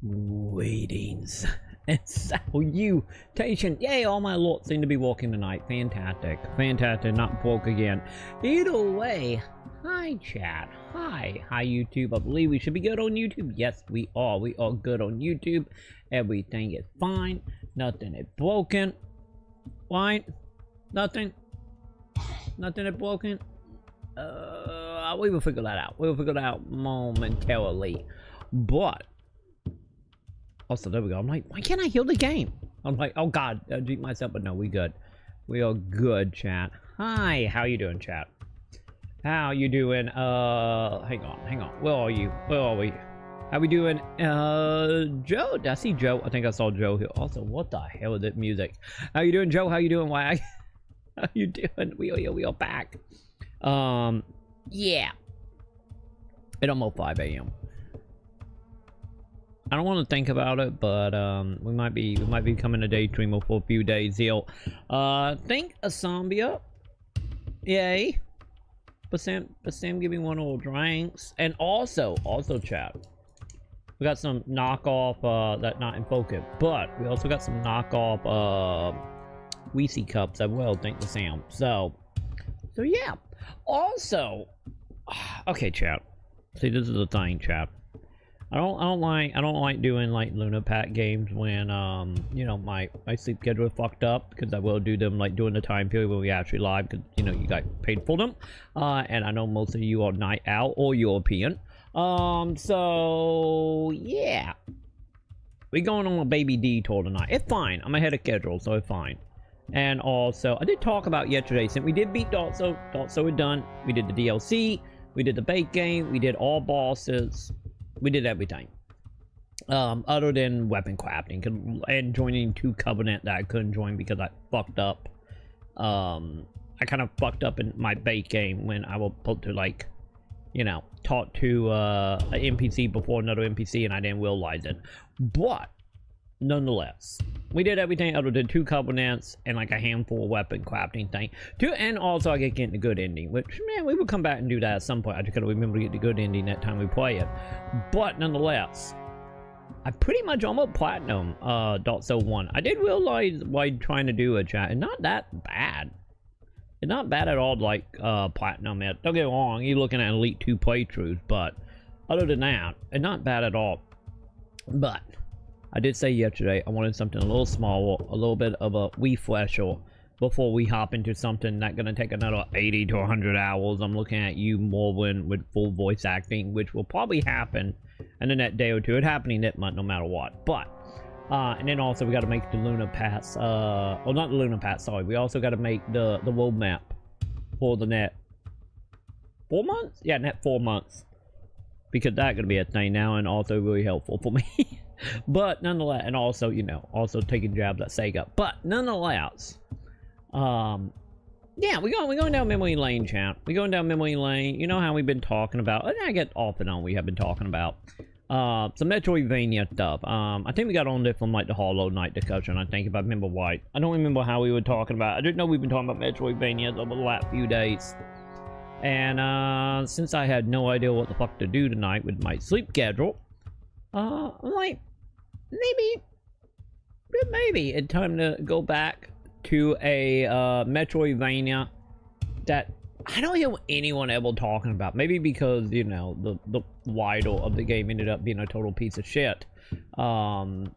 Greetings and salutation. Yay, all my lords seem to be walking tonight. Fantastic. Fantastic, not broke again. Either way, hi chat. Hi YouTube. I believe we should be good on YouTube. Yes, we are. We are good on YouTube. Everything is fine. Nothing is broken. Fine. Nothing is broken. We will figure that out. We will figure that out momentarily. But also, there we go. I'm like, why can't I heal the game? I'm like, oh god, I beat myself, but no, we good. We are good, chat. Hi, how you doing, chat? How you doing? Hang on. Where are you? Where are we? How we doing? Joe? Did I see Joe? I think I saw Joe here. Also, what the hell is that music? How you doing, Joe? How you doing? Why? How you doing? We are here. We are back. Yeah. It's almost 5 a.m. I don't want to think about it, but we might be becoming a day streamer for a few days here. Think Asambia. Yay. But Sam giving one of the drinks. And also chat. We got some knockoff that not in focus, but we also got some knockoff Weezy cups as well, thank the Sam. So yeah. Also, okay, chat. See, this is the thing, chat. I don't like doing like Luna Pack games when you know, my sleep schedule is fucked up, because I will do them like during the time period when we actually live, because you know you guys paid for them, and I know most of you are night out or European. So yeah, we going on a baby D tour tonight. It's fine. I'm ahead of schedule, so it's fine. And also, I did talk about yesterday, since we did beat Dotso we're done. We did the DLC, we did the bait game, we did all bosses. We did everything, other than weapon crafting and joining 2 Covenant that I couldn't join because I fucked up. I kind of fucked up in my bait game when I was supposed to, like, you know, talk to an NPC before another NPC, and I didn't realize it. But nonetheless, we did everything other than 2 Covenants and like a handful of weapon crafting thing. And also I get getting the good ending, which, man, we will come back and do that at some point. I just gotta remember to get the good ending that time we play it. But nonetheless, I pretty much almost platinum Dotso 1. I did realize while trying to do a chat, and not that bad. It's not bad at all, like platinum it. Don't get me wrong, you're looking at Elite 2 playthroughs, but other than that, it's not bad at all. But I did say yesterday I wanted something a little smaller, a little bit of a refresher before we hop into something that's gonna take another 80 to 100 hours. I'm looking at you, Morwin, with full voice acting, which will probably happen in the next day or two. It's happening that month no matter what. But and then also we got to make the Luna Pass. Well, not the Luna Pass. Sorry, we also got to make the roadmap for the net 4 months. Yeah, net 4 months, because that's gonna be a thing now, and also really helpful for me. But nonetheless, and also, you know, also taking jabs at Sega. But nonetheless, yeah, we're going down memory lane, chat. We're going down memory lane. You know how we've been talking about, and I get off and on, we have been talking about some Metroidvania stuff. I think we got on there from like the Hollow Knight discussion, I think, if I remember right. I don't remember how we were talking about. I didn't know we've been talking about Metroidvania over the last few days. And since I had no idea what the fuck to do tonight with my sleep schedule, I'm like, maybe it's time to go back to a Metroidvania that I don't hear anyone ever talking about. Maybe because, you know, the title of the game ended up being a total piece of shit. But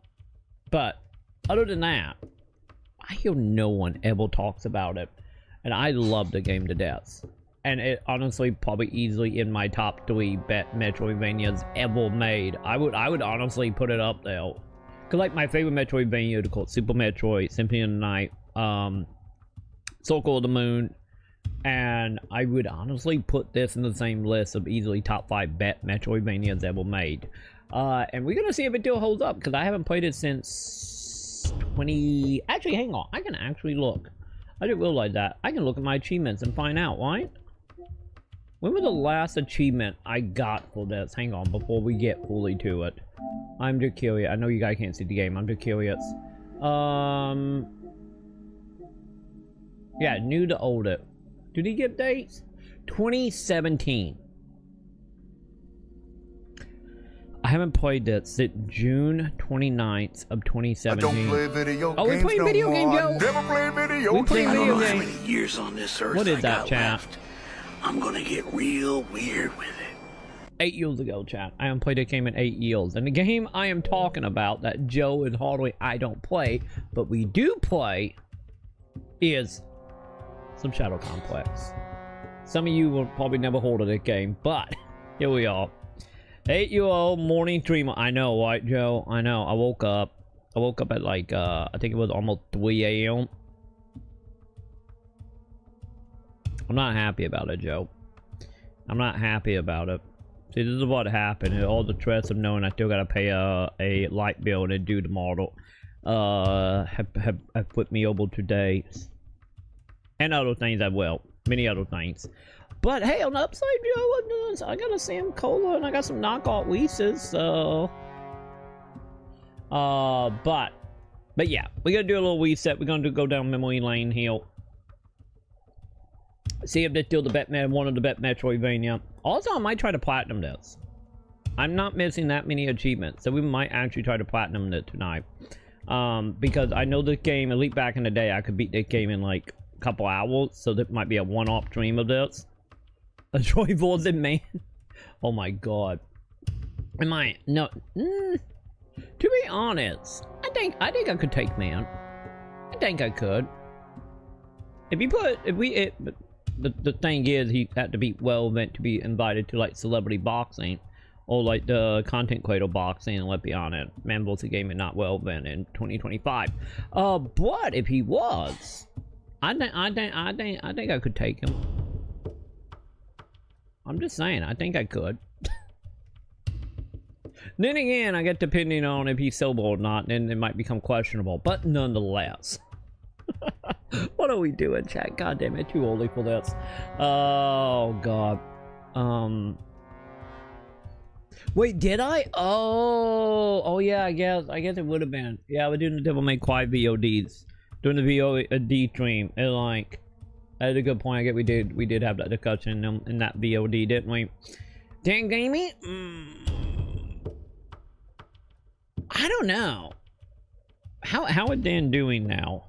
other than that, I hear no one ever talks about it, and I love the game to death. And it honestly probably easily in my top 3 Metroidvanias ever made. I would honestly put it up there. Cause like my favorite Metroidvania is called Super Metroid, Symphony of the Night, Circle of the Moon, and I would honestly put this in the same list of easily top 5 Metroidvanias ever made. And we're gonna see if it still holds up, because I haven't played it since 20. Actually, hang on, I can actually look. I didn't realize that. I can look at my achievements and find out, right? When was the last achievement I got for this? Hang on, before we get fully to it. I'm just curious. I know you guys can't see the game. I'm just curious. Yeah, new to older. Did he give dates? 2017. I haven't played that since June 29th of 2017. I don't play video oh, we playing video game, Joe? Never play video we playing video I don't know game. how many years on this earth What is I that, got chat? left. I'm gonna get real weird with it. 8 years ago, chat. I haven't played a game in 8 years. And the game I am talking about that Joe and Hardway I don't play, but we do play, is some Shadow Complex. Some of you will probably never hold of that game, but here we are. 8-year-old morning streamer. I know, right, Joe? I know. I woke up at like, I think it was almost 3 a.m. I'm not happy about it, Joe. I'm not happy about it. See, this is what happened. All the stress of knowing I still gotta pay a light bill and due tomorrow have put me over today. And other things as well. Many other things. But hey, on the upside, Joe, I got a Sam Cola and I got some knockout Reese's, so... but yeah, we gotta do a little reset. We're gonna go down memory lane here. See if there's still the Batman, one of the Bet Metroidvania. Also, I might try to platinum this. I'm not missing that many achievements, so we might actually try to platinum it tonight. Because I know this game, at least back in the day, I could beat this game in like a couple hours, so that might be a one-off stream of this. A Troy Vorzin man. Oh my god. Am I no? To be honest, I think I could take man. I think I could. If you put the thing is, he had to be well meant to be invited to like celebrity boxing or like the content creator boxing, and let's be honest, man vs gaming not well meant in 2025. But if he was, I think I could take him. I'm just saying, I think I could. Then again, I get depending on if he's sober or not, then it might become questionable. But nonetheless. What are we doing, chat? God damn it, too early for this. Oh god. Wait, did I? Oh yeah, I guess it would have been. Yeah, we're doing the Devil May Cry VODs. Doing the VOD stream. And like, that's a good point. I guess we did have that discussion in that VOD, didn't we? Dan Gaming? I don't know. How is Dan doing now?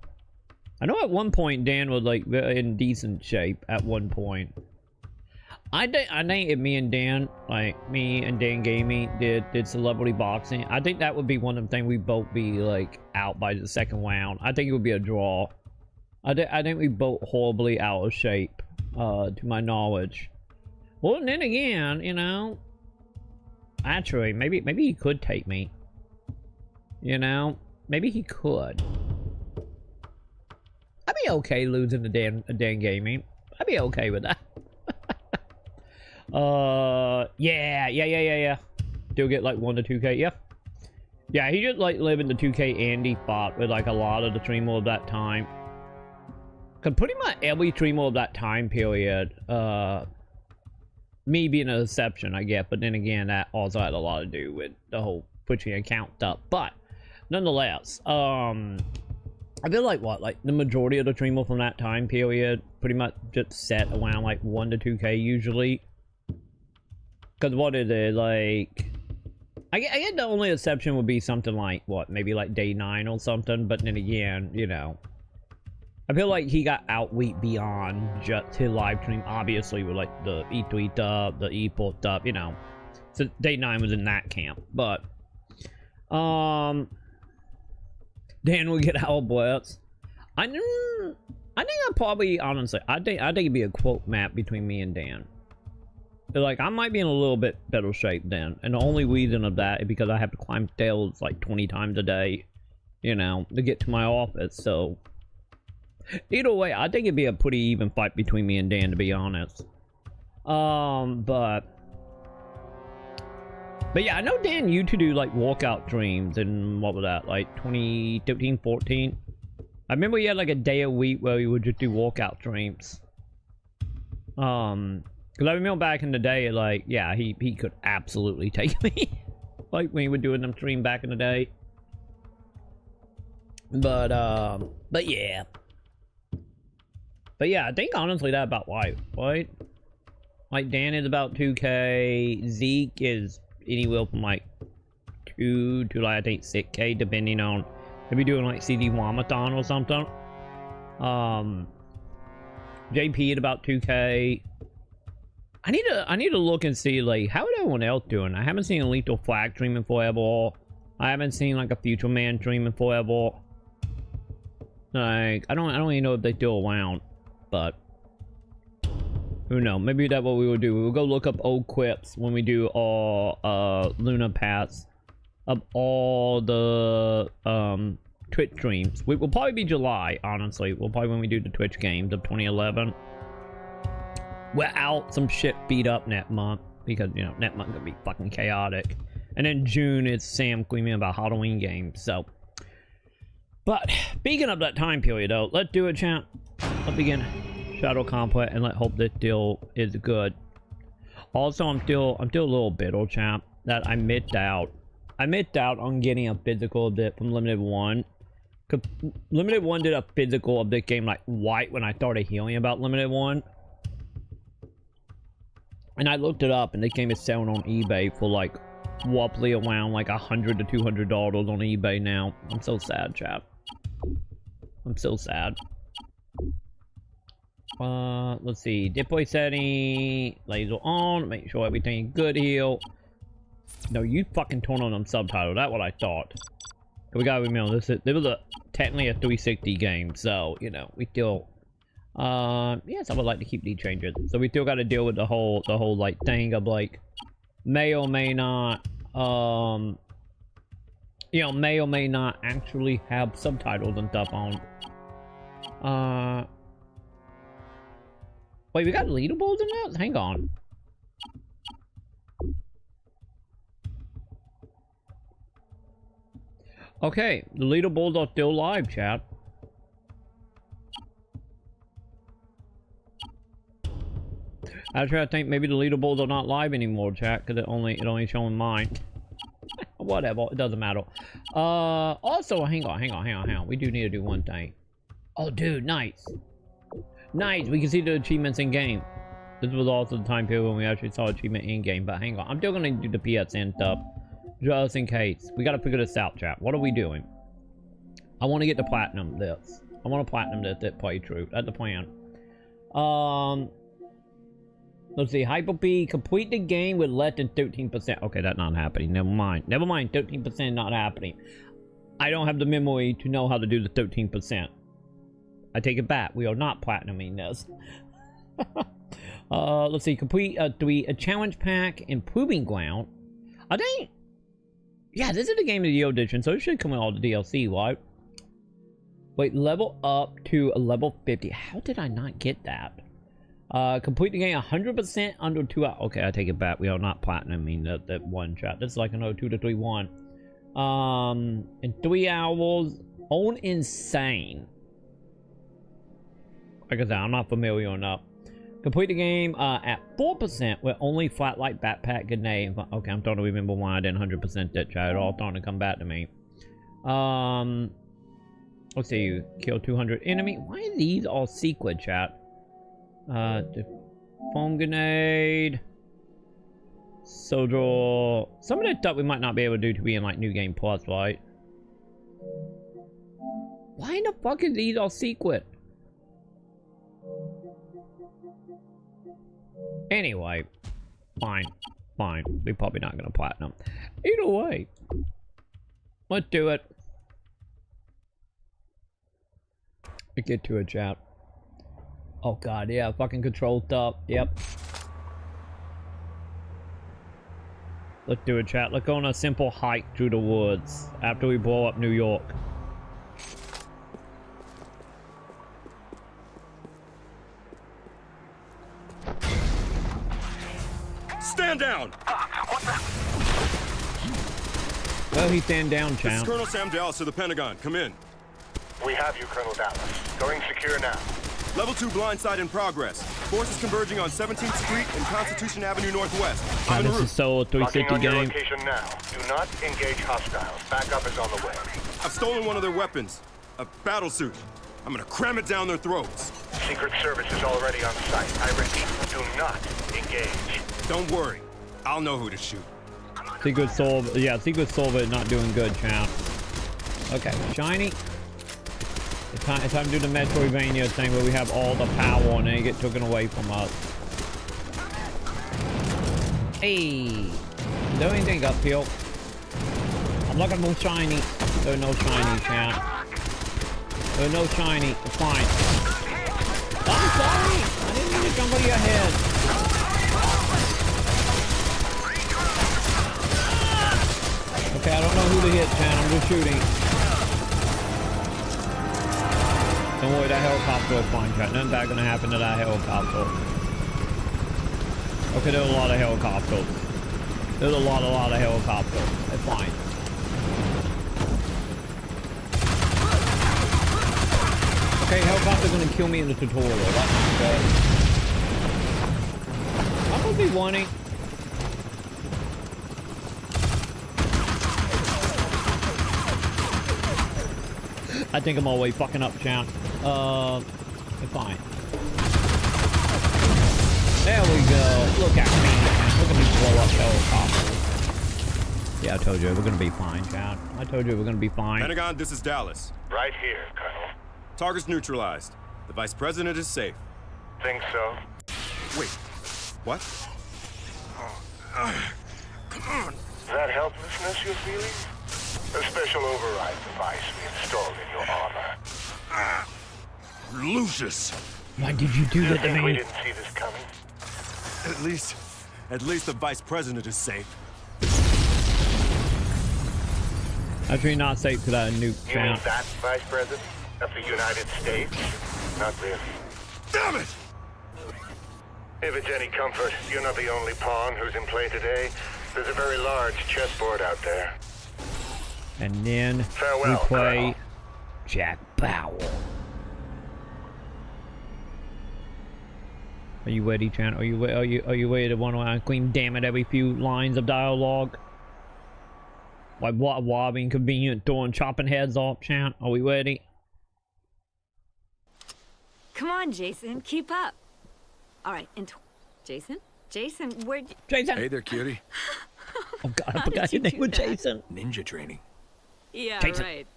I know at one point Dan was like in decent shape at one point. I think if me and Dan Gaming did celebrity boxing, I think that would be one of the things we both be like out by the second round. I think it would be a draw. I think we both horribly out of shape, to my knowledge. Well, and then again, you know, actually, maybe he could take me. You know, maybe he could. I'd be okay losing to Dan Gaming. I'd be okay with that. Yeah. Still get like 1 to 2K, yeah. Yeah, he just like living the 2K Andy spot with like a lot of the streamer of that time. Cause pretty much every streamer of that time period, me being an exception, I guess, but then again, that also had a lot to do with the whole pushing account up. But nonetheless, I feel like like the majority of the streamer from that time period pretty much just set around like 1 to 2K usually. Cause what is it like? I guess the only exception would be something like what, maybe like day 9 or something. But then again, you know, I feel like he got outweighed beyond just his live stream, obviously, with like the E3 dub, the E4 dub, you know. So day 9 was in that camp, but Dan will get our blitz. I think I probably, honestly, I think it'd be a quote map between me and Dan. Like, I might be in a little bit better shape then, and the only reason of that is because I have to climb stairs like 20 times a day, you know, to get to my office. So either way, I think it'd be a pretty even fight between me and Dan, to be honest. But yeah, I know Dan used to do like walkout streams, and what was that, like 2013, 14? I remember he had like a day a week where he would just do walkout streams. Because I remember back in the day, like, yeah, he could absolutely take me. Like when he was doing them stream back in the day. But yeah. But yeah, I think honestly that about right? Like Dan is about 2K, Zeke is anywhere from like 2 to like I think 6K, depending on if you're doing like CD Wamathon or something. JP at about 2K. I need to look and see like how is everyone else doing. I haven't seen a Lethal Flag streaming forever. I haven't seen like a Future Man streaming forever. Like I don't even know if they still around, but who knows? Maybe that's what we will do. We will go look up old clips when we do our Luna Pass of all the Twitch streams. We will probably be July, honestly. We'll probably when we do the Twitch games of 2011. We're out some shit beat up next month because you know next month gonna be fucking chaotic. And then June is Sam screaming about Halloween games. So, but speaking of that time period though, let's do it, champ. Let's begin Shadow Complex and let's hope this deal is good. Also, I'm still a little bitter, champ, that I missed out. I missed out on getting a physical of it from Limited One. Cause Limited One did a physical of this game like right when I started hearing about Limited One. And I looked it up and this game is selling on eBay for like roughly around like $100 to $200 on eBay now. I'm so sad, chap. I'm so sad. Let's see. Display setting, laser on, make sure everything's good here. No, you fucking turn on them subtitles. That's what I thought. We gotta remember this was technically a 360 game, so you know we still. Yes, I would like to keep these changes. So we still got to deal with the whole like thing of like may or may not, you know, may or may not actually have subtitles and stuff on. Wait, we got leaderboards in that? Hang on. Okay, the leaderboards are still live, chat. Actually, I think maybe the leaderboards are not live anymore, chat, because it only showing mine. Whatever, it doesn't matter. Also, hang on. We do need to do one thing. Oh, dude, nice. Nice, we can see the achievements in game. This was also the time period when we actually saw achievement in game, but hang on. I'm still gonna do the PSN stuff. Just in case. We gotta figure this out, chat. What are we doing? I want to get the platinum this. I want to platinum this playthrough. That's the plan. Let's see. Hyper P, complete the game with less than 13%. Okay, that's not happening. Never mind. 13% not happening. I don't have the memory to know how to do the 13%. I take it back. We are not platinuming this. Let's see. Complete a challenge pack in Proving Ground. I think. Yeah, this is the game of the year edition, so it should come with all the DLC, right? Wait, level up to a level 50. How did I not get that? Complete the game 100% under 2 hours. Okay, I take it back. We are not platinuming that one, chat. That's like another 2 to 3 1. In 3 hours on Insane. Like I said, I'm not familiar enough. Complete the game at 4% with only flat-light backpack grenade. Okay, I'm starting to remember why I didn't 100% that, chat. It all starting to come back to me. Let's see. Kill 200 enemy. Why are these all sequence, chat? The foam grenade, soldier. Some of that stuff we might not be able to do to be in like New Game Plus, right? Why in the fuck is these all secret? Anyway, fine. We're probably not gonna platinum. Either way, let's do it. Let's get to it, chat. Oh god, yeah, fucking control stuff. Yep. Let's do it, chat. Let's go on a simple hike through the woods after we blow up New York. Stand down! What the? Well, he stand down, This champ. is Colonel Sam Dallas of the Pentagon. Come in. We have you, Colonel Dallas. Going secure now. Level 2 blindside in progress. Forces converging on 17th Street and Constitution Avenue Northwest. God, this is so a Locking 360 on your game. location now. Do not engage hostiles. Backup is on the way. I've stolen one of their weapons. A battle suit. I'm gonna cram it down their throats. Secret Service is already on site. I repeat, do not engage. Don't worry. I'll know who to shoot. Secret Silver. Yeah, Secret Silver is not doing good, champ. Okay, shiny. It's time to do the Metroidvania thing where we have all the power and they get taken away from us. Hey, is there anything up here? I'm looking for shiny. There's no shiny, champ. There's no shiny. It's fine. I'm sorry. I didn't mean to jump over your head. Okay, I don't know who to hit, champ. I'm just shooting. Don't worry, that helicopter is fine, chat. Nothing bad gonna happen to that helicopter. Okay, there's a lot of helicopters. There's a lot of helicopters. It's fine. Okay, helicopter's gonna kill me in the tutorial. That's not good. I'm gonna be wanting. I think I'm always fucking up, champ. It's fine. There we go. Look at me. Look at me blow up helicopter. Yeah, I told you we're gonna be fine, champ. I told you we're gonna be fine. Pentagon, this is Dallas. Right here, Colonel. Target's neutralized. The Vice President is safe. Think so? Wait, what? That helplessness you're feeling? A special override device we installed in your armor. Lucius! Why did you do that to Think we me? didn't see this coming? At least the Vice President is safe. Actually, not safe to that nuke, You mean champ. that Vice President of the United States? Not really. Damn it! If it's any comfort, you're not the only pawn who's in play today. There's a very large chessboard out there. And then Farewell, we play Colonel. Jack Bauer. Are you ready, Chan? Are you ready to run around clean damn it every few lines of dialogue? Like what being convenient, throwing chopping heads off, Chan? Are we ready? Come on, Jason, keep up. All right, Jason, where'd you... Jason! Hey there, cutie. Oh god, I How forgot did your you name was do that? Jason. Ninja training. Yeah, Jason. right.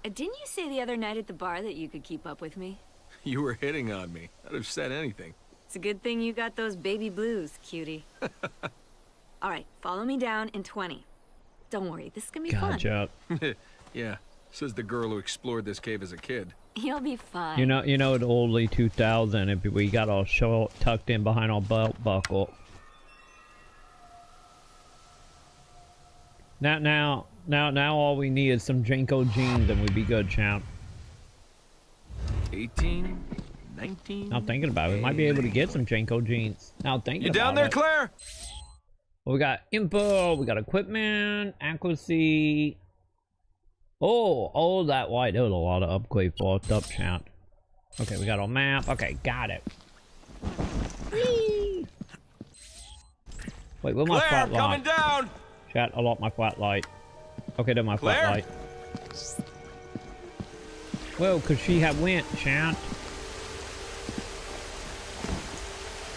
Didn't you say the other night at the bar that you could keep up with me? You were hitting on me. I'd have said anything. It's a good thing you got those baby blues, cutie. All right, follow me down in 20. Don't worry, this is gonna be fun. Gotcha. Yeah, says the girl who explored this cave as a kid. You'll be fine. You know, the early 2000 if we got our short tucked in behind our belt buckle. Now all we need is some Janko jeans and we'd be good, champ. 18, 19. Now thinking about it, we might be able to get some Janko jeans. Now thinking You about down there, it. Claire? Well, we got info, we got equipment, accuracy. Oh, that white. There was a lot of upgrade for us up, champ. Okay, we got our map. Okay, got it. Whee! Wait, where's my Claire, flat coming light? down! Chat, I lost my flat light. Okay, there's my Claire? flat light. Well, cause she had went, chat.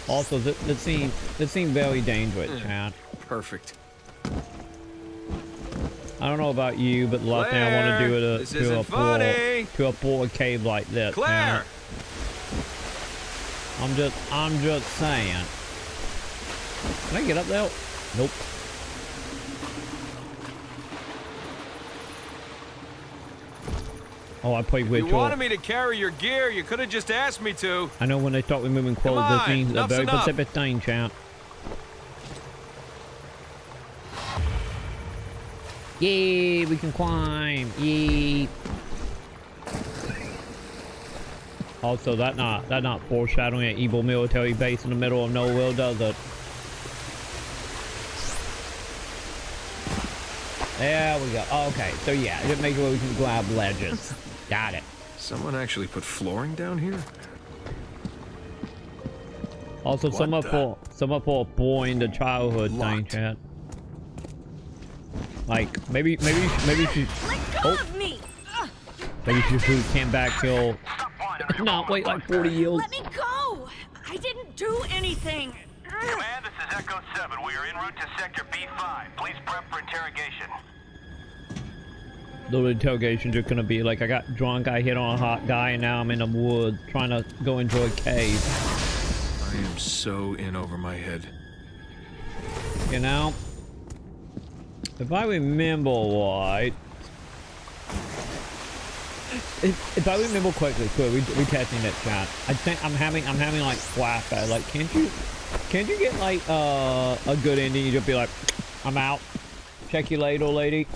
Also, this seemed very dangerous, chat. Perfect. I don't know about you, but the last thing I want to do This is isn't funny. to a poor cave like this. Claire! chat. I'm just saying. Can I get up there? Nope. Oh, I played with You wanted me to carry your gear, you could have just asked me to. I know when they start removing clothes, Come that on, means a enough's very enough. specific thing, champ. Yay, we can climb. Yay. Also, that not foreshadowing an evil military base in the middle of nowhere, does it? There we go. Okay, so yeah, just make sure we can grab ledges. Got it. Someone actually put flooring down here? Also, What some the- for a boy in the childhood thing, Locked. chat. Like maybe she Let go of me! maybe she came back till not wait like 40 years. Let me go! I didn't do anything! Command, this is Echo 7. We are en route to Sector B5. Please prep for interrogation. The interrogations are gonna be like, I got drunk, I hit on a hot guy, and now I'm in the woods trying to go into a cave. I am so in over my head. You know? If I remember right... If I remember correctly, cool, we testing that chat. I think I'm having like flashback. Like, can't you get like a good ending? You just be like, I'm out. Check you later, lady.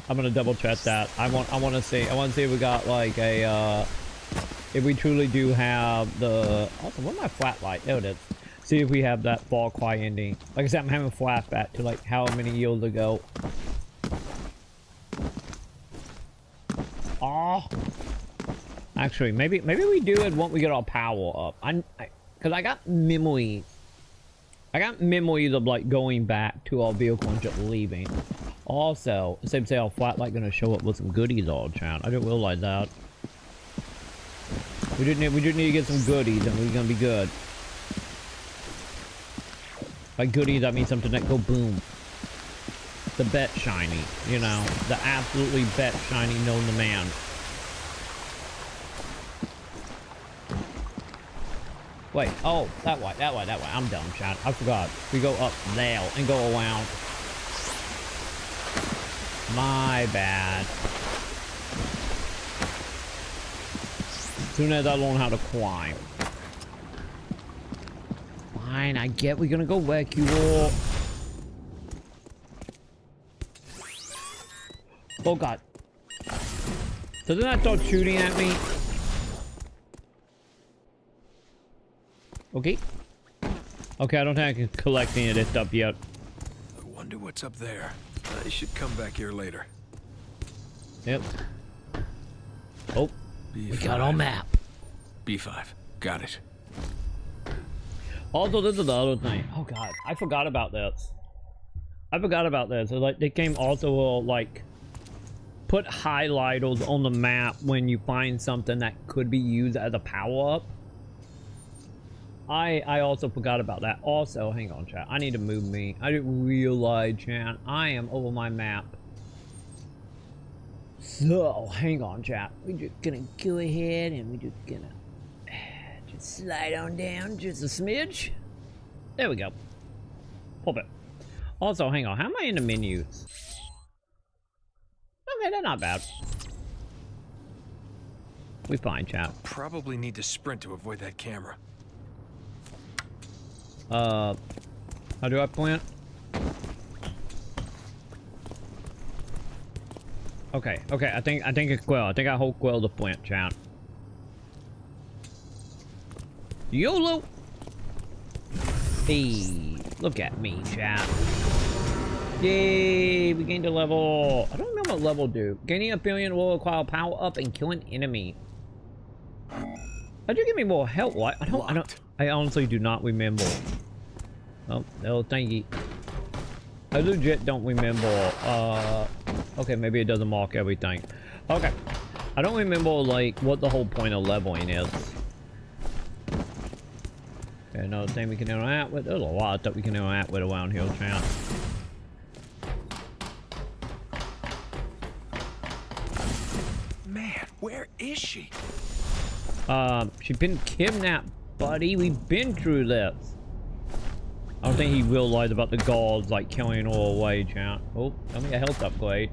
I'm gonna double check that. I want to see if we got like a if we truly do have the. Also, where's my flat light? There it is. See if we have that Far Cry ending. Like I said, I'm having a flashback to like how many years ago. Oh, actually, maybe we do it once we get our power up. Cause I got memories. I got memories of like going back to our vehicle and just leaving. Also, same say our flat light gonna show up with some goodies all the time. I didn't realize that. We just need to get some goodies and we're gonna be good. By goodies, I mean something that go boom. The bet shiny, you know, the absolutely bet shiny known to man. Wait, oh, that way. I'm dumb, chat. I forgot. We go up there and go around. My bad. As soon as I learn how to climb. Fine, I get we're gonna go wreck you all. Oh god. Doesn't that start shooting at me? Okay. Okay, I don't think I can collect any of this stuff yet. I wonder what's up there. I should come back here later. Yep. Oh, B5. we got our map. B5. Got it. Also, this is the other thing. Oh god, I forgot about this. So, like, the game also will, like, put highlighters on the map when you find something that could be used as a power-up. I also forgot about that. Also, hang on, chat. I need to move me. I didn't realize, chat. I am over my map. So, hang on, chat. We're just gonna go ahead and we're just gonna just slide on down just a smidge. There we go. Pop it. Also, hang on. How am I in the menus? Okay, they're not bad. We fine, chat. Probably need to sprint to avoid that camera. How do I plant? Okay, I think it's Quill. I think I hold Quill to plant, chat. YOLO! Hey, look at me, chat. Yay, we gained a level. I don't remember what level do. Gaining a billion will require power up and kill an enemy. How'd you give me more health? What? I honestly do not remember. Oh, no, thank you. I legit don't remember. Okay, maybe it doesn't mark everything. Okay. I don't remember, like, what the whole point of leveling is. Okay, another thing we can interact with. There's a lot that we can interact with around here, chat. Man, where is she? She's been kidnapped, buddy. We've been through this. I don't think he realized about the guards, like, killing her away, chat. Oh, tell me a health upgrade.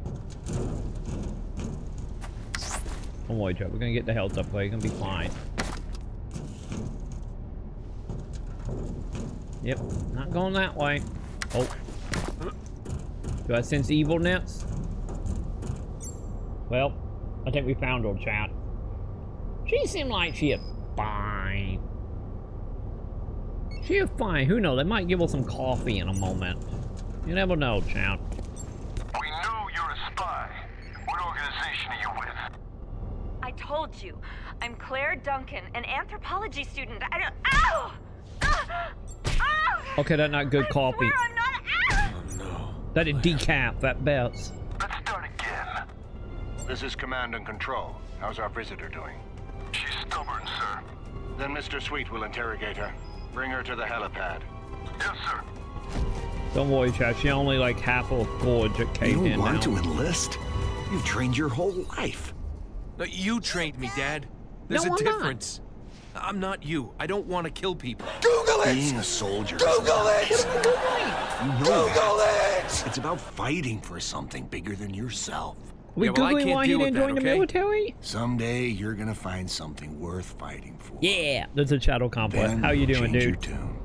Don't worry, chat. We're gonna get the health upgrade. Gonna be fine. Yep, not going that way. Oh. Do I sense evilness? Well, I think we found her, chat. She seemed like she is fine. She is fine. Who knows? They might give us some coffee in a moment. You never know, chat. We know you're a spy. What organization are you with? I told you, I'm Claire Duncan, an anthropology student. I don't. Ow! Okay, that's not good coffee. I swear I'm not. Ow! Oh no. That is decaf at best. Let's start again. This is Command and Control. How's our visitor doing? She's stubborn, sir. Then Mr. Sweet will interrogate her. Bring her to the helipad. Yes, sir. Don't worry, Chad. She only like half of a forge that caved in. You want now. to enlist? You've trained your whole life. No, you trained me, Dad. There's No, a I'm not. difference. I'm not you. I don't want to kill people. Google it! Being a soldier. Google it! You know Google it! It's about fighting for something bigger than yourself. We Yeah, well, I Googling can't why he deal with didn't that, join the okay? military? Someday you're gonna find something worth fighting for. Yeah, there's a shadow complex. Then How you doing, change your dude? tune.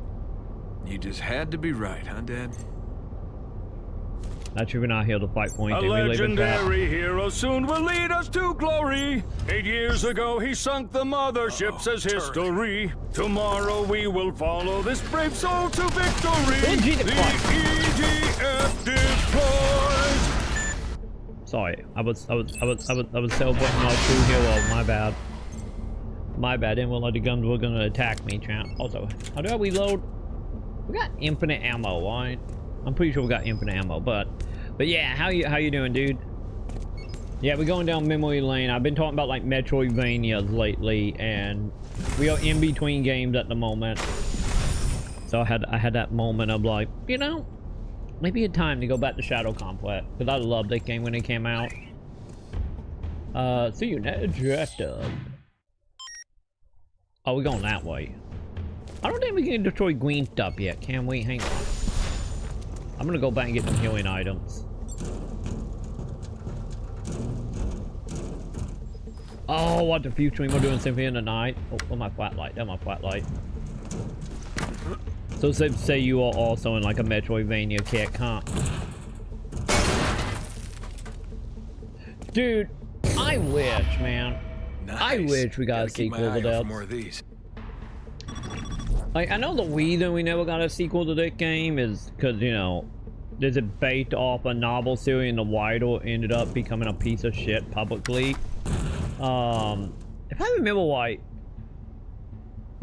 You just had to be right, huh, Dad? Not sure we're not here to fight for A anything. We live in that. legendary hero soon will lead us to glory. 8 years ago, he sunk the mothership, says history. Tomorrow we will follow this brave soul to victory. Oh, Jesus The Christ. EDF deploys. Sorry, I was celebrating our true hero. My bad. My bad. Didn't realize the guns were gonna attack me, champ. Also, how do I reload? We got infinite ammo, right? I'm pretty sure we got infinite ammo, but yeah, how you doing, dude? Yeah, we're going down memory lane. I've been talking about like Metroidvanias lately, and we are in between games at the moment. So I had that moment of like, you know, maybe a time to go back to Shadow Complex, because I loved that game when it came out. See you next chapter. Oh, we're going that way. I don't think we can destroy green stuff yet, can we? Hang on. I'm gonna go back and get some healing items. Oh, what the future we're doing Symphony in the Night. Oh, my flat light. That's my flat light. So say you are also in like a Metroidvania kick, huh? Dude, I wish, man. Nice. I wish we got Gotta a keep my sequel to eye out that. for more of these. Like, I know the reason we never got a sequel to that game is because, you know, there's a based off a novel series and the writer ended up becoming a piece of shit publicly. If I remember right,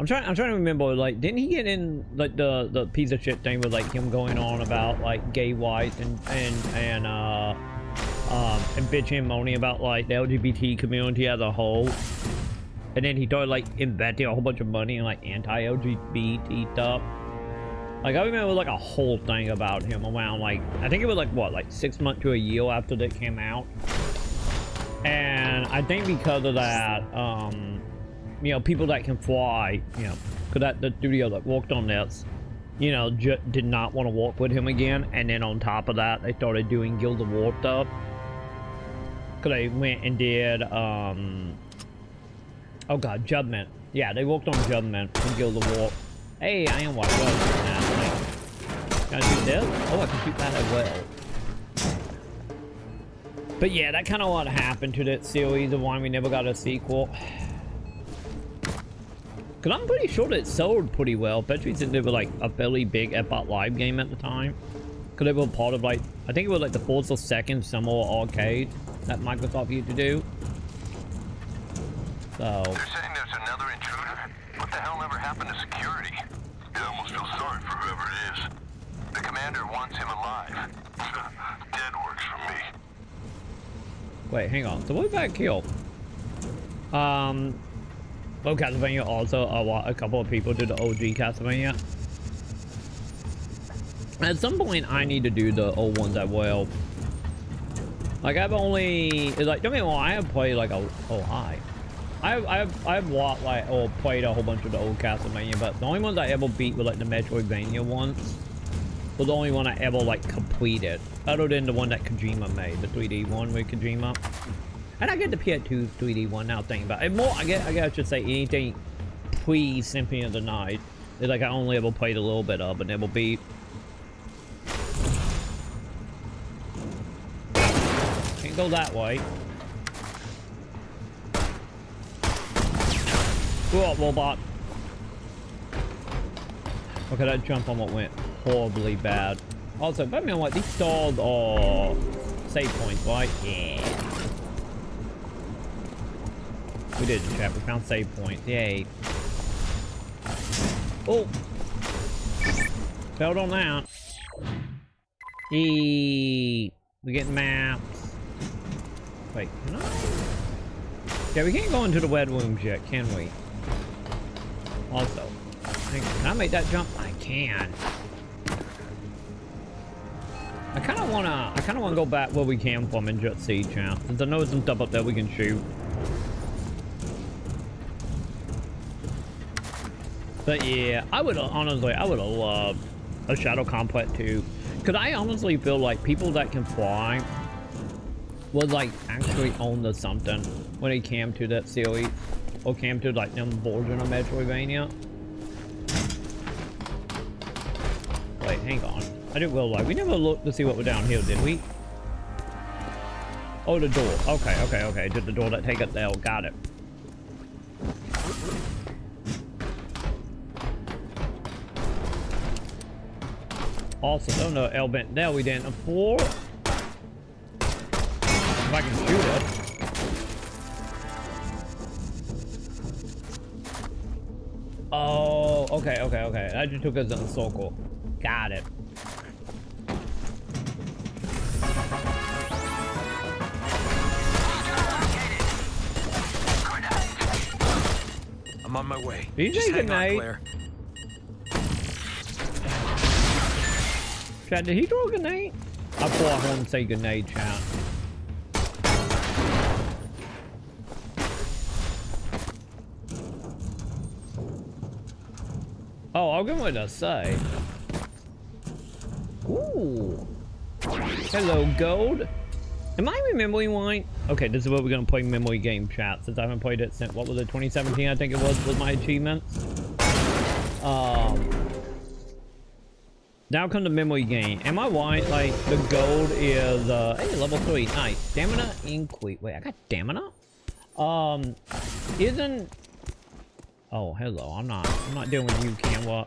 I'm trying to remember, like, didn't he get in, like, the piece of shit thing with, like, him going on about, like, gay rights and bitching and moaning about, like, the LGBT community as a whole? And then he started like investing a whole bunch of money in like anti-LGBT stuff. Like I remember like a whole thing about him around like, I think it was like what, like 6 months to a year after that came out. And I think because of that, you know, people that can fly, you know, because that the studio that worked on this, you know, did not want to work with him again. And then on top of that, they started doing Guild of War stuff. Because they went and did, oh god, Judgment. Yeah, they worked on Judgment from Guild of War. Hey, I am white. Can I shoot this? Oh, I can shoot that as well. But yeah, that kind of what happened to that series of why we never got a sequel. Because I'm pretty sure that it sold pretty well, especially since it was like a fairly big Xbox Live game at the time. Because it was part of like, I think it was like the first or second Summer Arcade that Microsoft used to do. So. They're saying there's another intruder? What the hell never happened to security? You almost feel sorry for whoever it is. The commander wants him alive. Dead works for me. Wait, hang on. So what did that kill? Well, Castlevania also a couple of people did the OG Castlevania. At some point, I need to do the old ones as well. Like I've only, it's like, don't get me wrong, I have played like a, oh hi. I've watched like or played a whole bunch of the old Castlevania, but the only ones I ever beat were like the Metroidvania ones. Was the only one I ever like completed, other than the one that Kojima made, the 3D one with Kojima. And I get the PS2 3D one now thinking about it. More, I guess I should say anything pre Symphony of the Night. It's like I only ever played a little bit of, but never beat. Can't go that way. Go up, robot. Okay, that jump on what went horribly bad. Also, but I mean, what these stalled are save points, right? Yeah. We did in chat. We found save points. Yay. Oh. Failed on that. We get maps. Wait, can I? Yeah, we can't go into the wet rooms yet, can we? Also, can I make that jump? I can. I kind of wanna go back where we came from and just see, chat. Since I know there's some stuff up there we can shoot. But yeah, I would honestly, I would have loved a Shadow Complex too. Cause I honestly feel like people that can fly was like actually own the something when it came to that series, or came to like them version of Metroidvania. Wait, hang on. I didn't realize we never looked to see what was down here, did we? Oh, the door. Okay. Just the door that take us there. Got it. Also, no L bent there we didn't afford. If I can shoot it. Oh, okay. That just took us in a circle. Got it. I'm on my way. Did you Just say hang on, goodnight? Claire. Chat, did he throw a grenade? I thought I heard him say grenade, chat. Oh, I'll give him what to say. Ooh. Hello, gold. Am I remembering right? Okay, this is what we're gonna play memory game, chat. Since I haven't played it since, what was it, 2017, I think it was my achievements. Now come the memory game. Am I right? Like, the gold is, hey, level 3, nice. Stamina increase. Wait, I got stamina? Isn't... Oh, hello, I'm not dealing with you, Camwa.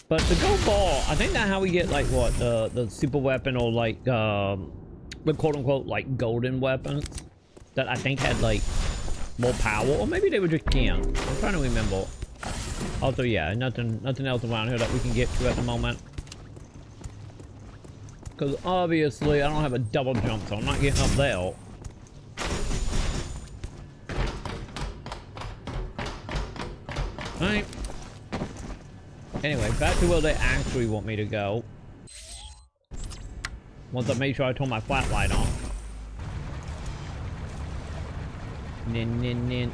But the gold ball, I think that's how we get, like, what, the super weapon, or, like, the quote-unquote, like, golden weapons that I think had, like, more power, or maybe they were just canned. I'm trying to remember. Also, yeah, nothing else around here that we can get to at the moment. Because, obviously, I don't have a double jump, so I'm not getting up there. Alright. Anyway, back to where they actually want me to go. Once I make sure I turn my flat light on. Nin.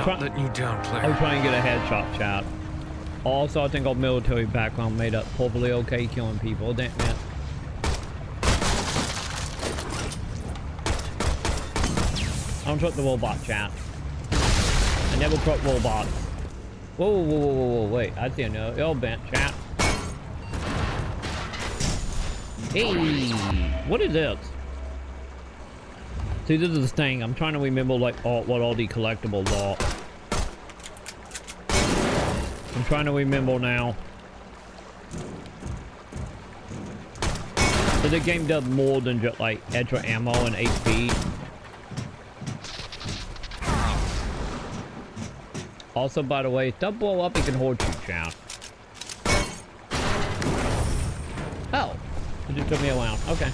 Not letting you down, Claire. I was trying to get a headshot, chat. Also, I think our military background made up perfectly okay killing people, didn't it? I don't trust the robot, chat. I never trust robots. Whoa, wait. I see another L bent, chat. Hey, what is this? See, this is the thing. I'm trying to remember, like, what all the collectibles are. I'm trying to remember now. So the game does more than just, like, extra ammo and HP. Also, by the way, if that blow up, it can hold you, chat. Oh, it just took me around. Okay.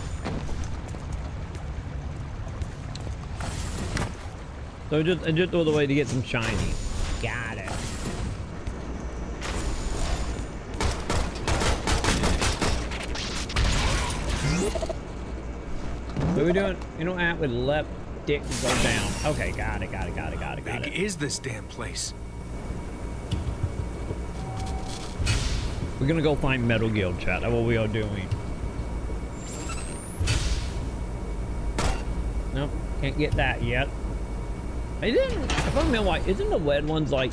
So just all the way to get some shiny. Got it. What are we doing? You know, at with left stick to go down. Okay, got it. Big is this damn place? We're gonna go find Metal Gear, chat. That's what we are doing. Nope, can't get that yet. If I remember right, isn't the red ones like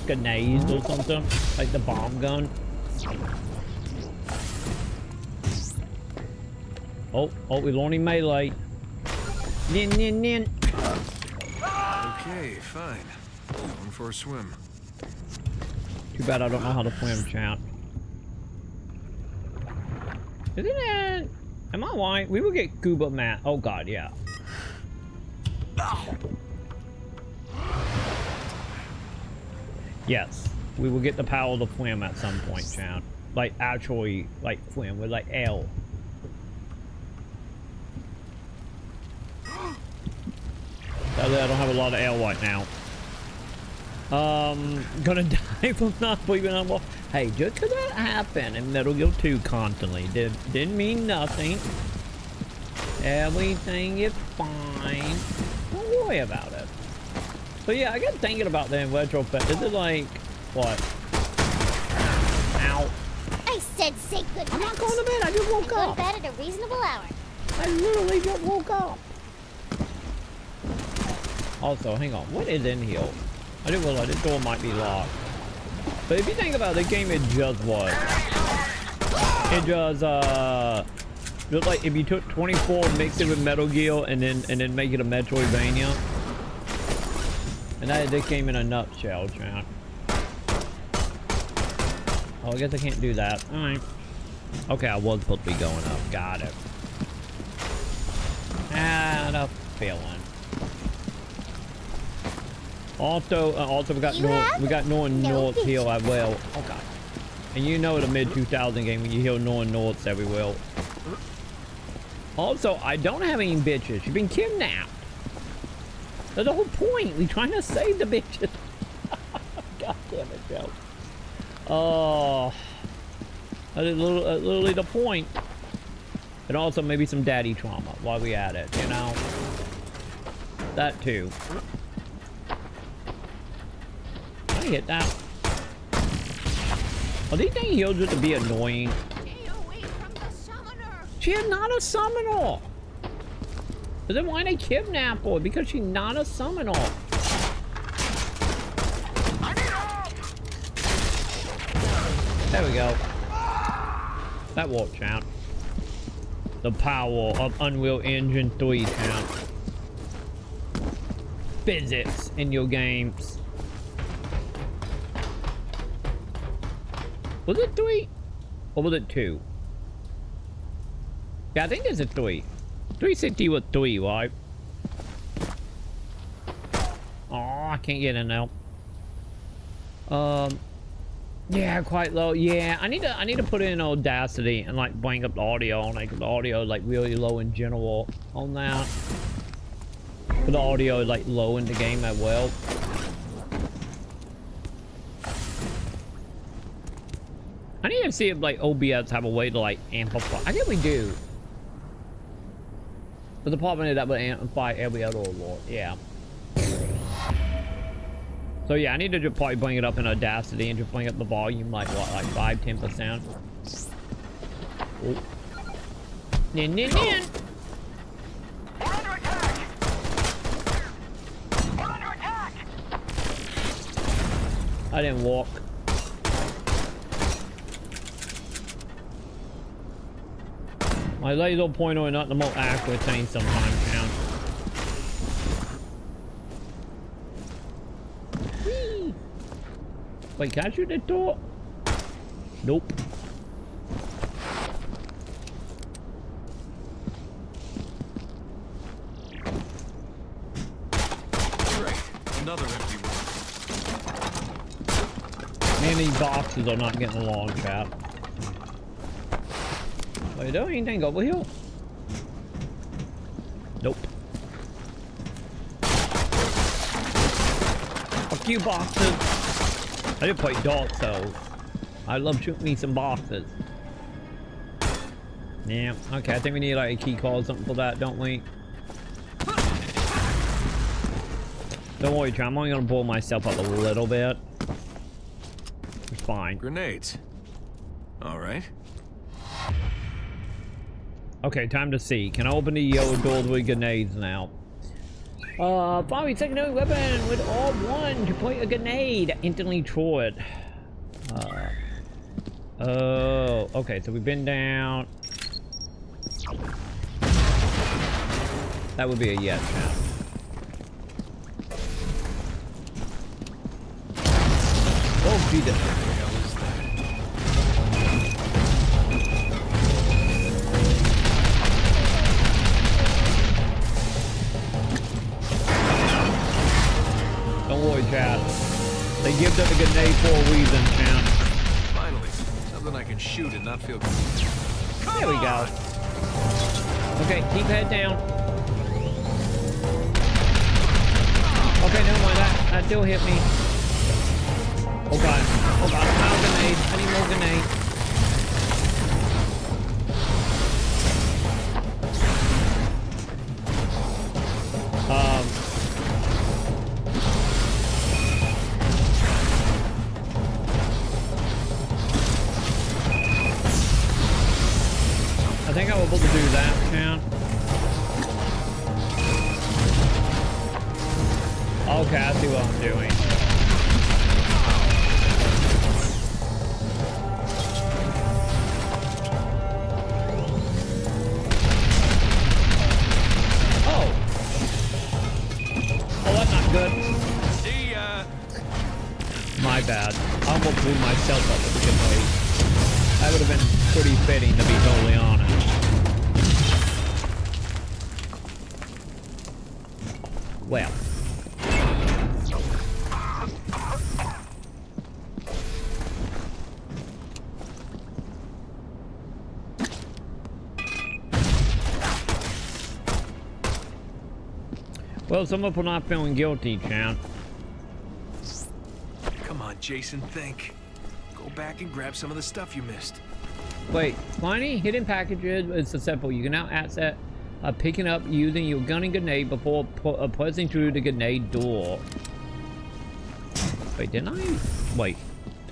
grenades or something? Like the bomb gun? Oh, we're learning melee. Nin. Okay, fine. Going for a swim. Too bad I don't know how to swim, chat. Isn't it? Am I right? We will get scuba mat. Oh god, yeah. Yes, we will get the power to swim at some point, chat. Like actually, like swim with like L. Sadly, I don't have a lot of L right now. Gonna die from not believing on well. Hey, just because that happened in Metal Gear 2 constantly didn't mean nothing. Everything is fine. Don't worry about it. So yeah, I got thinking about that in retrospect. This is like what? Ow. I said say good night. I'm not going to bed. I just woke Go up. to bed at a reasonable hour. I literally just woke up. Also, hang on. What is in here? I didn't realize this door might be locked. But if you think about it, the game, it just what? It just like if you took 24, mixed it with Metal Gear, and then make it a Metroidvania. And that is this game in a nutshell, chat. Oh, I guess I can't do that. Alright. Okay, I was supposed to be going up. Got it. And a feeling. Also we got North Hill as well. Oh god. And you know the mid 2000 game when you hear Norths everywhere. Also, I don't have any bitches. You've been kidnapped. That's the whole point. We trying to save the bitches. God damn it, Joe. Oh, that is literally the point. And also maybe some daddy trauma while we at it, you know. That too. Can I hit that? Are these things here just to be annoying? Stay away from the summoner. She is not a summoner. But then why they kidnap her? Because she's not a summoner. There we go. That worked out. The power of Unreal Engine 3 count. Physics in your games. Was it 3? Or was it 2? Yeah, I think it's a 3. 360 was 3, right? Oh, I can't get in now. Yeah, quite low. Yeah, I need to put in Audacity and like bring up the audio, and like the audio like really low in general on that. But the audio like low in the game as well. I need to see if like OBS have a way to like amplify. I think we do. But the problem is that would amplify every other award. Yeah. So yeah, I need to just probably bring it up in Audacity and just bring up the volume like what, like 5-10%. Oh. Nin nin nin. We're under attack! We're under attack! I didn't walk. My laser pointer is not the most accurate thing sometimes, man. Whee! Wait, can I shoot that door? Nope. Great. Another empty one. Man, these boxes are not getting along, chap. Wait, don't anything over here? Nope. Fuck you, boxes. I didn't play Dark Souls. I love shooting me some boxes. Yeah, okay, I think we need like a key card or something for that, don't we? Don't worry, John, I'm only gonna blow myself up a little bit. It's fine. Grenades. All right. Okay, time to see. Can I open the yellow doors with grenades now? Finally, secondary weapon with R1 to point a grenade. Instantly throw it. Oh, okay, so we've been down. That would be a yes, now. Oh, Jesus. Don't worry, chat. They give them a grenade for a reason, chat. Finally, something I can shoot and not feel. There we go. Okay, keep head down. Okay, never mind. That still hit me. Oh god. Oh god. More grenades. I need more grenades. I think I was able to do that, Chan. Okay, I see what I'm doing. Oh, that's not good. See ya. My bad. I almost blew myself up with the grenade. That would have been pretty fitting, to be totally honest. Well. Well, someone for not feeling guilty, champ. Come on, Jason, think. Go back and grab some of the stuff you missed. Wait, Pliny, hidden packages is successful. You can now access picking up using your gun and grenade before pressing through the grenade door. Wait, did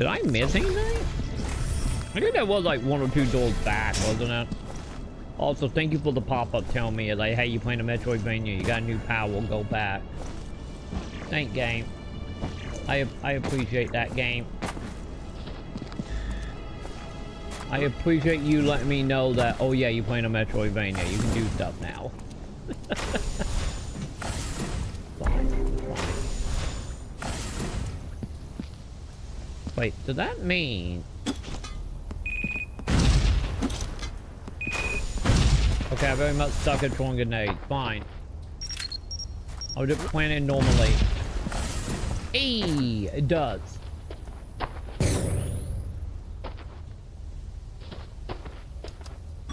I miss anything? I think that was like 1 or 2 doors back, wasn't it? Also, thank you for the pop-up telling me, like, hey, you playing a Metroidvania, you got a new power, go back. Thank game. I appreciate that game. I appreciate you letting me know that, oh yeah, you're playing a Metroidvania, you can do stuff now. Fine. Wait, does that mean... Okay, I very much suck at throwing grenades. Fine. I'll just plan it normally. Hey, it does.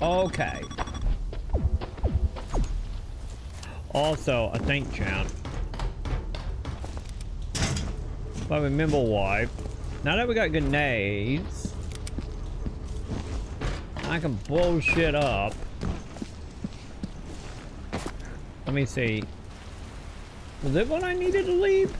Okay. Also, I think, champ, if I remember why, now that we got grenades, I can blow shit up. Let me see. Was it what I needed to leave?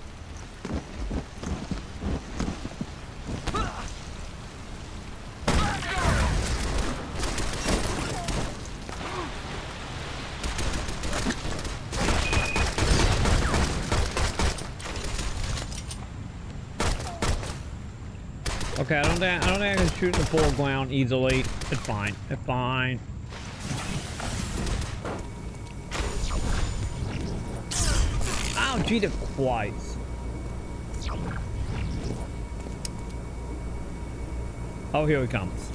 Okay, I don't think I can shoot in the foreground easily. It's fine. It's fine. Ow, cheated twice. Oh, here he comes.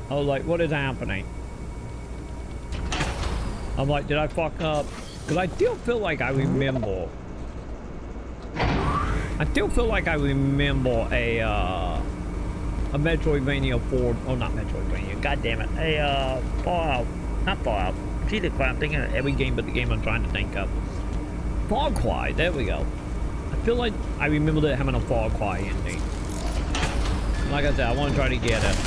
Oh, like, what is happening? I'm like, did I fuck up? Because I still feel like I remember. I still feel like I remember a Metroidvania 4. Oh, not Metroidvania. God damn it. A Fallout. Not Fallout. Jesus Christ, I'm thinking of every game but the game I'm trying to think of. Far Cry. There we go. I feel like I remember it having a Far Cry ending. Like I said, I want to try to get it.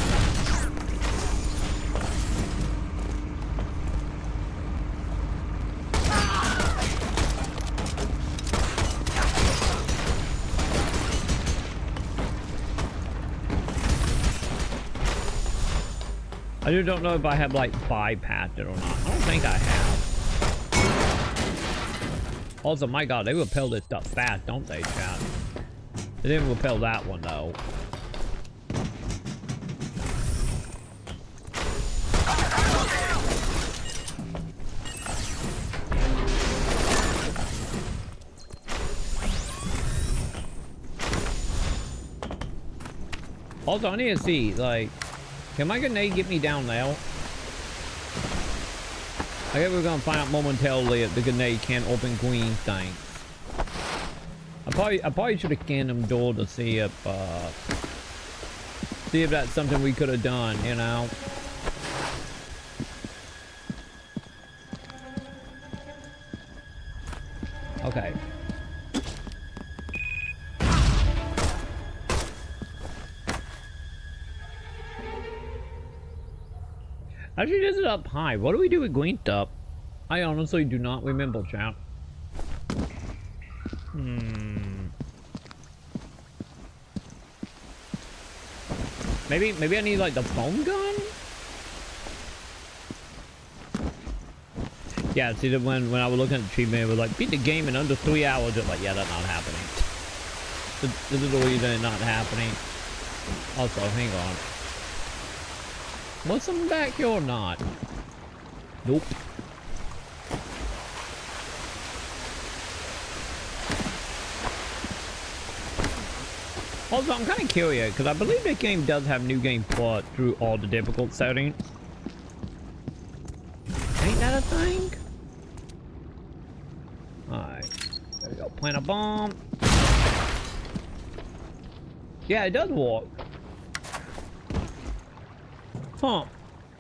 I just don't know if I have like bypassed it or not. I don't think I have. Also, my god, they repel this stuff fast, don't they, chat? They didn't repel that one though. Also, I need to see, like, can my grenade get me down there? I guess we're gonna find out momentarily if the grenade can open green things. I probably should have scanned them door to see if that's something we could have done, you know. Okay. Actually, this is up high. What do we do with green stuff? I honestly do not remember, chat. Maybe I need like the foam gun? Yeah, see that when I was looking at the achievement, it was like beat the game in under 3 hours. It's like, yeah, that's not happening. This is really not happening. Also, hang on. Was something back here or not? Nope. Also, I'm kind of curious because I believe this game does have new game plot through all the difficult settings. Ain't that a thing? Alright. There we go. Plant a bomb. Yeah, it does work. Huh.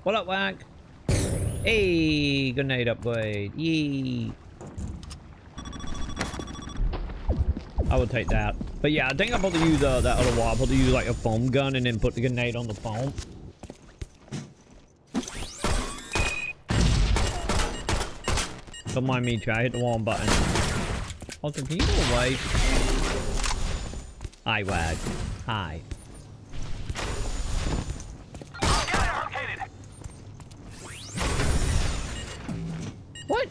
What up, Whack? Hey, grenade upgrade. Yee. I will take that. But yeah, I think I'm about to use that other wall. I'm about to use like a foam gun and then put the grenade on the foam. Don't mind me, try. I hit the wrong button. Also, can you go away? Hi, Wag. Hi. What?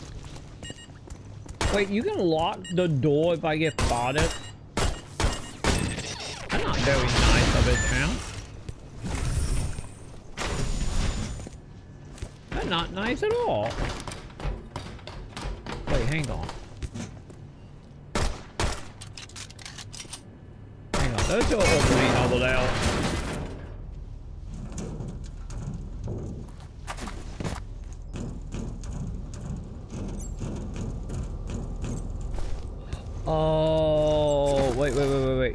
Wait, you can lock the door if I get spotted? That's not very nice of it, champ. That's not nice at all. Wait, hang on. Hang on, there's your opening over there. Oh, wait.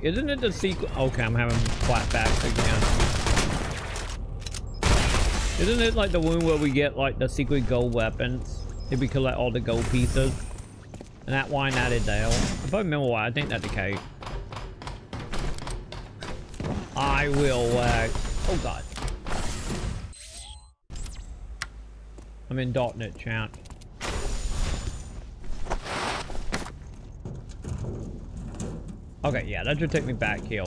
Isn't it the secret? Okay, I'm having flashbacks again. Isn't it like the one where we get like the secret gold weapons? If we collect all the gold pieces. And that wine added down. If I remember why, I think that's the case. I will, oh god. I'm in darknet, chat. Okay, yeah, that should take me back here.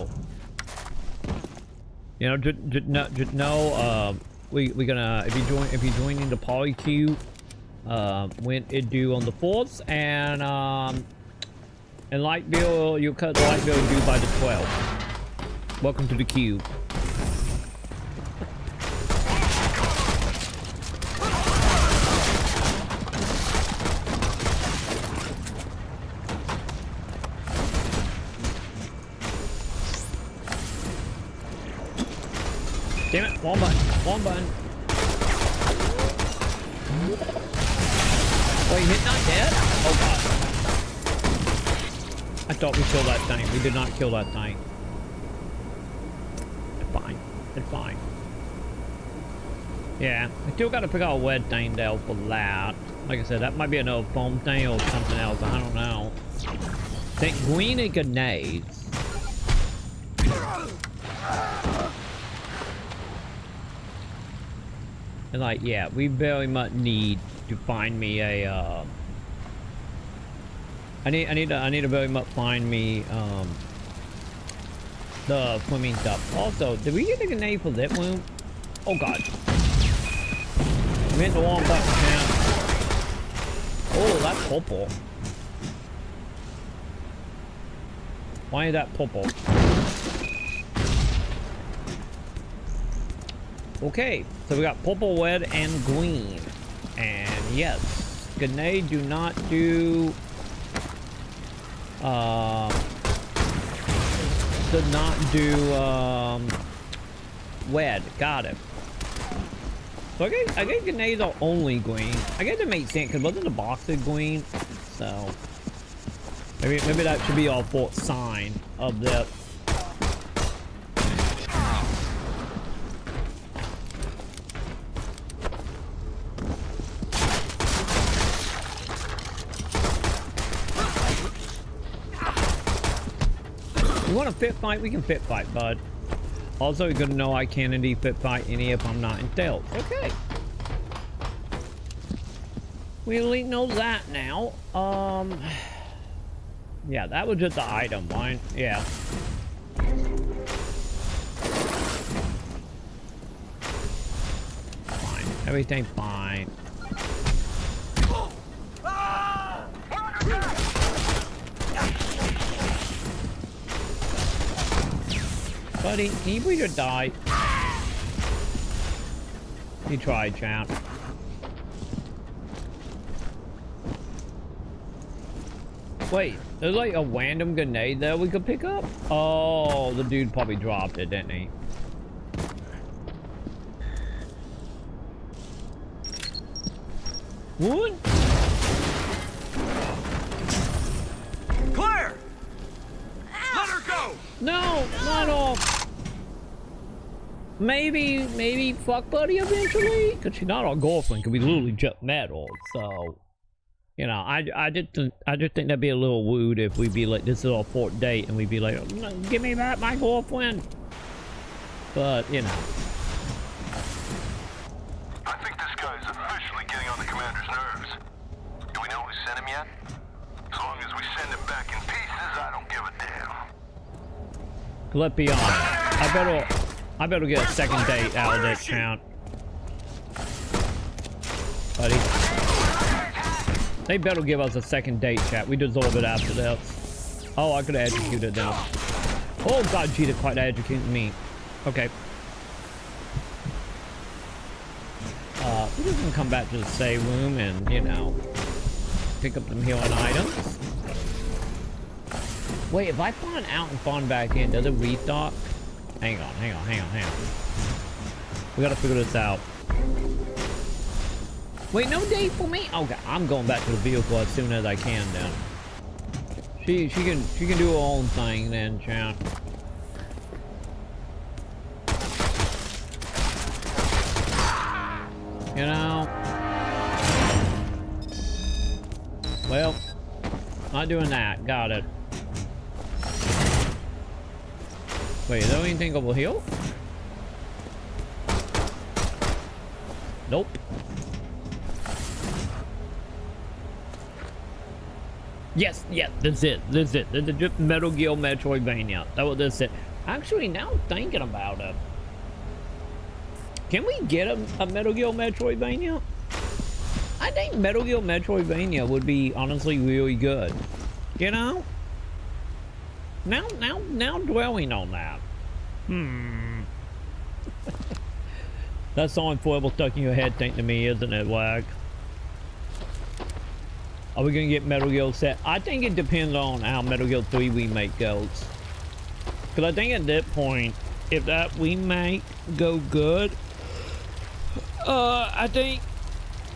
You know, just know, we're gonna, if you join the poly queue, when it due on the 4th, and light bill, you cut the light bill due by the 12th. Welcome to the queue. Damn it, one button. Wait, hit not dead? Oh god. I thought we killed that thing. We did not kill that thing. It's fine. Yeah, I still gotta pick out a red thing though for that. Like I said, that might be another foam thing or something else. I don't know. Think green and grenades. And like, yeah, we very much need to find me a, I need to very much find me, the swimming stuff. Also, did we get a grenade for that room? Oh god. I'm hitting the wrong button, man. Oh, that's purple. Why is that purple? Okay, so we got purple, red, and green. And yes, grenade do not do red. Got it. So I guess grenades are only green. I guess it makes sense because wasn't the boxer green? So maybe that should be our fourth sign of the. want to fit fight? We can fit fight, bud. Also, you're gonna know I can't indeed fit fight any if I'm not in stealth. Okay. We at least know that now. Yeah, that was just the item one. Yeah. Fine. Everything fine. Buddy, can you please just die? You tried, champ. Wait, there's like a random grenade there we could pick up? Oh, the dude probably dropped it, didn't he? What? Claire! Let her go! No, not off. Maybe fuck buddy eventually? Cause she's not our girlfriend, cause we literally just met her, so. You know, I just think that'd be a little rude if we'd be like, this is our fourth date, and we'd be like, no, give me back my girlfriend. But, you know. I think this guy is officially getting on the commander's nerves. Do we know who sent him yet? As long as we send him back in pieces, I don't give a damn. Let's be honest. I better get a second date out of this count. Buddy. They better give us a second date, chat. We deserve it after this. Oh, I could have executed them. Oh god, Gita quite executed me. Okay. We're just gonna come back to the save room and, you know, pick up some healing items. Wait, if I spawn out and spawn back in, does it restock? Hang on. We gotta figure this out. Wait, no date for me? Okay, I'm going back to the vehicle as soon as I can then. She can do her own thing then, champ. You know. Well, not doing that. Got it. Wait, is there anything over here? Nope. Yes, that's it. This is just Metal Gear Metroidvania. That was this it. Actually, now I'm thinking about it. Can we get a Metal Gear Metroidvania? I think Metal Gear Metroidvania would be honestly really good. You know? Now dwelling on that. That song forever stuck in your head thing to me, isn't it, Wag? Are we gonna get Metal Gear set? I think it depends on how Metal Gear 3 remake goes. Cause I think at that point, if that remake go good, I think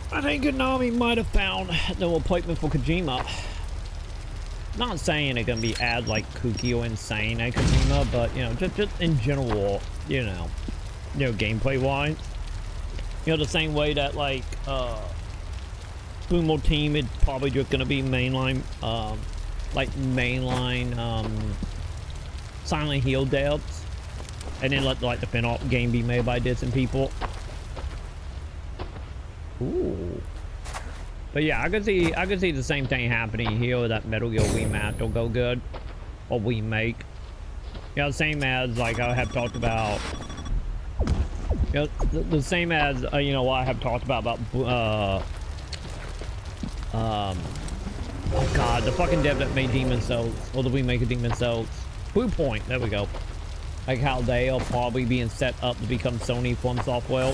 Konami might have found the replacement for Kojima. Not saying it's gonna be as like kooky or insane as Kojima, but you know, just in general, you know, gameplay wise, you know, the same way that like Sumo Team is probably just gonna be mainline Silent Hill devs, and then let like the spin-off game be made by different people. Ooh. But yeah, I could see the same thing happening here. That Metal Gear Remastered will go good, or remake. You know, same as like I have talked about. You know, the same as you know what I have talked about oh god, the fucking dev that made Demon Souls, or the remake of Demon Souls, Blue Point. There we go. Like how they are probably being set up to become Sony From Software.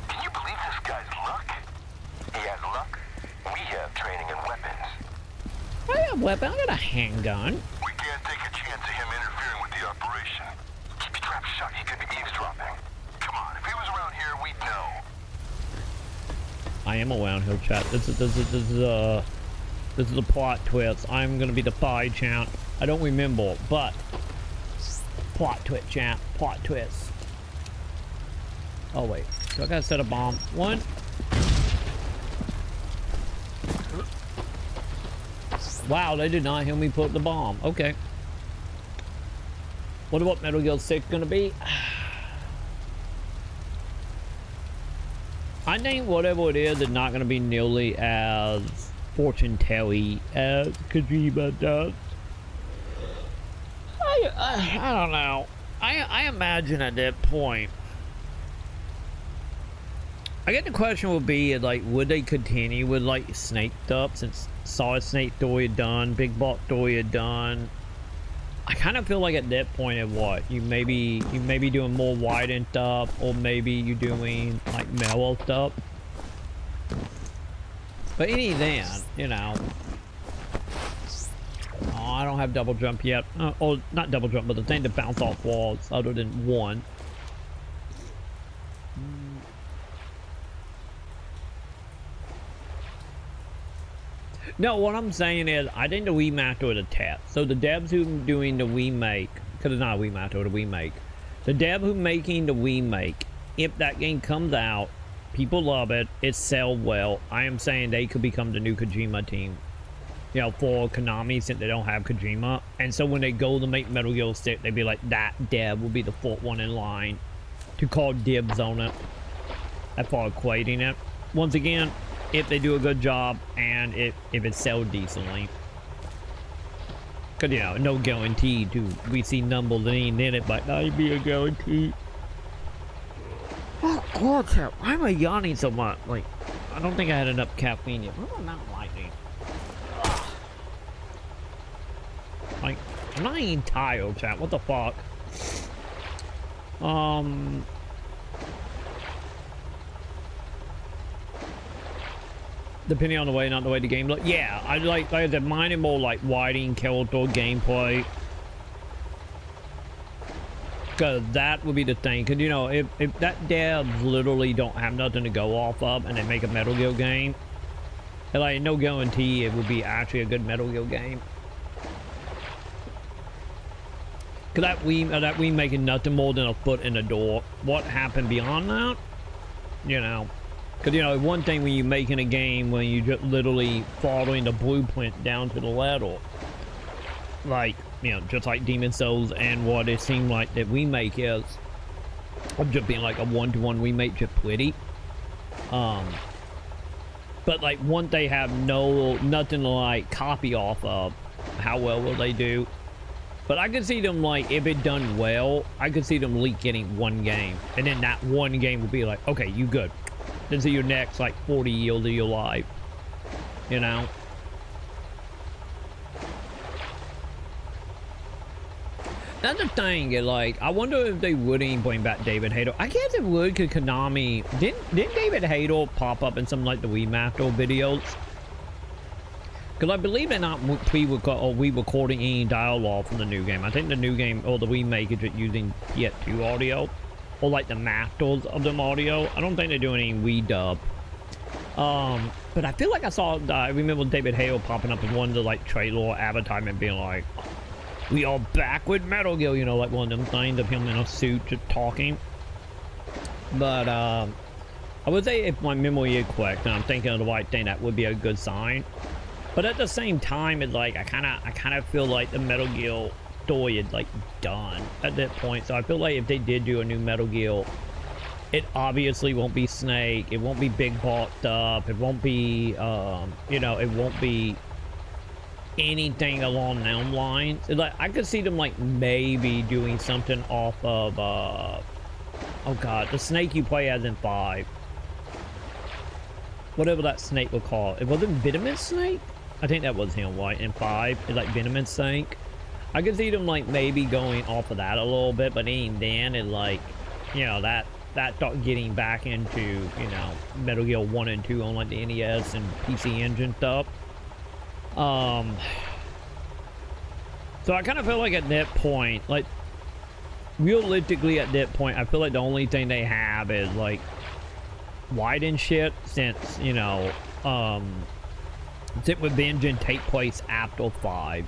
Can you believe this guy's luck? He has luck. We have training and weapons. I have a weapon. I got a handgun. We can't take a chance of him interfering with the operation. Keep your trap shut. He could be eavesdropping. Come on, if he was around here, we'd know. I am around here, chat. This is a plot twist. I'm gonna be the spy, chat. I don't remember, but plot twist, chat. Plot twist. Oh wait, so I gotta set a bomb. One. Wow, they did not hear me put the bomb. Okay. Wonder what Metal Gear 6 gonna be. I think whatever it is not gonna be nearly as fortune-telling as Kojima does. I don't know. I imagine at that point, I guess the question would be like, would they continue with like Snake stuff since Solid Snake story had done, Big Boss story had done? I kind of feel like at that point of what you may be doing more widened stuff, or maybe you doing like mellow stuff. But any then, you know. Oh, I don't have double jump yet. Oh, not double jump, but the thing to bounce off walls other than one. No, what I'm saying is, I think the remaster is a test. So the devs who are doing the remake, because it's not a remaster, it's a remake. The dev who making the remake, if that game comes out, people love it, it sells well, I am saying they could become the new Kojima team. You know, for Konami, since they don't have Kojima. And so when they go to make Metal Gear 6, they'd be like, that dev will be the fourth one in line to call dibs on it. That's for equating it. Once again, if they do a good job and if it sells decently. Because, you know, no guarantee to we see numbers in it, but that'd be a guarantee. Oh, God, why am I yawning so much? Like, I don't think I had enough caffeine yet. What am I not lightning? Like, I'm not even tired, chat. What the fuck? Depending on the way, not the way the game look. Yeah, I like I said, mine is more like widening character gameplay. Because that would be the thing. Because, you know, if that devs literally don't have nothing to go off of and they make a Metal Gear game, like, no guarantee it will be actually a good Metal Gear game. Because that we making nothing more than a foot in the door. What happened beyond that? You know. Because, you know, one thing when you're making a game when you just literally following the blueprint down to the letter. Like, you know, just like Demon Souls and what it seemed like that remake is. Of just being like a one-to-one remake, just pretty. But like, once they have nothing to like copy off of, how well will they do? But I could see them, like, if it done well, I could see them leak getting one game. And then that one game would be like, okay, you good. This is your next, like, 40 years of your life. You know? That's the thing, like, I wonder if they wouldn't bring back David Hayter. I guess it would, because Konami... Didn't David Hayter pop up in some, like, the remaster videos? Because I believe they're not re-recording any dialogue from the new game. I think the new game, or the remake, is just using yet 2 audio. Or like the masters of them audio. I don't think they're doing any redub. But I feel like I remember David Hale popping up in one of the like trailer advertisement being like, we are back with Metal Gear, you know, like one of them things of him in a suit just talking. But I would say if my memory is correct and I'm thinking of the right thing, that would be a good sign. But at the same time, it's like I kind of feel like the Metal Gear story is like done at that point. So I feel like if they did do a new Metal Gear, it obviously won't be Snake. It won't be Big Boss stuff. It won't be you know, it won't be anything along those lines. It's like I could see them like maybe doing something off of oh god, the Snake you play as in 5. Whatever that snake would call it. It wasn't Vitamin Snake? I think that was him, right? In 5, it's like Vitamin Snake. I could see them like maybe going off of that a little bit, but even then it like, you know, that start getting back into, you know, Metal Gear 1 and 2 on like the NES and PC Engine stuff. So I kind of feel like at that point, like realistically at that point, I feel like the only thing they have is like widen shit, since, you know, since Vengeance take place after 5.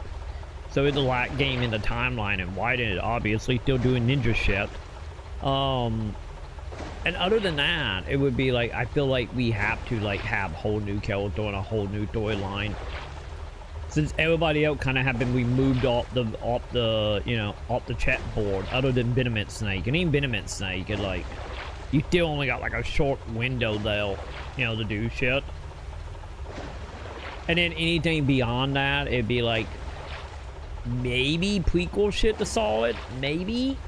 So it's a last game in the timeline, and Widen is obviously still doing ninja shit. And other than that, it would be like, I feel like we have to like have a whole new character and a whole new storyline. since everybody else kind of have been removed off the you know, off the chat board, other than Benjamin Snake. And even Benjamin Snake, it like, you still only got like a short window there, you know, to do shit. And then anything beyond that, it'd be like maybe prequel shit to Solid, maybe.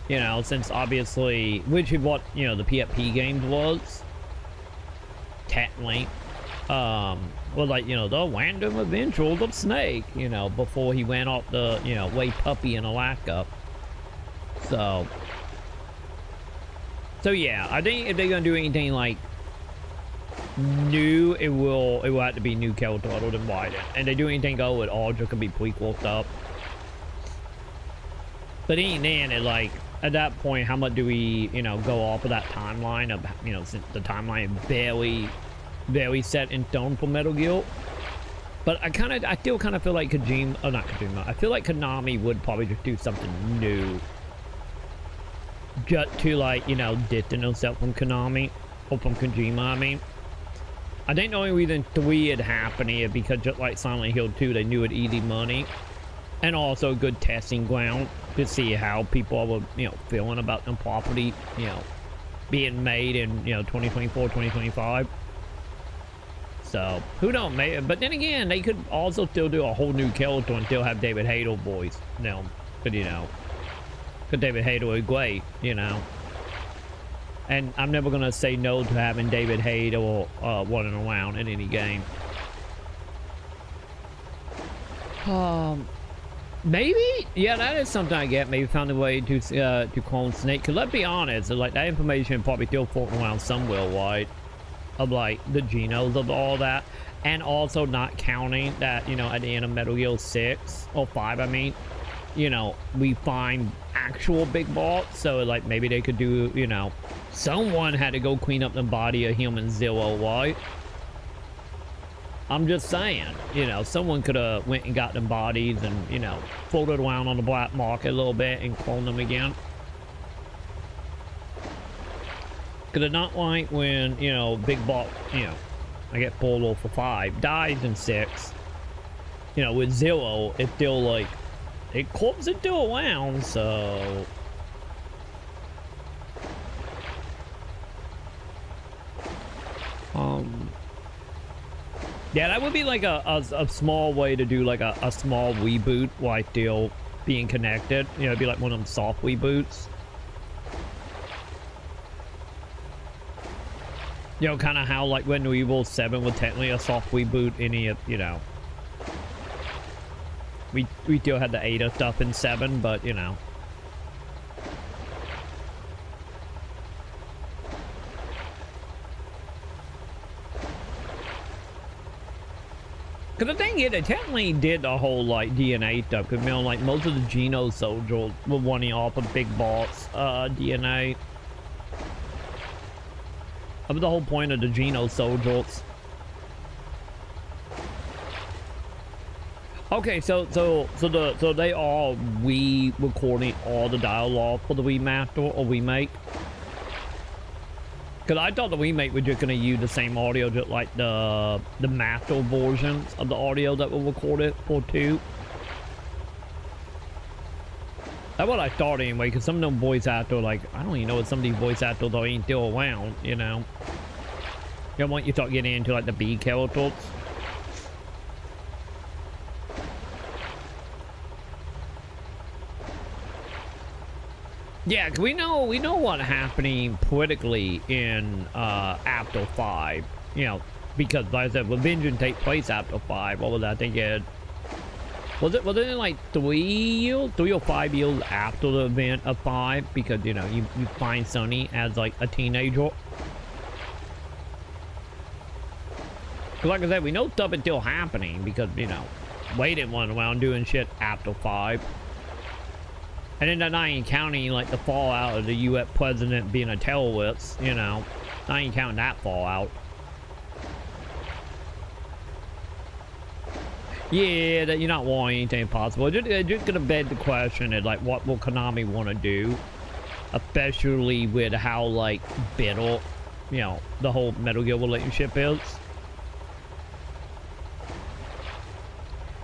You know, since obviously, which is what, you know, the PFP games was. Technically. Well, like, you know, the random adventures of Snake, you know, before he went off the, you know, way puppy in Alaska. So yeah, I think if they're gonna do anything like new, it will have to be new character other than Wyden. And they do anything go at all, just could be prequel stuff. But even then, it like, at that point, how much do we, you know, go off of that timeline of, you know, since the timeline is very set in stone for Metal Gear. But I still kind of feel like I feel like Konami would probably just do something new. Just to, like, you know, distance themselves from Konami, or from Kojima, I mean. I think the only reason 3 had happened is because just like Silent Hill 2, they knew it easy money. And also a good testing ground to see how people were, you know, feeling about them property, you know, being made in, you know, 2024, 2025. So, who knows, but then again, they could also still do a whole new character and still have David Hayter voice, you know, but you know, because David Hayter is great, you know. And I'm never gonna say no to having David Hayter running around in any game. Maybe, yeah, that is something I get. Maybe found a way to clone Snake. Cause let's be honest, like that information probably still floating around somewhere, right? Of like the genomes of all that, and also not counting that, you know, at the end of Metal Gear 6 or 5, I mean, you know, we find actual big vaults. So like maybe they could do, you know, someone had to go clean up the body of Human Zero, right? I'm just saying, you know, someone could have went and got them bodies and, you know, floated around on the black market a little bit and cloned them again. Cause it's not like when, you know, Big Boss, you know, I get pulled for 5, dies in 6. You know, with 0, it's still like, it corpse is still around, so. Yeah, that would be like a small way to do like a small reboot while still being connected. You know, it'd be like one of them soft reboots. You know, kind of how like when Evil 7 was technically a soft reboot, any of, you know. We still had the Ada stuff in 7, but you know. Because the thing is, they technically did the whole, like, DNA stuff. Because, you know, like, most of the Geno soldiers were running off of Big Boss DNA. That was the whole point of the Geno soldiers. Okay, so they are re-recording all the dialogue for the remaster or remake. Because I thought the remake was just going to use the same audio, just like the master versions of the audio that were recorded for 2. That's what I thought anyway, because some of them voice actors, like, I don't even know what some of these voice actors are ain't still around, you know. You know, once you start getting into, like, the B characters. Yeah, we know what's happening politically in after 5, you know, because like I said, Revengeance take place after 5. What was that? I think it was it like 3 or 5 years after the event of 5, because you know you find Sonny as like a teenager. Cause like I said, we know stuff is still happening because you know Wade didn't run around doing shit after 5. And then not even counting like the fallout of the U.S. president being a terrorist, you know, not even counting that fallout. Yeah, that you're not wanting anything possible. Just gonna beg the question is like, what will Konami want to do, especially with how like bitter, you know, the whole Metal Gear relationship is.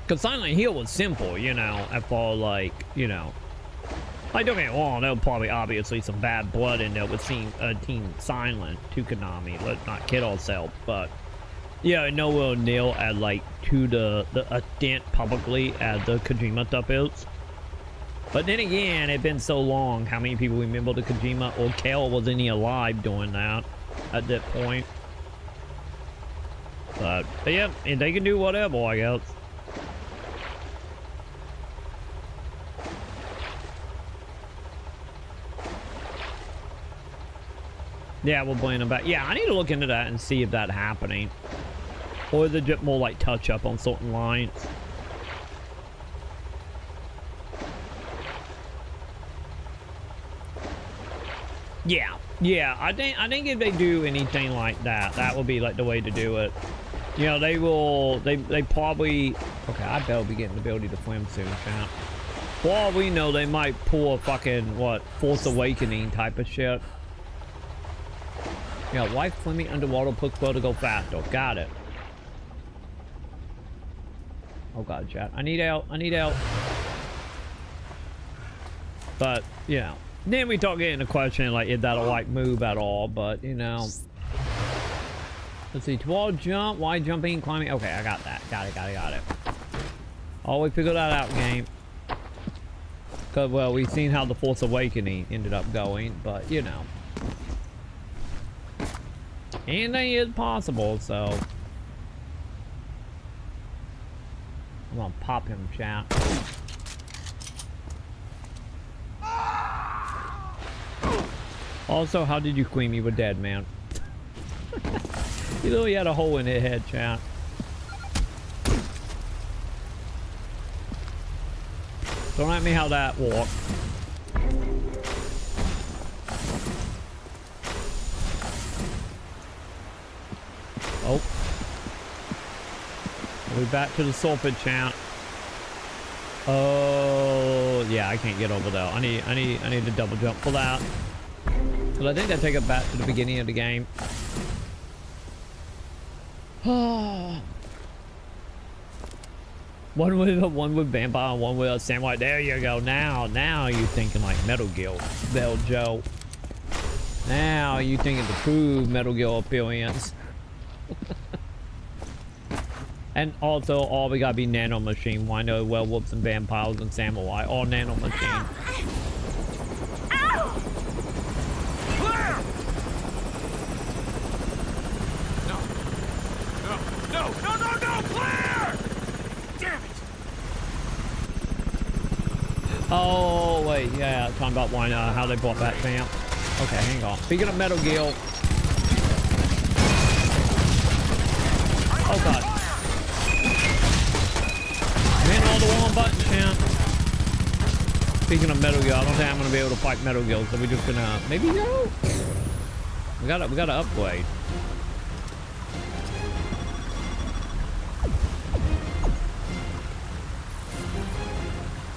Because Silent Hill was simple, you know, as far like, you know. Like, don't get me wrong, there was probably obviously some bad blood in there with Team Silent to Konami. Let's not kid ourselves, but yeah, nowhere near as like to the extent publicly as the Kojima stuff is. But then again, it's been so long, how many people remember the Kojima, or Kel wasn't he alive doing that at that point? But yeah, and they can do whatever, I guess. Yeah, we'll blame them back. Yeah, I need to look into that and see if that's happening. Or is it just more like touch up on certain lines? Yeah, I think if they do anything like that, that would be like the way to do it. You know, they probably, okay, I better be getting the ability to swim soon, champ. For all we know, they might pull a fucking, what, Force Awakening type of shit. Yeah, life swimming underwater puts flow to go faster. Got it. Oh god, chat. I need help. But, you know. Then we start getting the question, like, is that a white move at all? But, you know. Let's see. 12 jump. Why jumping, climbing? Okay, I got that. Got it. Oh, we figured that out, game. Because, well, we've seen how the Force Awakening ended up going. But, you know. Anything is possible, so. I'm gonna pop him, chat. Also, how did you queen me with dead, man? You literally had a hole in his head, chat. Don't ask me how that walked. Oh. We're back to the sulfur, chat. Oh, yeah, I can't get over there. I need to double jump for that. Because I think they take it back to the beginning of the game. One with vampire, one with a samurai. There you go. Now you're thinking like Metal Gear, Bell Joe. Now you thinking the true Metal Gear appearance. And also, all we gotta be nano machine. Why no werewolves and vampires and samurai? All nano machine. Ow! Claire! No, Claire! Damn it! Oh wait, yeah, talking about why how they brought back vamp. Okay, hang on. Speaking of Metal Gear. Oh god. Man, all the wrong button, champ. Speaking of Metal Gear, I don't think I'm gonna be able to fight Metal Gear, so we're just gonna maybe no. We gotta upgrade.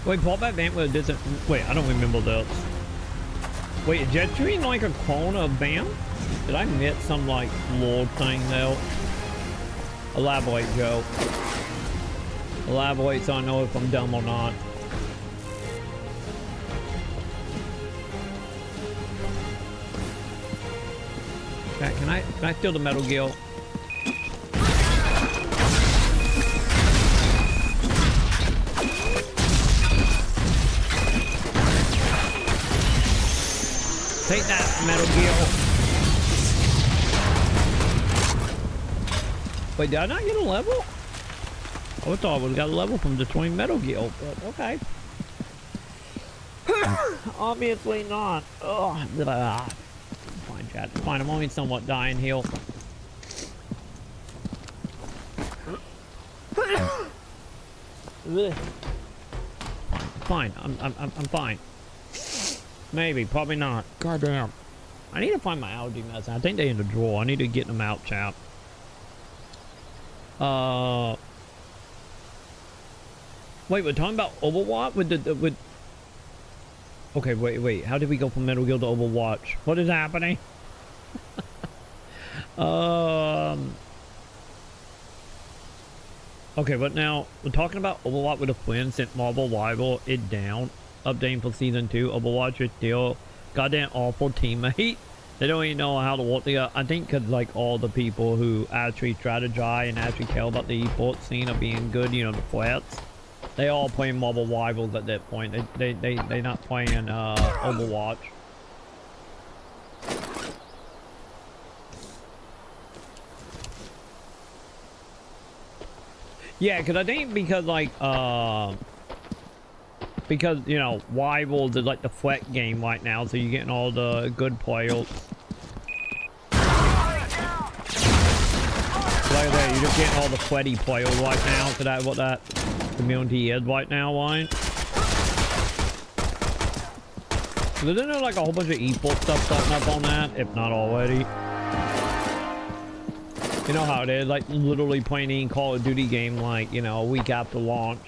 Wait, brought back vamp with a distant. Wait, I don't remember this. Wait, is Jettrine like a clone of vamp? Did I miss some like lore thing though? Elaborate, Joe. Elaborate so I know if I'm dumb or not. Okay, can I steal the Metal Gear? Take that, Metal Gear. Wait, did I not get a level? I thought I would have got a level from destroying Metal Gear, but okay. Obviously not. Ugh. Fine, chat. Fine, I'm only somewhat dying here. Fine, I'm fine. Maybe, probably not. Goddamn. I need to find my allergy medicine. I think they're in the drawer. I need to get them out, chap. Wait, we're talking about Overwatch with Okay, wait. How did we go from Metal Gear to Overwatch? What is happening? Okay, but now we're talking about Overwatch with a friend since Marvel Rival is down. Updating for season 2. Overwatch is still goddamn awful teammate. They don't even know how to work together. I think because like all the people who actually strategize and actually care about the esports scene of being good, you know, the flats, they all playing Marvel Rivals at that point. They not playing Overwatch. Yeah, because I think because like because you know Rivals is like the flex game right now, so you're getting all the good players. Like that, you're just getting all the sweaty players right now. So that's what that community is right now, right? So isn't there like a whole bunch of esports stuff starting up on that, if not already? You know how it is, like literally playing any Call of Duty game like, you know, a week after launch.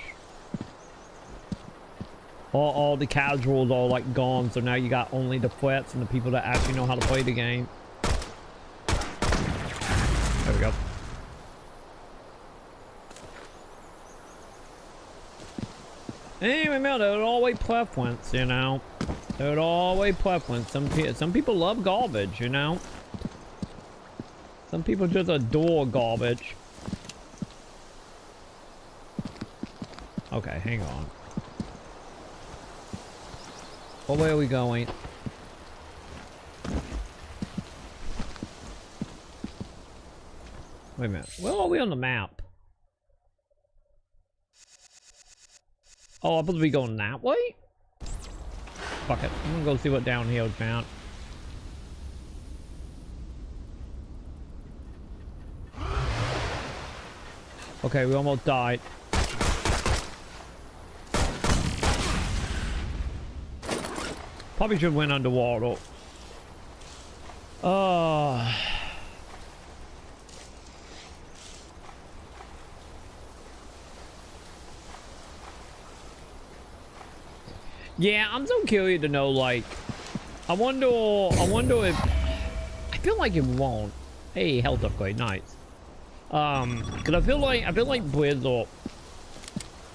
All the casuals are like gone, so now you got only the flats and the people that actually know how to play the game. There we go. Anyway, remember, there's always preference, you know. There's always preference. Some people love garbage, you know. Some people just adore garbage. Okay, hang on. Well, where are we going? Wait a minute. Where are we on the map? Oh, I'm supposed to be going that way? Fuck it. I'm gonna go see what down here is found. Okay, we almost died. Probably should have went underwater. Yeah, I'm so curious to know, like, I wonder if, I feel like it won't. Hey, health upgrade, nice. Cause I feel like Blizzard,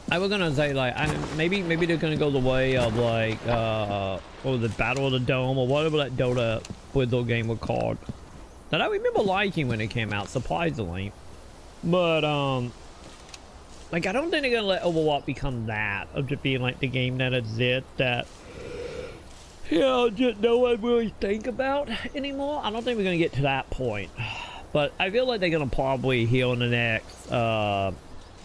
I was gonna say like, maybe they're gonna go the way of like, or the Battle of the Dome or whatever that Dota Blizzard game was called. That I remember liking when it came out, surprisingly. But, like, I don't think they're gonna let Overwatch become that, of just being like the game that exists that, you know, just no one really think about anymore. I don't think we're gonna get to that point. But I feel like they're gonna probably heal in the next, cause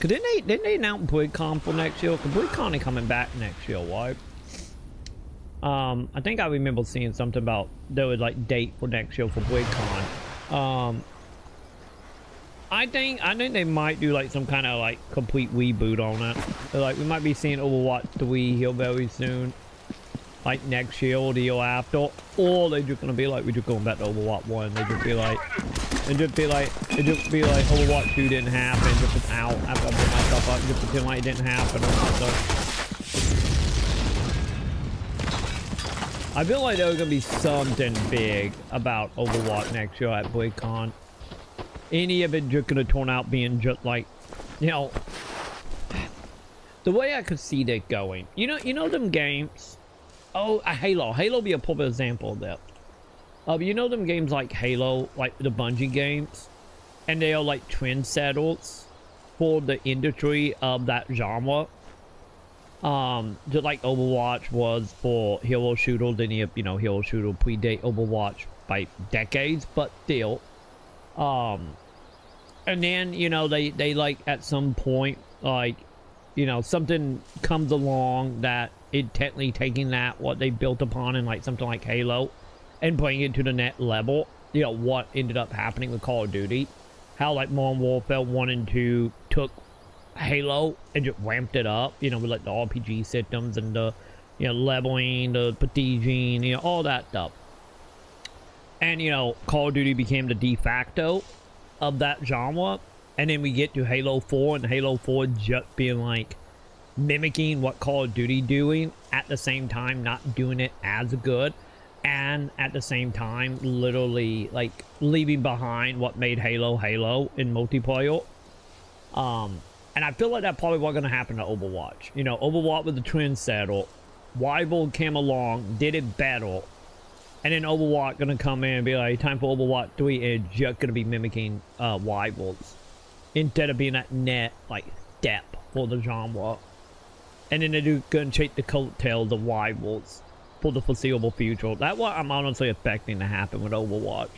didn't they announce BlizzCon for next year? Cause BlizzCon is coming back next year, right? I think I remember seeing something about there was like date for next year for BlizzCon. I think they might do like some kind of like complete reboot on it. So, like we might be seeing Overwatch 3 here very soon, like next year or the year after, or they're just gonna be like we're just going back to Overwatch 1. They just be like, Overwatch 2 didn't happen, just it's out after I put my stuff up, just pretend like it didn't happen. So I feel like there's gonna be something big about Overwatch next year at BlizzCon. Any of it just gonna turn out being just like, you know, the way I could see that going. You know them games. Oh, Halo be a perfect example of that. You know them games like Halo, like the Bungie games, and they are like trendsetters for the industry of that genre. Just like Overwatch was for hero shooter, then you know hero shooter predate Overwatch by decades, but still. And then, you know, they like at some point, like, you know, something comes along that it technically taking that, what they built upon in like something like Halo and bring it to the next level. You know, what ended up happening with Call of Duty. How like Modern Warfare 1 and 2 took Halo and just ramped it up, you know, with like the RPG systems and the, you know, leveling, the prestiging, you know, all that stuff. And, you know, Call of Duty became the de facto of that genre. And then we get to Halo 4, and Halo 4 just being like mimicking what Call of Duty doing, at the same time not doing it as good, and at the same time literally like leaving behind what made Halo in multiplayer. And I feel like that probably what's gonna happen to Overwatch. You know, Overwatch with the trend settle. Wyvern came along, did it better. And then Overwatch gonna come in and be like, time for Overwatch 3, and it's just gonna be mimicking Wyverns. Instead of being that net, like, step for the genre. And then they're gonna take the coattails of Wyverns for the foreseeable future. That's what I'm honestly expecting to happen with Overwatch.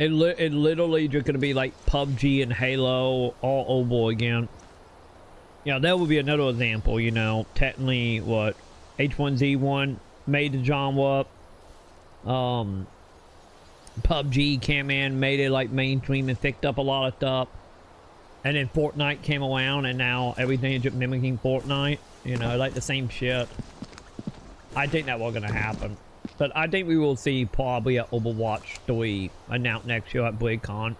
It literally just gonna be like PUBG and Halo all over again. You know, that would be another example, you know. Technically, what, H1Z1 made the genre. PUBG came in, made it like mainstream and picked up a lot of stuff. And then Fortnite came around, and now everything is just mimicking Fortnite. You know, like the same shit. I think that was gonna happen. But I think we will see probably a Overwatch 3 announced next year at BlizzCon.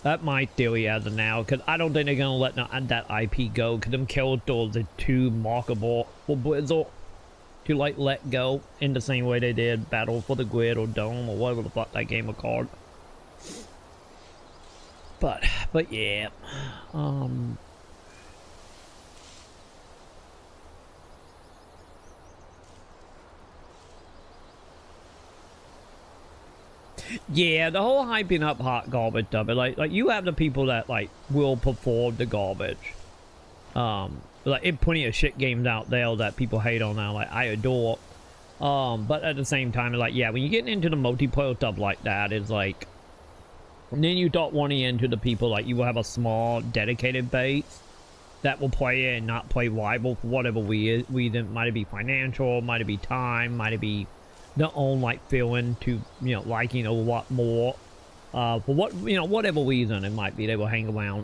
That's my theory as of now, because I don't think they're gonna let that IP go, because them characters are too marketable for Blizzard to like let go in the same way they did Battle for the Grid or Dome or whatever the fuck that game was called. But yeah, yeah, the whole hyping up hot garbage stuff, like you have the people that like will perform the garbage. Like it plenty of shit games out there that people hate on now, like I adore. But at the same time, like yeah, when you're getting into the multiplayer stuff like that, it's like, and then you start running into the people like you will have a small dedicated base that will play it and not play rival for whatever reason. Might it be financial, might it be time, might it be their own like feeling to, you know, liking a lot more, for what, you know, whatever reason it might be, they will hang around.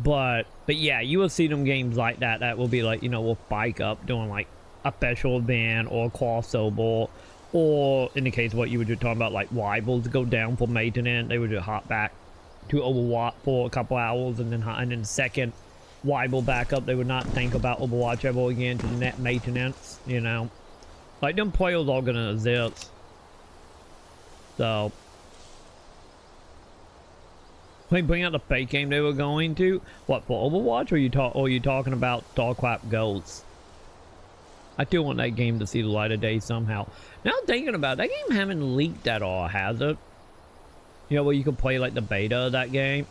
But yeah, you will see them games like that will be like, you know, will spike up doing like a special event or a crossover, or in the case of what you were just talking about, like rivals go down for maintenance, they would just hop back to Overwatch for a couple hours, and then second rival back up, they would not think about Overwatch ever again to the net maintenance, you know. Like, them players are gonna exist. So, they bring out the fake game they were going to. What, for Overwatch, or are you talking about StarCraft Ghosts? I still want that game to see the light of day somehow. Now I'm thinking about it, that game haven't leaked at all, has it? You know, where you can play like the beta of that game.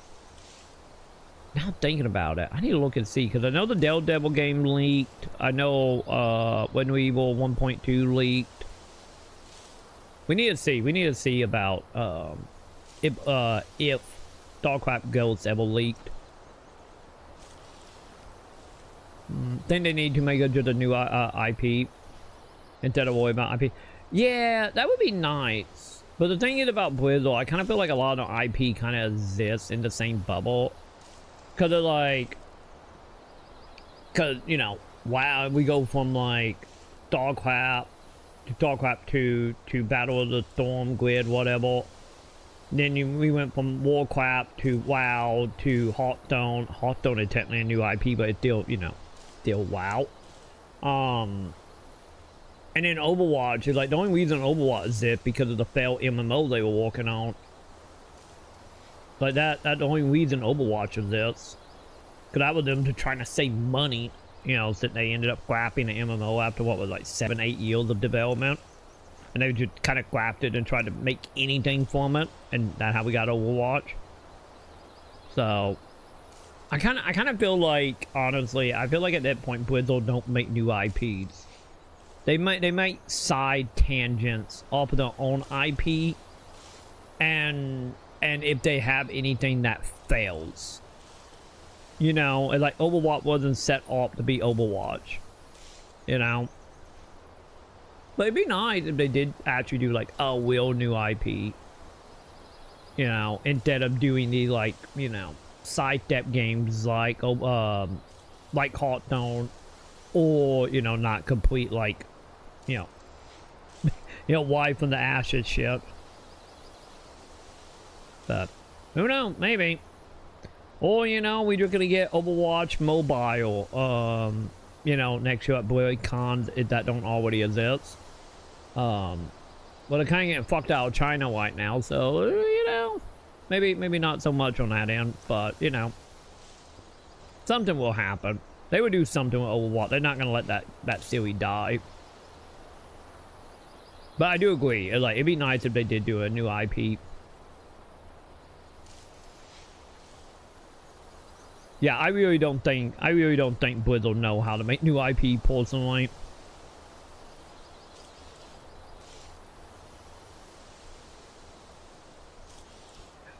Now I'm thinking about it, I need to look and see, because I know the Daredevil game leaked. I know When We Evil 1.2 leaked. We need to see about if StarCraft Ghosts ever leaked. Think they need to make it just a new IP instead of worry about IP. Yeah, that would be nice. But the thing is about Blizzard, I kind of feel like a lot of IP kind of exists in the same bubble. Because they're like, you know, wow, we go from like StarCraft to StarCraft 2 to Battle of the Storm, Grid, whatever. Then we went from Warcraft to WoW to Hearthstone. Hearthstone is technically a new IP, but it's still, you know, still WoW. And then Overwatch is like, the only reason Overwatch is it because of the failed MMO they were working on. Like that's the only reason Overwatch is this. Because that was them trying to save money, you know, so they ended up scrapping the MMO after what was like 7-8 years of development. And they just kind of scrapped it and tried to make anything from it, and that's how we got Overwatch. So I kind of feel like, honestly, I feel like at that point Blizzard don't make new IPs. They make side tangents off of their own IP, and if they have anything that fails, you know, like Overwatch wasn't set up to be Overwatch, you know. But it'd be nice if they did actually do like a real new IP, you know, instead of doing these like, you know, sidestep games like Hearthstone, or, you know, not complete like, you know, Wife from the Ashes shit. But who knows, maybe. Or, you know, we're just gonna get Overwatch mobile, you know, next year at BlizzCon, if that don't already exist. But they're kind of getting fucked out of China right now, so, you know, maybe not so much on that end, but you know, something will happen. They would do something with Overwatch. They're not gonna let that series die. But I do agree. Like, it'd be nice if they did do a new IP. Yeah, I really don't think Blizzard know how to make new IP personally.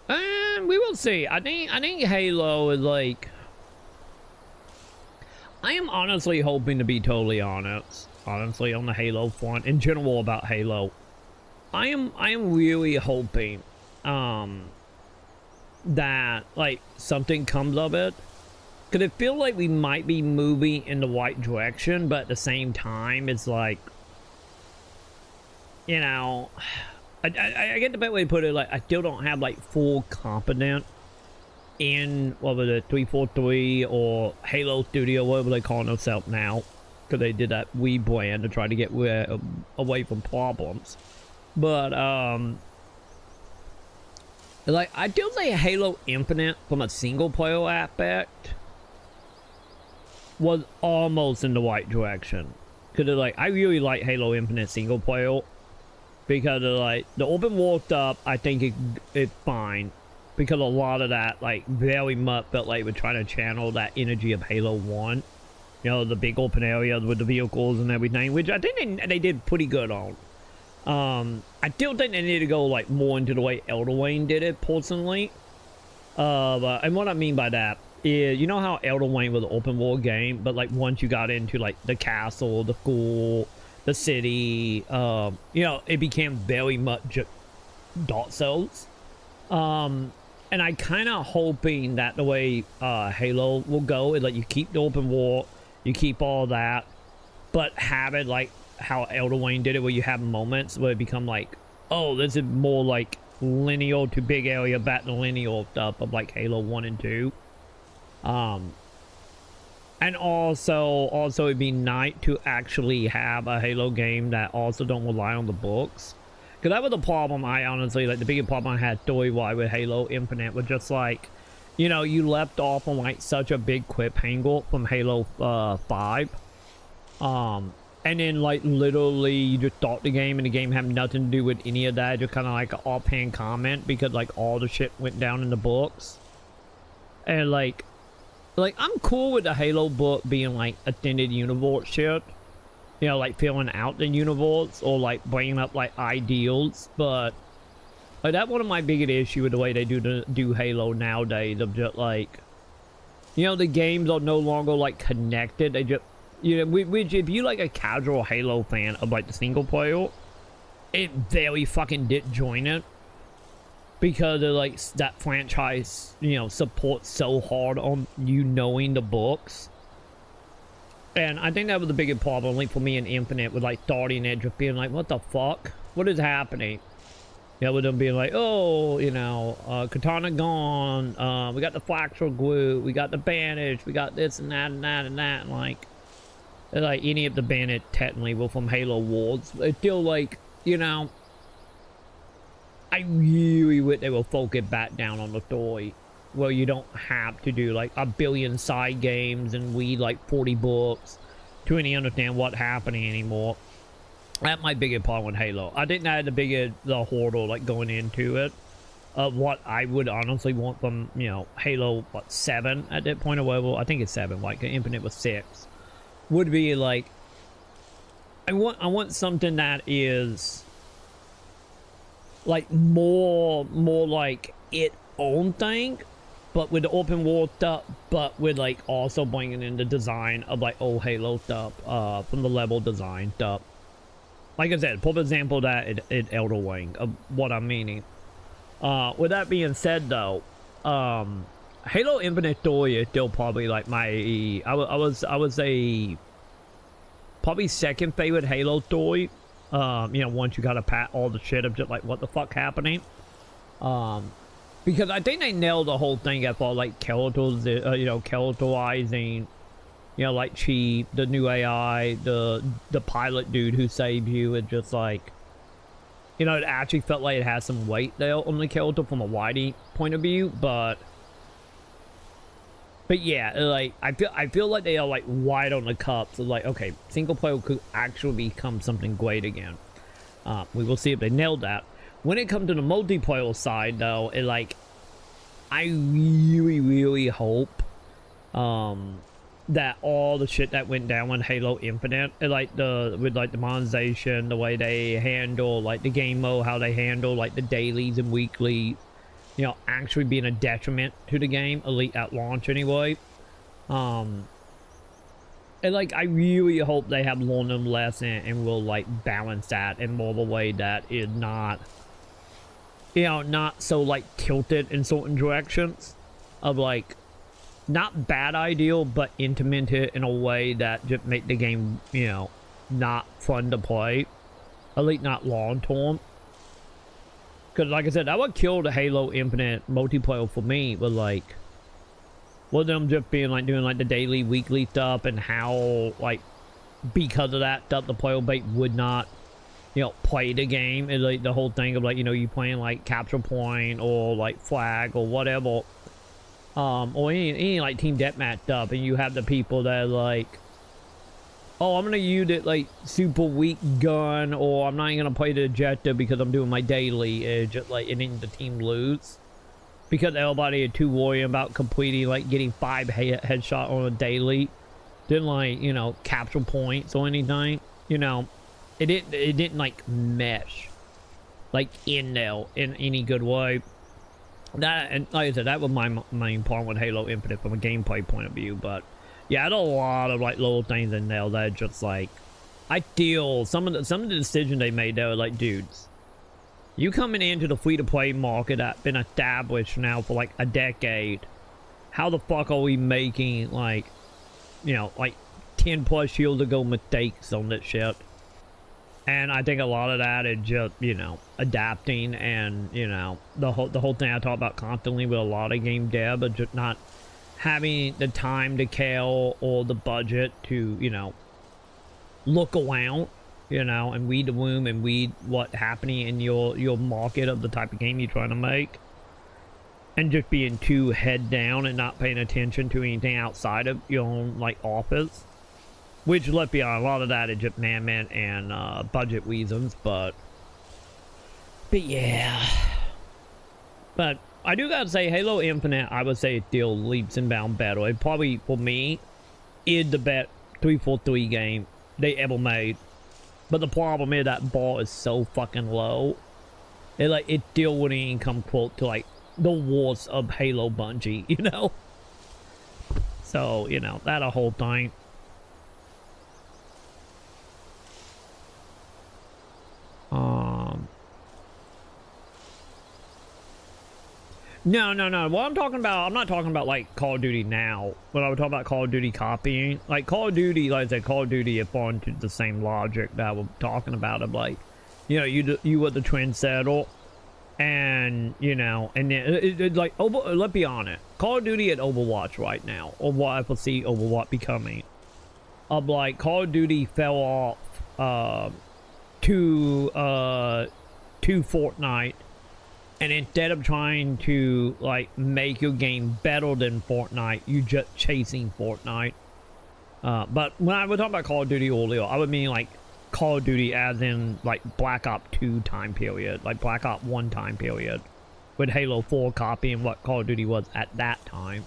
And we will see. I think Halo is like, I am honestly hoping, to be totally honest, honestly, on the Halo front, in general about Halo, I am really hoping that like something comes of it. Because I feel like we might be moving in the right direction, but at the same time, it's like, you know, I get the best way to put it, like, I still don't have, like, full competence in, what was it, 343 or Halo Studio, whatever they call themselves now. Because they did that Wii brand to try to get away from problems. But, like, I still say Halo Infinite, from a single-player aspect, was almost in the right direction. Because, like, I really like Halo Infinite single player. Because, like, the open world stuff, I think it's fine. Because a lot of that, like, very much felt like we're trying to channel that energy of Halo 1. You know, the big open areas with the vehicles and everything, which I think they did pretty good on. I still think they need to go, like, more into the way Elder Wayne did it, personally. And what I mean by that is, you know how Elder Wayne was an open world game, but like once you got into like the castle, the school, the city, you know, it became very much Dark Souls. And I kind of hoping that the way Halo will go is like you keep the open world, you keep all that, but have it like how Elder Wayne did it, where you have moments where it become like, oh, this is more like linear to big area back to linear stuff of like Halo 1 and 2. And also it'd be nice to actually have a Halo game that also don't rely on the books. Because that was the problem, I honestly, like the biggest problem I had story-wise with Halo Infinite was just like, you know, you left off on like such a big cliffhanger from Halo 5. And then like literally you just start the game and the game had nothing to do with any of that, just kind of like an offhand comment because like all the shit went down in the books. And like I'm cool with the Halo book being like extended universe shit, you know, like filling out the universe or like bringing up like ideals, but like that's one of my biggest issues with the way they do Halo nowadays, of just like, you know, the games are no longer like connected. They just, you know, which if you like a casual Halo fan of like the single player, it very fucking disjointed. Because of like that franchise, you know, supports so hard on you knowing the books. And I think that was the biggest problem, like for me in Infinite, with like starting it just being like, what the fuck? What is happening? You know, with them being like, oh, you know, Katana gone, we got the fractal glue, we got the bandage, we got this and that and that and that, and like any of the bandage technically were from Halo Wars. It's still like, you know, I really wish they will focus back down on the story, where you don't have to do like a billion side games and read like 40 books to really understand what's happening anymore. That's my biggest problem with Halo. I think that the hurdle like going into it of what I would honestly want from, you know, Halo, what, 7 at that point, or whatever. I think it's 7, like Infinite was 6, would be like, I want something that is like more like its own thing, but with the open world stuff, but with like also bringing in the design of like old Halo stuff, from the level design stuff. Like I said, for example, that it Elder Wing of what I'm meaning. With that being said, though, Halo Infinite story is still probably like my I would say probably second favorite Halo story. You know, once you gotta pat all the shit of just like what the fuck happening. Because I think they nailed the whole thing as far like characters, you know, characterizing, you know, like Chief, the new AI, the pilot dude who saved you, and just like, You know, it actually felt like it has some weight there on the character from a widey point of view, but yeah, like I feel like they are like wide on the cup. So like, okay, single player could actually become something great again. We will see if they nailed that. When it comes to the multiplayer side, though, it like I really hope that all the shit that went down with Halo Infinite, like with the monetization, the way they handle like the game mode, how they handle like the dailies and weeklies, you know, actually being a detriment to the game, at launch anyway. And like I really hope they have learned them lesson and will like balance that in more of a way that is not, you know, not so like tilted in certain directions of like not bad ideal, but intimate it in a way that just make the game, you know, not fun to play, at least not long term. Because like I said, that would kill the Halo Infinite multiplayer for me, but like with them just being like doing like the daily, weekly stuff, and how like because of that stuff the player base would not, you know, play the game. And like the whole thing of like, you know, you playing like capture point or like flag or whatever, or any like team deathmatch stuff, and you have the people that are like, oh, I'm gonna use it like super weak gun, or I'm not even gonna play the objective because I'm doing my daily, just like and then the team lose because everybody is too worried about completing like getting 5 headshot on a daily, didn't like, you know, capture points or anything. You know, it didn't like mesh like in there in any good way. That, and like I said, that was my main problem with Halo Infinite from a gameplay point of view. But yeah, there's a lot of like little things in there that are just like, I feel some of the decisions they made there are like, dudes, you coming into the free-to-play market that's been established now for like a decade, how the fuck are we making like, you know, like 10+ years ago mistakes on this shit? And I think a lot of that is just, you know, adapting, and, you know, the whole thing I talk about constantly with a lot of game dev, but just not having the time to care or the budget to, you know, look around, you know, and read the room and read what's happening in your market of the type of game you're trying to make. And just being too head down and not paying attention to anything outside of your own, like, office. Which, let's be honest, a lot of that is just man and budget reasons, but yeah. But I do gotta say, Halo Infinite, I would say it's still leaps and bounds better. It probably, for me, is the best 343 game they ever made. But the problem is that bar is so fucking low. It still wouldn't even come close to, like, the worst of Halo Bungie, you know? So, you know, that a whole thing. No. What I'm talking about, I'm not talking about like Call of Duty now. When I was talking about Call of Duty copying, like Call of Duty, like I said, Call of Duty is falling into the same logic that we're talking about of like, you know, you were the trendsetter, and you know, and it like let's be honest, Call of Duty at Overwatch right now, or what I foresee Overwatch becoming, of like Call of Duty fell off to Fortnite. And instead of trying to, like, make your game better than Fortnite, you just chasing Fortnite. But when I was talking about Call of Duty earlier, I would mean, like, Call of Duty as in, like, Black Ops 2 time period. Like, Black Ops 1 time period. With Halo 4 copying what Call of Duty was at that time.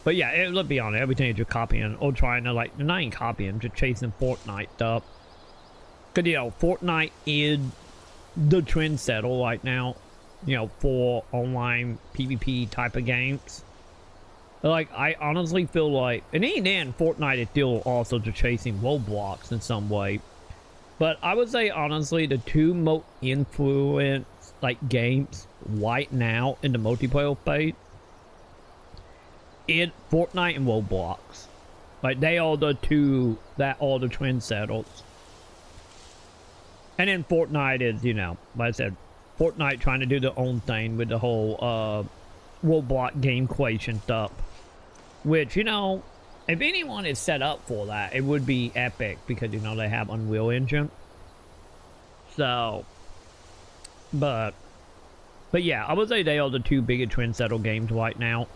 But yeah, let's be honest, everything is just copying, or trying to, like, not even copying, just chasing Fortnite stuff. Because, you know, Fortnite is the trendsetter right now. You know, for online PvP type of games. Like, I honestly feel like, and even then, Fortnite is still also just chasing Roblox in some way. But I would say, honestly, the two most influenced, like, games right now in the multiplayer phase is Fortnite and Roblox. Like, they are the two that are the trendsetters. And then Fortnite is, you know, like I said, Fortnite trying to do their own thing with the whole Roblox game creation stuff. Which, you know, if anyone is set up for that, it would be Epic, because, you know, they have Unreal Engine. So, But yeah, I would say they are the two biggest trendsetter games right now.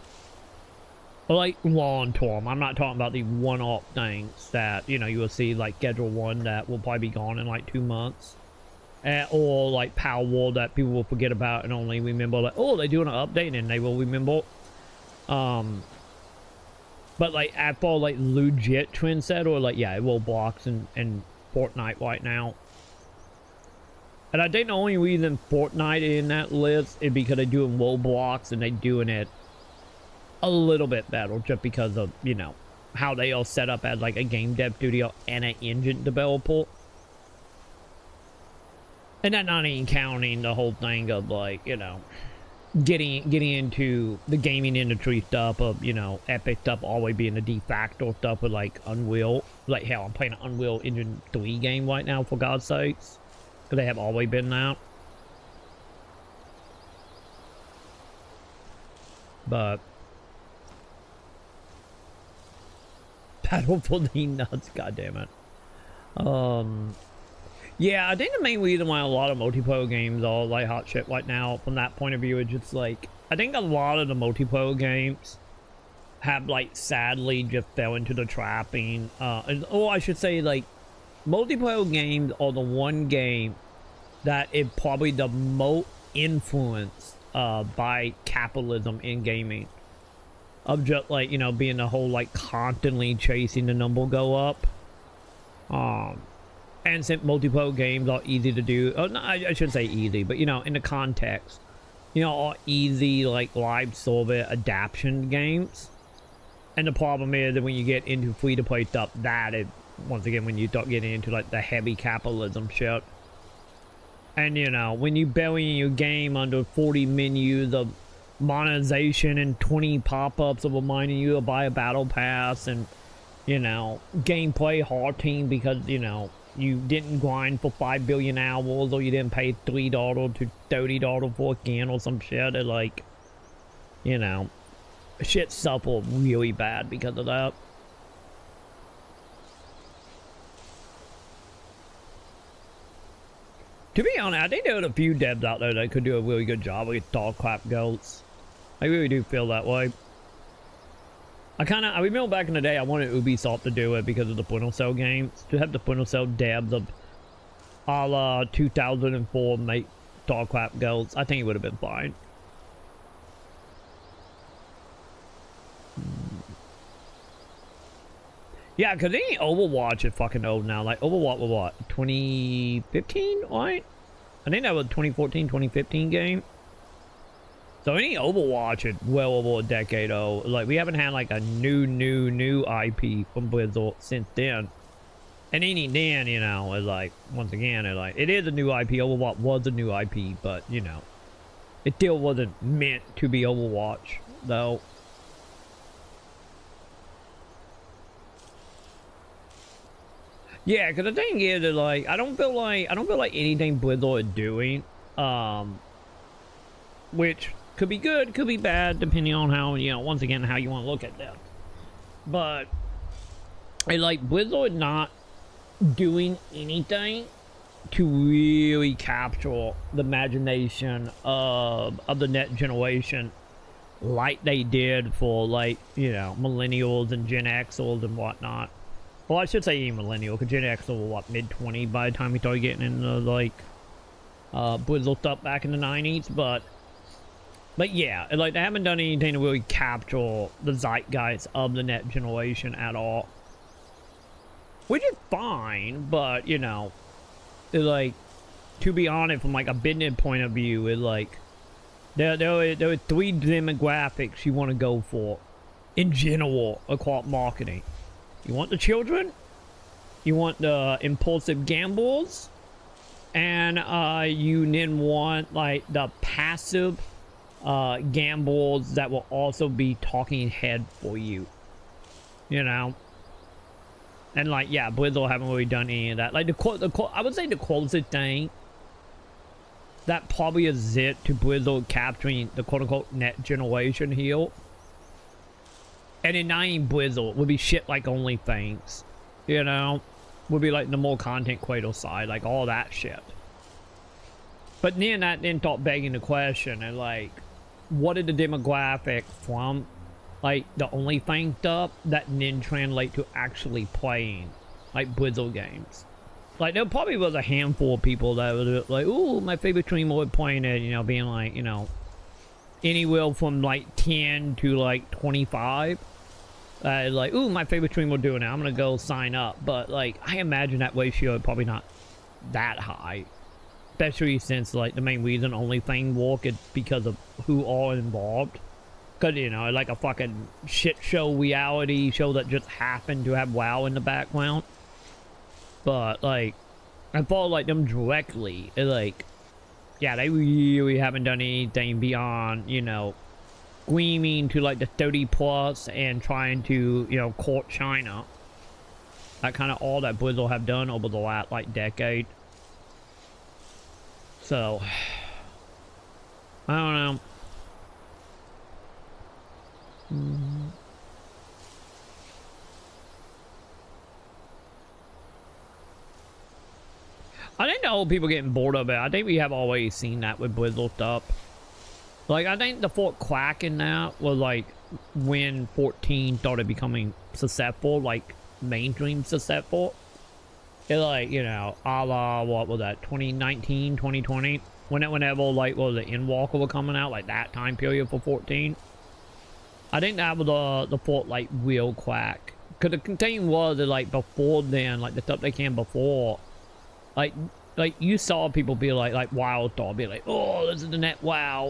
Like long term, I'm not talking about the one-off things that, you know, you will see like Schedule 1 that will probably be gone in like 2 months. Or like Power War that people will forget about and only remember like, oh, they're doing an update, and they will remember. But like after like legit trendsetter, like yeah, Roblox and Fortnite right now. And I think the only reason Fortnite is in that list is because they're doing Roblox and they're doing it a little bit better, just because of, you know, how they all set up as like a game dev studio and an engine developer. And that's not even counting the whole thing of like, you know, getting into the gaming industry stuff of, you know, Epic stuff always being the de facto stuff with like Unreal. Like hell, I'm playing an Unreal Engine 3 game right now, for God's sakes. Because they have always been that. But Battle for the nuts, goddammit. Yeah, I think the main reason why a lot of multiplayer games are like hot shit right now from that point of view is just like, I think a lot of the multiplayer games have like sadly just fell into the trapping, or I should say like multiplayer games are the one game that is probably the most influenced by capitalism in gaming. Of just like, you know, being the whole like constantly chasing the number go up. And since multiplayer games are easy to do, no, I shouldn't say easy, but you know, in the context, you know, are easy like live service adaptation games. And the problem is that when you get into free to play stuff, that is once again when you start getting into like the heavy capitalism shit. And you know, when you bury your game under 40 menus of monetization and 20 pop-ups of reminding you to buy a battle pass, and you know, gameplay halting because, you know, you didn't grind for 5 billion hours, or you didn't pay $3 to $30 for a skin or some shit. It like, you know, shit suffered really bad because of that. To be honest, I think there are a few devs out there that could do a really good job with StarCraft Ghosts. I really do feel that way. I remember back in the day, I wanted Ubisoft to do it because of the Splinter Cell games. To have the Splinter Cell devs of a la 2004 make StarCraft Ghosts, I think it would have been fine. Yeah, because any Overwatch is fucking old now. Like, Overwatch was what? 2015, right? I think that was a 2014, 2015 game. So any Overwatch is well over a decade old. Like, we haven't had like a new IP from Blizzard since then. And any then, you know, is like, once again, it's like, it is a new IP. Overwatch was a new IP, but, you know, it still wasn't meant to be Overwatch, though. Yeah, because the thing is that, like, I don't feel like anything Blizzard is doing, which could be good, could be bad, depending on how, you know, once again, how you want to look at them. But, like, Blizzard not doing anything to really capture the imagination of the next generation like they did for, like, you know, millennials and Gen Xers and whatnot. Well, I should say even millennial, because Gen X were, what, mid-20s by the time we started getting into, like, Blizzard stuff back in the 90s, but yeah, like, they haven't done anything to really capture the zeitgeist of the next generation at all. Which is fine, but, you know, it's like, to be honest, from, like, a business point of view, it's like, there are three demographics you want to go for, in general, across marketing. You want the children, you want the impulsive gamblers, and you then want like the passive gamblers that will also be talking head for you. You know? And like, yeah, Blizzard haven't really done any of that. Like, I would say the closest thing that probably is it to Blizzard capturing the quote-unquote net generation here, and denying Blizzard would be shit like OnlyFans, you know? Would be like the more content creator side, like all that shit. But then that then start begging the question, and like, what are the demographic from, like, the only thing stuff that then translate to actually playing, like, Blizzard games? Like, there probably was a handful of people that were like, ooh, my favorite streamer was playing it, you know, being like, you know, anywhere from like 10 to like 25. Like, ooh, my favorite streamer doing it, I'm gonna go sign up. But like, I imagine that ratio is probably not that high. Especially since, like, the main reason only thing work is because of who all involved. Because, you know, like a fucking shit show reality show that just happened to have WoW in the background. But, like, I follow, like, them directly. Like, yeah, they really haven't done anything beyond, you know, screaming to, like, the 30 plus and trying to, you know, court China. That kind of all that Blizzard have done over the last, like, decade. So, I don't know. I think the old people getting bored of it. I think we have always seen that with Blizzard stuff. Like, I think the Fort Quack in that was like when 14 started becoming successful, like mainstream successful. It, like, you know, a la, what was that, 2019, 2020? Whenever, like, what was it, Endwalker were coming out, like that time period for 14. I think that was the Fort, like, real Quack. Because the thing was that, like, before then, like, the stuff they came before, like you saw people be like Wildstar, be like, oh, this is the net WoW,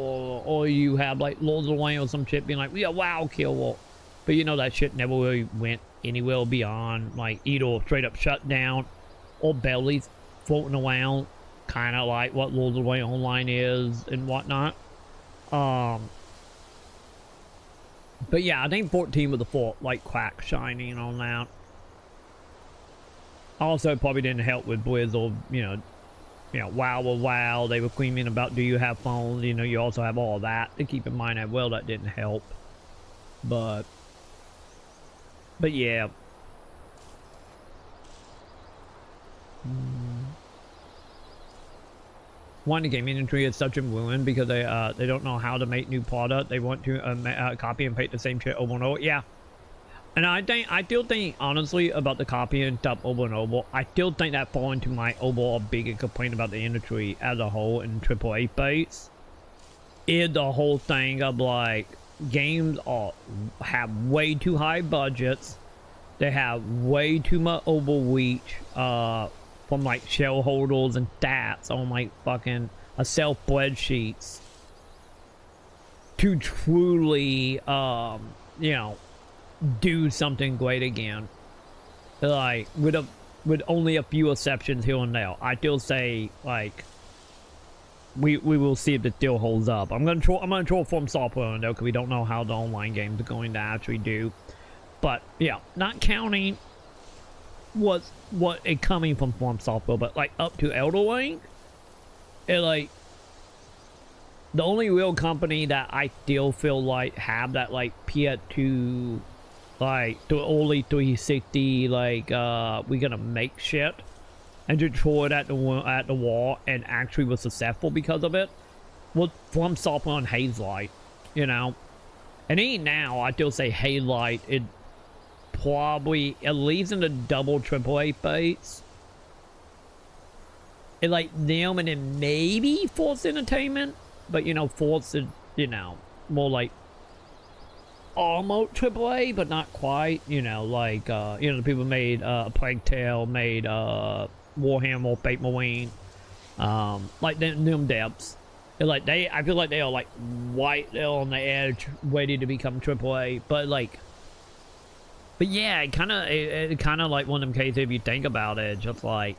or you have, like, Lords of the Way or some shit being like, yeah, WoW kill. But, you know, that shit never really went anywhere beyond, like, either straight up shut down or bellies floating around, kind of like what Lords of the Way Online is and whatnot. But yeah, I think 14 was the Fort, like, Quack shining on that. Also, probably didn't help with Blizzard, you know, WoW was WoW. They were screaming about, do you have phones? You know, you also have all that to keep in mind as well. That didn't help. But yeah. One, the gaming industry is such a ruin because they don't know how to make new product. They want to copy and paste the same shit over and over. Yeah, and I still think honestly about the copying stuff over and over. I still think that falls into my overall bigger complaint about the industry as a whole in AAA space. Is the whole thing of, like, games have way too high budgets. They have way too much overreach from, like, shareholders and stats on, like, fucking Excel spreadsheets to truly, you know, do something great again. Like, with only a few exceptions here and there. I still say, like, we will see if it still holds up. I'm gonna throw From Software in there because we don't know how the online games are going to actually do. But yeah, not counting what it coming from Software, but, like, up to Elder Ring, it, like, the only real company that I still feel like have that, like, PS2, like, the early 360, like, we're gonna make shit and just throw it at the wall and actually was successful because of it, was From Software on Hazelight, you know. And even now, I still say Hazelight is probably, at least in the double AAA phase, it, like, them and then maybe Force Entertainment, but, you know, Force is, you know, more like almost AAA, but not quite, you know, like, you know, the people made Plague Tale, made Warhammer, Fate Marine, like them depths. Like, I feel like they are, like, right there on the edge, ready to become AAA, but, like, but yeah, it kind of like one of them cases, if you think about it, just like,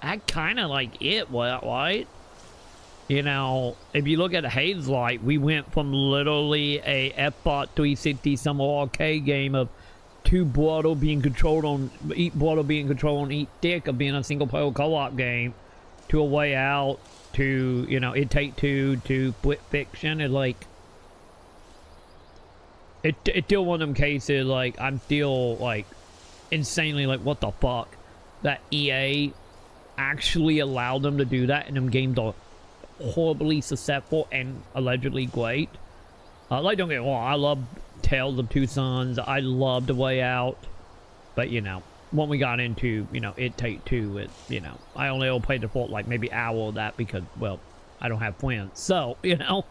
I kind of like it, right? You know, if you look at Hazelight, we went from literally a Xbox 360 summer arcade game of each brother being controlled on each stick of being a single player co-op game, to A Way Out, to, you know, It Take Two, to Split Fiction. And, like, it's still one of them cases, like, I'm still, like, insanely like, what the fuck, that EA actually allow them to do that, and them games are horribly successful and allegedly great. Like, don't get me wrong, I love Tales of Two Sons, I love The Way Out, but, you know, when we got into, you know, It Take Two, it, you know, I only ever played the full, like, maybe hour of that because, well, I don't have friends, so, you know,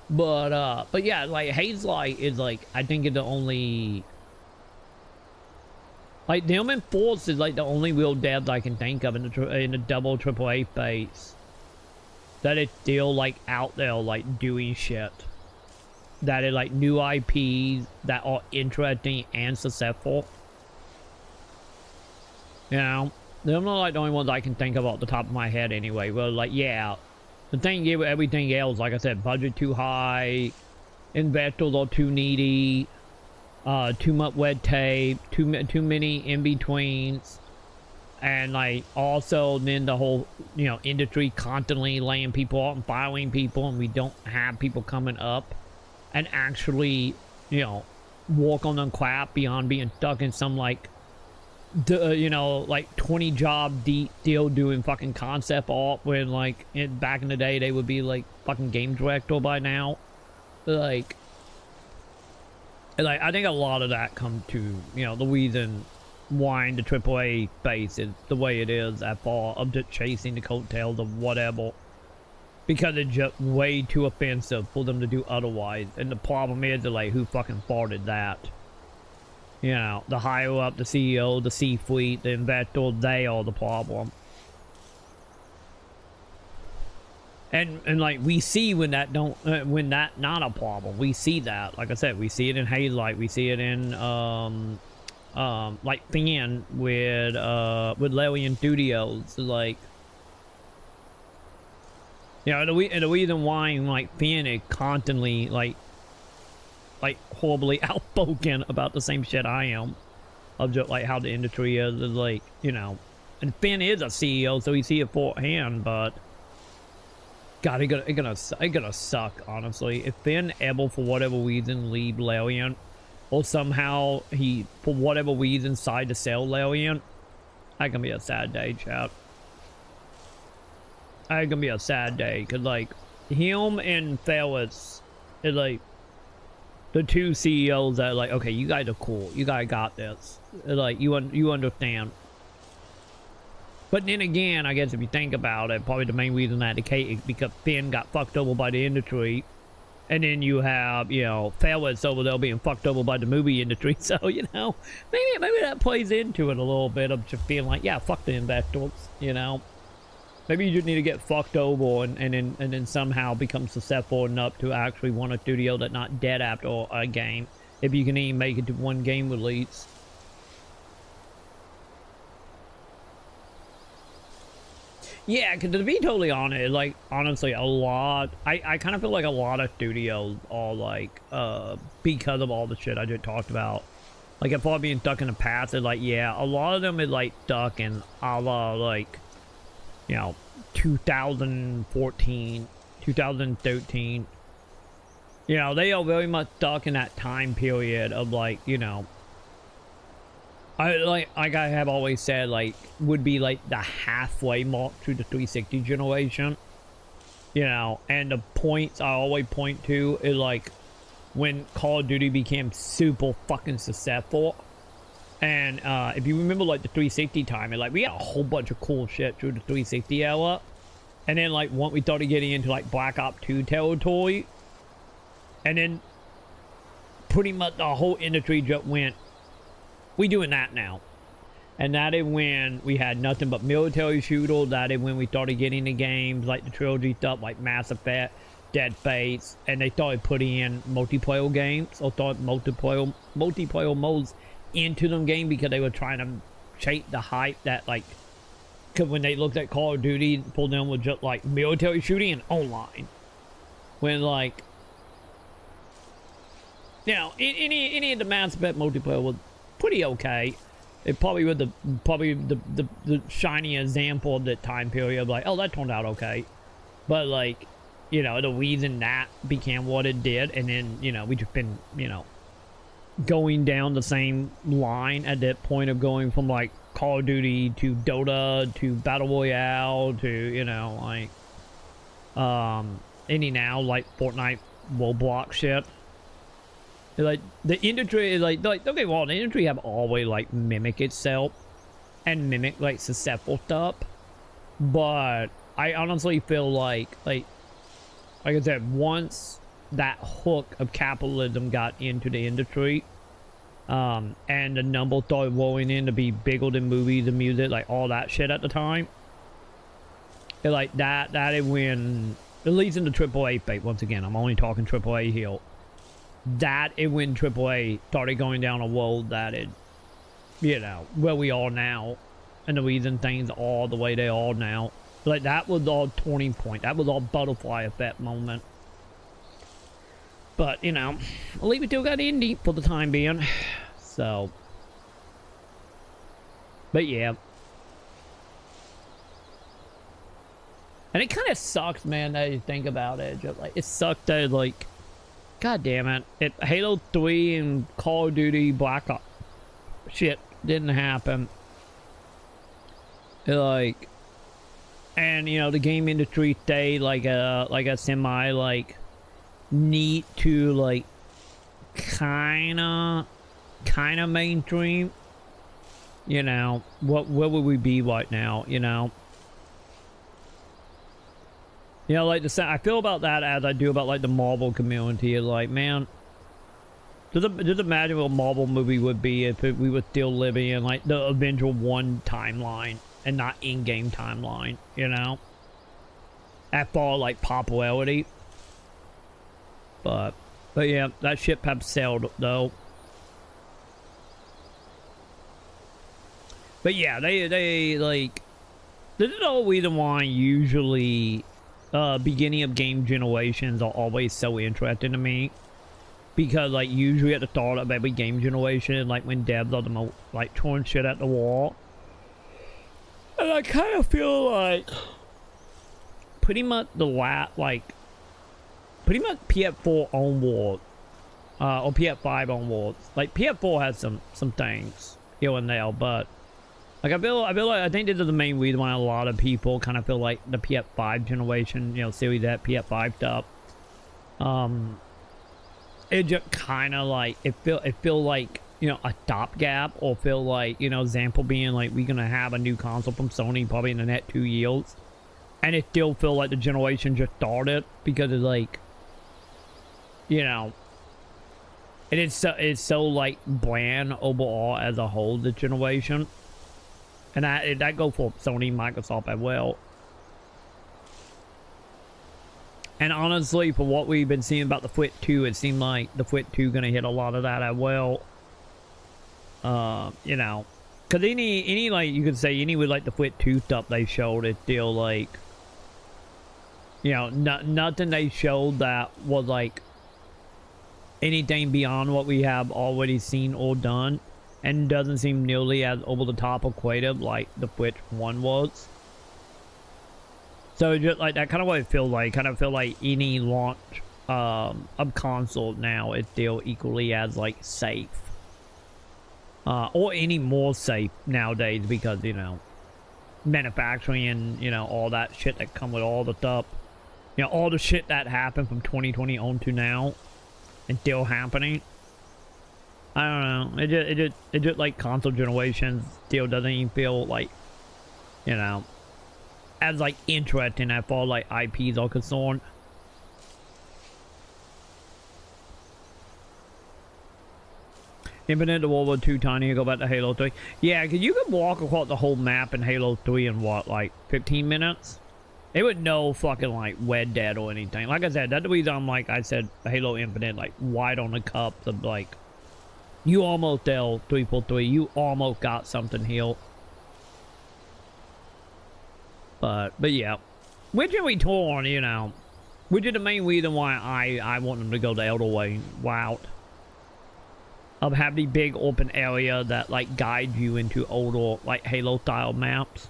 but yeah, like, Haze Light is, like, I think it's the only, like, them and Force is, like, the only real devs I can think of in the double AAA phase that is still, like, out there, like, doing shit. That is, like, new IPs that are interesting and successful. You know? They're not, like, the only ones I can think of off the top of my head anyway. Well, like, yeah. The thing is with everything else, like I said, budget too high, investors are too needy, too much red tape, too many in-betweens, and, like, also then the whole, you know, industry constantly laying people off and firing people, and we don't have people coming up and actually, you know, work on them crap beyond being stuck in some, like, you know, like 20 job deal doing fucking concept art when, like, back in the day they would be like fucking game director by now. Like I think a lot of that come to, you know, the reason why the AAA base is the way it is that far of just chasing the coattails of whatever, because it's just way too offensive for them to do otherwise. And the problem is, like, who fucking farted that? You know, the higher up, the CEO, the C-suite, the investor, they are the problem. And like, we see when that don't, when that not a problem. We see that, like I said, we see it in Haze Light, we see it in, like, Fan with Larian Studios, like, you know, the reason why, like, Fan is constantly, like horribly outspoken about the same shit I am, of just, like, how the industry is like, you know, and Finn is a CEO, so he's here forehand, but God, it's gonna suck, honestly. If Finn ever, for whatever reason, leave Larian, or somehow he, for whatever reason, decide to sell Larian, that's gonna be a sad day, chat. That's gonna be a sad day, because, like, him and Fellas is, like, the two CEOs that are like, okay, you guys are cool. You guys got this. Like, you understand. But then again, I guess if you think about it, probably the main reason that the case is because Finn got fucked over by the industry. And then you have, you know, Fellas over there being fucked over by the movie industry. So, you know, maybe that plays into it a little bit of just feeling like, yeah, fuck the investors, you know. Maybe you just need to get fucked over and then somehow become successful enough to actually want a studio that's not dead after a game, if you can even make it to one game release. Yeah, because to be totally honest, like, honestly, a lot, I kind of feel like a lot of studios are, like, because of all the shit I just talked about, like, if I'm being stuck in the past, it's like, yeah, a lot of them is, like, stuck in a la, like, you know, 2014, 2013. You know, they are very much stuck in that time period of, like, you know, like I have always said, like, would be like the halfway mark to the 360 generation. You know, and the points I always point to is, like, when Call of Duty became super fucking successful. And if you remember, like, the 360 time, like, we had a whole bunch of cool shit through the 360 era. And then, like, once we started getting into, like, Black Ops 2 territory, and then pretty much the whole industry just went, we doing that now. And that is when we had nothing but military shooters. That is when we started getting the games, like the trilogy stuff, like Mass Effect, Dead Space, and they started putting in multiplayer games, or started multiplayer modes into them game, because they were trying to chase the hype that, like, because when they looked at Call of Duty, for them was just like military shooting and online, when, like, you know, any of the Mass Effect multiplayer was pretty okay. It probably was the shiny example of that time period of, like, oh, that turned out okay. But, like, you know, the reason that became what it did, and then, you know, we just been, you know, going down the same line at that point of going from, like, Call of Duty to Dota to Battle Royale to, you know, like, any now, like, Fortnite, Roblox shit. Like, the industry is like, don't get me wrong, the industry have always, like, mimic itself and mimic, like, successful stuff. But I honestly feel like I said, once that hook of capitalism got into the industry, and the numbers started rolling in to be bigger than movies and music, like all that shit at the time. It, like that is when, at least in the AAA space, once again, I'm only talking AAA here. That is when AAA started going down a road that it, you know, where we are now, and the reason things are the way they are now. Like that was all turning point. That was all butterfly effect moment. But, you know, at least we still got indie for the time being. So. But yeah. And it kind of sucks, man, that you think about it. Just like, it sucked that, like, god damn it. Halo 3 and Call of Duty Black Ops shit didn't happen. Like, and, you know, the game industry stayed like a semi, like, neat to, like, kinda mainstream. You know, where would we be right now, you know? You know, like, I feel about that as I do about, like, the Marvel community. Like, man, just imagine what a Marvel movie would be if we were still living in, like, the Avenger 1 timeline and not in-game timeline, you know? At far, like, popularity. But yeah, that ship have sailed, though. But yeah, they like, this is the whole reason why usually beginning of game generations are always so interesting to me, because like usually at the start of every game generation, like when devs are the most like throwing shit at the wall, and I kind of feel like pretty much pretty much PS4 onward, or PS5 onwards. Like PS4 has some things here and there, but like I feel like I think this is the main reason why a lot of people kind of feel like the PS5 generation, you know, Series X, PS5 stuff, it just kind of like it feel like, you know, a stopgap, or feel like, you know, example being like we're gonna have a new console from Sony probably in the next 2 years, and it still feel like the generation just started, because it's like, you know, it's so like bland overall as a whole, the generation. And that go for Sony, Microsoft as well. And honestly, for what we've been seeing about the Switch 2, it seemed like the Switch 2 gonna hit a lot of that as well. You know, cause any like you could say any with like the Switch 2 stuff they showed, it's still like, you know, nothing they showed that was like anything beyond what we have already seen or done. And doesn't seem nearly as over the top or creative like the Switch 1 was. So just like that kind of what I feel like. Kind of feel like any launch of console now is still equally as like safe. Or any more safe nowadays, because, you know, manufacturing and, you know, all that shit that come with all the stuff. You know, all the shit that happened from 2020 on to now and still happening. I don't know. It just like console generation still doesn't even feel like, you know, as like interesting as far like IPs are concerned. Infinite World War 2 tiny, go back to Halo 3. Yeah, because you could walk across the whole map in Halo 3 in what, like 15 minutes? It would no fucking like Red Dead or anything. Like I said, that's the reason I'm like, I said Halo Infinite, like wide on the cups of like, you almost L 343. You almost got something here. But yeah. Which are we torn, you know? Which is the main reason why I want them to go the Elder Way route. Of have the big open area that like guide you into older like Halo style maps.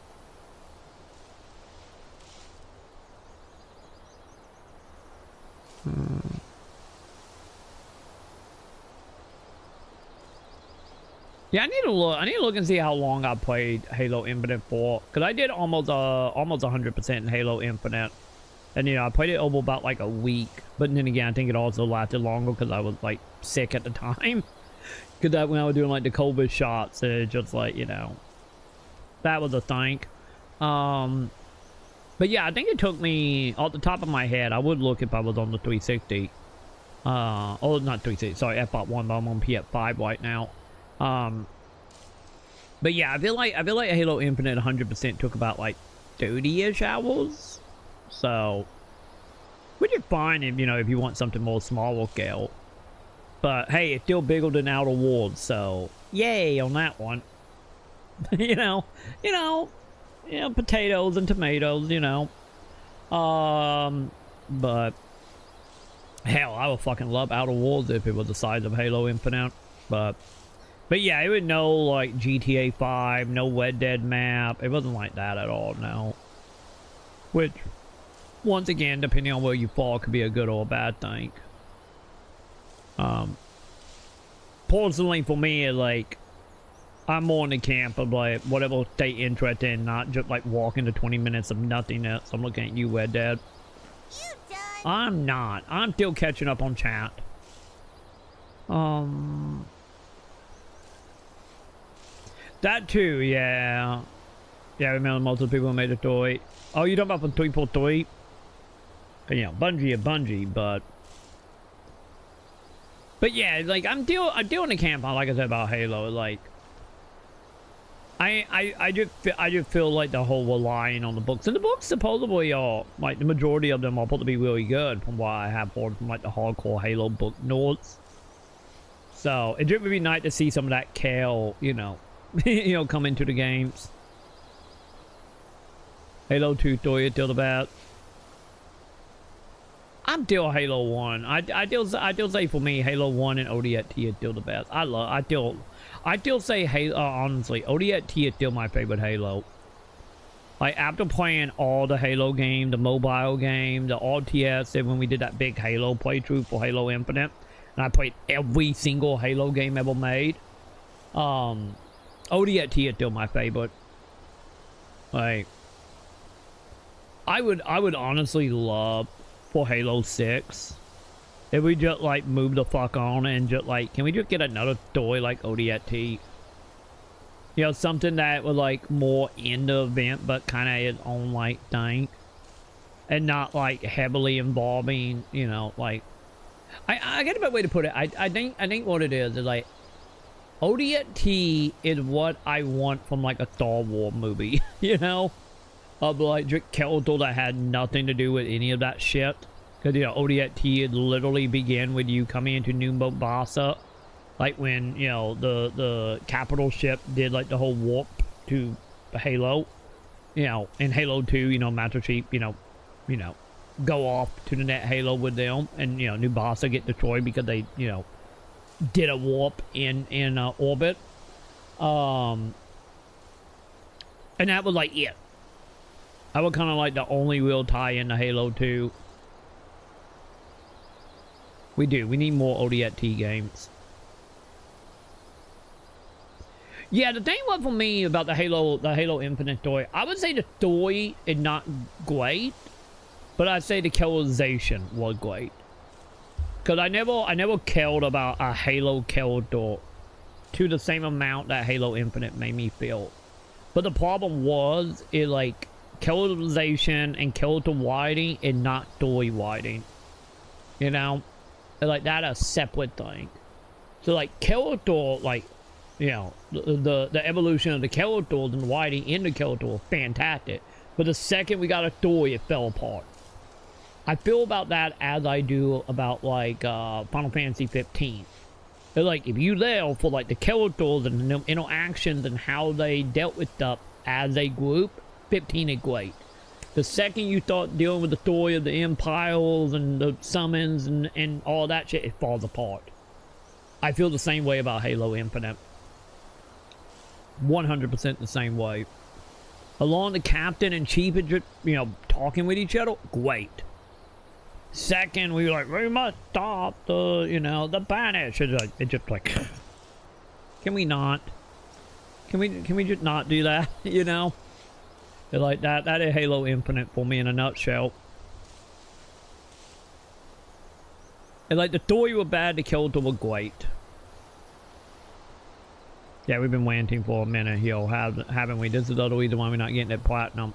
Yeah, I need to look. I need to look and see how long I played Halo Infinite for, because I did almost 100% in Halo Infinite, and you know I played it over about like a week. But then again, I think it also lasted longer because I was like sick at the time. Because that when I was doing like the COVID shots, it just like, you know, that was a thing. But yeah, I think it took me off the top of my head. I would look if I was on the 360. Oh, not 360. Sorry, Xbox One, but I'm on PS5 right now. But yeah, I feel like Halo Infinite 100% took about like 30-ish hours. So, which is fine if, you know, if you want something more smaller scale. But hey, it's still bigger than Outer Worlds, so yay on that one. you know, potatoes and tomatoes, you know. But hell, I would fucking love Outer Worlds if it was the size of Halo Infinite. But yeah, it would no like GTA 5, no Red Dead map. It wasn't like that at all, no. Which, once again, depending on where you fall, could be a good or a bad thing. Personally for me, like, I'm more in the camp of like whatever state interested in, not just like walking to 20 minutes of nothingness. I'm looking at you, Red Dead. You done? I'm not. I'm still catching up on chat. That too, yeah. Yeah, I remember most of the people who made a toy. Oh, you talking about from 343? You know, Bungie, but yeah, like I'm still in the camp on, like I said about Halo. Like, I just feel like the whole relying on the books, and the books supposedly are like the majority of them are supposed to be really good, from what I have heard from like the hardcore Halo book nerds. So it would be nice to see some of that Kale, you know, come into the games. Halo 2 story is still the best. I'm still Halo 1. I still say for me, Halo 1 and ODST is still the best. I still say Halo, honestly, ODST is still my favorite Halo. Like, after playing all the Halo games, the mobile game, the RTS, and when we did that big Halo playthrough for Halo Infinite, and I played every single Halo game ever made, ODST is still my favorite. Like, I would honestly love for Halo 6 if we just like move the fuck on and just like, can we just get another story like ODST? You know, something that was like more in the event but kind of its own like thing, and not like heavily involving, you know, like I get a better way to put it. I think what it is like ODST is what I want from like a Star Wars movie, you know? Of like characters that had nothing to do with any of that shit. Because, you know, ODST literally began with you coming into New Mombasa. Like when, you know, the capital ship did like the whole warp to Halo. You know, in Halo 2, you know, Master Chief, you know, go off to the net Halo with them. And, you know, New Mombasa get destroyed because they, you know, did a warp in orbit. And that was like it. I would kind of like the only real tie into Halo 2. We need more ODST games. Yeah, the thing was for me about the Halo Infinite story, I would say the story is not great, but I'd say the characterization was great. Cause I never cared about a Halo character to the same amount that Halo Infinite made me feel. But the problem was it like characterization and character writing and not story writing, you know, and like that a separate thing. So like character, like, you know, the evolution of the characters and writing in the character was fantastic, but the second we got a story, it fell apart. I feel about that as I do about like Final Fantasy 15. It's like if you there for like the characters and the interactions and how they dealt with stuff as a group, 15 is great. The second you start dealing with the story of the empires and the summons and all that shit, it falls apart. I feel the same way about Halo Infinite. 100% the same way. Along the captain and chief, you know, talking with each other, great. Second, we were like, we must stop the, you know, the banish. It's just like, can we not? Can we just not do that? You know? Like that is Halo Infinite for me in a nutshell. And like the story were bad, the characters were great. Yeah, we've been ranting for a minute here, haven't we? This is the other reason why we're not getting that platinum.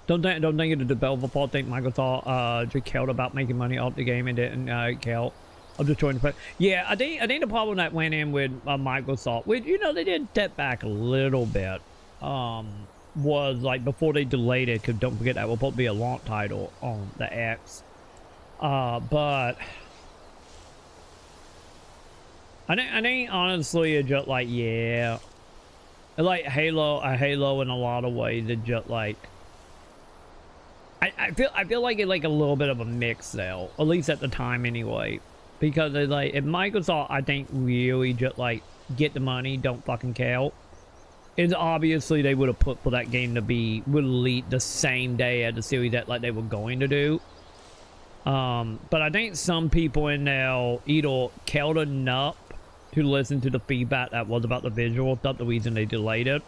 Don't think of the developer fault. Think Microsoft just cared about making money off the game and didn't care. I'm just trying to put. Yeah, I think the problem that went in with Microsoft, which you know they did step back a little bit, was like before they delayed it. Because don't forget that will probably be a launch title on the X. But I think honestly it's just like yeah, like Halo in a lot of ways. It's just like. I feel like it's like a little bit of a mix though, at least at the time anyway, because it's like if Microsoft I think really just like get the money, don't fucking care, it's obviously they would have put for that game to be released the same day as the series that like they were going to do. But I think some people in there either cared enough to listen to the feedback that was about the visual stuff, the reason they delayed it.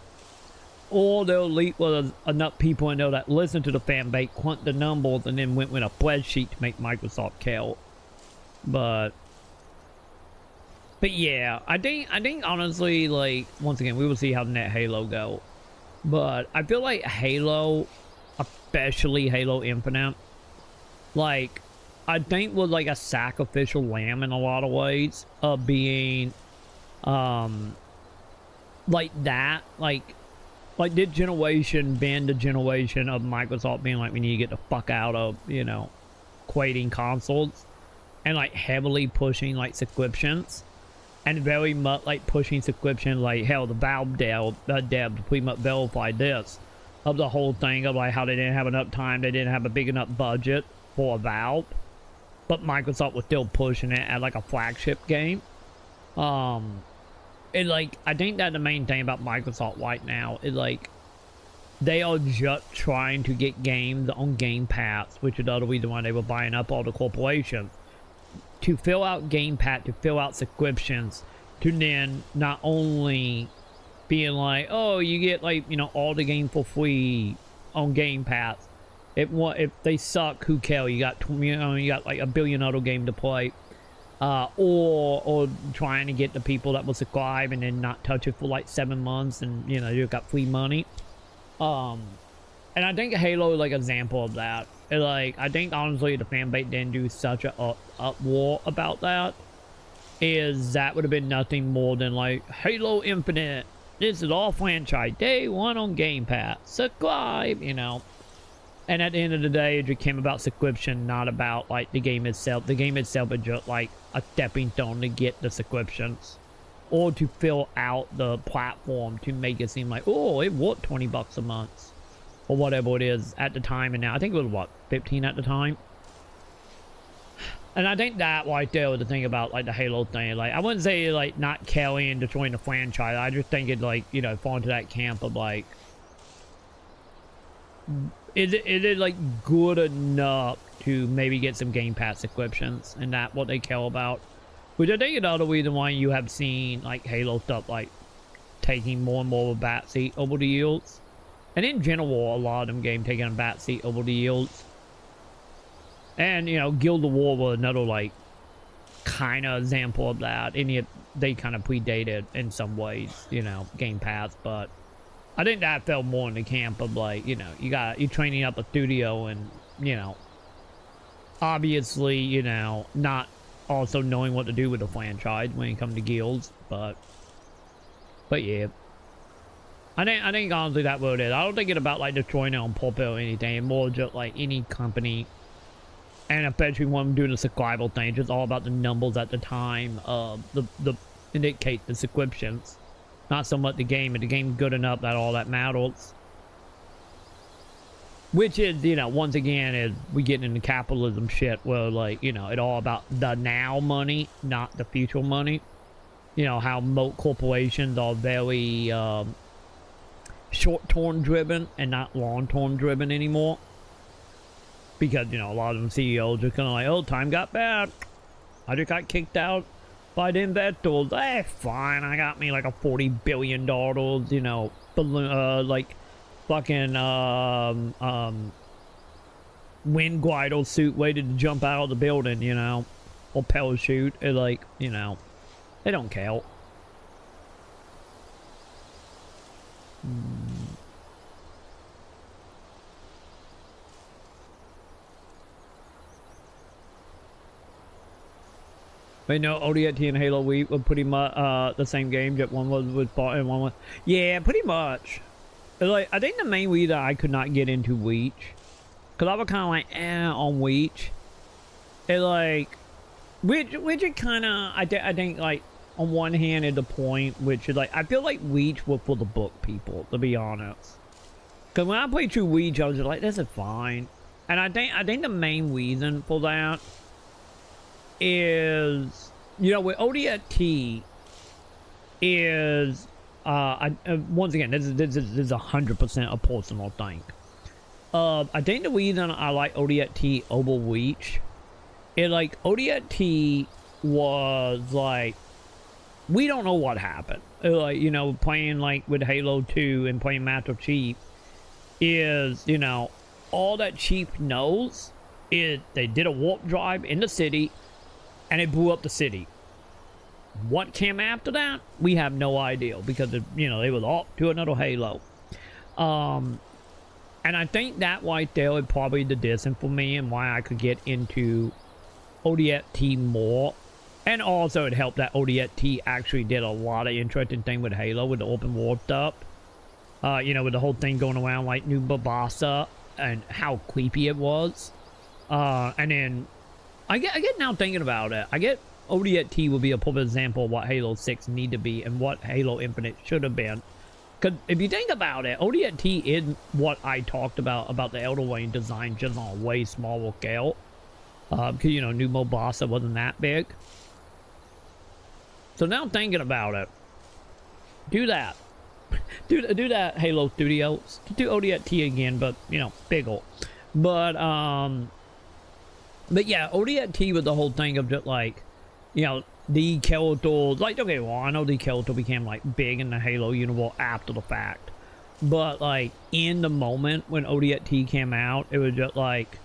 Or there was enough people in there that listened to the fan base, quant the numbers, and then went with a spreadsheet to make Microsoft count. But yeah, I think honestly, like once again, we will see how the net Halo go. But I feel like Halo, especially Halo Infinite, like I think was like a sacrificial lamb in a lot of ways of being, like that, like this generation been the generation of Microsoft being like, we need to get the fuck out of, you know, quitting consoles, and like heavily pushing like subscriptions, and very much like pushing subscriptions. Like hell, the Valve dev pretty much verified this of the whole thing of like how they didn't have enough time, they didn't have a big enough budget for a Valve, but Microsoft was still pushing it as like a flagship game. And like I think that the main thing about Microsoft right now is like they are just trying to get games on Game Pass, which is the other reason why they were buying up all the corporations, to fill out Game Pass, to fill out subscriptions, to then not only being like, oh, you get like, you know, all the games for free on Game Pass. If they suck, who cares? You got like a billion other games to play. Or trying to get the people that will subscribe and then not touch it for like 7 months, and you know you got free money. And I think Halo is like an example of that. And like I think honestly the fan base didn't do such a uproar about that, is that would have been nothing more than like Halo Infinite, this is all franchise day one on Game Pass, subscribe, you know. And at the end of the day, it just came about subscription, not about like the game itself. The game itself is just like a stepping stone to get the subscriptions, or to fill out the platform to make it seem like, oh, it was $20 a month, or whatever it is at the time. And now I think it was what, 15 at the time. And I think that right there was the thing about like the Halo thing. Like I wouldn't say like not carrying, destroying the franchise. I just think it like, you know, fall into that camp of like, is it like good enough to maybe get some Game Pass subscriptions, and that what they care about? Which I think is the other reason why you have seen like Halo stuff like taking more and more of a backseat over the years, and in general a lot of them games taking a backseat over the years. And you know, Guild of War was another like kind of example of that, and they kind of predated in some ways, you know, Game Pass. But I think that fell more in the camp of like, you know, you're training up a studio, and you know, obviously, you know, not also knowing what to do with the franchise when it comes to guilds. But yeah, I think honestly that what it is. I don't think it's about like destroying it on purpose or anything. It's more just like any company, and especially when doing the subscriber thing, it's just all about the numbers at the time of the indicate the subscriptions. Not so much the game. If the game's good enough, that all that matters. Which is, you know, once again, is we get into capitalism shit where, like, you know, it's all about the now money, not the future money. You know, how most corporations are very short-term driven and not long-term driven anymore. Because, you know, a lot of them CEOs are kind of like, oh, time got bad. I just got kicked out By the investors, fine. I got me like a $40 billion, you know, balloon, like fucking wind glider suit waited to jump out of the building, you know, or parachute. It, like, you know, they don't count. But no, ODST and Halo Wii were pretty much the same game, just one was bought and one was... Yeah, pretty much. Like, I think the main reason I could not get into Weech, because I was kind of like, on Weech. It like... Which it kind of... I think, like, on one hand is the point, which is like... I feel like Weech was for the book people, to be honest. Because when I played through Weech, I was just like, this is fine. And I think the main reason for that is, you know, with ODST is once again, this is 100% a personal thing. I think the reason I like ODST over Weech is like ODST was like, we don't know what happened. Like, you know, playing like with Halo 2 and playing Master Chief is, you know, all that Chief knows is they did a warp drive in the city and it blew up the city. What came after that? We have no idea because, you know, they was off to another Halo. And I think that right there is probably the distance for me and why I could get into ODST more. And also it helped that ODST actually did a lot of interesting things with Halo with the open world stuff. You know, with the whole thing going around like New Babasa and how creepy it was. And then I get now thinking about it. I get ODST will be a perfect example of what Halo 6 need to be and what Halo Infinite should have been. Because if you think about it, ODST is what I talked about the Elder Wayne design, just on a way smaller scale. Because, you know, New Mobasa wasn't that big. So now thinking about it, do that. do that, Halo Studios. Do ODST again, but, you know, bigger. But yeah, ODST was the whole thing of just like, you know, the characters, like, okay, well, I know the character became like big in the Halo universe after the fact. But like in the moment when ODST came out, it was just like,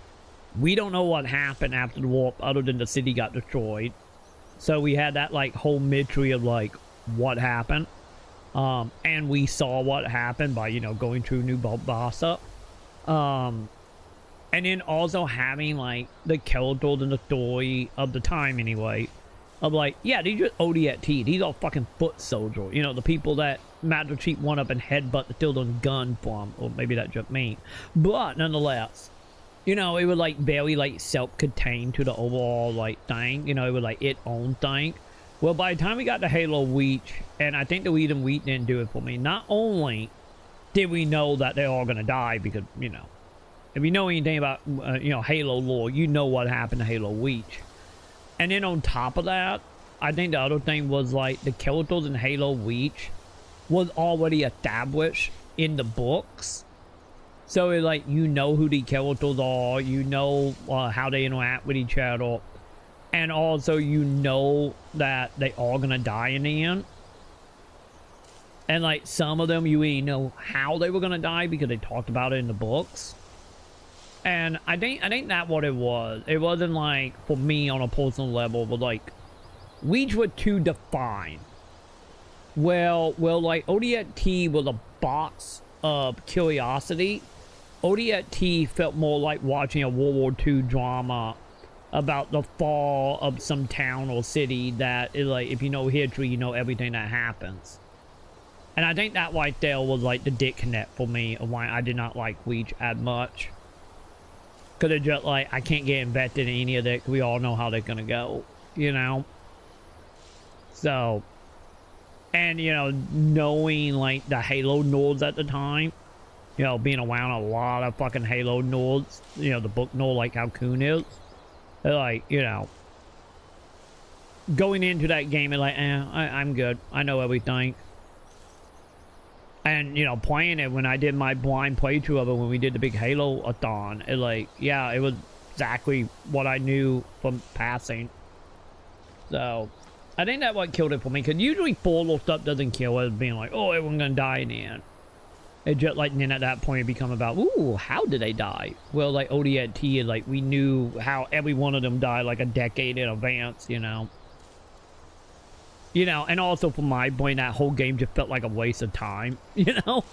we don't know what happened after the warp other than the city got destroyed. So we had that like whole mystery of like what happened. And we saw what happened by, you know, going through New Babasa. And then also having, like, the characters and the story of the time, anyway. Of, like, yeah, these are ODST. These are fucking foot soldiers. You know, the people that Master Chief went up and headbutt the Tilden gun from. Or maybe that's just me. But, nonetheless, you know, it was, like, very, like, self-contained to the overall, like, thing. You know, it was, like, its own thing. Well, by the time we got to Halo Weech, and I think the reason Weech didn't do it for me, not only did we know that they're all gonna die, because, you know, if you know anything about, you know, Halo lore, you know what happened to Halo Weech. And then on top of that, I think the other thing was, like, the characters in Halo Weech was already established in the books. So, it's like, you know who the characters are, you know how they interact with each other, and also you know that they all gonna die in the end. And, like, some of them, you even know how they were gonna die because they talked about it in the books. And I think that's what it was. It wasn't like, for me on a personal level, but like, Weech were too defined. Well, like, ODST was a box of curiosity. ODST felt more like watching a World War II drama about the fall of some town or city that is like, if you know history, you know everything that happens. And I think that right there was like the disconnect for me of why I did not like Weech as much. Because it's just like, I can't get invested in any of that because we all know how they're going to go, you know? So, and, you know, knowing, like, the Halo nerds at the time, you know, being around a lot of fucking Halo nerds, you know, the book nerd like how Coon is, they're like, you know, going into that game and like, I'm good. I know everything. And, you know, playing it when I did my blind playthrough of it when we did the big Halo-a-thon, it like, yeah, it was exactly what I knew from passing. So, I think that's what killed it for me, because usually Fallout stuff doesn't kill us being like, oh, everyone's gonna die in the end. It just like, then at that point it become about, ooh, how did they die? Well, like ODST, like we knew how every one of them died like a decade in advance, you know. You know, and also from my point, that whole game just felt like a waste of time, you know.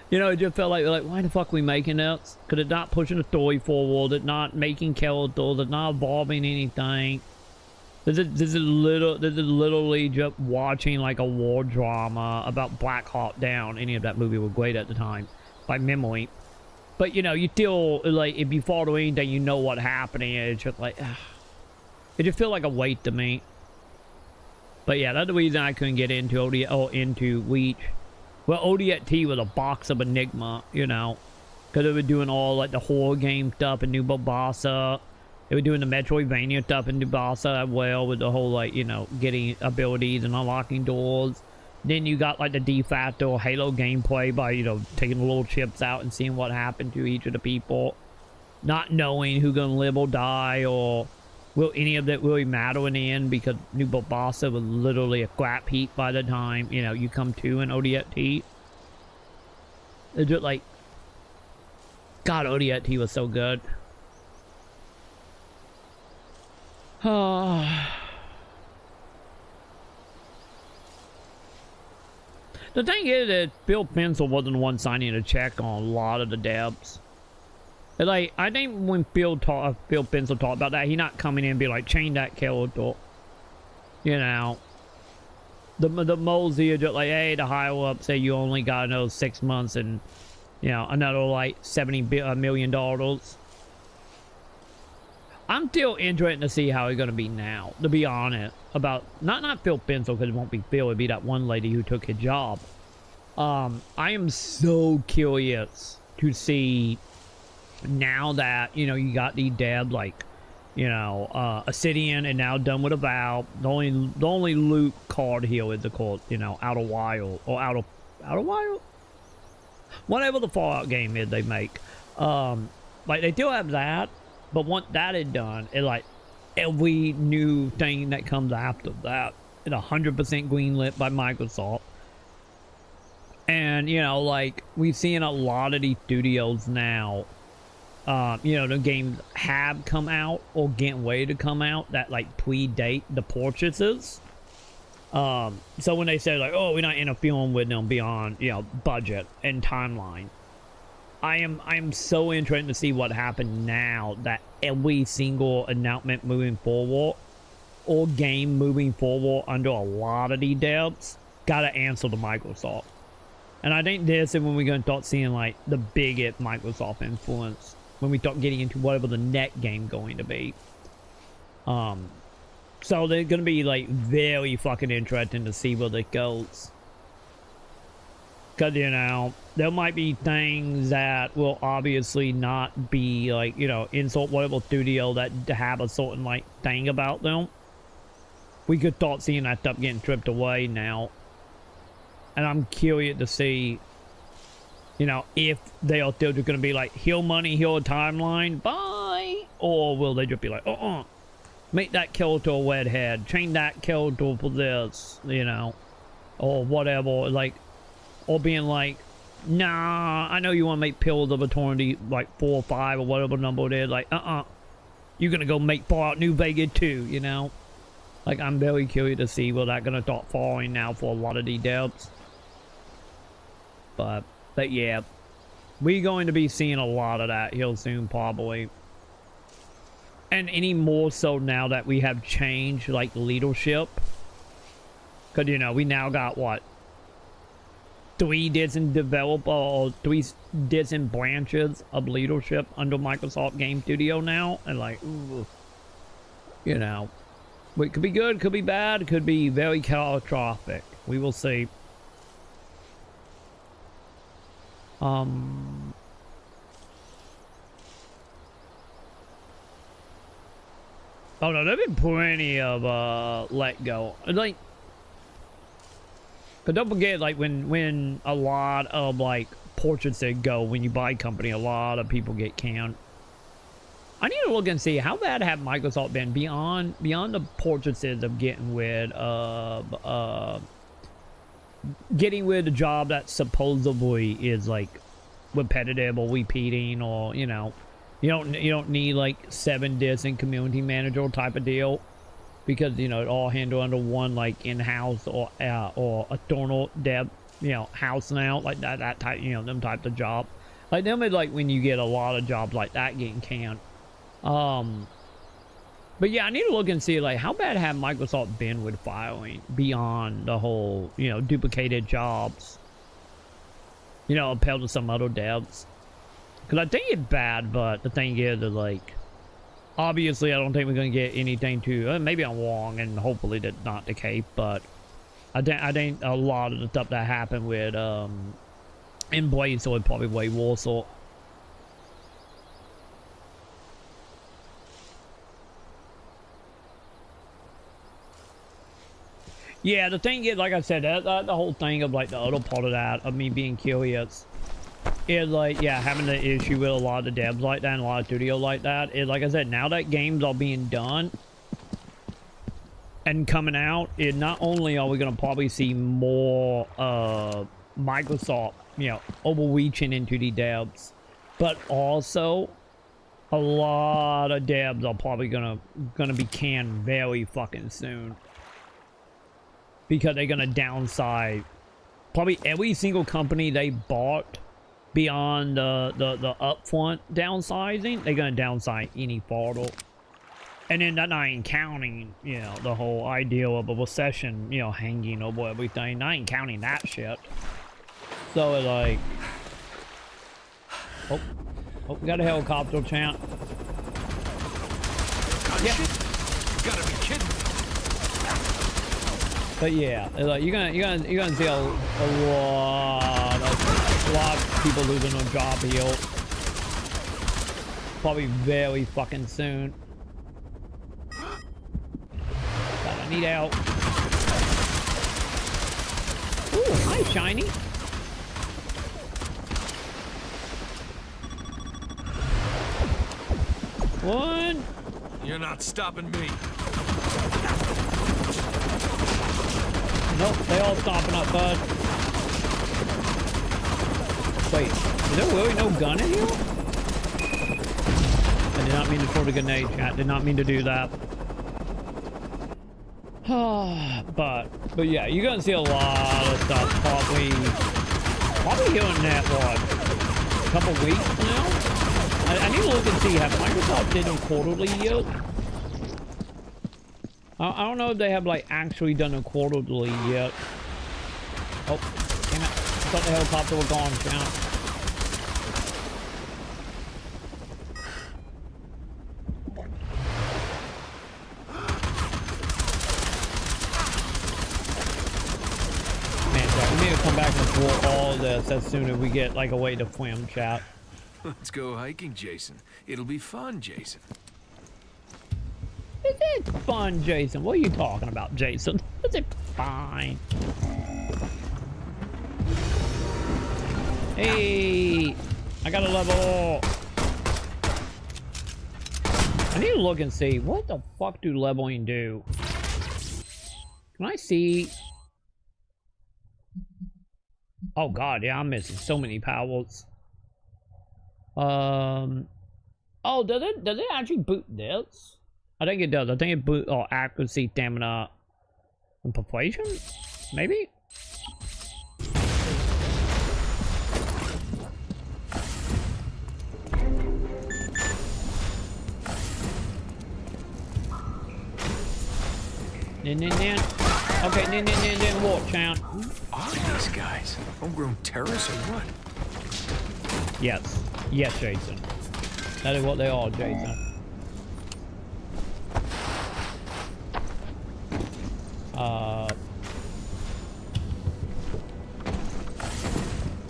You know, it just felt like why the fuck are we making this? Because it's not pushing the story forward, it's not making characters, it's not evolving anything. This is literally just watching like a war drama about Black Hawk Down. Any of that movie was great at the time, by memory. But you know, you still like if you follow anything, you know what's happening. It's just like it just feels like a waste to me. But yeah, that's the reason I couldn't get into into Reach. Well, ODST was a box of Enigma, you know, because they were doing all like the horror game stuff in New Mombasa. They were doing the Metroidvania stuff in Mombasa as well, with the whole like, you know, getting abilities and unlocking doors. Then you got like the de facto Halo gameplay by, you know, taking the little chips out and seeing what happened to each of the people, not knowing who's gonna live or die, or will any of that really matter in the end, because New Mombasa was literally a scrap heap by the time, you know, you come to an ODST. It's just like, God, ODST was so good. The thing is that Phil Pencil wasn't the one signing a check on a lot of the devs. Like, I think when Phil Pencil talked about that, he not coming in and be like, change that character. You know. The mosey are just like, hey, the higher up say you only got another 6 months and, you know, another like $70 million. I'm still interested to see how it's gonna be now, to be honest. About not Phil Pencil, because it won't be Phil, it'd be that one lady who took his job. I am so curious to see now that, you know, you got these devs like, you know, Obsidian and now done with Valve. The only loot card here is called, you know, Outer Wild or Outer Wild, whatever the Fallout game is they make. Like they still have that. But once that is done, it's like every new thing that comes after that is 100% greenlit by Microsoft. And, you know, like, we've seen a lot of these studios now, you know, the games have come out or getting ready to come out that, like, predate the purchases. So when they say, like, oh, we're not interfering with them beyond, you know, budget and timeline. I am so interested to see what happens now that every single announcement moving forward or game moving forward under a lot of these devs gotta answer to Microsoft. And I think this is when we're gonna start seeing like the biggest Microsoft influence, when we start getting into whatever the next game going to be. So they're gonna be like very fucking interesting to see where it goes. Because, you know, there might be things that will obviously not be, like, you know, insult whatever studio that have a certain, like, thing about them. We could start seeing that stuff getting stripped away now. And I'm curious to see, you know, if they are still just going to be like, heal money, heal a timeline, bye! Or will they just be like, make that character a redhead, change that character for this, you know, or whatever, like, or being like, nah, I know you want to make Pillars of Eternity like 4 or 5 or whatever number it is. Like, you're going to go make Fallout New Vegas 2, you know? Like, I'm very curious to see where that's going to start falling now for a lot of these devs. But yeah, we're going to be seeing a lot of that here soon, probably. And any more so now that we have changed, like, leadership. Because, you know, we now got, what? 3 different developer or 3 different branches of leadership under Microsoft Game Studio now, and like, ooh, you know, it could be good, could be bad, could be very catastrophic. We will see. Oh no, there've been plenty of let go. Like, but don't forget, like, when a lot of, like, portraits that go, when you buy a company, a lot of people get canned. I need to look and see how bad have Microsoft been beyond the purchases of getting rid of a job that supposedly is like repetitive or repeating, or you know, you don't need like 7 distant community manager type of deal, because you know it all handled under one like in-house or external dev, you know, house now, like that type, you know, them types of jobs. Like them is like when you get a lot of jobs like that getting canned. But yeah, I need to look and see like how bad have Microsoft been with filing beyond the whole, you know, duplicated jobs, you know, compared to some other devs. Because I think it's bad, but the thing is like, obviously I don't think we're going to get anything to, maybe I'm wrong and hopefully that's not the case, but I think a lot of the stuff that happened with Embrace would probably way worse. So yeah, the thing is, like I said, the whole thing of like the other part of that, of me being curious, is like, yeah, having the issue with a lot of the devs like that and a lot of studios like that, is like I said, now that games are being done and coming out, it not only are we going to probably see more Microsoft, you know, overreaching into the devs, but also a lot of devs are probably gonna be canned very fucking soon, because they're gonna downsize probably every single company they bought beyond the upfront downsizing. They're gonna downsize any further, and then that not even counting, you know, the whole idea of a recession, you know, hanging over everything. Not even counting that shit. So it's like, oh, we got a helicopter, champ. Yeah. You gotta be kidding me. But yeah, like you're gonna see a lot of people losing their job here. Probably very fucking soon. But I need help. Ooh, hi, Shiny. One. You're not stopping me. Nope, they all stopping up, bud. Wait, is there really no gun in here? I did not mean to throw the grenade, chat. Did not mean to do that. but yeah, you're gonna see a lot of stuff probably here in that, what, a couple weeks now? I need to look and see, have Microsoft did them quarterly yet? I don't know if they have like actually done a quarterly yet. Oh, damn it. I thought the helicopter was gone, champ. Man, Jack, we need to come back and thwart all this as soon as we get like a way to swim, chat. Let's go hiking, Jason. It'll be fun, Jason. Is it fun, Jason? What are you talking about, Jason? Is it fine? Hey, I got a level. I need to look and see, what the fuck do leveling do? Can I see? Oh god, yeah, I'm missing so many powers. Oh, does it actually boot this? I think it does. I think it boot accuracy, stamina, and persuasion? Maybe? Nin. Okay, nin, walk, champ. Who are these guys? Homegrown terrorists or what? Yes. Yes, Jason. That is what they are, Jason.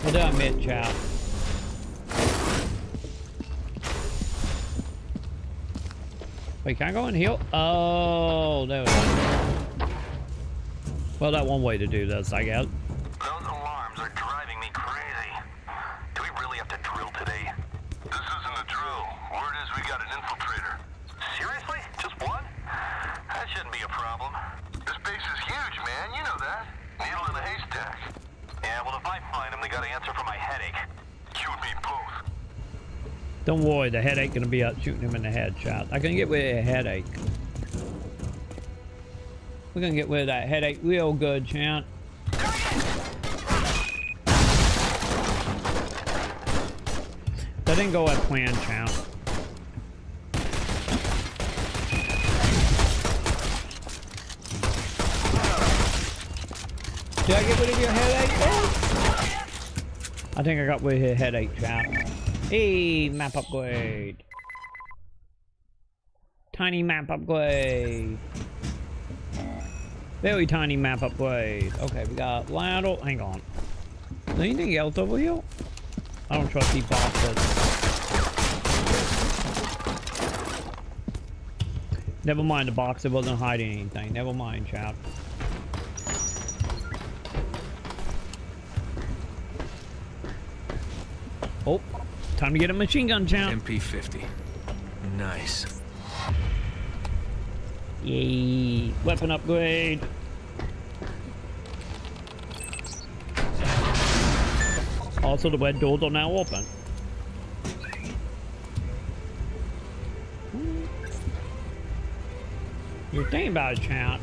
What did I miss, chat? Wait, can I go in here? Oh, there we go. Well, that one way to do this, I guess. Those alarms are driving me crazy. Do we really have to drill today? This isn't a drill. Word is we got an infiltration Don't worry, the headache gonna be out shooting him in the head, chat. I can get rid of a headache. We're gonna get rid of that headache real good, chat. That didn't go as planned, chat. Did I get rid of your headache? Oh. I think I got rid of your headache, chat. Hey, map upgrade. Tiny map upgrade. Very tiny map upgrade. Okay, we got ladder. Hang on. Is there anything else over here? I don't trust these boxes. Never mind, the box, it wasn't hiding anything. Never mind, chat. Oh, time to get a machine gun, chat. MP50. Nice. Yay. Weapon upgrade. Also, the red doors are now open. You're thinking about it, chat.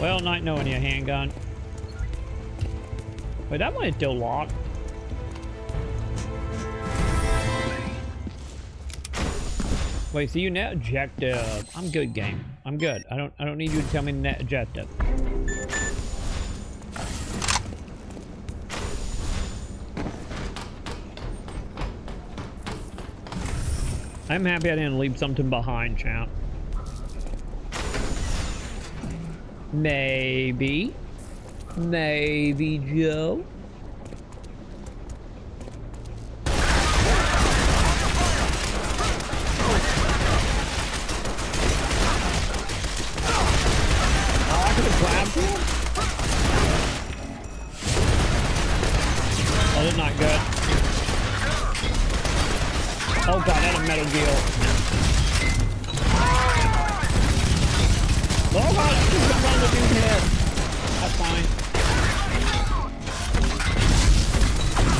Well, not knowing your handgun. Wait, that one is still locked. Wait, so you net objective. I'm good, game. I'm good. I don't need you to tell me net objective. I'm happy I didn't leave something behind, champ. Maybe. Maybe, Joe. Oh, that's not good. Oh god, that's a metal deal. Oh god, I just jumped on the dude's head. That's fine.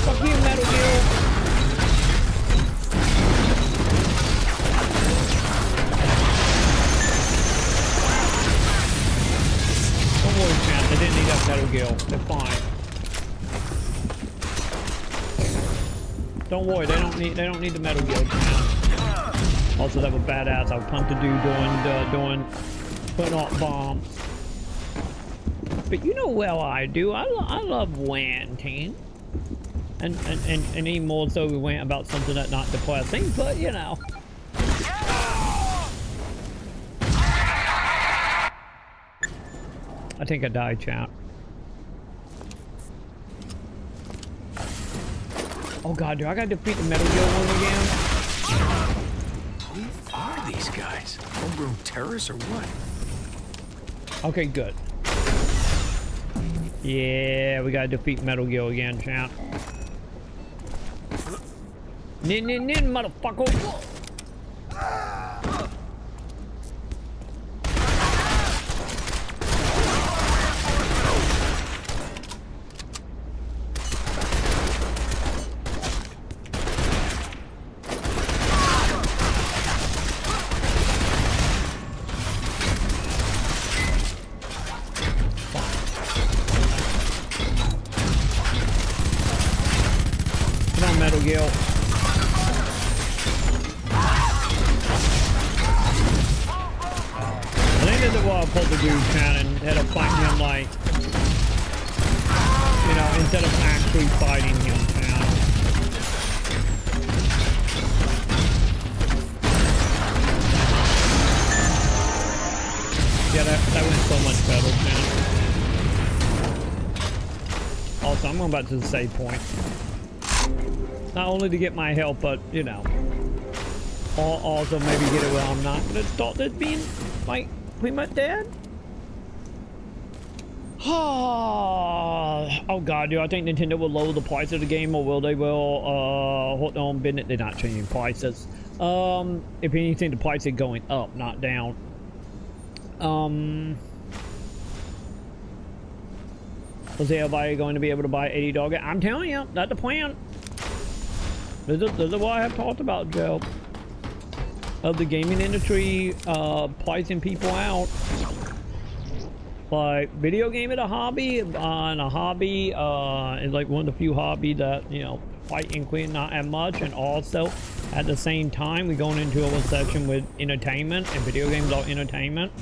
Fuck you, metal deal. Don't worry, champ. They didn't need that metal gill. They're fine. Don't worry, they don't need the metal gill. Also, that was badass. I pumped a dude doing putting off bombs. But you know well I do. I love ranting. And even more so we went about something that's not depressing, but you know. I think I died, chat. Oh god, do I gotta defeat the Metal Gear one again? Who are these guys? Homegrown terrorists or what? Okay, good. Yeah, we gotta defeat Metal Gear again, chat. Nin, motherfucker! Metal Gear. I think this is what I pulled the dude chat and had to fight him like, you know, instead of actually fighting him, chat. Yeah, that went so much better, chat. Also, I'm going back to the save point. Not only to get my help, but, you know, also maybe get it where I'm not gonna start this being, like, pretty much dead. Oh god, dude, I think Nintendo will lower the price of the game, or will they hold on, business, they're not changing prices. If anything, the price is going up, not down. Was everybody going to be able to buy $80? I'm telling you, that's the plan. This is why I have talked about, Joe. Of the gaming industry pricing people out. Like, video game is a hobby, and a hobby is like one of the few hobbies that, you know, quite include not as much, and also at the same time we're going into a session with entertainment, and video games are entertainment.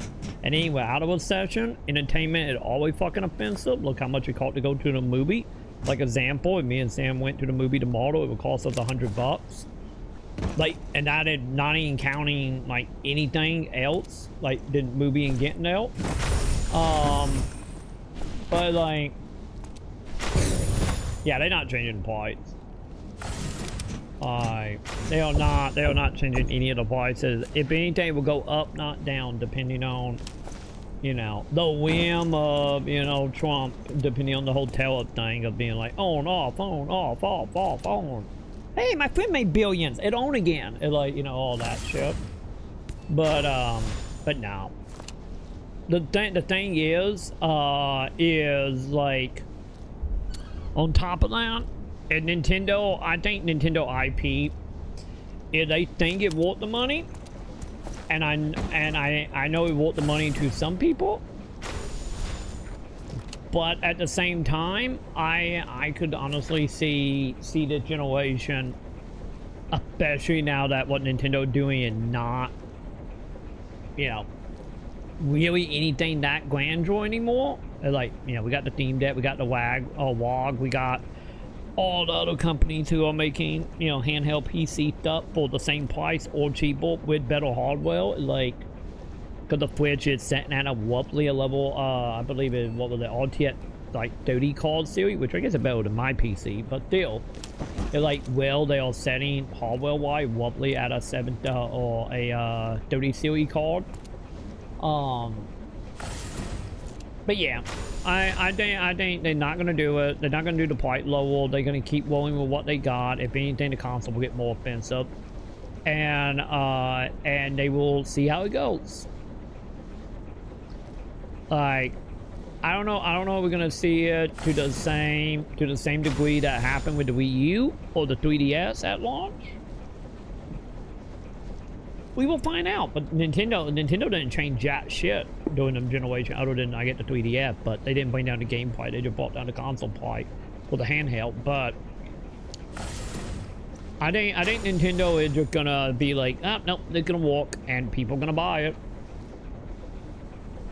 And anyway, out of a session, entertainment is always fucking offensive. Look how much it cost to go to the movie. Like example, if me and Sam went to the movie tomorrow, it would cost us $100. Like, and that is not even counting like anything else, like the movie and getting out. But like, yeah, they're not changing the price. They are not changing any of the prices. If anything, it will go up, not down, depending on, you know, the whim of, you know, Trump, depending on the hotel thing of being like, on, off, on. Hey, my friend made billions. It on again. It like, you know, all that shit. But no. The thing is like, on top of that, and Nintendo, I think Nintendo IP, if they think it worth the money, and I know it worth the money to some people, but at the same time, I could honestly see this generation, especially now that what Nintendo doing is not, you know, really anything that grandeur anymore. Like, you know, we got the Steam Deck, we got the WOG, we got all the other companies who are making, you know, handheld PC stuff for the same price or cheaper with better hardware. Like, because the Switch is setting at a roughly a level, I believe it, what was it, RTX like 30 card series, which I guess is better than my PC, but still, they're like, well, they are setting hardware wise roughly at a 7 or a 30 series card. But yeah, I think they're not gonna do it. They're not gonna do the price lower. They're gonna keep rolling with what they got. If anything, the console will get more offensive, and they will see how it goes. Like, I don't know if we're gonna see it to the same degree that happened with the Wii U or the 3DS at launch. We will find out, but Nintendo didn't change jack shit during the generation, other than I get the 3DS, but they didn't bring down the game price. They just brought down the console price for the handheld. But I think Nintendo is just gonna be like, nope, they're gonna walk and people are gonna buy it.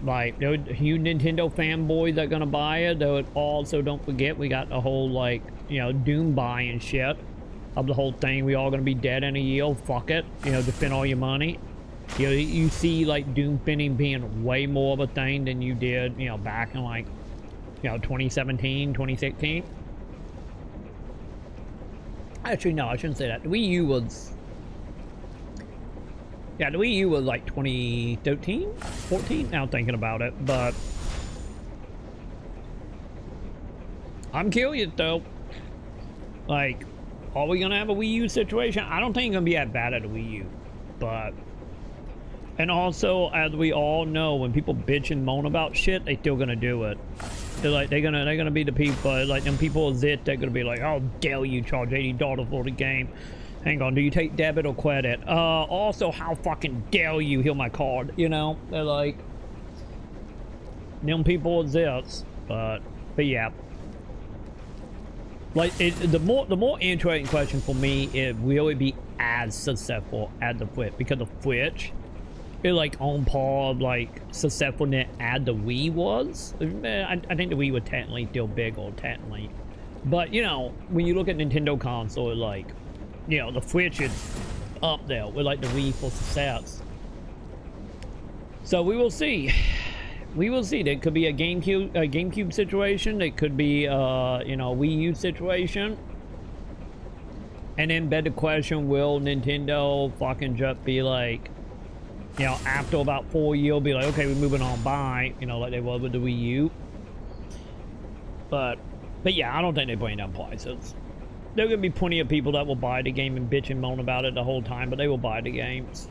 Like, there are huge Nintendo fanboys that are gonna buy it. Though, also don't forget we got the whole, like, you know, Doom buying shit of the whole thing. We all gonna be dead in a year. Fuck it, you know, to spend all your money. You know, you see like Doom spending being way more of a thing than you did, you know, back in like, you know, 2017, 2016. Actually, no, I shouldn't say that. The Wii U was, yeah, the Wii U was like 2013, 14. Now thinking about it, but I'm curious though. Like, are we gonna have a Wii U situation? I don't think it's gonna be that bad at a Wii U, but, and also, as we all know, when people bitch and moan about shit, they still gonna do it. They're like, they're gonna be the people, like them people zit, they're gonna be like, how dare you charge $80 for the game? Hang on, do you take debit or credit? Also, how fucking dare you heal my card? You know, they're like, them people zits, but yeah. Like, the more interesting question for me, it will be as successful as the Switch, because the Switch is like on par of like successfulness as the Wii was. I think the Wii was technically still bigger, technically, but you know, when you look at Nintendo console, like, you know, the Switch is up there with like the Wii for success. So we will see. We will see. There could be a GameCube situation. It could be, you know, a Wii U situation. And then better question, will Nintendo fucking just be like, you know, after about 4 years, be like, okay, we're moving on by, you know, like they were with the Wii U. But yeah, I don't think they bring down prices. There are gonna be plenty of people that will buy the game and bitch and moan about it the whole time, but they will buy the games.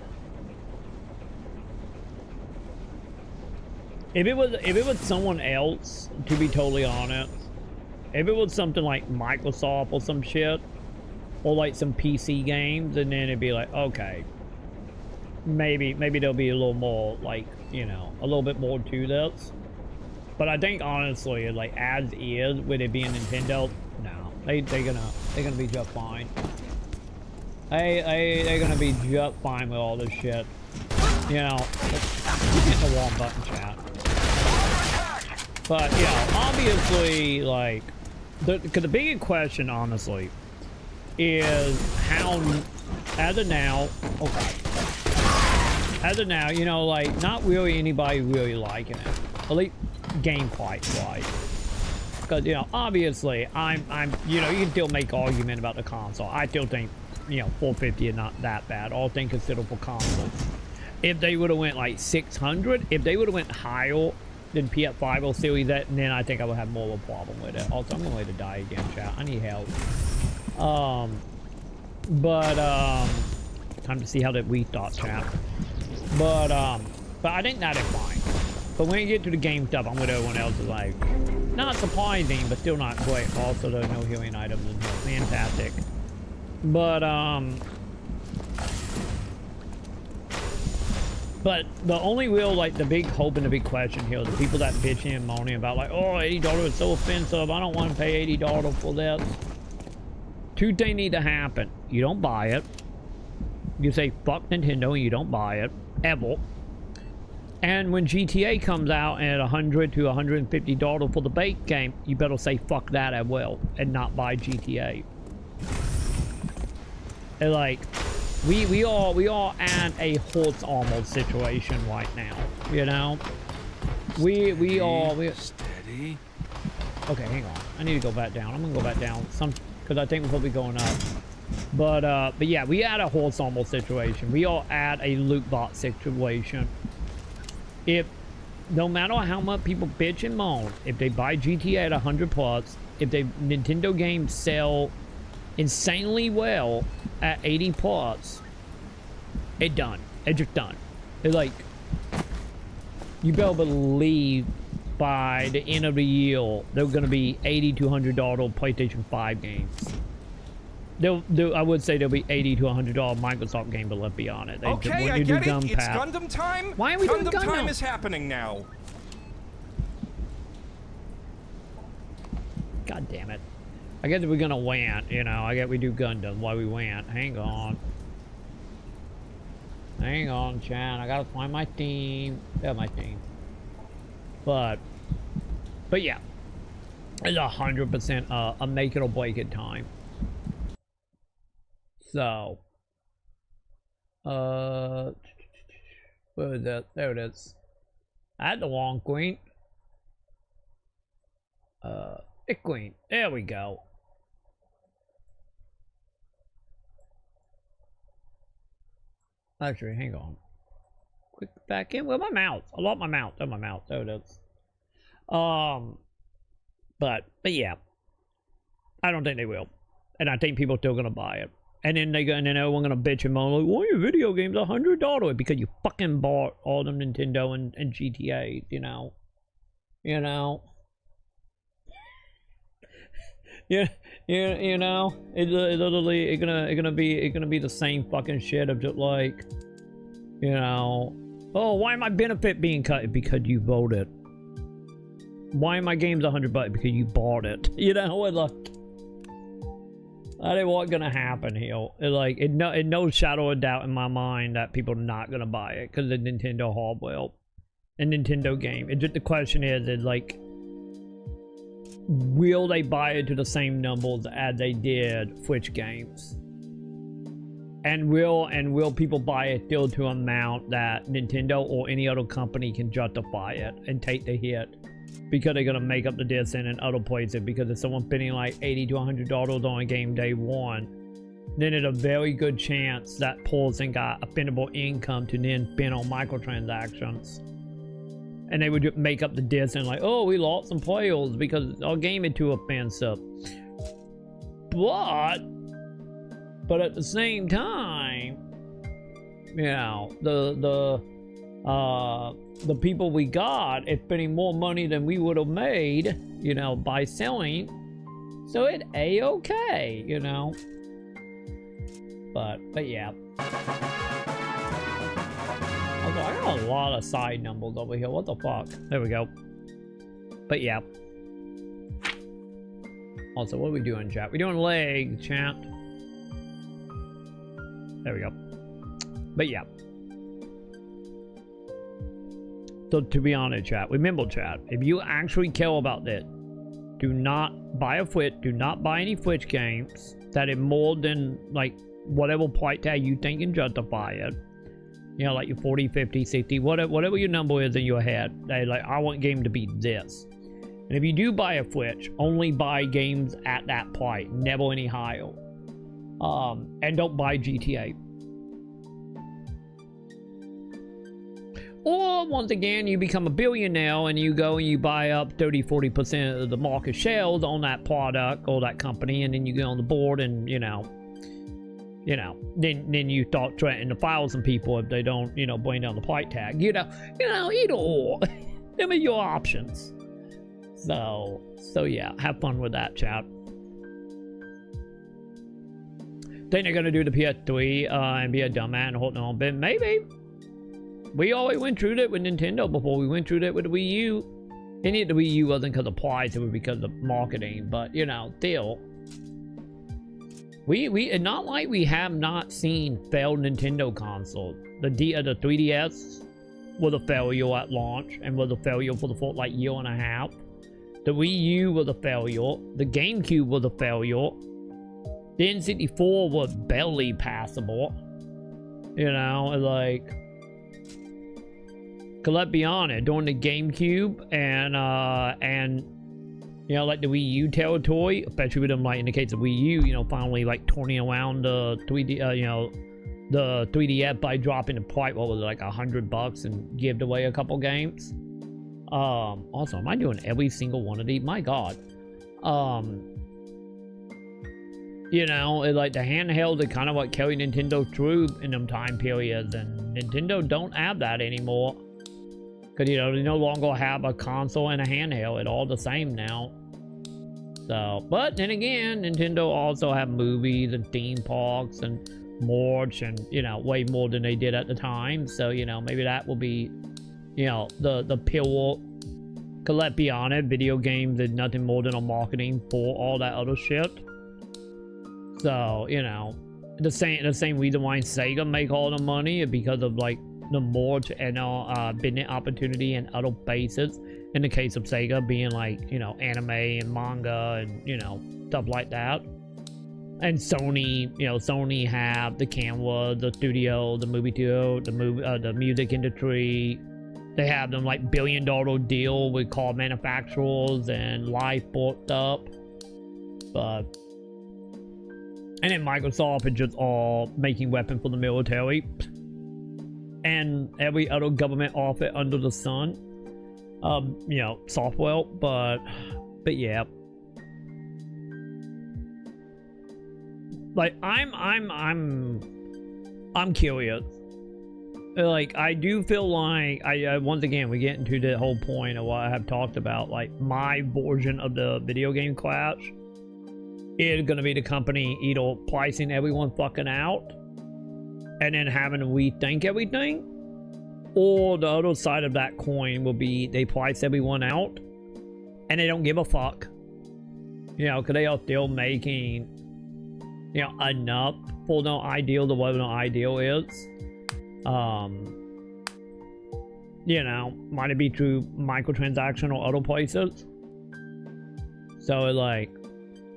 If it was someone else, to be totally honest, if it was something like Microsoft or some shit, or like some PC games, and then it'd be like, okay, maybe there'll be a little more, like, you know, a little bit more to this. But I think honestly, like, as is, with it being Nintendo, no, they're gonna be just fine. They're gonna be just fine with all this shit. You know, hit the wrong button, chat. But you know, obviously, like, the bigger question, honestly, is how, as of now, as of now, you know, like, not really anybody really liking it, at least gameplay wise. Because, you know, obviously, I'm, you know, you can still make argument about the console. I still think, you know, 450 is not that bad, all things considered for consoles. If they would have went like 600, if they would have went higher than PS5 or Series, that, then I think I would have more of a problem with it. Also, I'm gonna let it die again, chat. I need help. Time to see how that we thought, chat. But I think that is fine. But when you get to the game stuff, I'm with everyone else, is like, not surprising, but still not great. Also, there's no healing items in here. Fantastic. But the only real, like, the big hope and the big question here, the people that bitching and moaning about, like, oh, $80 is so offensive, I don't want to pay $80 for this. Two things need to happen. You don't buy it. You say fuck Nintendo and you don't buy it. Ever. And when GTA comes out at $100 to $150 for the base game, you better say fuck that as well and not buy GTA. And like, we are at a horse almost situation right now, you know. We are steady. Okay, hang on. I need to go back down. I'm gonna go back down because I think we're probably going up. But yeah, we at a horse almost situation. We are at a loot box situation. If no matter how much people bitch and moan, if they buy GTA at 100 plus, if they Nintendo games sell insanely well at 80 plus, it done. It just done. It's like, you better believe by the end of the year they're gonna be $80 to $100 PlayStation 5 games. I would say there'll be $80 to $100 Microsoft games, but let's be honest. Okay, I get it. It's Gundam time. Why are we doing Gundam time is happening now. God damn it. I guess we're gonna win, you know. I guess we do Gundam while we win. Hang on. Hang on, Chan. I gotta find my team. Yeah, my team. But yeah. It's 100% a make it or break it time. So. Where is that? There it is. I had the wrong queen. Queen. There we go. Actually, hang on. Quick back in. Where my mouse? I lost my mouse. Oh, my mouse. There it is. But yeah. I don't think they will. And I think people are still gonna buy it. And then everyone gonna bitch and moan like, why are your video games $100? Because you fucking bought all them Nintendo and GTA, you know. You know. Yeah, you know, it's literally gonna be the same fucking shit of just like, you know, oh, why am my benefit being cut? Because you voted. Why are my games $100? Because you bought it. You know, it's like, that ain't what's gonna happen here. It's like, it no shadow of doubt in my mind that people are not gonna buy it because of Nintendo hardware and Nintendo game. It's just the question is like, will they buy it to the same numbers as they did Switch games? And will people buy it still to an amount that Nintendo or any other company can justify it and take the hit? Because they're gonna make up the distance and other places. Because if someone's spending like $80 to $100 on a game day one, then it's a very good chance that person got offendable income to then spend on microtransactions. And they would just make up the distance like, oh, we lost some players because our game is too offensive. But at the same time, you know, the people we got is spending more money than we would have made, you know, by selling. So it a-okay, you know. But yeah. Although I got a lot of side numbers over here. What the fuck? There we go. But yeah. Also, what are we doing, chat? We're doing leg, chat. There we go. But yeah. So to be honest, chat, remember, chat, if you actually care about this, do not buy a Switch. Do not buy any Switch games that are more than like whatever price tag you think can justify it. You know, like your 40, 50, 60, whatever your number is in your head. They like, I want game to be this. And if you do buy a Switch, only buy games at that price, never any higher. And don't buy GTA. Or once again, you become a billionaire and you go and you buy up 30-40% of the market shares on that product or that company, and then you get on the board and then you start threatening to file some people if they don't, bring down the price tag. Either or. Them are your options. So yeah, have fun with that, chat. Think they're gonna do the PS3 and be a dumbass and hold on, but maybe. We always went through that with Nintendo before. We went through that with the Wii U. Any of the Wii U wasn't because of price, it was because of marketing. But still, it's not like we have not seen failed Nintendo consoles. The 3DS was a failure at launch and was a failure for the full year and a half. The Wii U was a failure. The GameCube was a failure. The N64 was barely passable. Cause let's be honest, during the GameCube and like the Wii U territory, especially with them in the case of Wii U, finally turning around the 3D, the 3DS by dropping the price, what was it, $100 and giving away a couple games. Also, am I doing every single one of these? My God. It's like the handhelds are kind of what carry Nintendo through in them time periods, and Nintendo don't have that anymore. Because, they no longer have a console and a handheld. It's all the same now. So, but then again, Nintendo also have movies and theme parks and merch and, way more than they did at the time. So, maybe that will be, the pure. Because let's be honest, video games is nothing more than a marketing for all that other shit. So, the same reason why Sega make all the money is because of, the merch and business opportunity and other bases. In the case of Sega being anime and manga and stuff like that. And Sony, Sony have the camera, the studio, the movie studio, the music industry. They have them billion-dollar deal with car manufacturers and live sports stuff. But and then Microsoft is just all making weapons for the military. And every other government office under the sun, software, but yeah, I'm curious. I do feel like I once again we get into the whole point of what I have talked about. My version of the video game clash is gonna be the company either pricing everyone fucking out and then having to rethink everything, or the other side of that coin will be they price everyone out and they don't give a fuck, because they are still making enough for no ideal to whatever no ideal is. Might it be through microtransaction or other places. So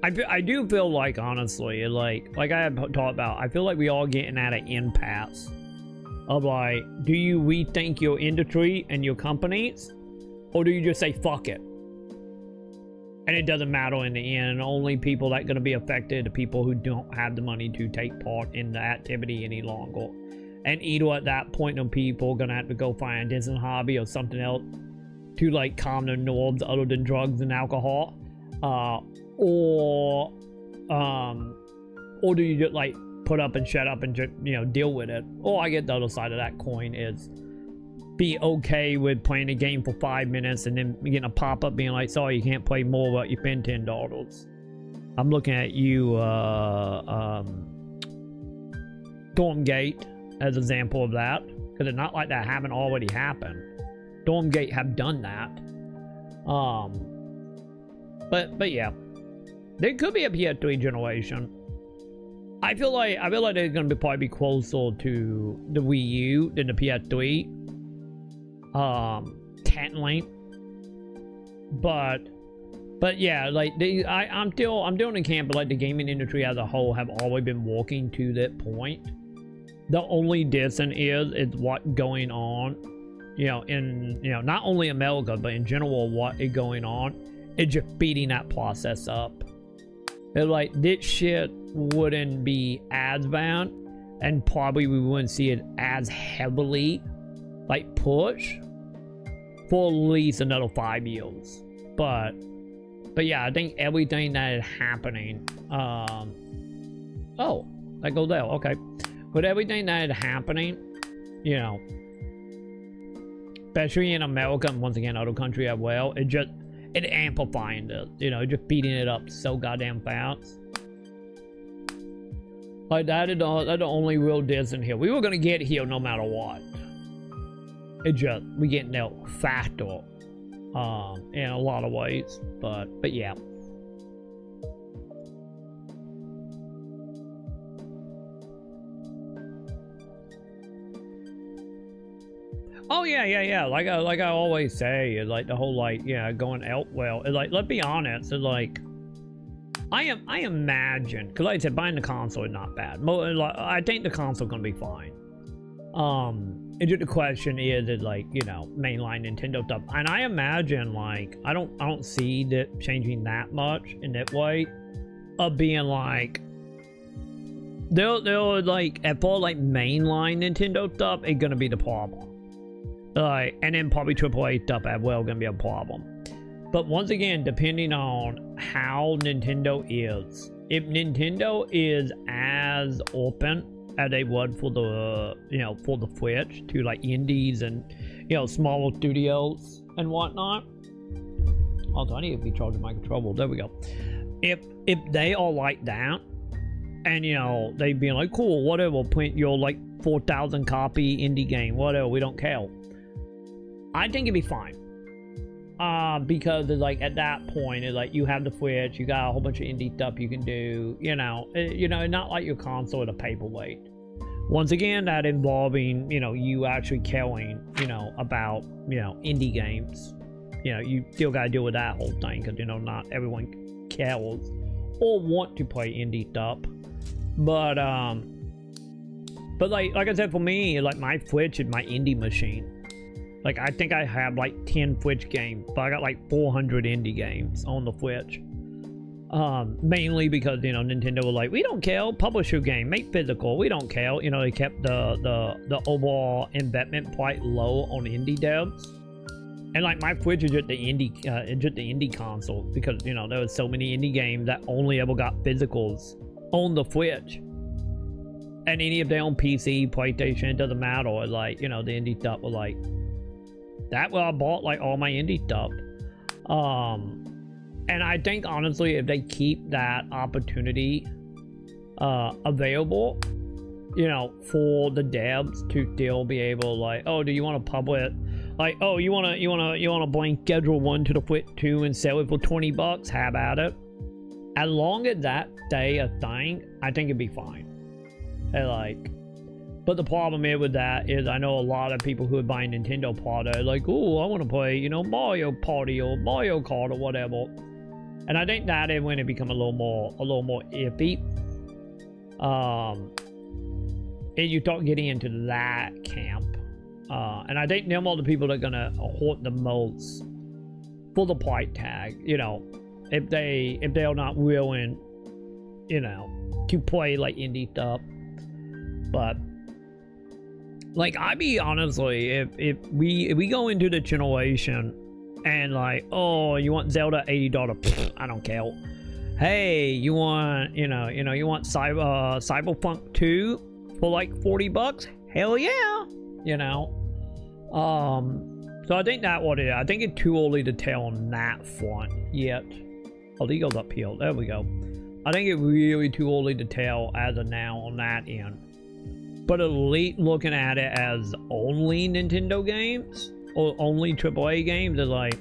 I do feel honestly, like I have talked about, I feel like we all getting at an impasse of do you rethink your industry and your companies, or do you just say fuck it? And it doesn't matter in the end. Only people that are going to be affected are people who don't have the money to take part in the activity any longer. And either at that point, them people are going to have to go find a different hobby or something else to calm their nerves other than drugs and alcohol. Or do you just put up and shut up and just deal with it? Or I get the other side of that coin is be okay with playing a game for 5 minutes and then getting a pop-up being sorry, you can't play more, but you spend $10. I'm looking at you Stormgate as an example of that, because it's not like that haven't already happened. Stormgate have done that. But yeah, there could be a PS3 generation. I feel like they're gonna probably be closer to the Wii U than the PS3. Technically, but yeah, like I'm doing the camp, but like the gaming industry as a whole have always been walking to that point. The only difference is what's going on, you know, in, you know, not only America but in general, what is going on. It's just speeding that process up. It's like this shit wouldn't be as bad, and probably we wouldn't see it as heavily like push for at least another 5 years. But yeah, I think everything that is happening, oh, that goes there, okay. But everything that is happening, you know, especially in America and once again other countries as well, it amplifying it, you know, just beating it up so goddamn fast. Like that's the only real distance here. We were gonna get here no matter what. It just, we getting there faster, in a lot of ways, but yeah. Oh yeah. Like I always say, it's like the whole like, yeah, going out well. It's like, let's be honest. It's like, I imagine, because like I said, buying the console is not bad. I think the console gonna be fine. And just the question is like, you know, mainline Nintendo stuff, and I imagine like I don't see that changing that much in that way of being like they'll like for like mainline Nintendo stuff, it's gonna be the problem. And then probably AAA stuff as well gonna be a problem. But once again, depending on how Nintendo is, if Nintendo is as open as they would for the, you know, for the Switch to like indies and, you know, smaller studios and whatnot. Also, I need to be charging my controller. There we go. If they are like that, and you know, they being like, cool, whatever, print your like 4,000 copy indie game, whatever, we don't care. I think it'd be fine. Because it's like at that point, it's like you have the Switch, you got a whole bunch of indie stuff you can do, you know, not like your console at a paperweight. Once again, that involving, you know, you actually caring, you know, about, you know, indie games. You know, you still gotta deal with that whole thing, because, you know, not everyone cares or want to play indie stuff. But like I said, for me, like my Switch is my indie machine. Like, I think I have like 10 Switch games, but I got like 400 indie games on the Switch. Mainly because, you know, Nintendo was like, we don't care, publish your game, make physical, we don't care. You know, they kept the overall investment quite low on indie devs. And like my Switch is just the indie console, because, you know, there was so many indie games that only ever got physicals on the Switch. And any of their own PC, PlayStation, it doesn't matter. Like, you know, the indie stuff was like, that where I bought like all my indie stuff. And I think honestly, if they keep that opportunity available, you know, for the devs to still be able, like, oh, do you want to publish, like, oh, you want to blank schedule 1 to the Switch 2 and sell it for $20? Have at it. As long as that stay a thing, I think it'd be fine. And like, but the problem is with that is I know a lot of people who are buying Nintendo products are like, oh, I want to play, you know, Mario Party or Mario Kart or whatever. And I think that is when it become a little more iffy. And you start getting into that camp. And I think them are the people that are gonna hurt the most for the price tag. You know, if they're not willing, you know, to play like indie stuff. But like, I be honestly, if we go into the generation and like, oh, you want Zelda $80? Pfft, I don't care. Hey, you want, you want Cyberpunk 2 for like $40? Hell yeah, you know. So I think that what it is. I think it's too early to tell on that front yet. Oh, he goes up here. There we go. I think it's really too early to tell as of now on that end. But at least looking at it as only Nintendo games or only AAA games is like,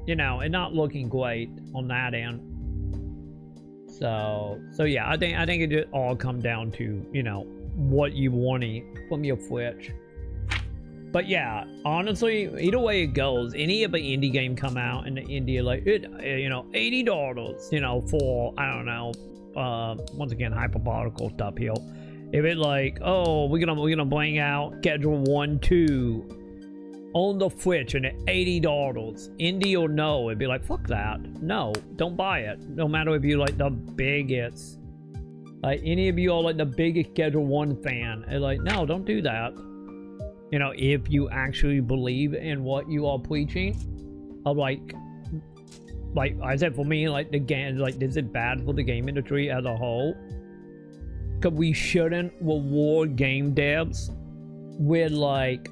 you know, and not looking great on that end. So yeah, I think it just all come down to, you know, what you wanting from your Switch. But yeah, honestly, either way it goes, any of the indie game come out in India, like it, you know, $80, you know, for, I don't know, once again, hyperbolical stuff here. If it like, oh, we're gonna bring out Schedule 1, 2 on the Switch and at $80, indie or no, it'd be like, fuck that, no, don't buy it. No matter if you like the biggest, like any of you are like the biggest Schedule 1 fan, and like, no, don't do that. You know, if you actually believe in what you are preaching, of like I said, for me, like the game, like, is it bad for the game industry as a whole? Because we shouldn't reward game devs with like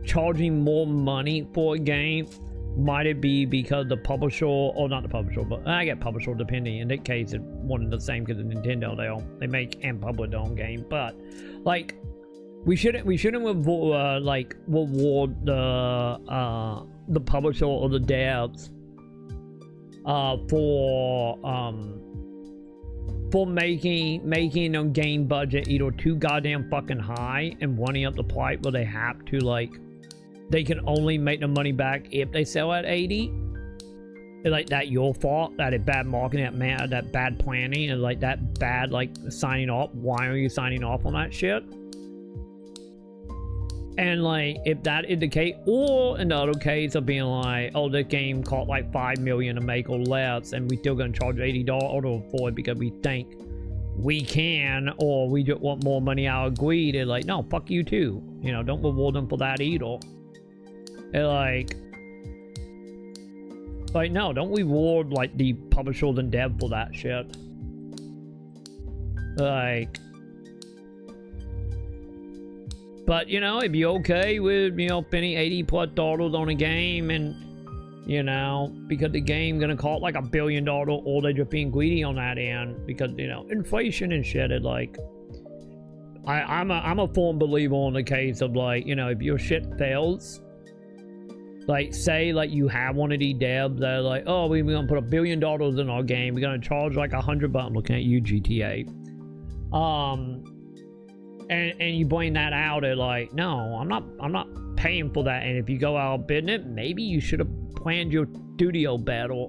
charging more money for a game. Might it be because the publisher, or not the publisher, but I get publisher depending. In that case, it's one and the same because of Nintendo, they make and publish their own game. But like, we shouldn't reward the publisher or the devs for making a game budget either too goddamn fucking high and running up the pipe where they have to, like, they can only make the money back if they sell at 80. It's like that your fault, that is bad marketing, that bad planning, and like that bad like signing off. Why are you signing off on that shit? And like, if that is the case, or in the other case of being like, oh, this game cost like $5 million to make or less, and we still gonna charge $80 for it because we think we can, or we just want more money out of greed, and like, no, fuck you too. You know, don't reward them for that either. And like, no, don't reward like the publishers and dev for that shit. Like, but, you know, if you're okay with, you know, spending $80+ on a game and, you know, because the game gonna cost like $1 billion, or they're just being greedy on that end because, you know, inflation and shit, is like, I'm a firm believer in the case of like, you know, if your shit fails, like, say like you have one of these devs that are like, oh, we're gonna put $1 billion in our game, we're gonna charge like $100, I'm looking at you, GTA. And you bring that out at like, no, I'm not paying for that. And if you go out of business, maybe you should have planned your studio better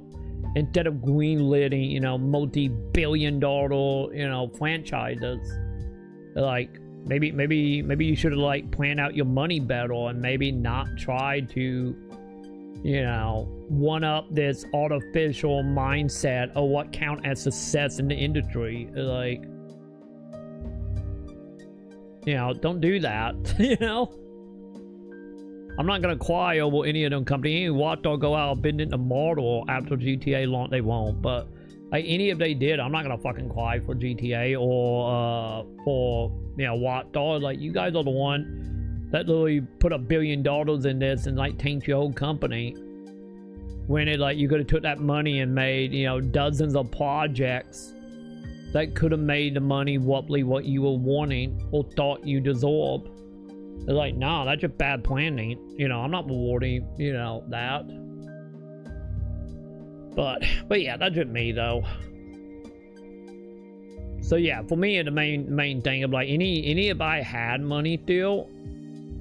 instead of greenlighting, you know, multi-billion-dollar, you know, franchises. Like, maybe you should have like planned out your money better and maybe not try to, you know, one up this artificial mindset of what count as success in the industry. Like, you know, don't do that. You know, I'm not gonna cry over any of them companies. Watch or go out of business tomorrow after GTA launch. They won't, but like any if they did, I'm not gonna fucking cry for GTA or for, you know, Watch Dogs. Like, you guys are the one that literally put $1 billion in this and like tanked your whole company. When it like, you could have took that money and made, you know, dozens of projects that could have made the money roughly what you were wanting or thought you deserved. They're like, no, that's just bad planning. You know, I'm not rewarding, you know, that. But yeah, that's just me though. So yeah, for me, the main thing of like, any if I had money still,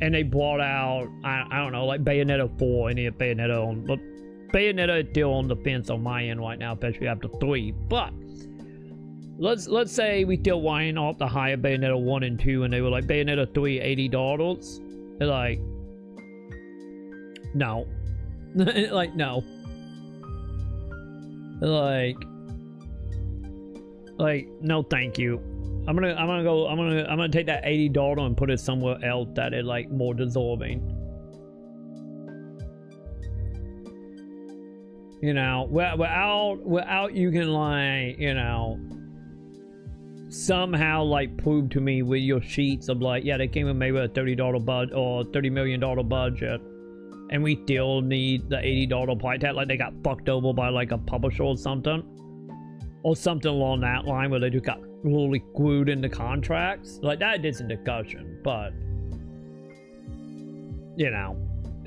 and they brought out, I don't know, like Bayonetta 4, any of Bayonetta on, but Bayonetta is still on the fence on my end right now, especially after 3. But let's say we still wind off the higher Bayonetta 1 and 2, and they were like, Bayonetta 3, $80. They're like, no. Like, no. Like, no, thank you. I'm gonna take that $80 and put it somewhere else that is like more deserving. You know, without you can like, you know, somehow like prove to me with your sheets of like, yeah, they came with maybe a $30 budget or $30 million budget, and we still need the $80 price tag, like they got fucked over by like a publisher or something along that line, where they just got literally glued into contracts. Like, that is a discussion, but you know,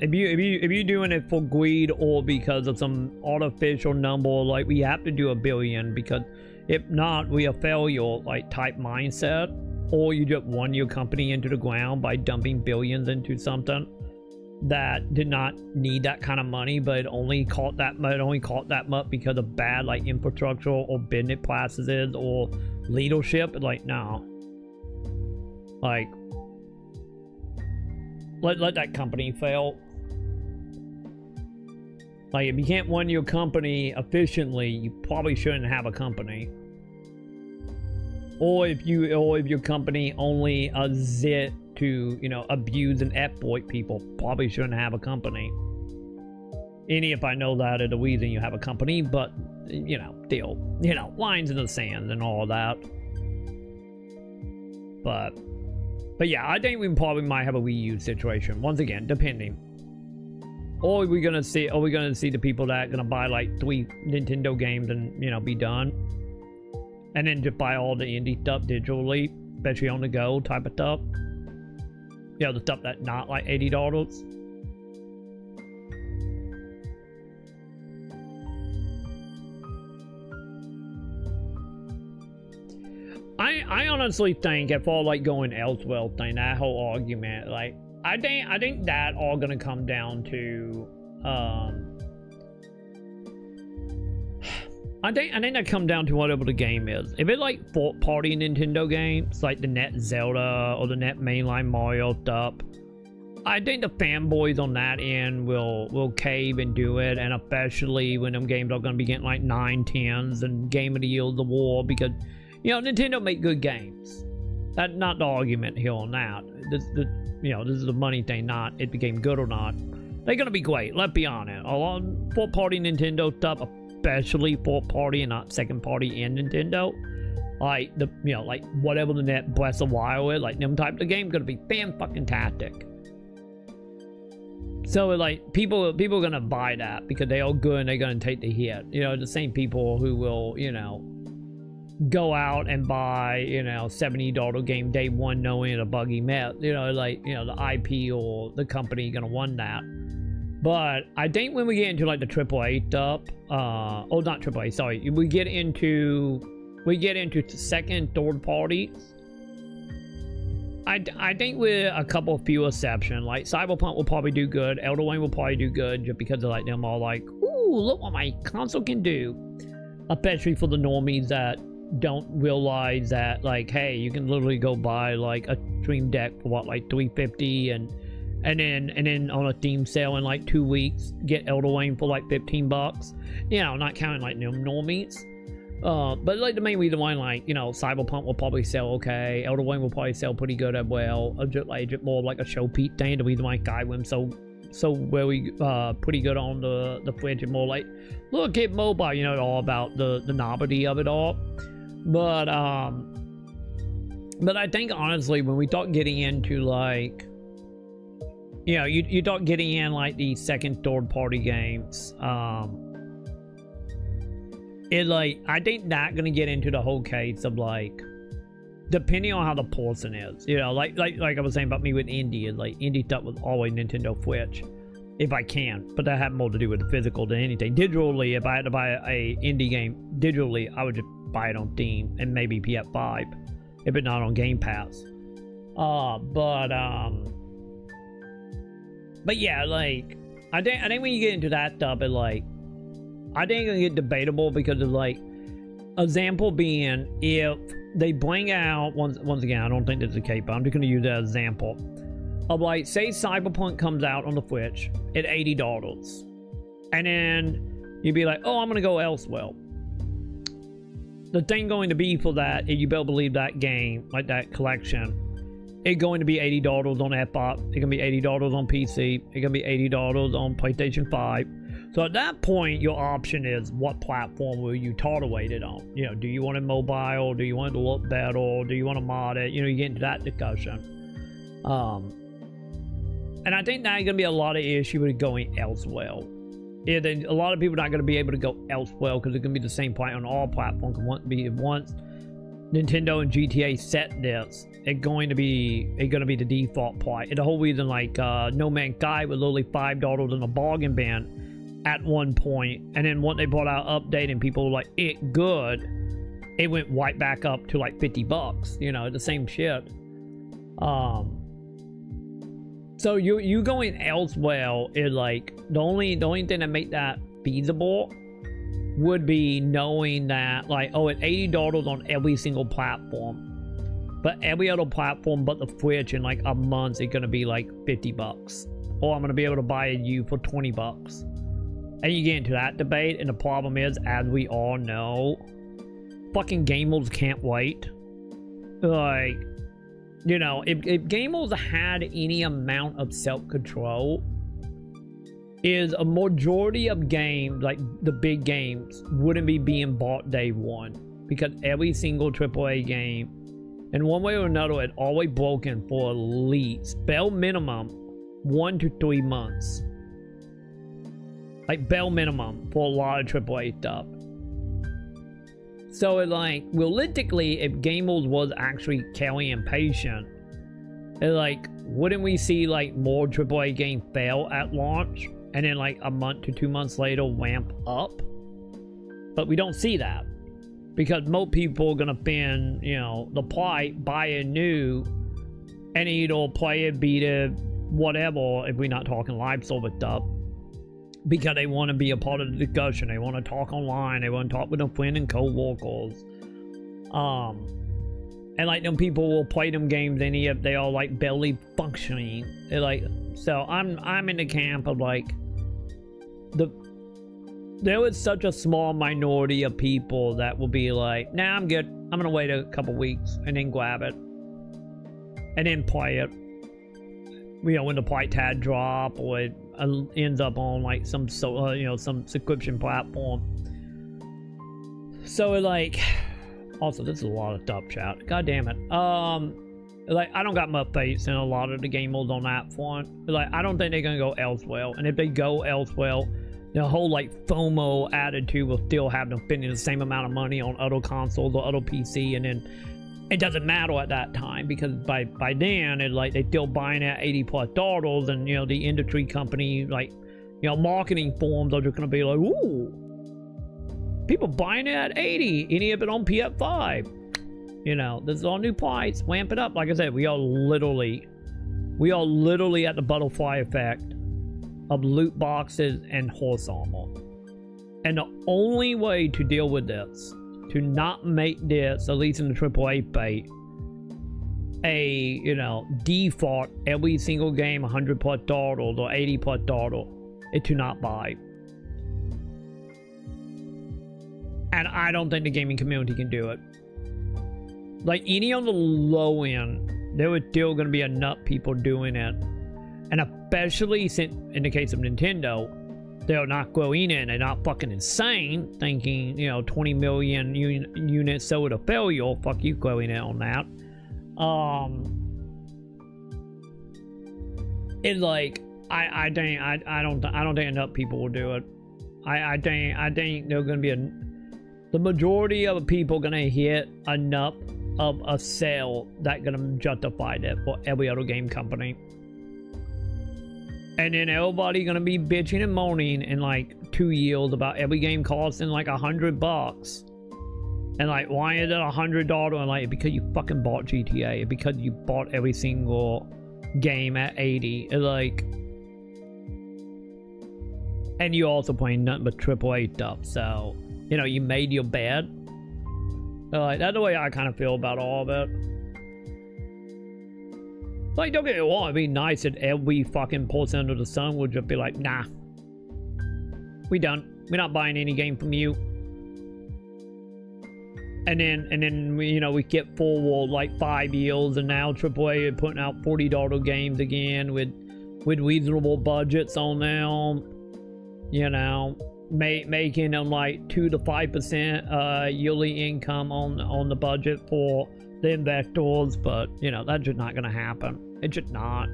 if you're doing it for greed or because of some artificial number, like we have to do $1 billion because if not, we a failure like type mindset, or you just run your company into the ground by dumping billions into something that did not need that kind of money, but it only caught that much because of bad like infrastructure or business practices or leadership. Like, no, like let that company fail. Like, if you can't run your company efficiently, you probably shouldn't have a company. Or if your company only exists to, you know, abuse and exploit people, probably shouldn't have a company. Any if I know that is the reason you have a company, but you know, still, you know, lines in the sand and all that. But yeah, I think we probably might have a reuse situation once again, depending. Or are we gonna see the people that are gonna buy like 3 Nintendo games and, you know, be done, and then just buy all the indie stuff digitally, especially on the go type of stuff. You know, the stuff that's not like $80. I honestly think if all like going elsewhere thing, that whole argument, like I think that all gonna come down to I think that come down to whatever the game is. If it's like party Nintendo games, like the net Zelda or the net mainline Mario stuff, I think the fanboys on that end will cave and do it, and especially when them games are gonna be getting like 9, 10s and Game of the Year of the War, because you know Nintendo make good games. That's not the argument here on that. This is the money thing, not it became good or not. They're gonna be great. Let's be honest. A lot of fourth party Nintendo stuff, especially fourth party and not second party in Nintendo, like like whatever the net Breath of the Wild is, like them type of game, gonna be fan-fucking-tastic. So like people are gonna buy that because they all good and they're gonna take the hit. You know, the same people who will, you know, go out and buy, you know, $70 game day one knowing a buggy mess. You know, like, you know, the IP or the company gonna run that. But I think when we get into like the AAA stuff, oh, not AAA, sorry, we get into second, third parties. I think with a couple of few exceptions, like Cyberpunk will probably do good, Elden Ring will probably do good, just because of like them all like, ooh, look what my console can do. Especially for the normies that don't realize that, like, hey, you can literally go buy like a Stream Deck for what, like $350, and then on a Steam sale in like 2 weeks get Elden Ring for like $15. You know, not counting like normies. But like the main reason why, like, you know, Cyberpunk will probably sell okay, Elden Ring will probably sell pretty good as well. Just more like a showpiece thing. The reason why Skyrim so very pretty good on the Fridge, and more like, look at mobile, you know, all about the novelty of it all. But I think honestly, when we start getting into like, you know, you start getting in like the second, third party games, it like, I think that gonna get into the whole case of like, depending on how the person is, you know, like I was saying about me with indie, like indie stuff was always Nintendo Switch, if I can, but that had more to do with the physical than anything. Digitally, if I had to buy a indie game digitally, I would just buy it on Steam and maybe PS5, if it's not on Game Pass. But yeah, like I think when you get into that stuff, it like, I think it's gonna get debatable because of like, example being, if they bring out once again, I don't think this is the case, but I'm just gonna use that example of like, say Cyberpunk comes out on the Switch at $80, and then you'd be like, oh, I'm gonna go elsewhere. The thing going to be for that, if you better believe that game, like that collection, it's going to be $80 on Xbox, it's gonna be $80 on PC, it's gonna be $80 on PlayStation 5. So at that point, your option is what platform will you tolerate it on? You know, do you want it mobile? Do you want it to look better? Do you want to mod it? You know, you get into that discussion. And I think that's going to be a lot of issue with going elsewhere. Yeah, then a lot of people are not going to be able to go elsewhere because it's going to be the same point on all platforms. Nintendo and GTA set this, it's going to be the default price. And the whole reason, like, No Man's Sky was literally $5 in a bargain bin at one point, and then once they brought out update and people were like, it good, it went right back up to like $50. You know, the same shit. So you going elsewhere is like the only thing that make that feasible would be knowing that, like, oh, it's $80 on every single platform, but every other platform but the Switch in like a month is gonna be like $50, or I'm gonna be able to buy you for $20. And you get into that debate, and the problem is, as we all know, fucking gamers can't wait. Like, you know, if gamers had any amount of self-control, is a majority of games, like the big games, wouldn't be being bought day one, because every single AAA game, in one way or another, it always broken for at least, bare minimum, 1 to 3 months. Like, bare minimum for a lot of AAA stuff. So, like, realistically, if gamers was actually carrying patient, like, wouldn't we see, like, more AAA games fail at launch, and then, like, a month to 2 months later, ramp up? But we don't see that, because most people are gonna spend, you know, the price, buy a new, and either play it, beat it, whatever, if we're not talking live service stuff, because they want to be a part of the discussion, they want to talk online, they want to talk with their friends and co-workers. And like, them people will play them games and if they are like barely functioning. They're like, so I'm in the camp of like, there was such a small minority of people that will be like, nah, I'm good, I'm gonna wait a couple weeks and then grab it and then play it, you know, when the price tag drop, or it ends up on like some you know, some subscription platform. So it like, also, this is a lot of stuff, chat, god damn it. Like, I don't got much faith in a lot of the gamers on that front. Like, I don't think they're gonna go elsewhere, and if they go elsewhere, the whole like FOMO attitude will still have them spending the same amount of money on other consoles or other PC, and then it doesn't matter at that time, because by then it's like they still buying at $80+, and you know, the industry company, like, you know, marketing forums are just gonna be like, ooh, people buying it at 80, any of it on PS5. You know, this is all new price, ramp it up. Like I said, we are literally at the butterfly effect of loot boxes and horse armor. And the only way to deal with this, to not make this, at least in the AAA bait, a, you know, default every single game $100+ or $80+, is to not buy. And I don't think the gaming community can do it. Like, any on the low end, there was still going to be enough people doing it. And especially since, in the case of Nintendo, they're not going in, they're not fucking insane, thinking, you know, 20 million units sold a failure. Fuck you going in on that. It's like, I don't think enough people will do it. I think they're gonna be the majority of people gonna hit enough of a sale that gonna justify that for every other game company. And then everybody gonna be bitching and moaning in like 2 years about every game costing like $100. And like, why is it $100? And like, because you fucking bought GTA, because you bought every single game at 80. It's like, and you also playing nothing but AAA stuff. So, you know, you made your bed. Like, that's the way I kind of feel about all of it. Like, don't get me wrong, it'd be nice if every fucking person under the sun would just be like, nah, we done. We're not buying any game from you. And then we, you know, we get forward like 5 years, and now AAA is putting out $40 games again with reasonable budgets on them. You know, making them like 2 to 5% yearly income on the budget for the investors. But you know, that's just not gonna happen. It's just not.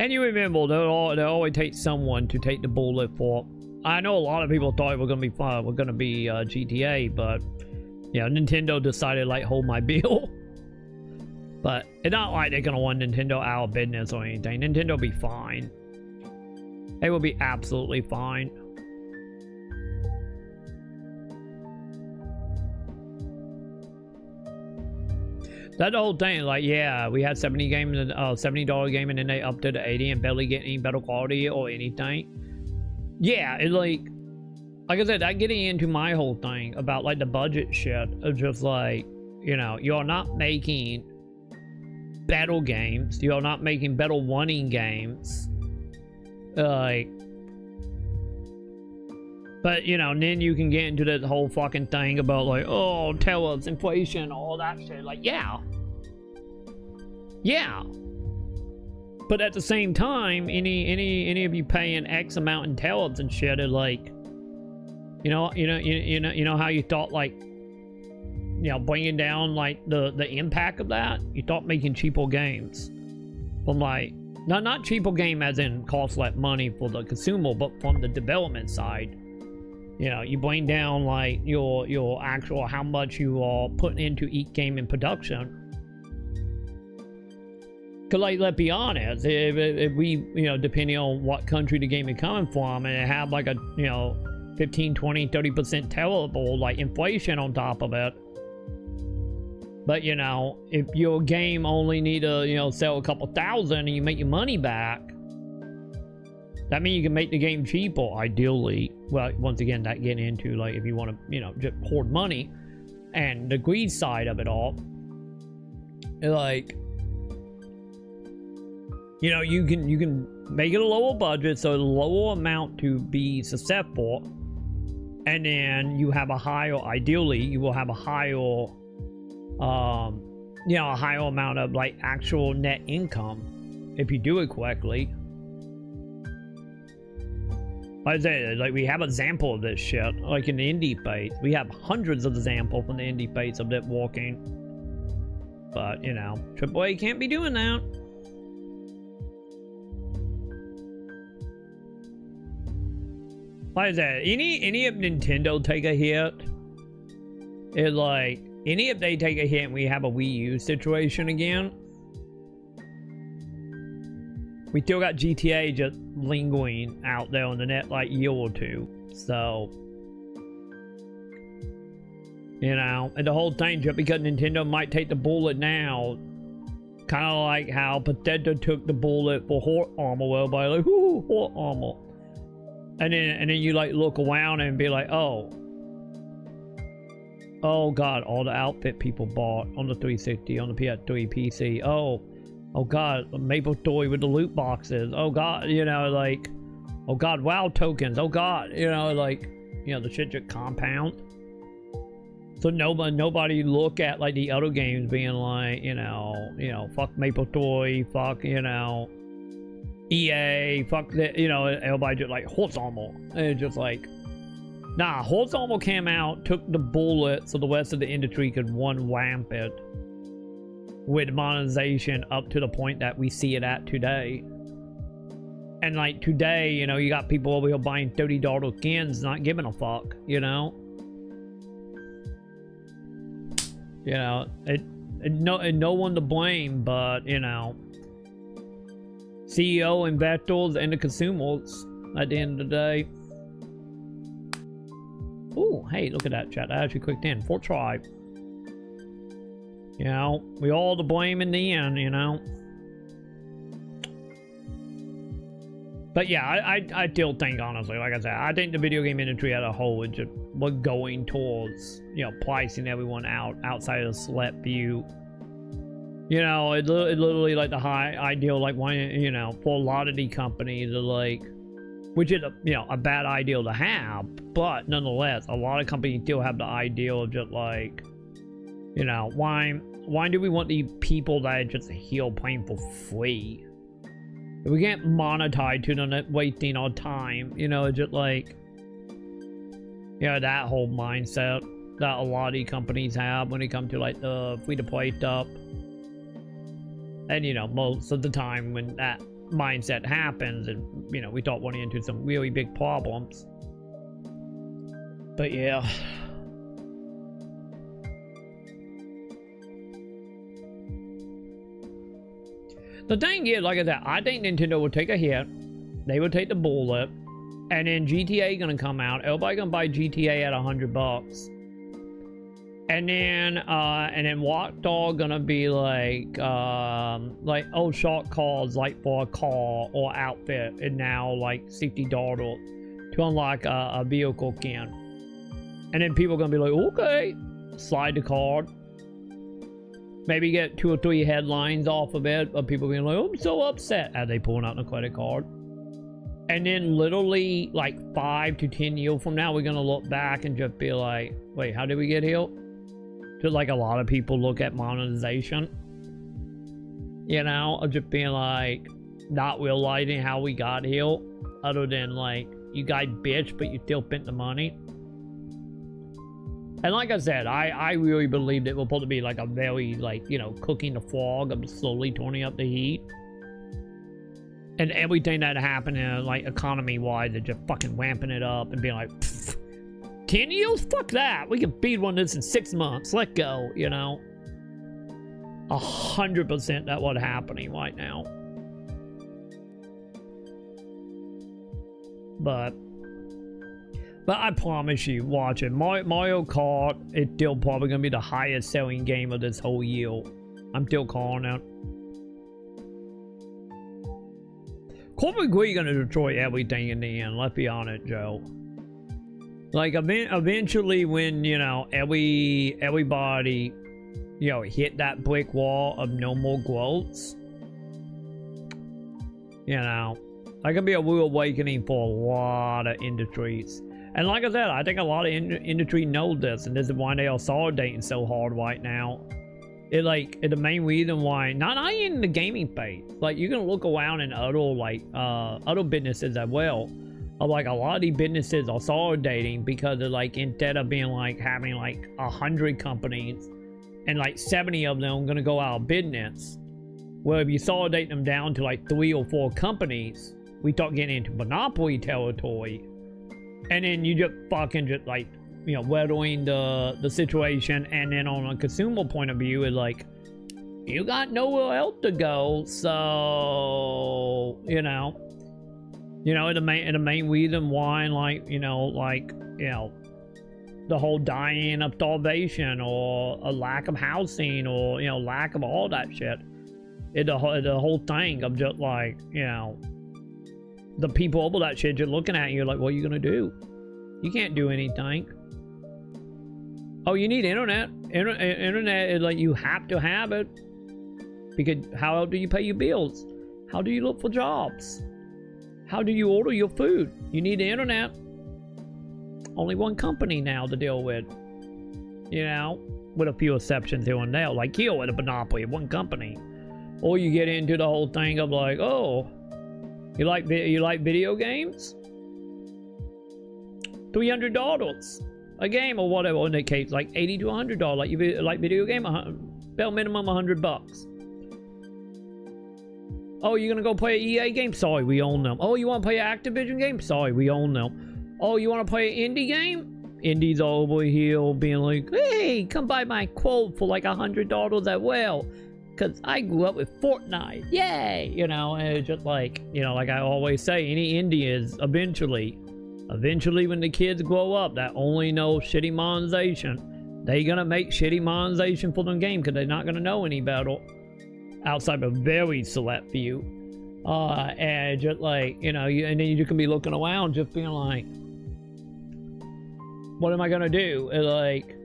And you remember, they always take someone to take the bullet for. I know a lot of people thought it was gonna be fun. We're gonna be GTA, but yeah, Nintendo decided like hold my bill. But it's not like they're gonna want Nintendo out of business or anything. Nintendo will be fine. They will be absolutely fine. That's the whole thing. Like, yeah, we had $70 game, and then they upped it to 80 and barely get any better quality or anything. Yeah, it's like I said, that getting into my whole thing about like the budget shit of just like, you know, you're not making better games, you're not making better wanting games, like, but you know, and then you can get into that whole fucking thing about like, oh, tell us inflation, all that shit. Like, yeah, but at the same time, any of you paying X amount in tell-ups and shit is like, you know how you thought like, you know, bringing down like the impact of that. You thought making cheaper games from like, not cheaper game as in cost less money for the consumer, but from the development side. You know, you bring down like your actual how much you are putting into each game in production. Cause like, let's be honest, if we, you know, depending on what country the game is coming from, and it have like a, you know, 15, 20, 30% tellable like inflation on top of it. But you know, if your game only need to, you know, sell a couple thousand and you make your money back, that means you can make the game cheaper, ideally. Well, once again, that getting into like, if you want to, you know, just hoard money, and the greed side of it all, like, you know, you can make it a lower budget, so a lower amount to be successful, and then you have a higher, ideally, you will have a higher, you know, a higher amount of like actual net income if you do it correctly. Like I said, like we have an example of this shit, like in the indie phase. We have hundreds of examples from the indie phase of that working. But, you know, AAA can't be doing that. Like I said, any of Nintendo take a hit, it's like, any if they take a hit and we have a Wii U situation again, we still got GTA just lingering out there on the net like a year or two. So, you know, and the whole thing, just because Nintendo might take the bullet now, kind of like how Bethesda took the bullet for Horde Armor, well, by like, ooh, Horde Armor. And then you like look around and be like, oh god, all the outfit people bought on the 360, on the PS3, PC. Oh god, Maple Story with the loot boxes. Oh god, you know, like, oh god, WoW tokens. Oh god, you know, like, you know, the shit just compound. So nobody look at like the other games being like, you know, fuck Maple Story, fuck, you know, EA, fuck that, you know, everybody just like Horse Armor. And it's just like, nah, Horse Armor came out, took the bullet so the rest of the industry could run rampant with monetization up to the point that we see it at today. And like today, you know, you got people over here buying $30 skins, not giving a fuck, you know? You know, no one to blame, but, you know, CEO, investors, and the consumers at the end of the day. Ooh, hey, look at that chat. I actually clicked in. Fort Tribe. You know, we all to blame in the end, you know. But yeah, I still think, honestly, like I said, I think the video game industry as a whole is just going towards, you know, pricing everyone out outside of the select few. You know, it literally like the high ideal, like, one, you know, for a lot of the companies are like, which is, you know, a bad ideal to have, but nonetheless, a lot of companies still have the ideal of just like, you know, why do we want the people that are just here playing for free? If we can't monetize to them, wasting our time, you know, it's just like, you know, that whole mindset that a lot of these companies have when it comes to like the free-to-play stuff. And, you know, most of the time when that mindset happens, and you know, we start running into some really big problems. But yeah. The thing is, like I said, I think Nintendo will take a hit. They will take the bullet. And then GTA gonna come out. Everybody gonna buy GTA at $100. And then Watch Dog gonna be like old short calls like for a car or outfit, and now like $60 to unlock a vehicle can. And then people gonna be like, okay, slide the card. Maybe get 2 or 3 headlines off of it of people being like, oh, I'm so upset as they pulling out the credit card. And then literally like 5 to 10 years from now, we're gonna look back and just be like, wait, how did we get here? Just like a lot of people look at monetization, you know, of just being like, not realizing how we got here, other than like, you guys bitch, but you still spent the money. And like I said, I really believed it will probably be like a very, like, you know, cooking the frog of slowly turning up the heat. And everything that happened, like, economy-wise, they're just fucking ramping it up and being like, 10 years? Fuck that. We can feed one of this in 6 months. Let go, you know? 100% that's what's happening right now. But I promise you, watch it. Mario Kart is still probably going to be the highest selling game of this whole year. I'm still calling it. Corporate greed gonna destroy everything in the end, let's be honest, Joe. Like, eventually when, you know, everybody, you know, hit that brick wall of no more growths, you know, that could be a real awakening for a lot of industries. And like I said, I think a lot of industry know this, and this is why they are solidating so hard right now. It's the main reason why, not in the gaming space, like you can look around in other like other businesses as well, of like a lot of these businesses are solidating because of like, instead of being like having like 100 companies and like 70 of them gonna go out of business, well, if you solidate them down to like 3 or 4 companies, we start getting into monopoly territory, and then you just fucking just like, you know, weathering the situation. And then on a consumer point of view, it's like, you got nowhere else to go, so you know, the main reason why, like, you know, the whole dying of starvation or a lack of housing or, you know, lack of all that shit, it's the whole thing of just like, you know, the people over that shit just looking at you like, what are you gonna do? You can't do anything. Oh, you need internet. Internet is like, you have to have it. Because how else do you pay your bills? How do you look for jobs? How do you order your food? You need the internet. Only one company now to deal with. You know, with a few exceptions here and there. Like here with a monopoly of one company. Or you get into the whole thing of like, oh, you like video games? $300 a game or whatever in that case, like $80 to $100. Like you like video game, bare minimum $100. Oh, you're gonna go play an EA game? Sorry, we own them. Oh, you want to play an Activision game? Sorry, we own them. Oh, you want to play an indie game? Indies are over here being like, hey, come buy my quote for like $100 as well, because I grew up with Fortnite. Yay! You know, and it's just like, you know, like I always say, any indie is eventually when the kids grow up that only know shitty monetization, they gonna make shitty monetization for them game because they're not gonna know any better outside of a very select few. And just like, you know, and then you can be looking around just being like, what am I gonna do? It's like,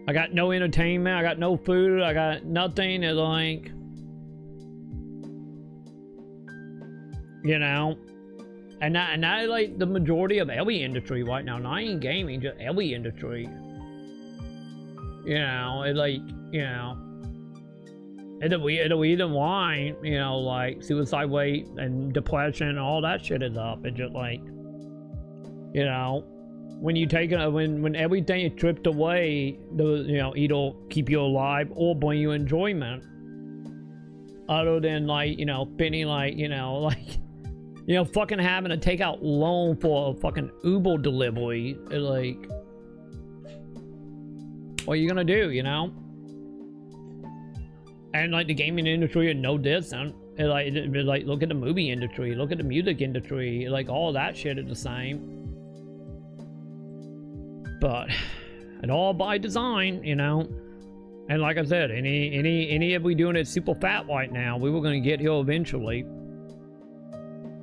I got no entertainment, I got no food, I got nothing. It's like, you know, and that like the majority of every industry right now, not in gaming, just every industry. You know, it's like, you know, it's the reason why, you know, like suicide rate and depression and all that shit is up. It's just like, you know, when you take it, when everything is stripped away, you know, either keep you alive or bring you enjoyment. other than like, you know, spending like, you know, like, you know, fucking having to take out loan for a fucking Uber delivery. Like, what are you gonna do, you know? And like the gaming industry is no different. Like look at the movie industry, look at the music industry, like all that shit is the same. But and all by design, you know. And like I said, any if we doing it super fat right now, we were gonna get here eventually.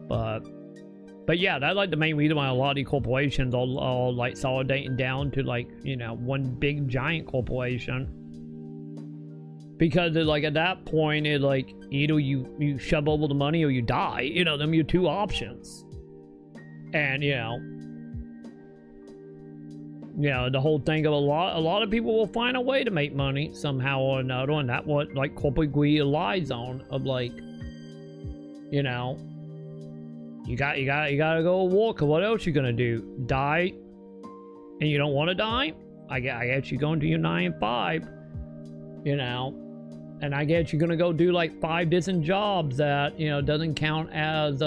But yeah, that's like the main reason why a lot of these corporations all like consolidating down to like, you know, one big giant corporation. Because it's like at that point, it's like either you shove over the money or you die. You know, them are your two options. And you know, the whole thing of a lot of people will find a way to make money somehow or another, and that's what like corporate greed relies on. Of like, you know, you gotta go to war. Cause what else you gonna do? Die? And you don't want to die? I guess you going to your 9 to 5. You know, and I guess you're gonna go do like 5 different jobs that, you know, doesn't count as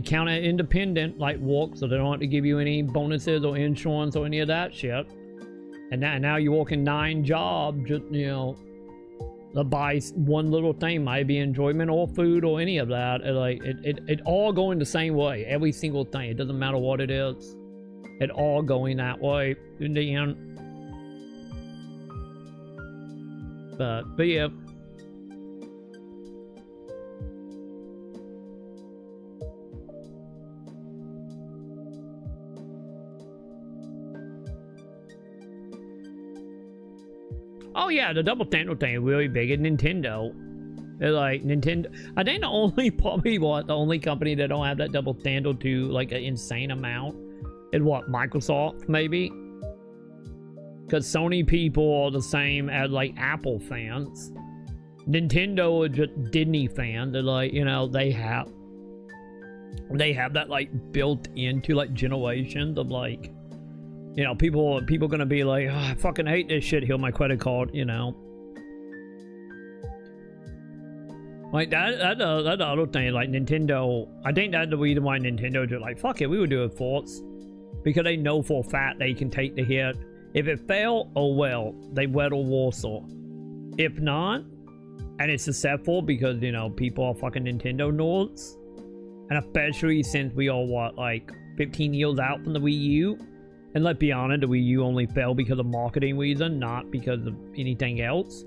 count as independent like work, so they don't have to give you any bonuses or insurance or any of that shit. And now you're working 9 jobs, just, you know, to buy one little thing, might be enjoyment or food or any of that. It all going the same way, every single thing. It doesn't matter what it is. It all going that way in the end. But yeah. Oh yeah, the double standard thing is really big at Nintendo. They're like Nintendo. I think the only the only company that don't have that double standard to like an insane amount is what, Microsoft maybe. Because Sony people are the same as like Apple fans. Nintendo are just Disney fans. They're like, you know, they have that like built into like generations of like, you know, people gonna be like, oh, I fucking hate this shit. Here's my credit card, you know. Like that's the other thing. Like Nintendo, I think that's the reason why Nintendo just like, fuck it, we would do it force, because they know for a fact they can take the hit. If it fail, oh well, they wettle Warsaw. If not, and it's successful because, you know, people are fucking Nintendo nerds, and especially since we are what, like 15 years out from the Wii U. And let's be honest, the Wii U only fell because of marketing reason, not because of anything else.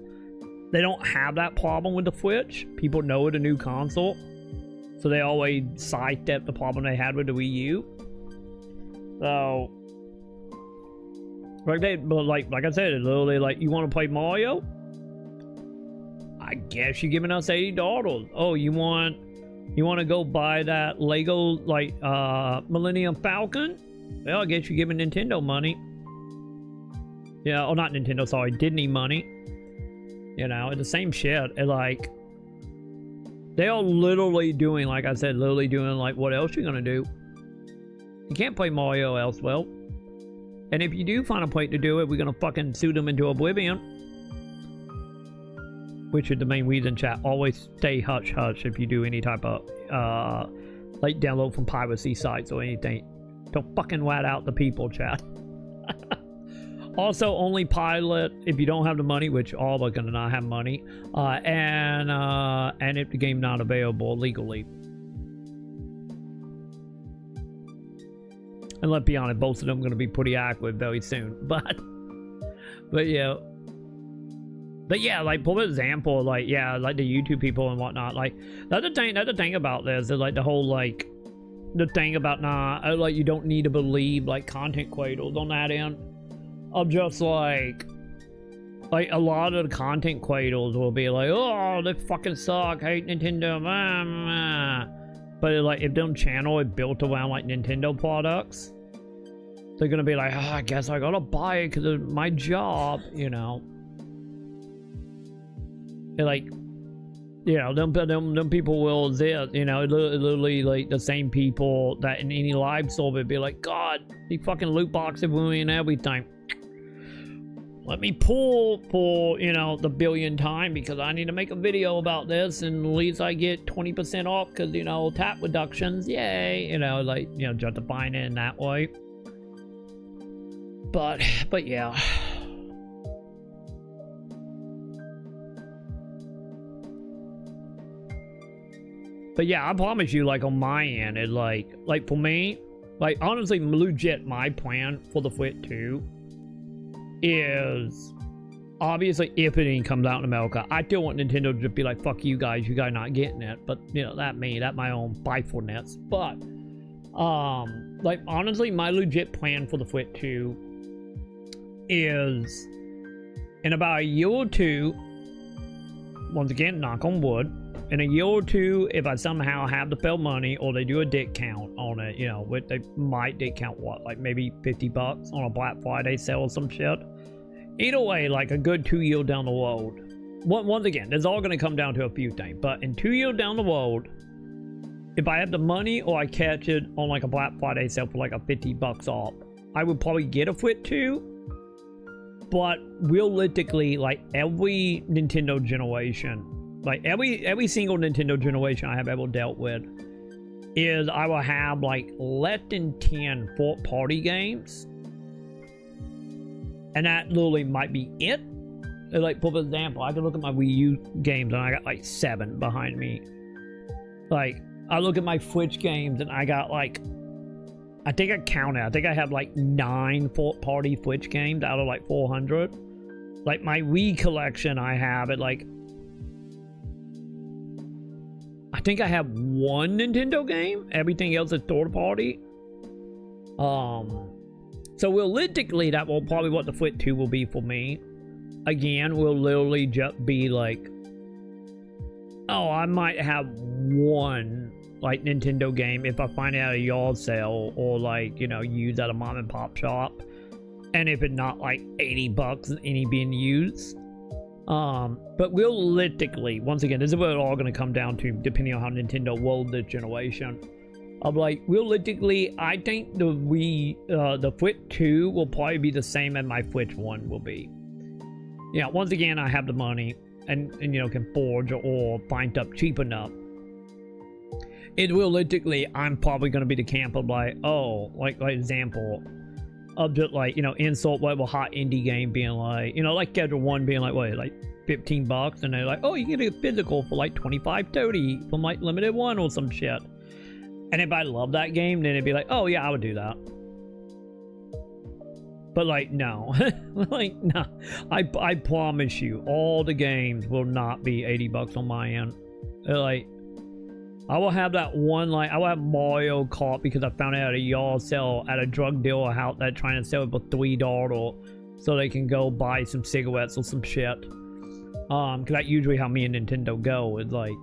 They don't have that problem with the Switch. People know it's a new console, so they always sidestep the problem they had with the Wii U. So, like I said, it's literally like, you want to play Mario? I guess you're giving us $80. Oh, you want to go buy that Lego like Millennium Falcon? Well, I guess you're giving Nintendo money. Yeah, oh, not Nintendo, sorry, Disney money. You know, it's the same shit. It's like, they are literally doing, like I said, like, what else you gonna do? You can't play Mario elsewhere. And if you do find a place to do it, we're gonna fucking sue them into oblivion. Which is the main reason, chat. Always stay hush hush if you do any type of, like, download from piracy sites or anything. Don't fucking rat out the people, chat. Also, only pilot if you don't have the money, which all are gonna not have money, and if the game not available legally. And let's be honest, both of them are gonna be pretty awkward very soon. But yeah. But yeah, like, for example, like, yeah, like the YouTube people and whatnot, like, that's the thing about this is like the whole like, the thing about like, you don't need to believe like content creators on that end. Of just like a lot of the content creators will be like, oh, they fucking suck, hate Nintendo, but like, if their channel is built around like Nintendo products, they're gonna be like, oh, I guess I gotta buy it because of my job, you know. And like, you know, them people will exist, you know, literally like the same people that in any live server would be like, God, these fucking loot boxes ruin everything. let me pull for, you know, the 1,000,000,000th time because I need to make a video about this, and at least I get 20% off because, you know, tax reductions, yay, you know, like, you know, justifying it in that way. But yeah. But yeah, I promise you, like, on my end, it like for me, like, honestly, legit, my plan for the Switch 2 is obviously if it comes out in America, I still want Nintendo to just be like, fuck you guys not getting it. But you know, that my own spitefulness. But like, honestly, my legit plan for the Switch 2 is in about a year or two, once again, knock on wood, in a year or two, if I somehow have the fair money or they do a discount on it, you know, they might discount what, like maybe $50 on a Black Friday sale or some shit. Either way, like a good 2 years down the road. Once again, it's all going to come down to a few things. But in 2 years down the road, if I have the money or I catch it on like a Black Friday sale for like a $50 off, I would probably get a Switch 2. But realistically, like every Nintendo generation, like every single Nintendo generation I have ever dealt with, is I will have like less than 10 fourth-party games. And that literally might be it. Like, for example, I can look at my Wii U games and I got like 7 behind me. Like, I look at my Switch games and I got like, I think I counted, I think I have like 9 fourth-party Switch games out of like 400. Like, my Wii collection, I have it like, I think I have 1 Nintendo game. Everything else is third-party. So realistically, that will probably what the Switch 2 will be for me. Again, will literally just be like, oh, I might have 1 like Nintendo game if I find it at a yard sale or like, you know, used at a mom and pop shop, and if it's not like $80 any being used. But realistically, once again, this is what it's all going to come down to, depending on how Nintendo rolled this generation. Of like, realistically, I think the Switch 2 will probably be the same as my Switch 1 will be. Yeah, once again, I have the money and you know, can forge or find up cheap enough. It realistically, I'm probably going to be the camp of like, oh, like example of just like, you know, insult whatever hot indie game being like, you know, like Schedule 1 being like, what, like $15, and they're like, oh, you can get a physical for like $25, $30 from like Limited One or some shit. And if I love that game, then it'd be like, oh yeah, I would do that. But like, no. Like, no. I promise you, all the games will not be $80 on my end. Like, I will have that one, like, I will have Mario Kart because I found it at a yard sale at a drug dealer house that trying to sell it for $3 so they can go buy some cigarettes or some shit. Because that's usually how me and Nintendo go, is like,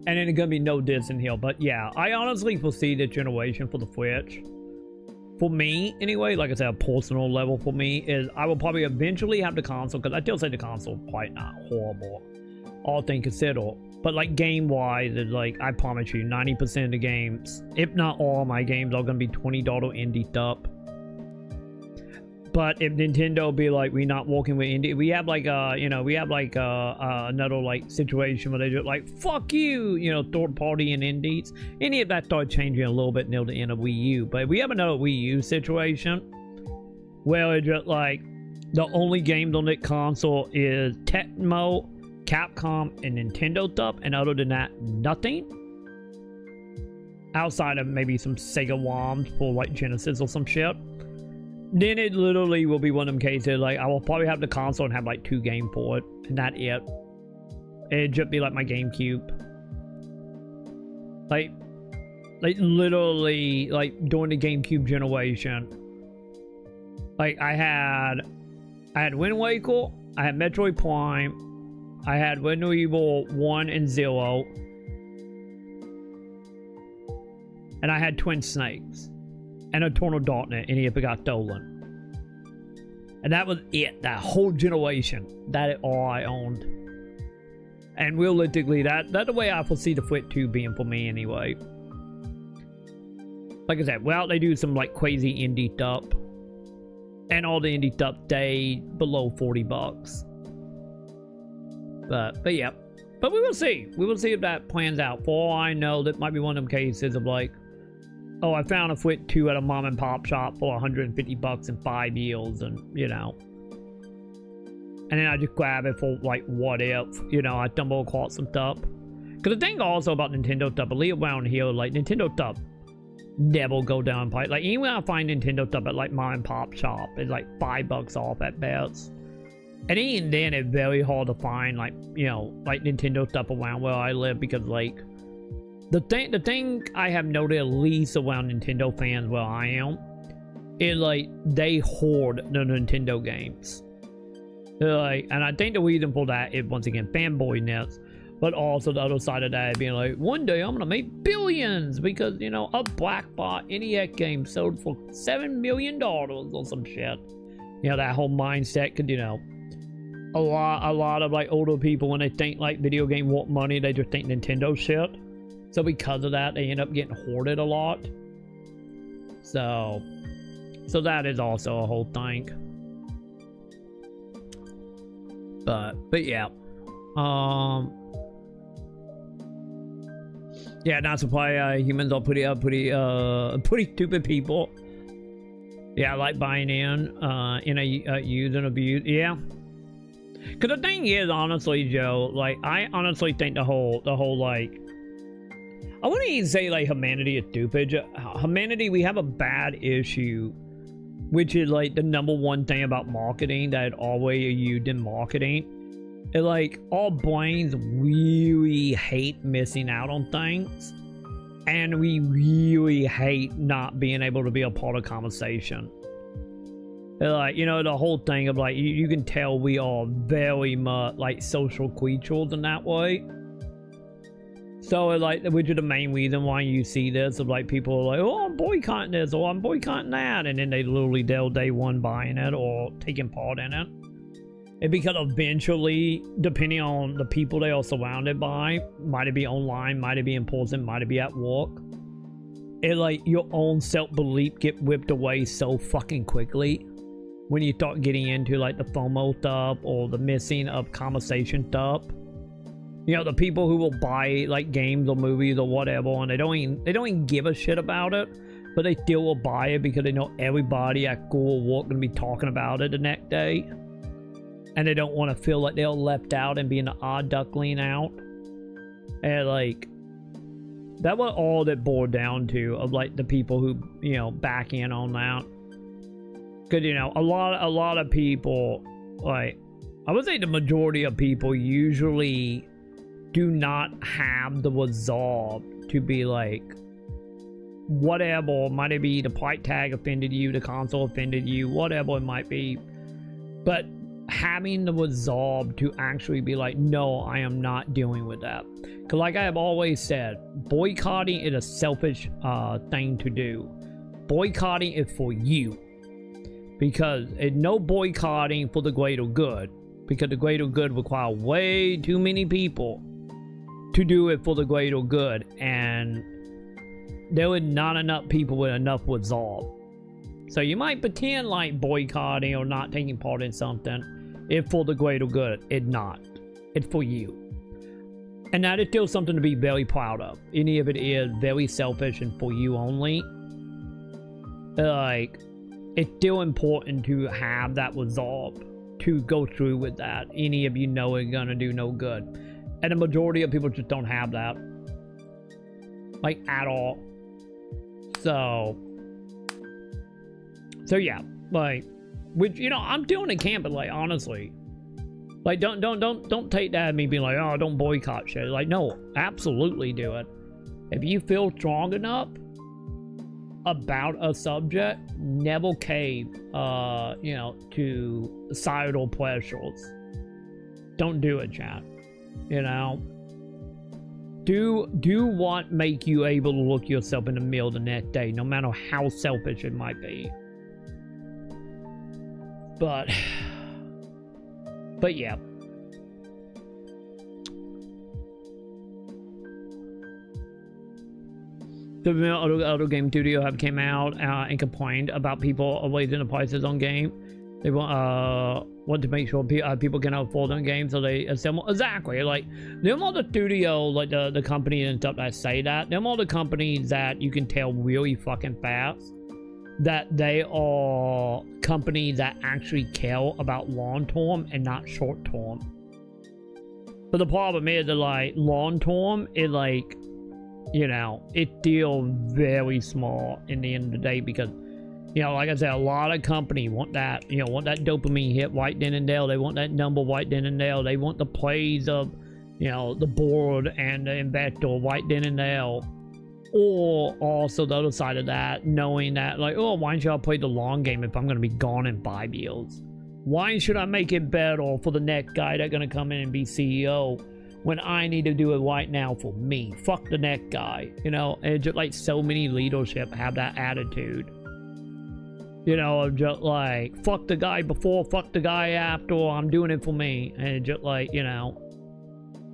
and then it's gonna be no diss in here. But yeah, I honestly foresee this generation for the Switch, for me anyway, like I said, a personal level for me, is I will probably eventually have the console, because I still say the console quite not horrible, all things considered. But like game wise, it's like, I promise you, 90% of the games, if not all my games, are gonna be $20 indie stuff. But if Nintendo be like, we're not working with indie, we have like you know, we have like another like situation where they just like, fuck you, you know, third party and indies. Any of that started changing a little bit near the end of Wii U. But if we have another Wii U situation where it's just like, the only games on that console is Tecmo, Capcom, and Nintendo stuff, and other than that, nothing outside of maybe some Sega ROMs for like Genesis or some shit, then it literally will be one of them cases like, I will probably have the console and have like 2 games for it, and that's it. It'd just be like my GameCube. Like literally, like during the GameCube generation, like I had Wind Waker, I had Metroid Prime, I had Resident Evil 1 and 0, and I had Twin Snakes and Eternal Darkness, and if it got stolen. And that was it, that whole generation. That is all I owned. And realistically, that's the way I foresee the Switch 2 being for me anyway. Like I said, well, they do some like crazy indie stuff. And all the indie stuff stayed below $40. But yeah. But we will see. We will see if that plans out. For all I know, that might be one of them cases of like, oh, I found a Flit 2 at a mom and pop shop for $150 in 5 years, and you know. And then I just grab it for like, what if, you know, I stumble across some stuff. Because the thing also about Nintendo stuff, believe around here, like Nintendo stuff never go down in price. Like anywhere I find Nintendo stuff at like mom and pop shop, it's like $5 off at best. And even then, it's very hard to find, like, you know, like Nintendo stuff around where I live, because, like, the thing I have noted at least around Nintendo fans where I am is, like, they hoard the Nintendo games. They're like, and I think the reason for that is, once again, fanboyness, but also the other side of that being like, one day I'm gonna make billions because, you know, a black bot NES game sold for $7 million or some shit. You know, that whole mindset could, you know, a lot of like older people, when they think like video game want money, they just think Nintendo shit. So because of that, they end up getting hoarded a lot. So that is also a whole thing. But yeah. Yeah, not surprised. Humans are pretty stupid people. Yeah, I like buying in a use and abuse. Yeah. Cause the thing is, honestly, Joe, like I honestly think the whole like, I wouldn't even say like humanity is stupid. Humanity, we have a bad issue, which is like the #1 thing about marketing that always used in marketing. It like our brains really hate missing out on things, and we really hate not being able to be a part of conversation. Like, you know, the whole thing of like, you can tell we are very much like social creatures in that way. So like, which is the main reason why you see this of like, people are like, oh, I'm boycotting this or I'm boycotting that, and then they literally they'll day one buying it or taking part in it. And because eventually, depending on the people they are surrounded by, might it be online, might it be in person, might it be at work, it like your own self-belief get whipped away so fucking quickly when you start getting into like the FOMO stuff or the missing of conversation stuff. You know, the people who will buy like games or movies or whatever, and they don't even give a shit about it, but they still will buy it because they know everybody at school or work gonna be talking about it the next day, and they don't want to feel like they're left out and being an odd duckling out. And like, that was all that boiled down to of like the people who, you know, back in on that. Because, you know, a lot of people, like, I would say the majority of people usually do not have the resolve to be like, whatever, might it be the price tag offended you, the console offended you, whatever it might be, but having the resolve to actually be like, no, I am not dealing with that. Because like I have always said, boycotting is a selfish thing to do. Boycotting is for you. Because it's no boycotting for the greater good. Because the greater good requires way too many people to do it for the greater good. And there are not enough people with enough resolve. So you might pretend like boycotting or not taking part in something is for the greater good. It's not. It's for you. And that is still something to be very proud of. Any of it is very selfish and for you only. Like, it's still important to have that resolve to go through with that. Any of you know it's gonna do no good. And the majority of people just don't have that. Like, at all. So yeah, like, which, you know, I'm doing it camp, but like, honestly, like, don't take that at me being like, oh, don't boycott shit. Like, no, absolutely do it. If you feel strong enough about a subject, never cave, you know, to societal pressures. Don't do it, chat. You know, do what make you able to look yourself in the mirror the next day, no matter how selfish it might be. But yeah. the other game studio have came out and complained about people raising the prices on game. They want to make sure people can afford their games, so they assemble. Exactly, like them all the studio, like the companies and stuff that say that. Them all the companies that you can tell really fucking fast that they are companies that actually care about long term and not short term. But the problem is that like long term is like, you know, it's still very small in the end of the day because, you know, like I said, a lot of companies want that, you know, want that dopamine hit right then and there. They want that number right then and there. They want the plays of, you know, the board and the investor right then and there. Or also the other side of that, knowing that, like, oh, why should I play the long game if I'm going to be gone in 5 years? Why should I make it better for the next guy that's going to come in and be CEO when I need to do it right now for me? Fuck the next guy, you know? And just like so many leadership have that attitude. You know, just like, fuck the guy before, fuck the guy after, I'm doing it for me. And just like, you know,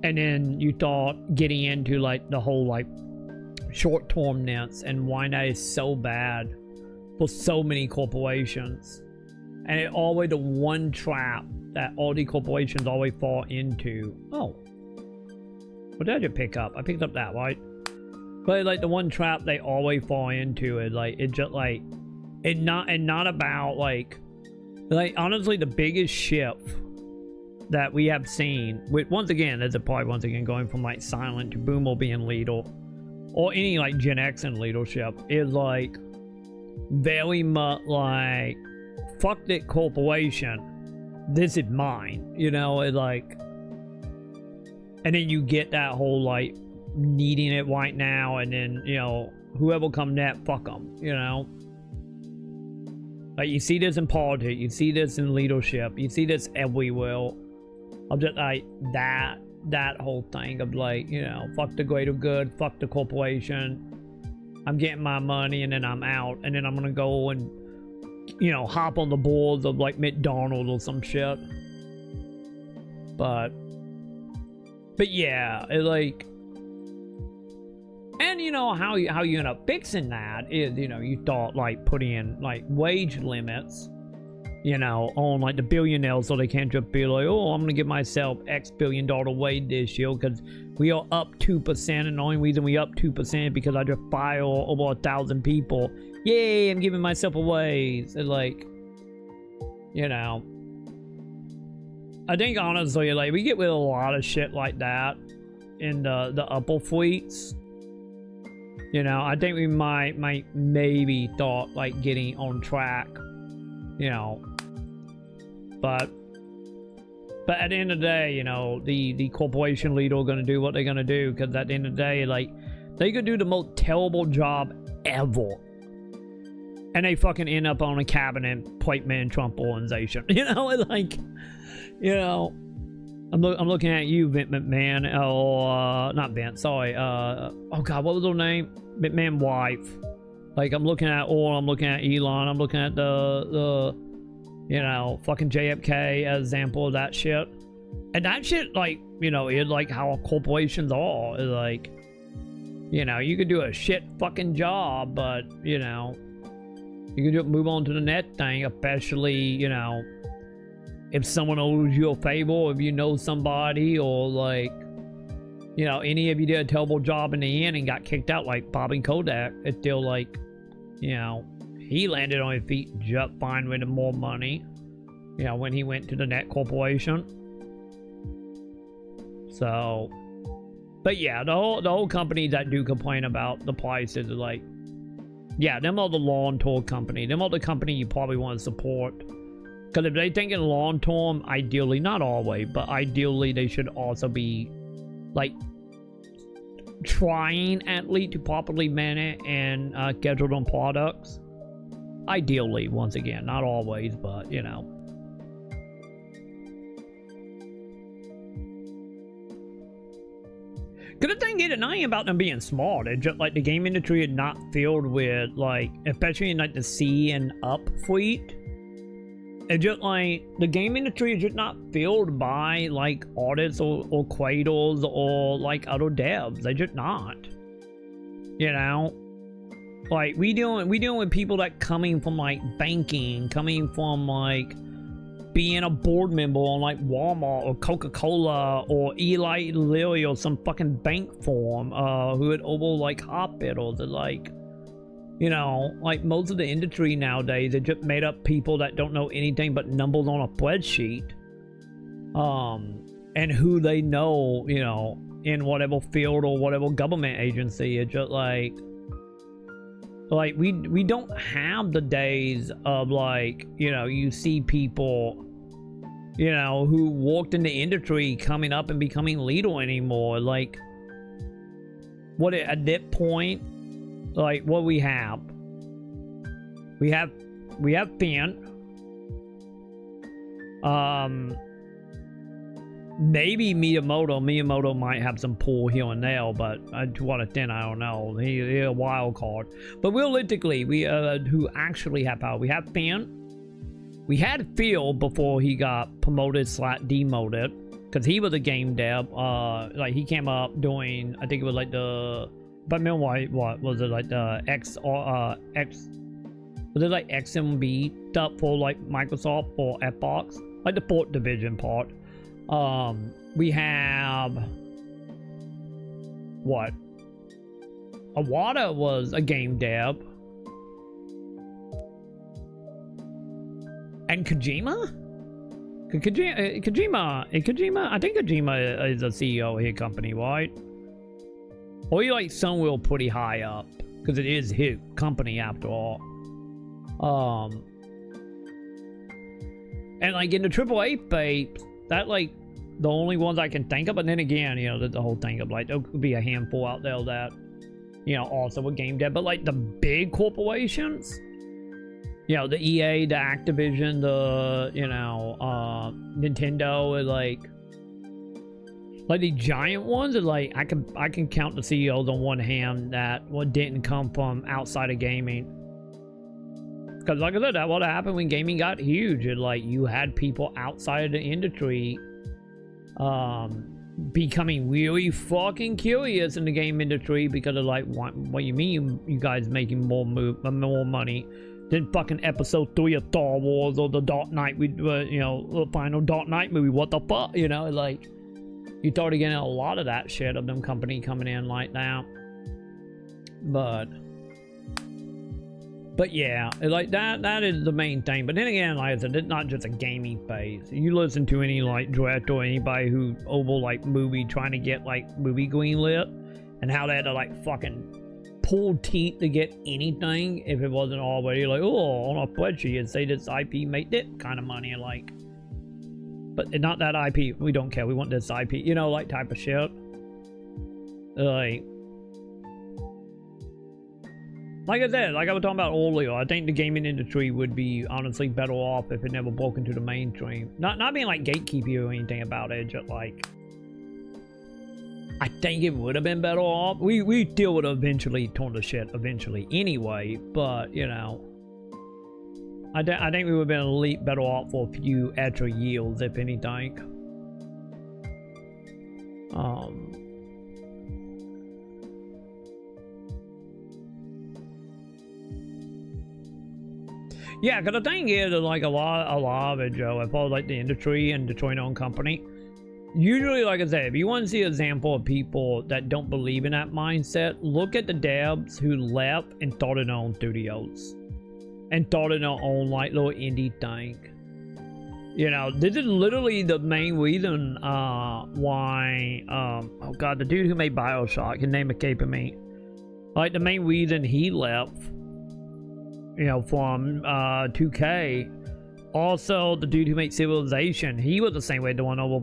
and then you start getting into like the whole like short-termness and why that is so bad for so many corporations. And it always the one trap that all the corporations always fall into. Oh, what did I just pick up? I picked up that, right? But like the one trap they always fall into is like, it just like, it not about like honestly the biggest shift that we have seen with, once again, there's a part once again going from like silent to boomer being leader or any like Gen X in leadership is like very much like, fuck that corporation, this is mine, you know. It's like, and then you get that whole like needing it right now, and then, you know, whoever come next, fuck them, you know. Like you see this in politics, you see this in leadership, you see this everywhere. I'm just like that whole thing of like, you know, fuck the greater good, fuck the corporation. I'm getting my money and then I'm out, and then I'm gonna go and, you know, hop on the boards of like McDonald's or some shit. But yeah, it like, and you know how you end up fixing that is, you know, you start like putting in like wage limits, you know, on like the billionaires, so they can't just be like, oh, I'm gonna give myself X $1 billion wage this year because we are up 2%, and the only reason we up 2% is because I just fire over 1,000 people. Yay, I'm giving myself a raise. And like, you know, I think honestly, like, we get with a lot of shit like that in the upper fleets. You know, I think we might maybe thought like getting on track, you know, but at the end of the day, you know, the corporation leader are gonna do what they're gonna do, because at the end of the day, like, they could do the most terrible job ever, and they fucking end up on a cabinet plate man Trump organization. You know, like, you know, I'm looking at you, Vince McMahon, or not Vince, sorry, oh god, what was her name? McMahon wife. Like, I'm looking at Elon, I'm looking at the you know, fucking JFK as example of that shit. And that shit, like, you know, is like how corporations are. Is like, you know, you could do a shit fucking job, but, you know, you can just move on to the next thing, especially, you know, if someone owes you a favor, or if you know somebody, or like, you know, any of you did a terrible job in the end and got kicked out, like Bobby Kodak, it's still like, you know, he landed on his feet just fine with more money, you know, when he went to the net corporation. So, but yeah, the whole company that do complain about the prices are like, yeah, them are the long tour company. Them are the company you probably want to support. Because if they think in long term, ideally, not always, but ideally they should also be like trying at least to properly manage and schedule on products. Ideally, once again, not always, but you know. Good thing is, not about them being smart. It's just like the game industry is not filled with, like, especially in like the C and up fleet. It's just like the game industry is just not filled by like artists or creators or like other devs. They're just not. You know, Like, we dealing with people that coming from, like, banking, coming from, like, being a board member on, like, Walmart or Coca-Cola or Eli Lilly or some fucking bank firm, who had over, like, hospitals and, like, you know, like, most of the industry nowadays are just made up people that don't know anything but numbers on a spreadsheet. And who they know, you know, in whatever field or whatever government agency. It's just like we don't have the days of, like, you know, you see people, you know, who walked in the industry coming up and becoming leader anymore. Like, what at that point, like, what we have Finn, maybe Miyamoto might have some pull here and there, but to what extent, I don't know. He's a wild card. But realistically, we who actually have power. We have Finn. We had Phil before he got promoted / demoted, because he was a game dev. Like, he came up doing, I think it was like the, but remember what was it, like the X was it like XMB stuff for, like, Microsoft or Xbox, like the port division part. We have what? Awada was a game dev. And Kojima, I think Kojima is a CEO of his company, right? Or he, like, somewhere pretty high up, because it is his company after all. And, like, in the AAA space, that, like, the only ones I can think of. But then again, you know, the whole thing of, like, there could be a handful out there that, you know, also a game dev. But, like, the big corporations, you know, the EA, the Activision, the, you know, Nintendo, is like the giant ones are, like, I can count the CEOs on one hand that didn't come from outside of gaming. Because, like I said, that what happened when gaming got huge. And, like, you had people outside of the industry becoming really fucking curious in the game industry because of, like, what you mean you guys making more money than fucking episode 3 of Star Wars or the Dark Knight, you know, the final Dark Knight movie. What the fuck, you know? Like, you started getting a lot of that shit of them company coming in like that. But yeah, like, that is the main thing. But then again, like I said, it's not just a gaming phase. You listen to any, like, director or anybody who over, like, movie trying to get, like, movie greenlit, and how they had to, like, fucking pull teeth to get anything if it wasn't already, like, oh, on a spreadsheet and say this IP make this kind of money, like, but it's not that IP. We don't care. We want this IP, you know, like, type of shit. Like I said, like I was talking about earlier, I think the gaming industry would be honestly better off if it never broke into the mainstream. Not being, like, gatekeepy or anything about it, just, like, I think it would have been better off. We still would have eventually torn the shit eventually anyway, but, you know, I think we would have been a little better off for a few extra years, if anything. Yeah, because the thing is, like, a lot of it, Joe, if I was, like, the industry and Detroit-owned company, usually, like I said, if you want to see an example of people that don't believe in that mindset, look at the devs who left and started their own studios. And started their own, like, little indie thing. You know, this is literally the main reason why, oh god, the dude who made BioShock, his name escaping me. Like, the main reason he left, you know, from 2K. Also, the dude who made Civilization, he was the same way, the one over,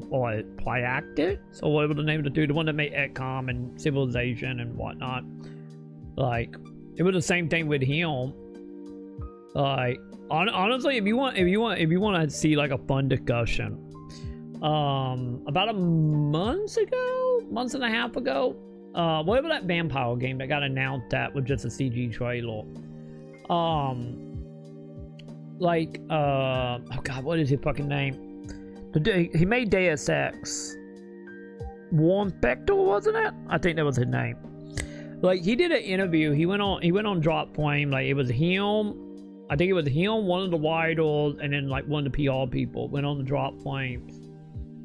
Playactic? So whatever the name of the dude, the one that made XCOM and Civilization and whatnot. Like, it was the same thing with him. Like, honestly, if you want to see, like, a fun discussion, about a month and a half ago, whatever that vampire game that got announced that was just a CG trailer. Like, oh god, what is his fucking name? He made Deus Ex. Warren Spector, wasn't it? I think that was his name. Like, he did an interview. He went on Drop Flame. Like, it was him. I think it was him, one of the Widals, and then like one of the PR people went on the Drop Flames.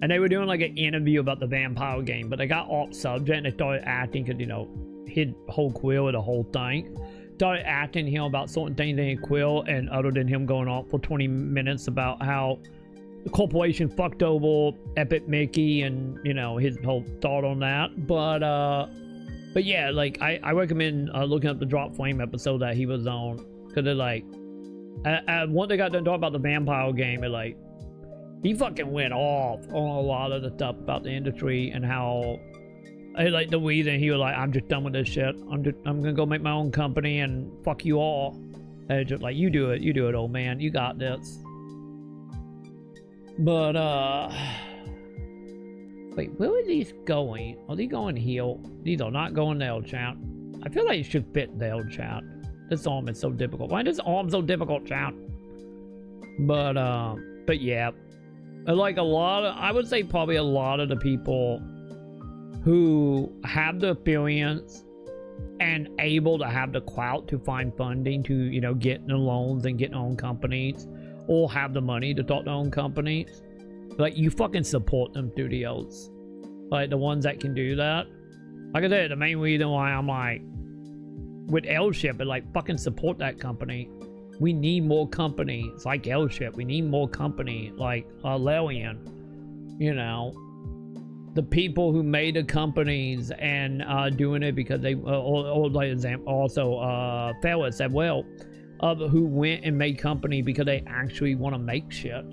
And they were doing like an interview about the vampire game, but they got off subject and they started acting, because, you know, his whole Quill, the whole thing. Started acting to him about certain things in Quill, and other than him going on for 20 minutes about how the corporation fucked over Epic Mickey and, you know, his whole thought on that. But yeah, like, I recommend looking up the Drop Flame episode that he was on, because they're like, once they got done talking about the vampire game, it like, he fucking went off on a lot of the stuff about the industry and how, like, the reason he was like, I'm just done with this shit. I'm gonna go make my own company and fuck you all. And just like, you do it, old man. You got this. But, wait, where are these going? Are they going here? These are not going there, chat. I feel like it should fit there, chat. This arm is so difficult. Why is this arm so difficult, chat? But yeah. Like, I would say probably a lot of the people who have the experience and able to have the clout to find funding to, you know, get the loans and get their own companies, or have the money to start their own companies, like, you fucking support them studios. Like, the ones that can do that. Like I said, the main reason why I'm like, with L-Ship, but like, fucking support that company. We need more companies like L-Ship. We need more company like Lelian. You know, the people who made the companies and doing it because they, or like example, also Ferris as well, who went and made company because they actually want to make shit.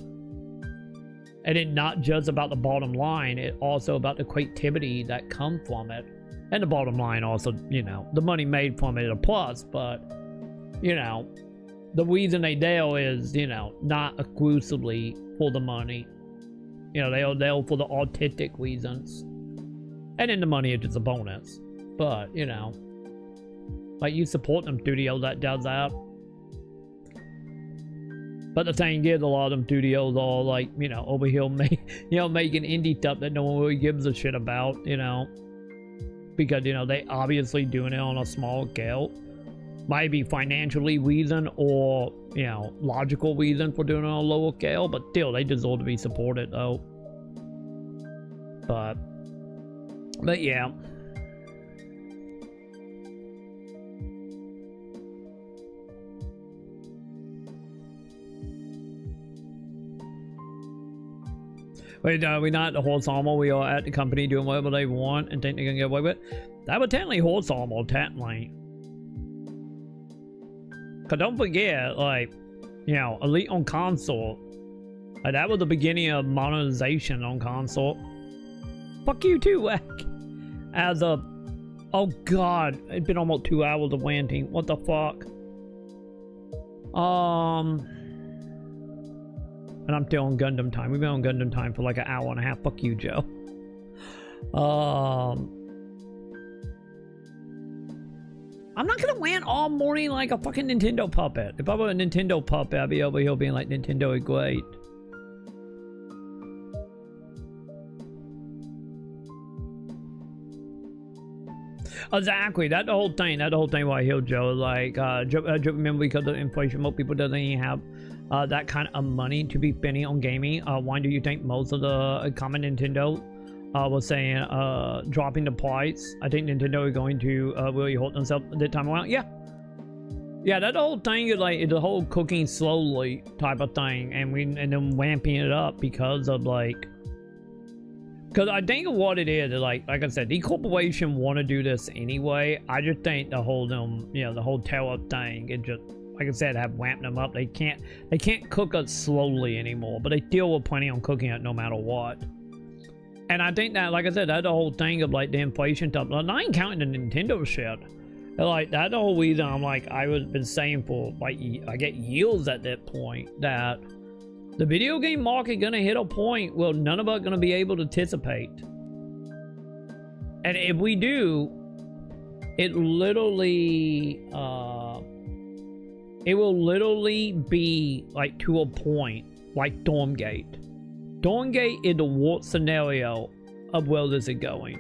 And it's not just about the bottom line, it's also about the creativity that comes from it. And the bottom line also, you know, the money made from it is a plus, but, you know, the reason they deal is, you know, not exclusively for the money. You know, they'll deal for the artistic reasons. And then the money is just a bonus. But, you know, like, you support them studios that does that. But the thing is, a lot of them studios are like, you know, over here, making indie stuff that no one really gives a shit about, you know. Because, you know, they obviously doing it on a small scale. Might be financially reason or, you know, logical reason for doing it on a lower scale, but still, they deserve to be supported, though. But yeah. Wait, we not at the horse armor. We are at the company doing whatever they want and think they're gonna get away with it. That was technically horse armor, technically. Cause don't forget, like, you know, Elite on console. Like, that was the beginning of monetization on console. Fuck you too, Wack. As a, oh god, it's been almost 2 hours of ranting. What the fuck? And I'm still on Gundam time. We've been on Gundam time for like an hour and a half. Fuck you, Joe. I'm not gonna rant all morning like a fucking Nintendo puppet. If I were a Nintendo puppet, I'd be over here being like, Nintendo is great. Exactly, that's the whole thing. That's the whole thing why I hear Joe. Like, remember, because of inflation, most people doesn't even have that kind of money to be spending on gaming. Why do you think most of the common Nintendo was saying dropping the price? I think Nintendo is going to really hold themselves this time around. Yeah, that whole thing is like the whole cooking slowly type of thing, and then ramping it up because of like. Because I think what it is like I said, the corporation want to do this anyway. I just think the whole the whole tariff thing, it just, like I said, have ramped them up. They can't cook us slowly anymore, but they still were planning on cooking it no matter what. And I think that, like I said, that's the whole thing of like the inflation stuff. Like, I ain't counting the Nintendo shit. Like, that's the whole reason I'm like, I was been saying for like, I get years at that point that the video game market gonna hit a point where none of us gonna be able to anticipate. And if we do, it literally, it will literally be like to a point like Stormgate. Stormgate is the worst scenario of where this is going.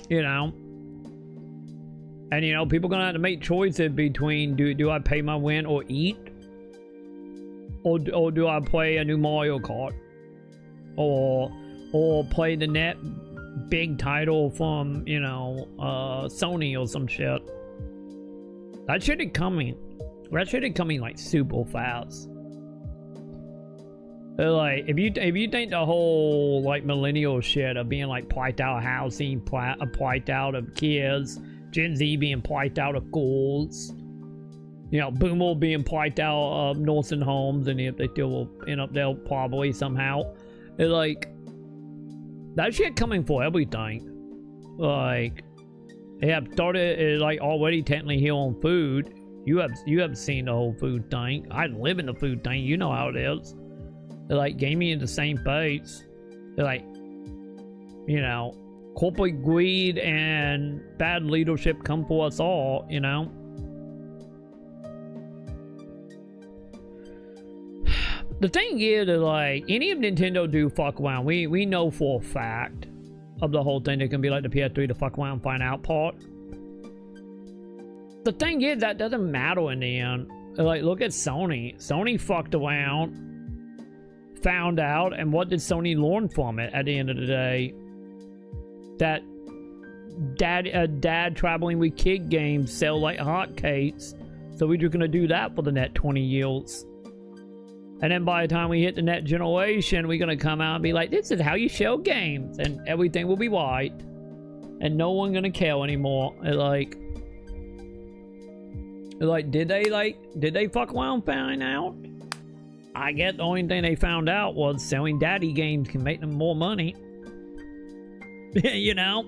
You know? And, you know, people gonna have to make choices between do I pay my rent or eat? Or do I play a new Mario Kart? Or play the net big title from, you know, Sony or some shit. That shit is coming. That shit is coming like super fast. Like, if you think the whole like millennial shit of being like priced out of housing, priced out of kids, Gen Z being priced out of schools, you know, Boomer being priced out of nursing homes, and if they still will end up there probably somehow, it's like that shit coming for everything. Like, they have started like already technically here on food. You have seen the whole food thing. I live in the food thing. You know how it is. They're like gaming in the same place. They're like, you know, corporate greed and bad leadership come for us all, you know. The thing is that, like, any of Nintendo do fuck around. We know for a fact of the whole thing. It can be like the PS3, the fuck around, find out part. The thing is, that doesn't matter in the end. Like, look at Sony. Sony fucked around, found out, and what did Sony learn from it at the end of the day? That dad traveling with kid games sell like hotcakes, so we're just gonna do that for the next 20 years. And then by the time we hit the next generation, we're gonna come out and be like, this is how you sell games, and everything will be white, and no one gonna care anymore. Like, did they fuck around and find out? I guess the only thing they found out was selling daddy games can make them more money. You know?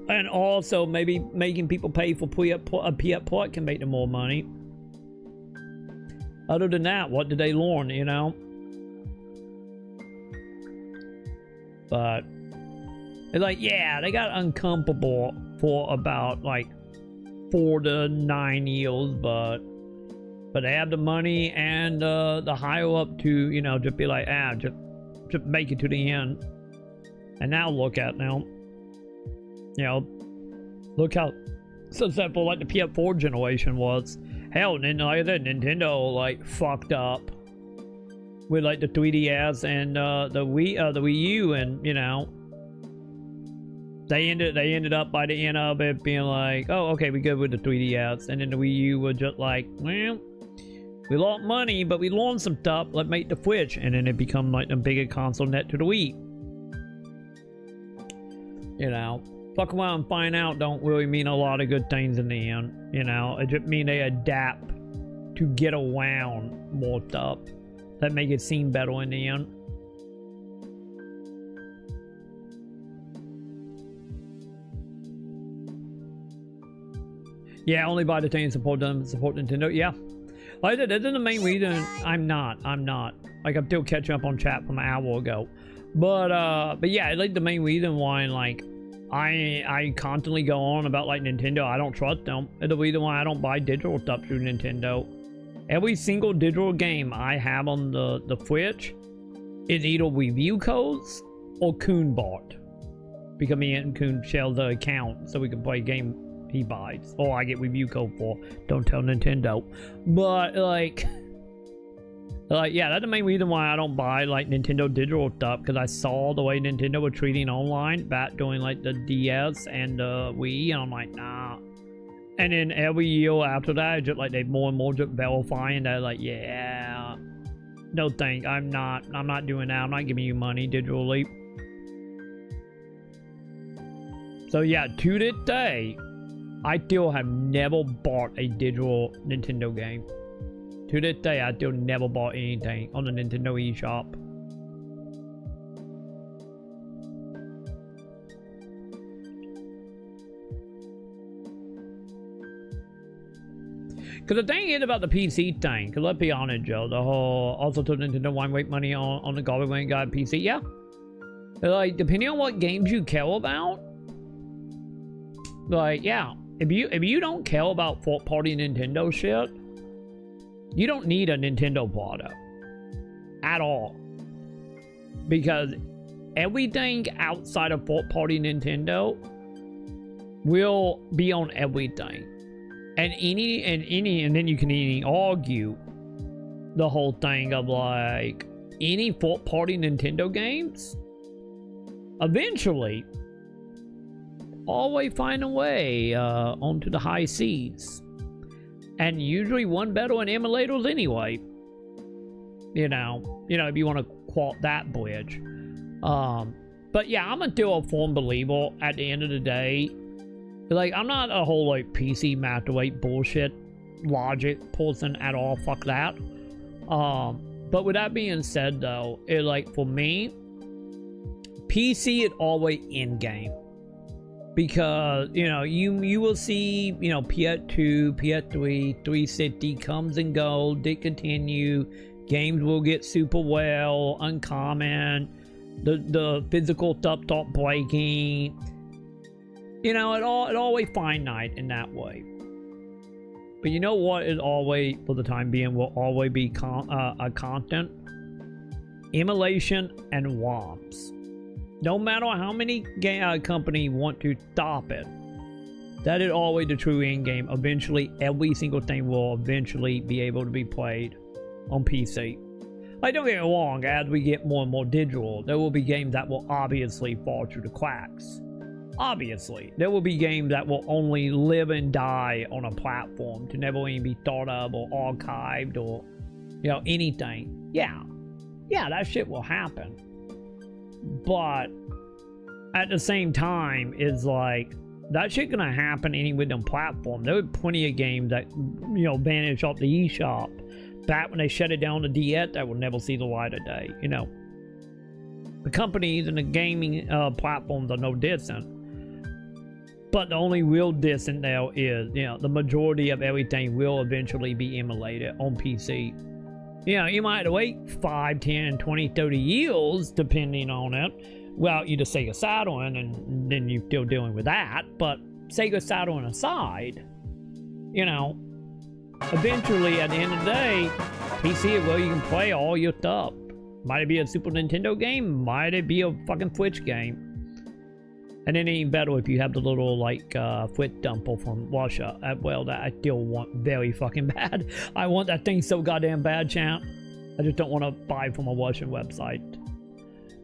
And also maybe making people pay for a PS can make them more money. Other than that, what did they learn, you know? But it's like, yeah, they got uncomfortable for about like 4 to 9 years, but they have the money and the higher up to, you know, just be like, just make it to the end. And now look at now, you know, look how successful like the PS4 generation was. Hell, and like I said, Nintendo like fucked up with like the 3DS and the Wii U, and you know, they ended up by the end of it being like, oh, okay, we good with the 3DS, and then the Wii U was just like, well, we lost money, but we learned some stuff. Let's make the Switch, and then it become like the bigger console net to the Wii. You know, fuck around and find out don't really mean a lot of good things in the end. You know, it just mean they adapt to get around more stuff that make it seem better in the end. Yeah, only buy the thing support them, support Nintendo. Yeah, like that's the main reason I'm not. Like, I'm still catching up on chat from an hour ago. But yeah, like the main reason why, like, I constantly go on about like Nintendo, I don't trust them. And the reason why I don't buy digital stuff through Nintendo. Every single digital game I have on the Switch is either review codes or Coon bought. Because me and Coon share the account so we can play a game he buys, or I get review code for. Don't tell Nintendo. But like yeah, that's the main reason why I don't buy like Nintendo digital stuff, because I saw the way Nintendo were treating online back during like the DS and the Wii, and I'm like, nah. And then every year after that, just like they more and more just verifying that, like, yeah, no thanks, I'm not doing that. I'm not giving you money digitally. So yeah, to this day, I still have never bought a digital Nintendo game. To this day, I still never bought anything on the Nintendo eShop. Because the thing is about the PC thing, because let's be honest, Joe, the whole also told Nintendo why wait money on the garbage when got PC, yeah. Like, depending on what games you care about, like, yeah. If you don't care about third-party Nintendo shit, you don't need a Nintendo product at all, because everything outside of third-party Nintendo will be on everything. And then you can even argue the whole thing of like any fourth-party Nintendo games eventually always find a way onto the high seas, and usually one better in emulators anyway. You know, if you want to quote that bridge. But yeah, I'm still a firm believer at the end of the day. Like, I'm not a whole like PC master weight bullshit logic person at all. Fuck that. But with that being said, though, it like for me, PC is always in game, because you will see PS2, PS3, 360 comes and goes, they continue. Games will get super well, uncommon. The physical stuff start breaking. It always finite in that way. But you know what is always, for the time being, will always be a constant? Emulation and ROMs. No matter how many company want to stop it, that is always the true end game. Eventually, every single thing will eventually be able to be played on PC. Like, don't get me wrong, as we get more and more digital, there will be games that will obviously fall through the cracks. Obviously, there will be games that will only live and die on a platform to never even be thought of or archived or, anything. Yeah, that shit will happen. But at the same time, it's like, that shit gonna happen anyway on platform. There were plenty of games that, vanished off the eShop back when they shut it down the DS that will never see the light of day. The companies and the gaming platforms are no different. But the only real difference now is, the majority of everything will eventually be emulated on PC. You might have to wait 5, 10, 20, 30 years, depending on it. Well, you just Sega Saturn, and then you're still dealing with that. But Sega Saturn aside, eventually, at the end of the day, PC is where you can play all your stuff. Might it be a Super Nintendo game? Might it be a fucking Switch game? And then even better if you have the little, foot dumper from Russia. Well, that I still want very fucking bad. I want that thing so goddamn bad, champ. I just don't want to buy from a Russian website.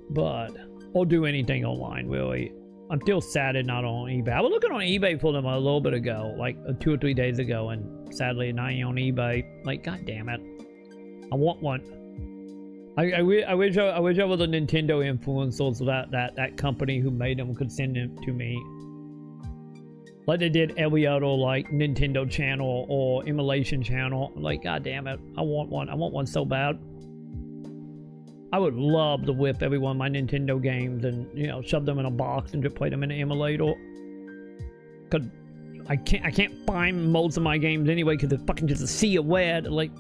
But, or do anything online, really. I'm still sad it's not on eBay. I was looking on eBay for them a little bit ago, like 2 or 3 days ago, and sadly, not on eBay. Like, god damn it. I want one. I wish I was a Nintendo influencer, so that company who made them could send them to me, like they did every other Nintendo channel or emulation channel. Like, god damn it, I want one. I want one so bad. I would love to whip every one of my Nintendo games and shove them in a box and just play them in an emulator. Cause I can't find most of my games anyway because it's fucking just a sea of red. Like,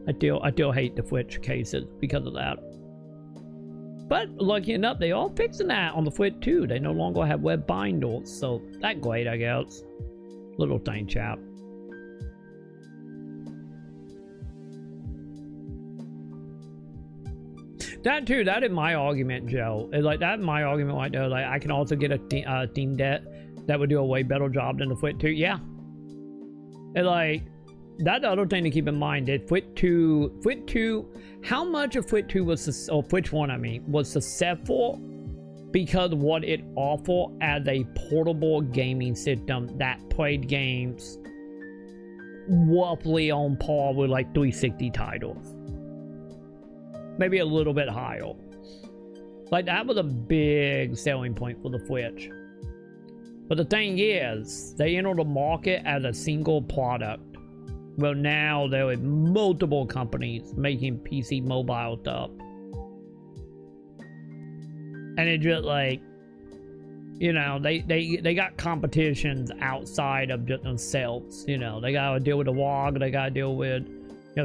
I still hate the Switch cases because of that. But lucky enough, they all fixing that on the Switch too. They no longer have web binders, so that's great, I guess. Little thing, chap. That too, that is my argument, Joe. It's like, that's my argument right there. Like, I can also get a Steam Deck that would do a way better job than the Switch 2. Yeah. And like, that's the other thing to keep in mind. That Switch 2, how much of Switch 2 was, or Switch 1, I mean, was successful because of what it offered as a portable gaming system that played games roughly on par with like 360 titles. Maybe a little bit higher. Like, that was a big selling point for the Switch. But the thing is, they entered the market as a single product. Well, now there are multiple companies making PC mobile stuff. And it just like, they got competitions outside of just themselves. They gotta deal with the WOG, they gotta deal with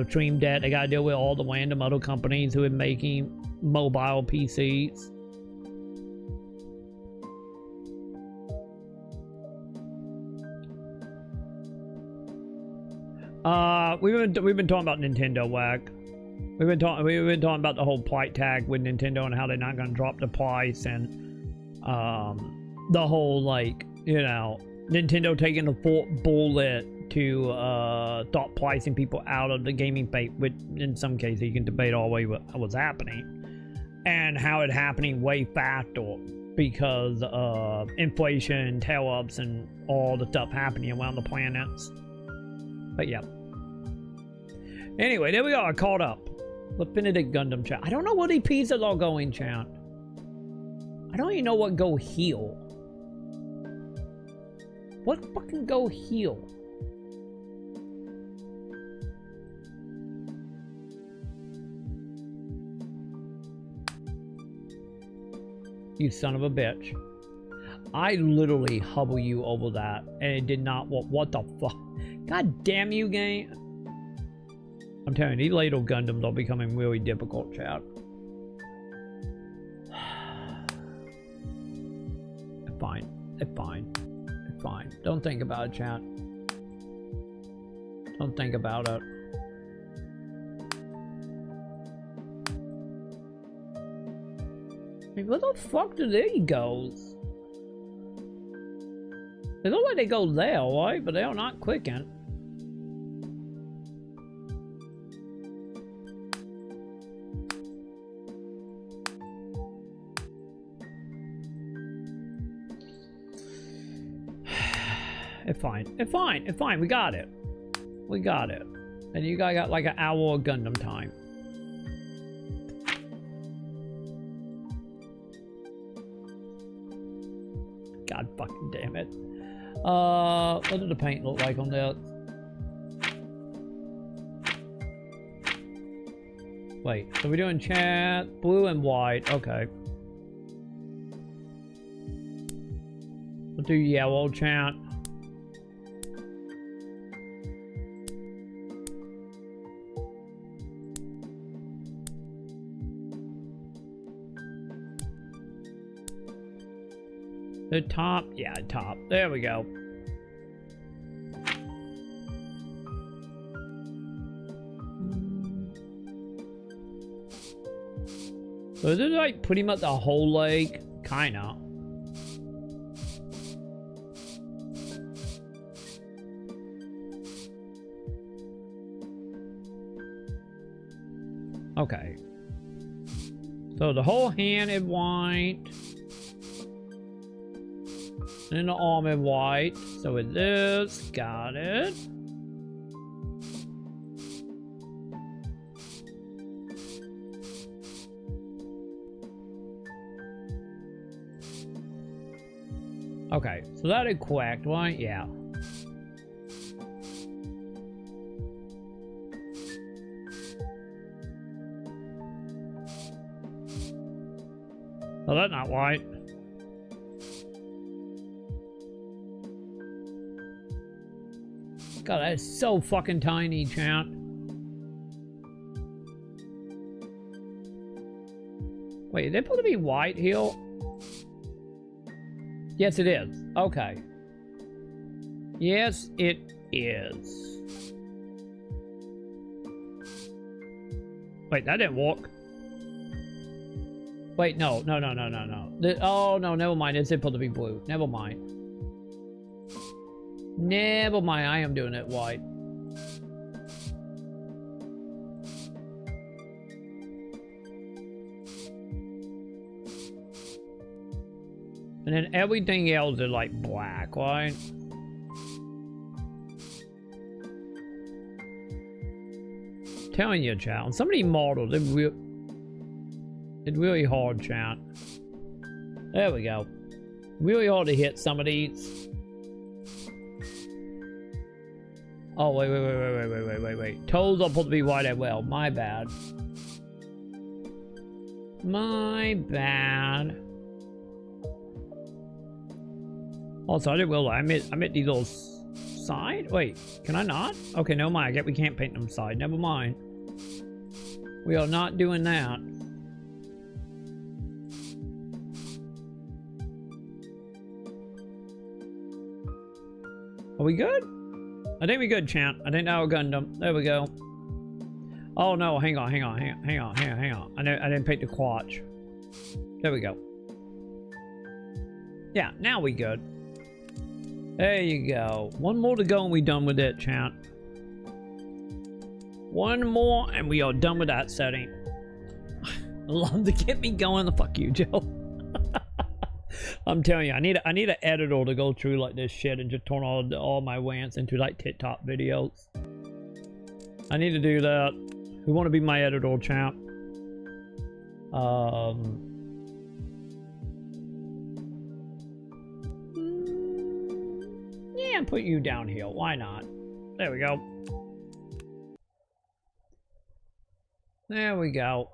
Dream Debt, they gotta deal with all the random other companies who are making mobile PCs. We've been talking about Nintendo WAG. We've been talking about the whole price tag with Nintendo and how they're not gonna drop the price, and the whole, like, you know, Nintendo taking the full bullet to stop pricing people out of the gaming space, which in some cases you can debate all the way what was happening, and how it happening way faster because of inflation, tail-ups, and all the stuff happening around the planets. But yeah. Anyway, there we are, caught up. Definitive Gundam chat. I don't know what the pieces are going, chat. I don't even know what go heal. What fucking go heal? You son of a bitch. I literally hubble you over that and it did not work. What the fuck? God damn you, game. I'm telling you, these Ladle Gundams are becoming really difficult, chat. It's fine. It's fine. It's fine. Don't think about it, chat. Don't think about it. I mean, where the fuck do they go? They look like they go there, right? But they are not clicking. It's fine. It's fine. It's fine. We got it. We got it. And you guys got like an hour of Gundam time. God fucking damn it. What did the paint look like on that? Wait, so we're doing chat, blue and white. Okay. We'll do yellow chat. The top, yeah, top. There we go. So is it like pretty much the whole leg? Kinda. Okay. So the whole hand is white. And the arm in white. So it is. Got it. Okay, so that is correct, right? Yeah. Oh, that's not white. God, that is so fucking tiny, chat. Wait, is it supposed to be white here? Yes, it is. Okay. Yes, it is. Wait, that didn't work. Wait, no. Oh, no, never mind. It's supposed to be blue. Never mind. Never mind, I am doing it white. And then everything else is like black, right? Telling you, chat. Some of these models, it's really hard, chat. There we go. Really hard to hit some of these. Oh, wait. Toes are supposed to be white as well. My bad. My bad. Also, I didn't realize I meant these little side. Wait, can I not? Okay, never mind. I guess we can't paint them side. Never mind. We are not doing that. Are we good? I think we're good, champ. I think now we're Gundam. There we go. Oh no, hang on. I didn't paint the crotch. There we go. Yeah, now we good. There you go. One more to go and we done with it, chat. One more and we are done with that setting. Love to get me going. Fuck you, Joe. I'm telling you, I need an editor to go through like this shit and just turn all my rants into like TikTok videos. I need to do that. Who want to be my editor, champ? Yeah, put you down here. Why not? There we go. There we go.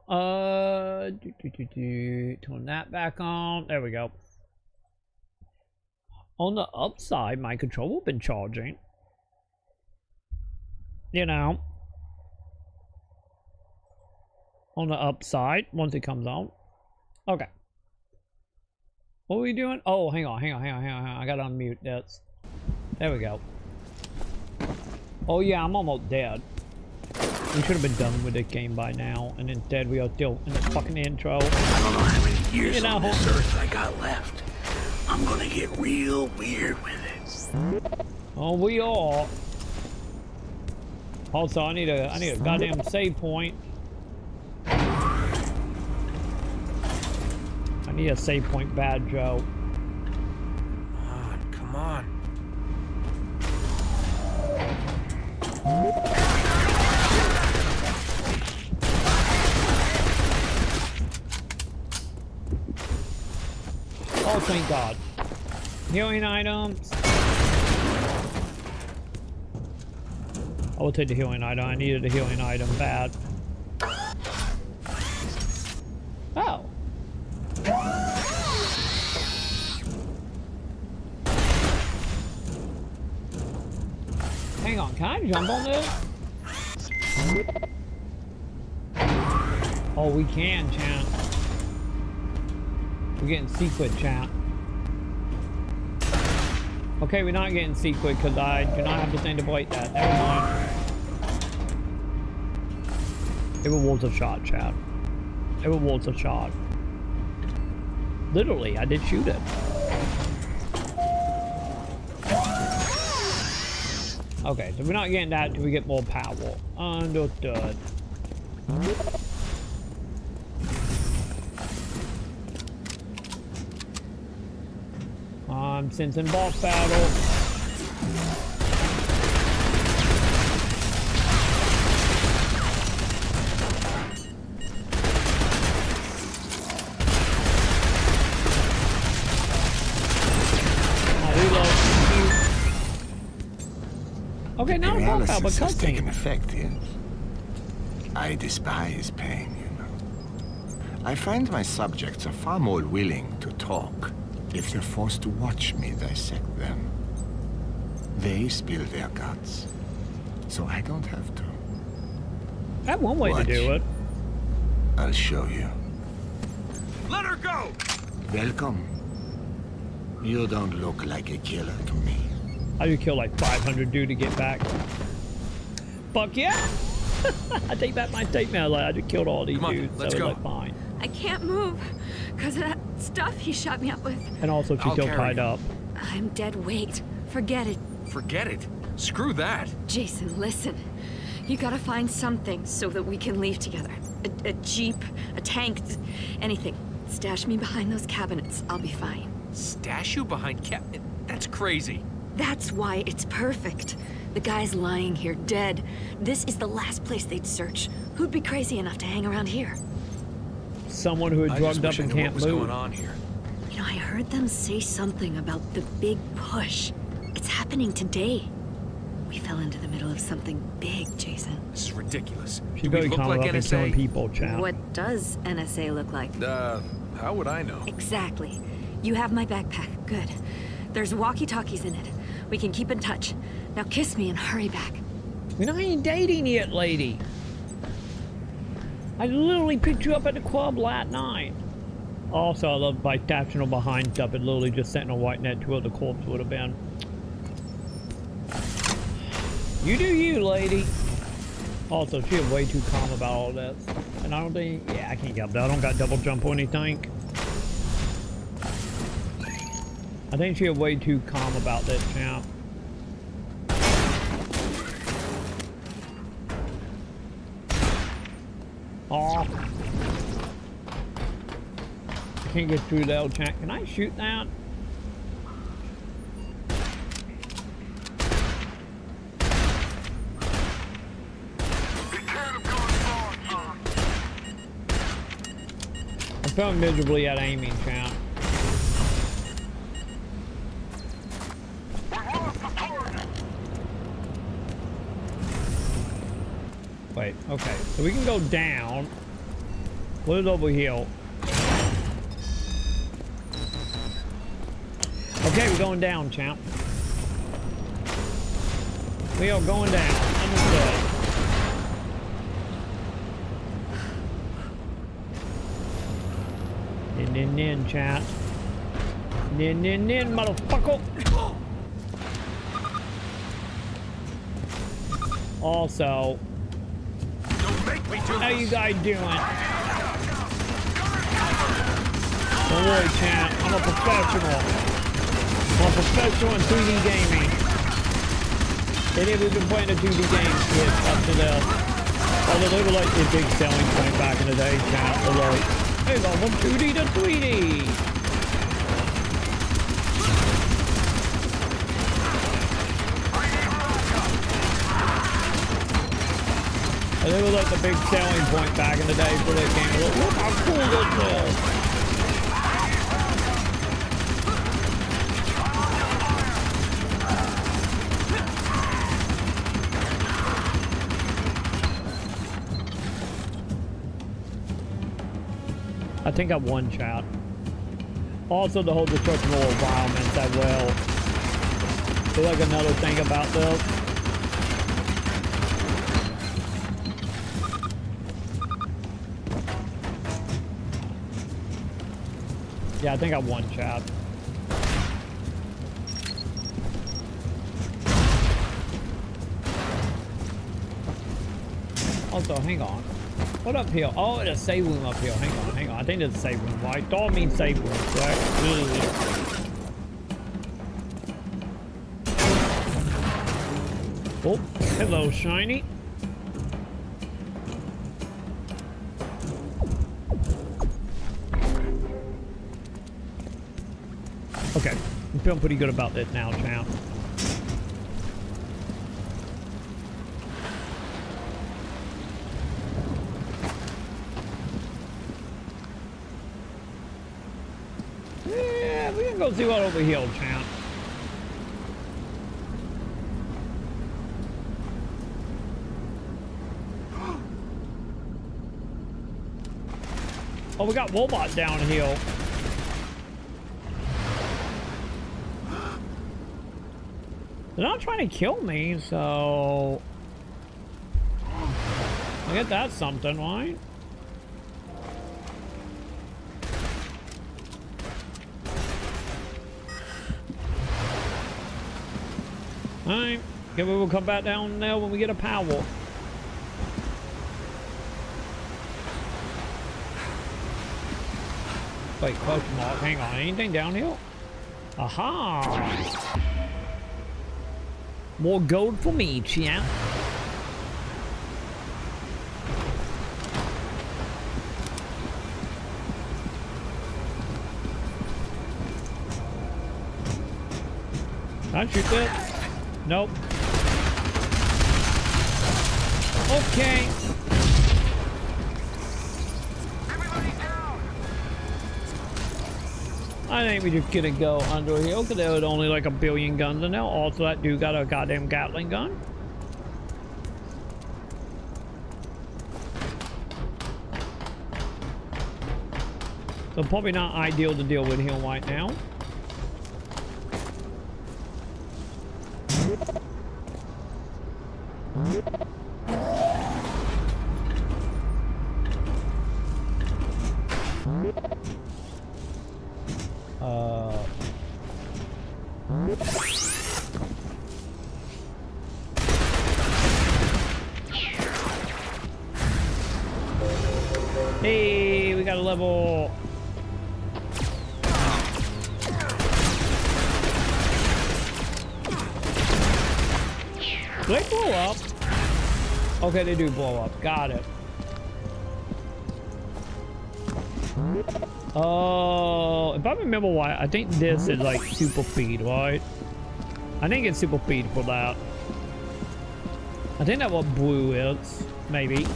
Turn that back on. There we go. On the upside, my controller been charging. You know. On the upside, once it comes on. Okay. What are we doing? Oh, hang on. I gotta unmute this. There we go. Oh yeah, I'm almost dead. We should have been done with this game by now, and instead we are still in the fucking intro. I don't know how many years on this earth I got left. I'm gonna get real weird with it. Oh, we are. Also, I need a goddamn save point. I need a save point bad, Joe. Come on. Oh, thank God. Healing items. I will take the healing item. I needed a healing item bad. Oh. Hang on, can I jump on this? Oh, we can, chat. We're getting secret, chat. Okay, we're not getting secret because I do not have the thing to break that. Never mind. It was a shot, chat. It was a shot. Literally, I did shoot it. Okay, so we're not getting that till we get more power. Understood. I'm sensing boss battle. Okay, now I'm boss battle, but has taken cutscene. effect, yes? I despise pain, you know. I find my subjects are far more willing to talk if they're forced to watch me dissect them. They spill their guts, so I don't have to. That's one way to do it. I'll show you. Let her go! Welcome. You don't look like a killer to me. I do kill like 500 dude to get back. Fuck yeah! I take back my statement. Like, I just killed all these dudes. Let's go. Like, fine. I can't move because of that stuff he shot me up with. And also, she's still tied up. I'm dead weight. Forget it. Forget it. Screw that. Jason, listen. You gotta find something so that we can leave together. A jeep, a tank, anything. Stash me behind those cabinets. I'll be fine. Stash you behind That's crazy. That's why it's perfect. The guy's lying here, dead. This is the last place they'd search. Who'd be crazy enough to hang around here? Someone who had drugged up and can't move. What was going on here? You know, I heard them say something about the big push. It's happening today. We fell into the middle of something big, Jason. This is ridiculous. She's very calm up and killing people, chat. What does NSA look like? How would I know? Exactly. You have my backpack. Good. There's walkie-talkies in it. We can keep in touch. Now kiss me and hurry back. We're not even dating yet, lady. I literally picked you up at the club last night. Also, I love by stashing her behind stuff and literally just setting a white net to where the corpse would have been. You do you, lady. Also, she's way too calm about all this. And I don't think, yeah, I can't get up there. I don't got double jump or anything. I think she's way too calm about this, champ. Oh. Can't get through the old champ. Can I shoot that? I felt miserably at aiming, champ. Wait, okay. So we can go down. What is over here? Okay, we're going down, champ. We are going down. Understood. Nin, chat. Nin, motherfucker. Also, how you guys doing? Don't worry, chat. I'm a professional. I'm a professional in 2D gaming. And we've been playing the 2D games up to this. Although they were like the big selling point back in the day, chat. They're like, hey, go from 2D to 3D. And they were like the big selling point back in the day for that game. Look how cool this is. I think I won, chat. Also, the whole destructible environments as well. So like another thing about this. Yeah, I think I won, chat. Also, hang on. What up here? Oh, it's a save room up here. Hang on. I think there's a save room, right? Don't mean save room, right? Oh, hello, shiny. Okay, I'm feeling pretty good about this now, champ. Yeah, we can go see what over here, champ. Oh, we got Wobot down here. They're not trying to kill me, so I guess that's something, right? Alright, okay, we will come back down there when we get a power. Wait, question mark, hang on, anything down here? Aha! More gold for me, champ. Can I shoot that? Nope. Okay. I think we just gonna go under here because there was only like 1 billion guns in there. Also, that dude got a goddamn Gatling gun. So probably not ideal to deal with him right now. Hey, we got a level. Do they blow up? Okay, they do blow up. Got it. Oh, if I remember why, I think this is like super feed, right? I think it's super feed for that. I think that's what blue is, maybe.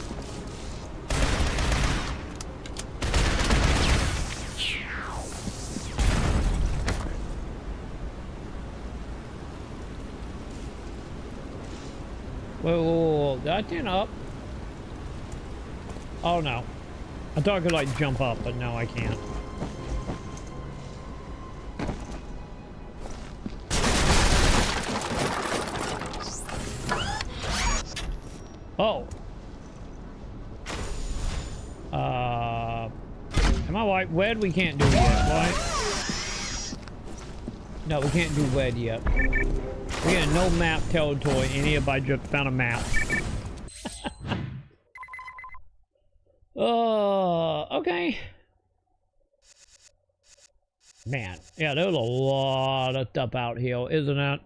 Whoa, did I turn up? Oh no. I thought I could like jump up, but no, I can't. Oh. Am I right? Wed we can't do yet, right? No, we can't do wed yet. We're in no map territory, and hereby just found a map. Okay. Man, yeah, there's a lot of stuff out here, isn't it?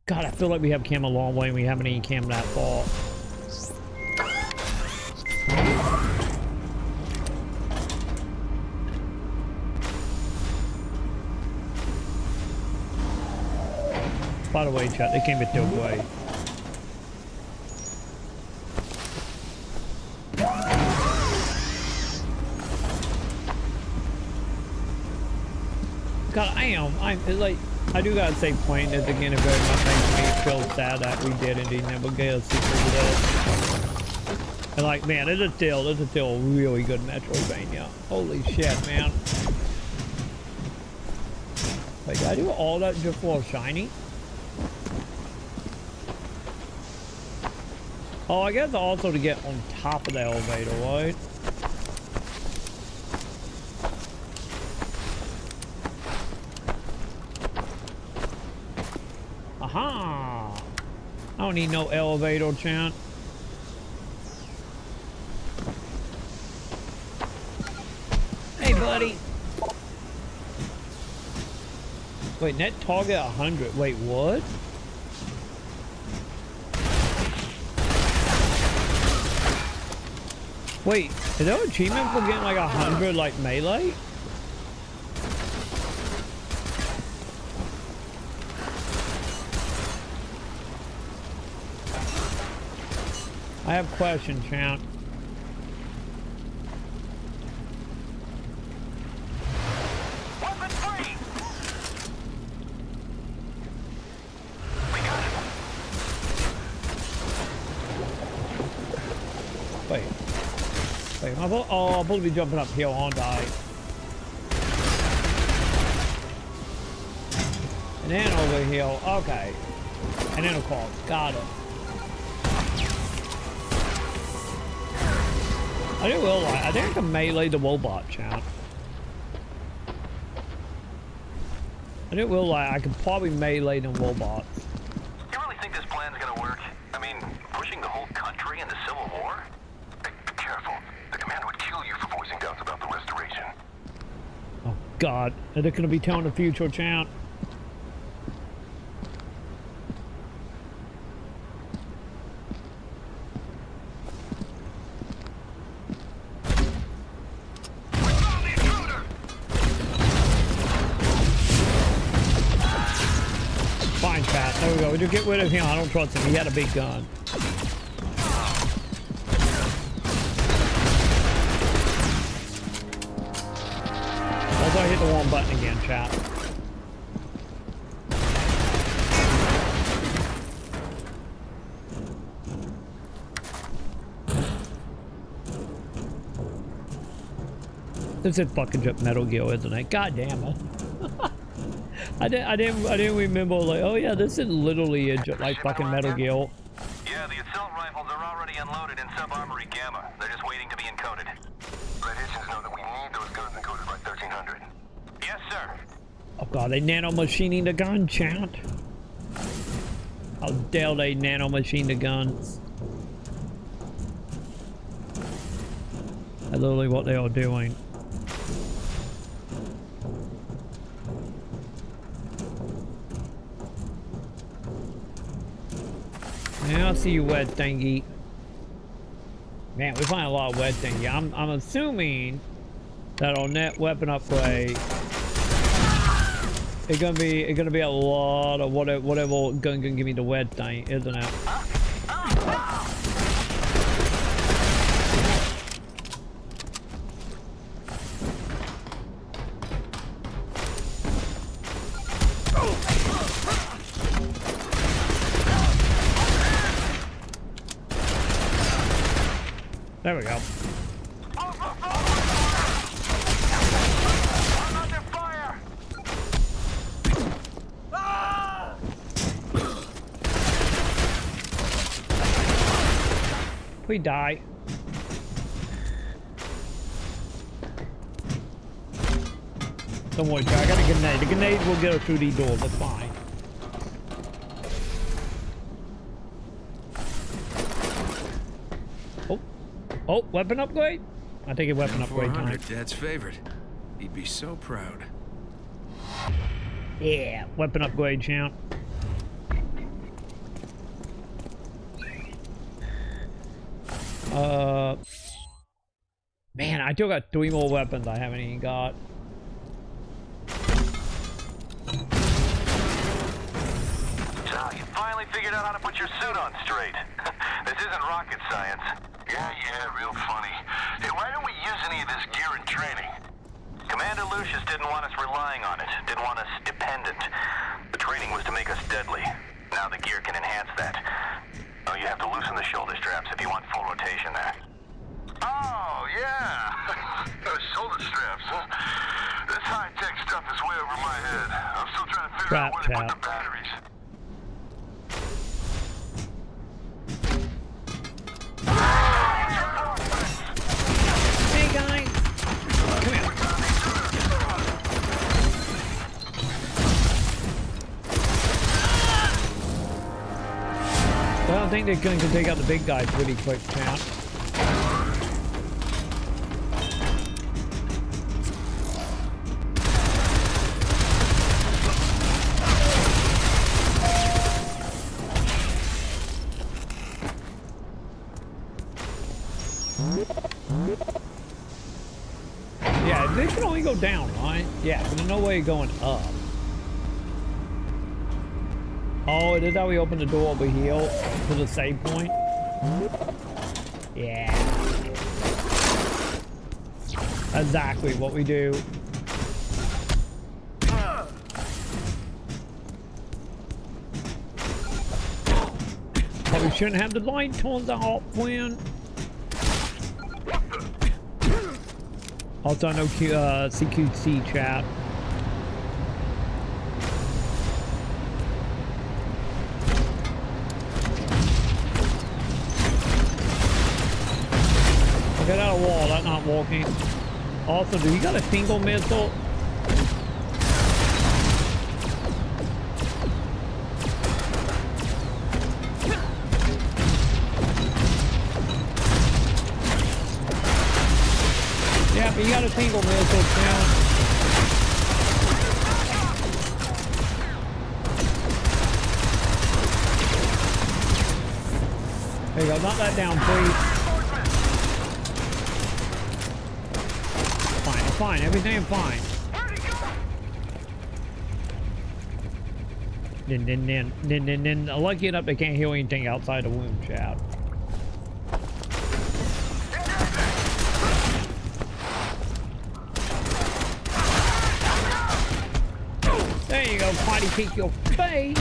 God, I feel like we have cam a long way and we haven't even cam that far. By the way, chat, they came a third way. God, it's like, I do gotta say, playing this again, it very much makes me feel sad that we did indeed never get a sequel to this. And like, man, it's still a really good Metroidvania. Holy shit, man. Wait, did I do all that just for a shiny? Oh, I guess also to get on top of the elevator, right? Aha! I don't need no elevator, chat. Hey, buddy. Wait, net target 100. Wait, what? Wait, is there an achievement for getting like 100 like melee? I have questions, champ. Weapon free! We got it. Wait, I thought, oh, I'll probably be jumping up here, aren't I? And then over here, okay. And then of course, got it. I didn't realize, I think I can melee the robot, chat. I didn't realize I could probably melee the robots. You really think this plan's gonna work? I mean, pushing the whole country into civil war? Be careful. The commander would kill you for voicing doubts about the restoration. Oh God, they're gonna be telling the future, chat. Fine, chat. There we go. Just get rid of him. I don't trust him. He had a big gun. Also, I hit the wrong button again, chat. This is fucking just Metal Gear, isn't it? God damn it. I didn't remember, like, oh yeah, this is literally a like fucking Metal Gear. Yeah, the assault rifles are already unloaded in Sub-Armory Gamma. They're just waiting to be encoded. Let Hitchens know that we need those guns encoded by 1300. Yes, sir. Oh God, they nano-machining the gun, chat. How dare they nano-machine the guns? That's literally what they are doing. Yeah, I see you, wet thingy. Man, we find a lot of wet thingy. I'm assuming that on that weapon upgrade, it's gonna be a lot of whatever gun can give me the wet thing, isn't it? There we go. We die. Don't worry, I got a grenade. The grenade will get us through these doors. That's fine. Oh, weapon upgrade? I take a weapon upgrade time. Dad's favorite. He'd be so proud. Yeah, weapon upgrade, champ. Man, I still got 3 more weapons I haven't even got. So, you finally figured out how to put your suit on straight. This isn't rocket science. Yeah, real funny. Hey, why don't we use any of this gear in training? Commander Lucius didn't want us relying on it, didn't want us dependent. The training was to make us deadly. Now the gear can enhance that. Oh, you have to loosen the shoulder straps if you want full rotation there. Oh, yeah! Shoulder straps, huh? This high-tech stuff is way over my head. I'm still trying to figure out where they put the batteries. Hey guys, come here. Well, I think they're going to take out the big guy pretty quick, champ. Yeah, they can only go down, right? Yeah, there's no way going up. Oh, it is how we open the door over here to the save point? Yeah. Exactly what we do. But we shouldn't have the light turned off when. Also, no CQC chat. Get out of wall, that's not working. Also, do you got a single missile? Yeah, but you got a single missile, Tim. There you go, knock that down, please. Fine, everything fine. Then lucky enough they can't hear anything outside the womb chat. There you go, potty kick your face.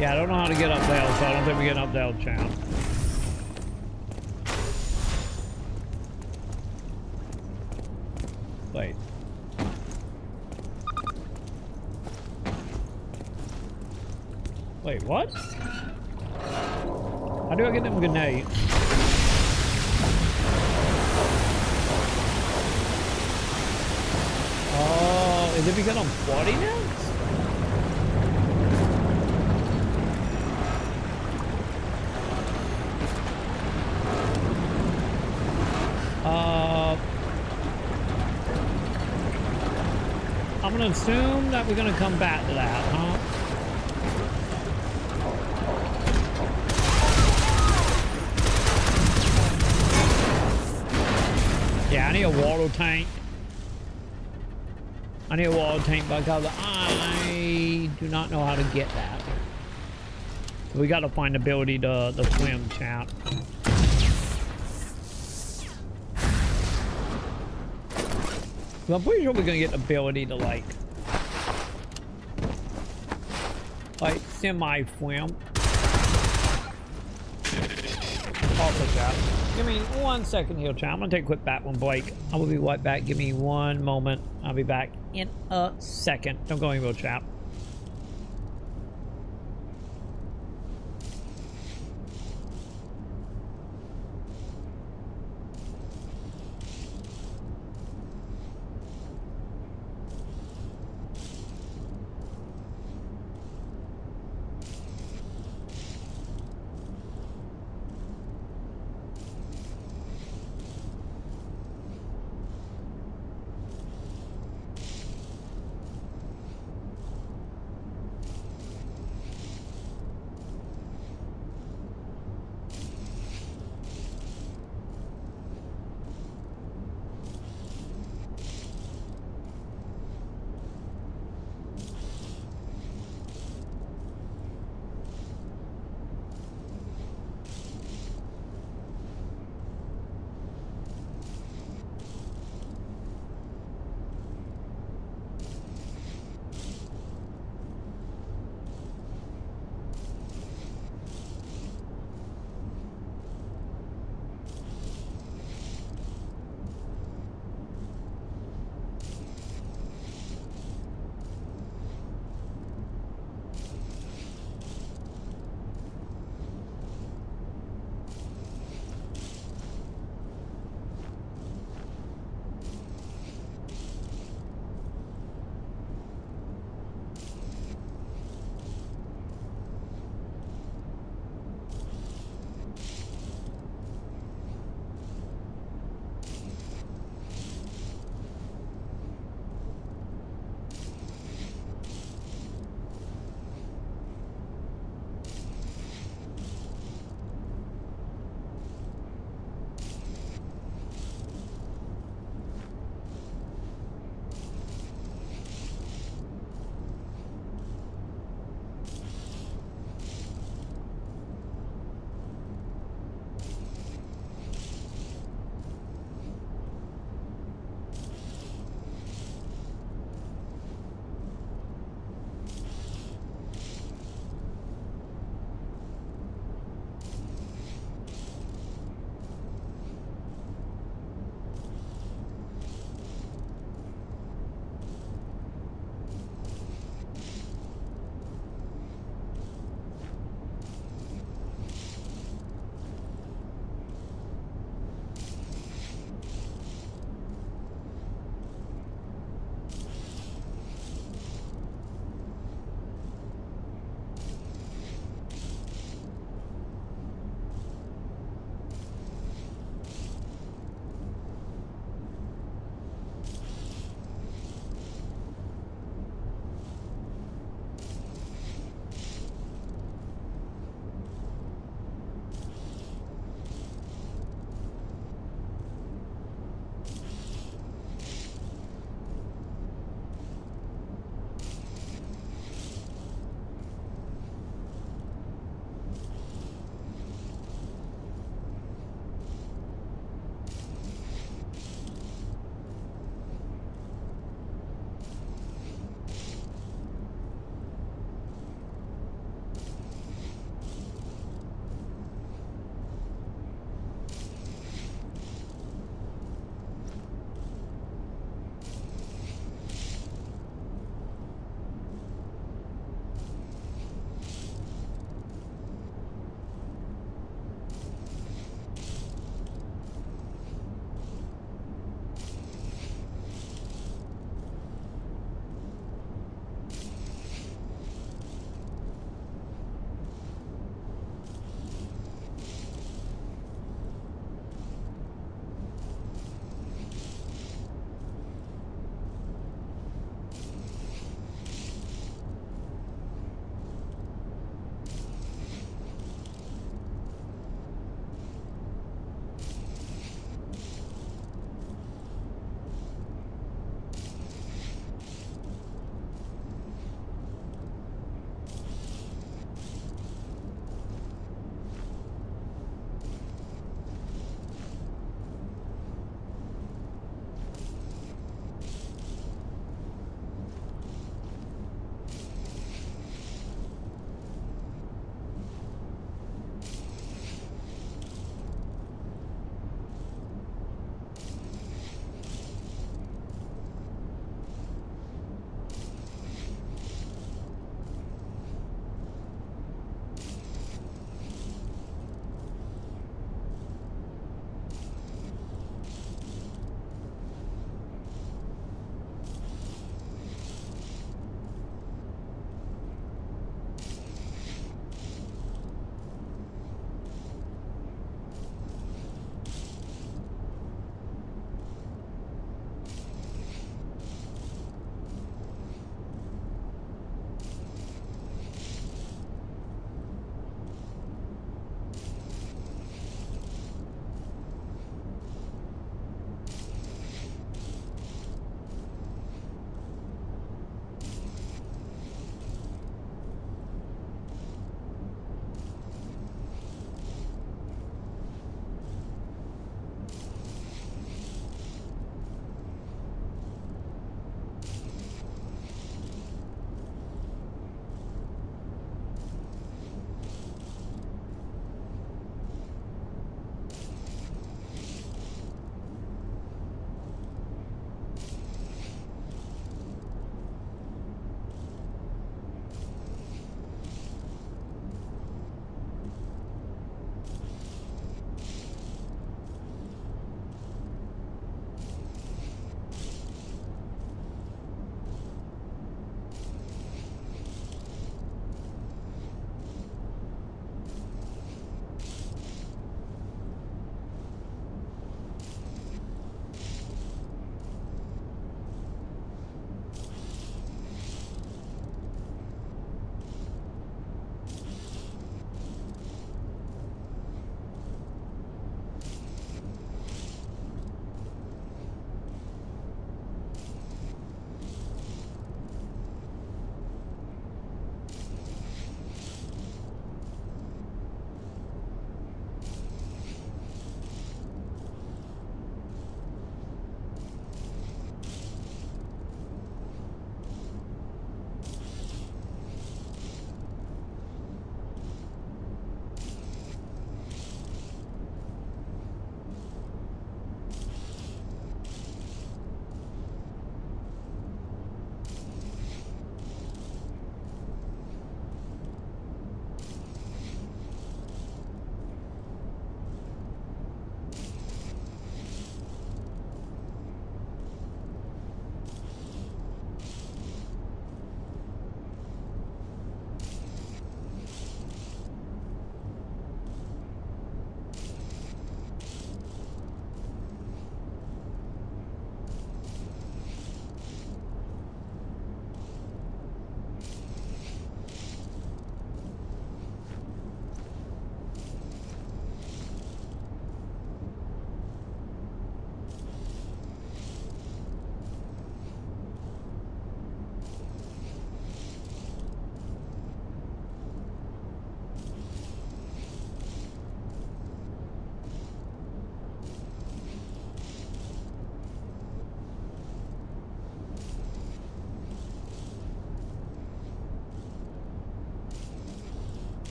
Yeah, I don't know how to get up there, so I don't think we're getting up there, champ. Wait. Wait, what? How do I get them grenades? Oh, is it because I'm 40 now? gonna assume that we're gonna come back to that, huh? Yeah, I need a water tank. I need a water tank because I do not know how to get that. So we gotta find the ability to swim, chat. So I'm pretty sure we're gonna get the ability to like semi-swim. Also, chat. Give me 1 second here, chat. I'm gonna take a quick back one break. I will be right back. Give me 1 moment. I'll be back in a second. Don't go anywhere, chat.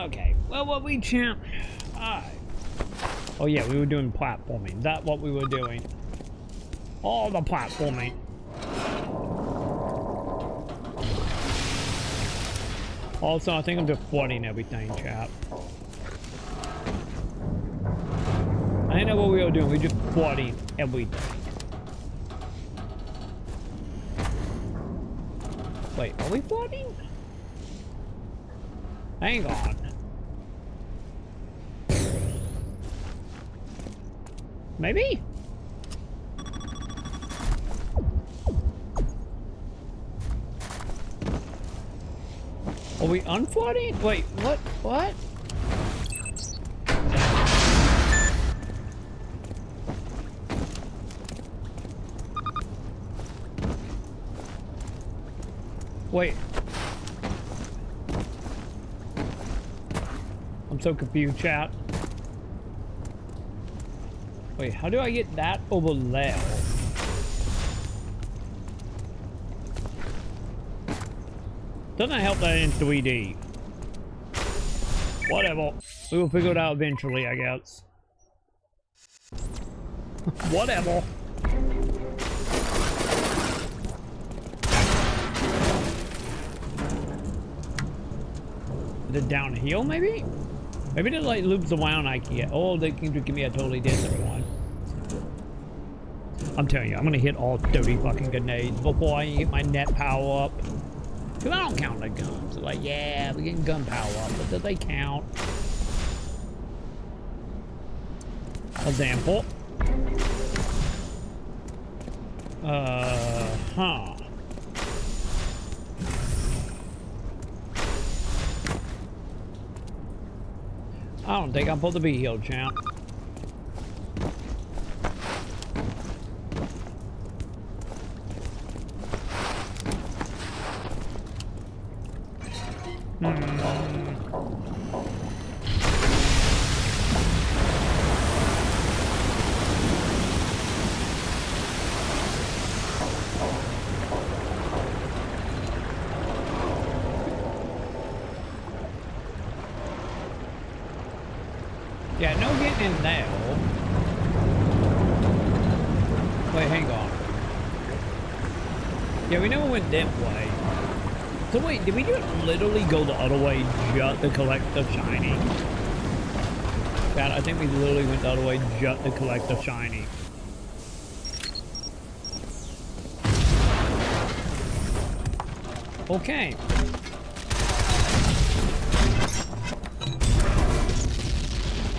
Okay. Well, what we champ. Alright. Oh yeah, we were doing platforming. That's what we were doing. All the platforming. Also, I think I'm just flooding everything, chap. I didn't know what we were doing. We were just flooding everything. Wait, are we flooding? Hang on. Maybe? Are we unflooding? Wait, what? What? Wait. I'm so confused, chat. Wait, how do I get that over there? Doesn't help that in 3D. Whatever. We will figure it out eventually, I guess. Whatever. Is it downhill, maybe? Maybe it like loops around IKEA. Oh, they can give me a totally different one. I'm telling you, I'm gonna hit all 30 fucking grenades before I get my net power up. Cause I don't count the guns. Like, yeah, we're getting gun power up, but do they count? Example. Huh. I don't think I'm supposed to be here, champ. Yeah, no getting in there. Wait, hang on. Yeah, we never went that way. So wait, did we just literally go the other way just to collect the shiny? God, I think we literally went the other way just to collect the shiny. Okay.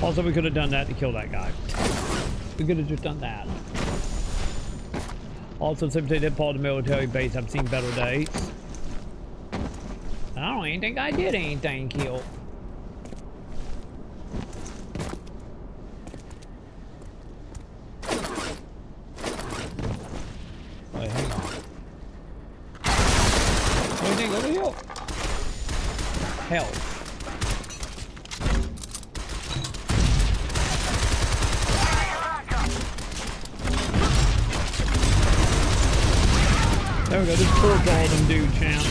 Also, we could have done that to kill that guy. We could have just done that. Also, since they did fall to military base, I've seen better days. I don't even think I did anything kill. Wait, hang on. Anything over here? Hell. There we go, just poor golden dude, champ.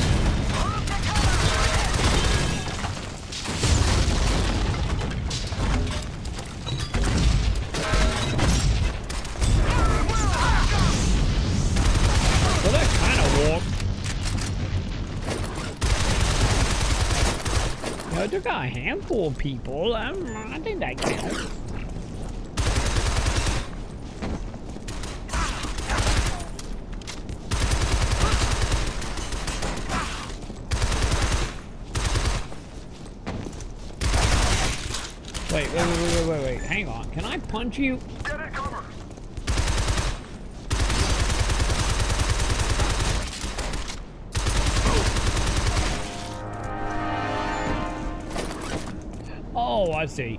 Well, that kind of worked. You know, I took out a handful of people. I think that counts. Wait, hang on. Can I punch you? Get it, cover. Oh, I see.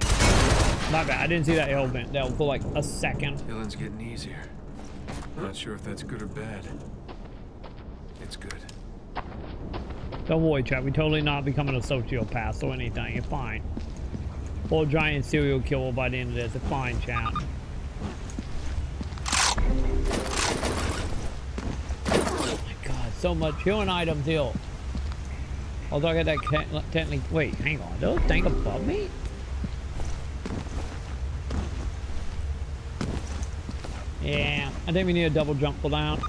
My bad. I didn't see that L vent. That for like a second. Killing's getting easier. Not sure if that's good or bad. It's good. Don't worry, chat. We totally not becoming a sociopath or anything. It's fine. Or a giant serial killer by the end of this. It's fine, chat. Oh my god, so much healing items here. Although I got that technically. Wait, hang on. Those thing above me? Yeah, I think we need a double jump for that.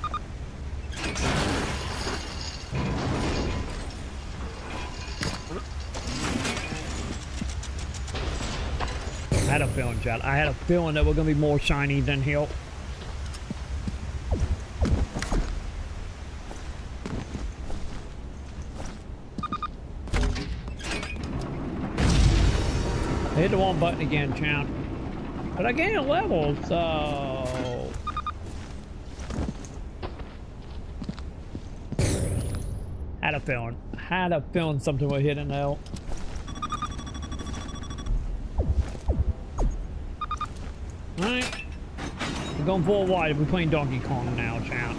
I had a feeling, Chad. I had a feeling that we're gonna be more shiny than hell. I hit the wrong button again, champ. But I gained a level, so... Had a feeling. Had a feeling something would hit an L. Alright. We're going full wide. We're playing Donkey Kong now, champ.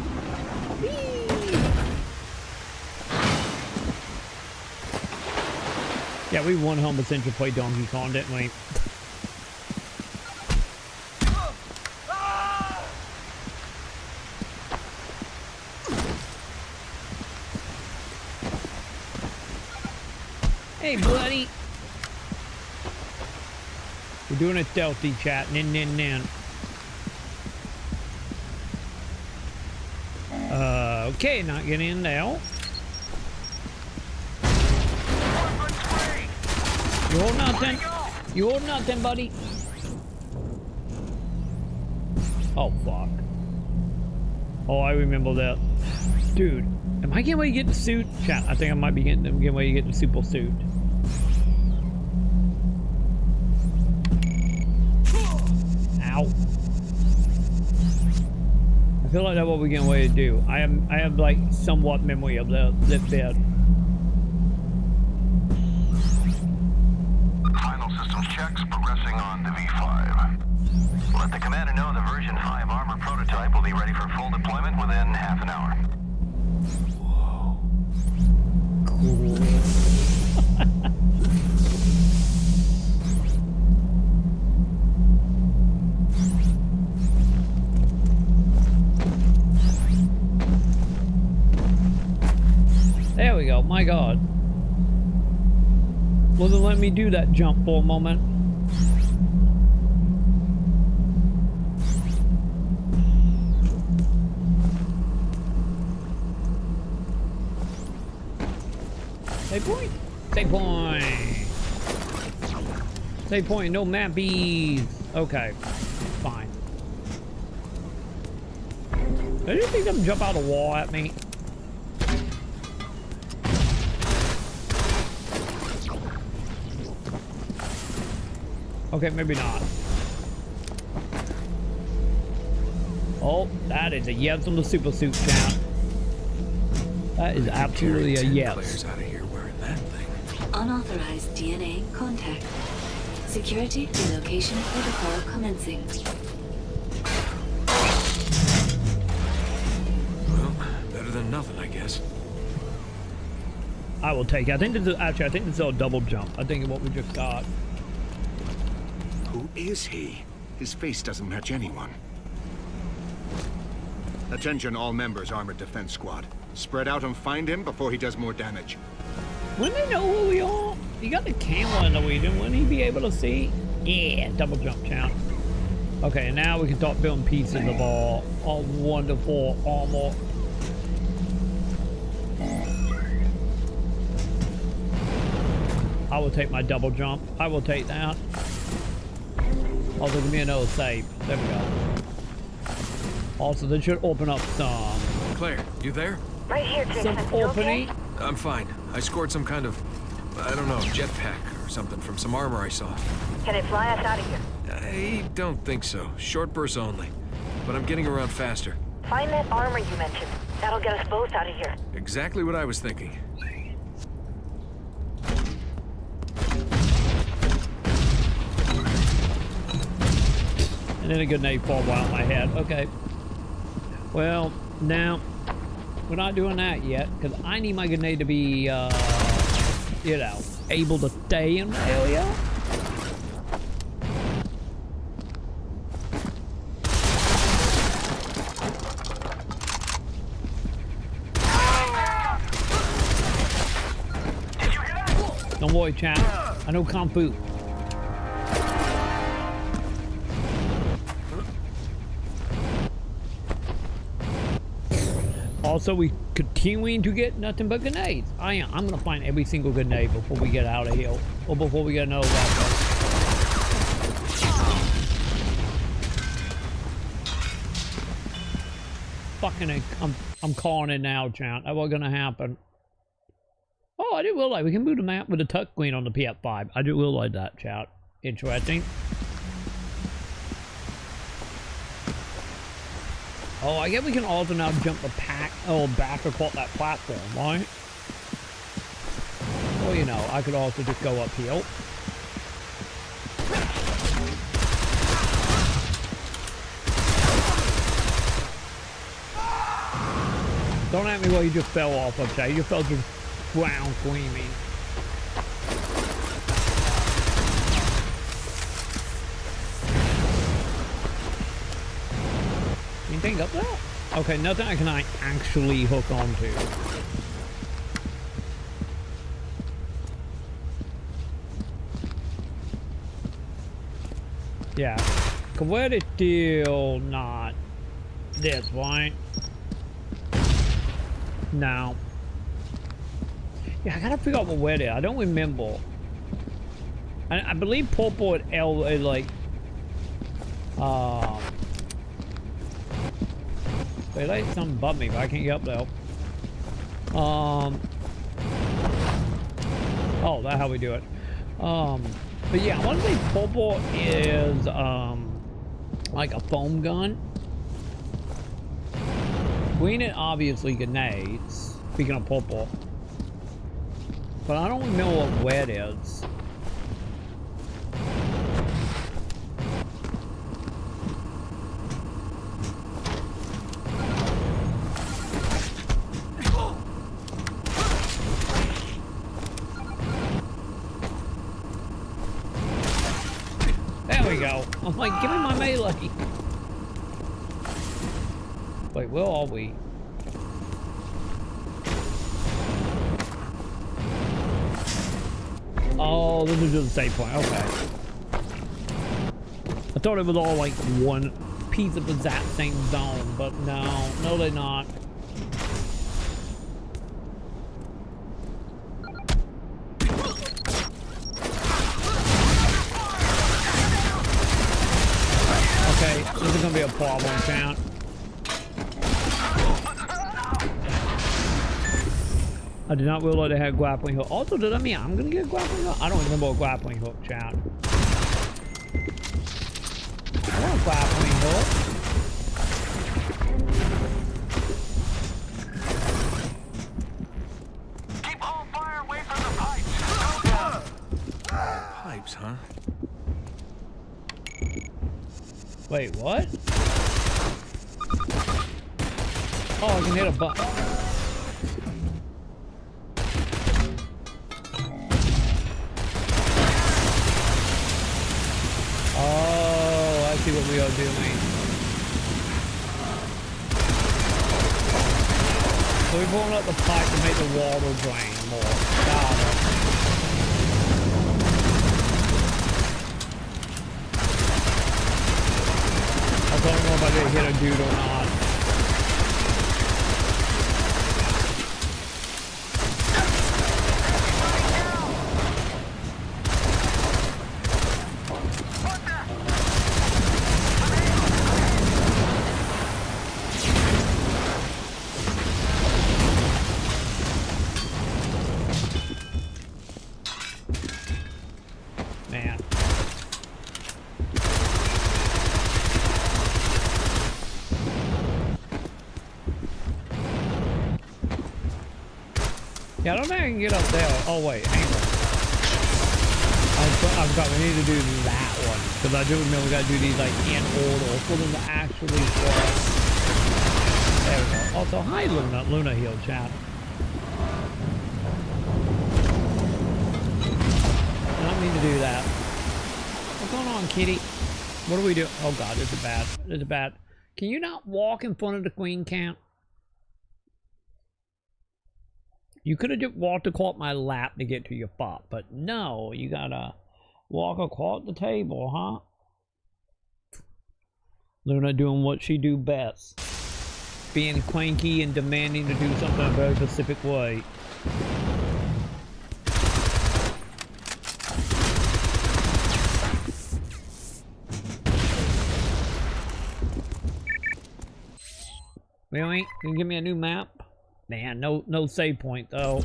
Yeah, we 100% should play Donkey Kong, didn't we? Hey, buddy. We're doing a stealthy chat. Nin. Okay, not getting in now. You hold nothing. You hold nothing, buddy. Oh, fuck. Oh, I remember that. Dude, am I getting ready to get the suit? Chat, I think I might be getting ready to get the super suit. Ow. I feel like that's what we're getting ready to do. I have like somewhat memory of that bit. Final systems checks progressing on to V5. Let the commander know the version 5 armor prototype will be ready for full deployment within half an hour. Whoa. Cool. There we go. My God. Wasn't letting me do that jump for a moment. Save point. Save point. Save point. No mappies. Okay. Fine. Did you see them jump out of the wall at me? Okay, maybe not. Oh, that is a yes on the super suit, champ. That is absolutely a yes. Out of here wearing that thing. Unauthorized DNA contact. Security relocation protocol commencing. Well, better than nothing, I guess. I will take it. I think this is actually. I think this is a double jump. I think of what we just got. Who is he? His face doesn't match anyone. Attention all members, Armored Defense Squad. Spread out and find him before he does more damage. Wouldn't they know who we are? You got the camera in the region. Wouldn't he be able to see? Yeah, double jump, champ. Okay, now we can start building pieces of our wonderful armor. I will take my double jump. I will take that. Also, give me another save. There we go. Also, this should open up some. Claire, you there? Right here, Jason. Some opening. I'm fine. I scored some kind of, I don't know, jetpack or something from some armor I saw. Can it fly us out of here? I don't think so. Short bursts only. But I'm getting around faster. Find that armor you mentioned. That'll get us both out of here. Exactly what I was thinking. And then a grenade fall out my head. Okay. Well, now, we're not doing that yet, because I need my grenade to be, you know, able to stay in the area. boy, chat. I know Kung Fu. Also, we continuing to get nothing but grenades. I'm gonna find every single grenade before we get out of here, or before we get another weapon. Fucking, I'm calling it now, chat. That was gonna happen. Oh, I didn't realize we can move the map with the touchscreen on the PS5. I didn't realize that, chat. Interesting. Oh, I guess we can also now jump the back across that platform, right? Well, you know, I could also just go up here. Don't ask me why you just fell off of that. You just fell to the ground screaming. Anything up there? Okay, nothing I can actually hook onto. Yeah. Where is still not this, right? No. Yeah, I gotta figure out where it is. I don't remember. I believe purple at L is like they like something above me, but I can't get up there. Oh, that's how we do it. But yeah, I want to say purple is like a foam gun. Green is obviously grenades. Speaking of purple, but I don't know what red is. There we go. I'm like, give me my melee. Wait, where are we? Oh, this is just a save point. Okay. I thought it was all like one piece of the exact same zone, but no, they're not. Okay, this is gonna be a problem, chat. I did not realize they had grappling hook. Also, does that mean I'm gonna get a grappling hook? I don't remember a grappling hook, chat. I want a grappling hook. Keep all fire away from the pipes. Pipes, huh? Wait, what? Oh, I can hit a button. Oh, I see what we are doing. So we're pulling up the pipe to make the water drain more. Got it. I don't know if I did hit a dude or not. Man. Yeah, I don't think I can get up there. Oh wait, hang on. I've got, we need to do that one. Because I do remember we gotta do these like in order for them to actually work. There we go. Also, hi Luna. Luna healed, chat. I don't mean to do that. What's going on, kitty? What do we do? Oh god, this is bad. This is bad. Can you not walk in front of the queen camp? You could have just walked across my lap to get to your spot, but no, you gotta walk across the table, huh? Luna doing what she do best. Being cranky and demanding to do something a very specific way. Really? Can you give me a new map? Man, no save point though.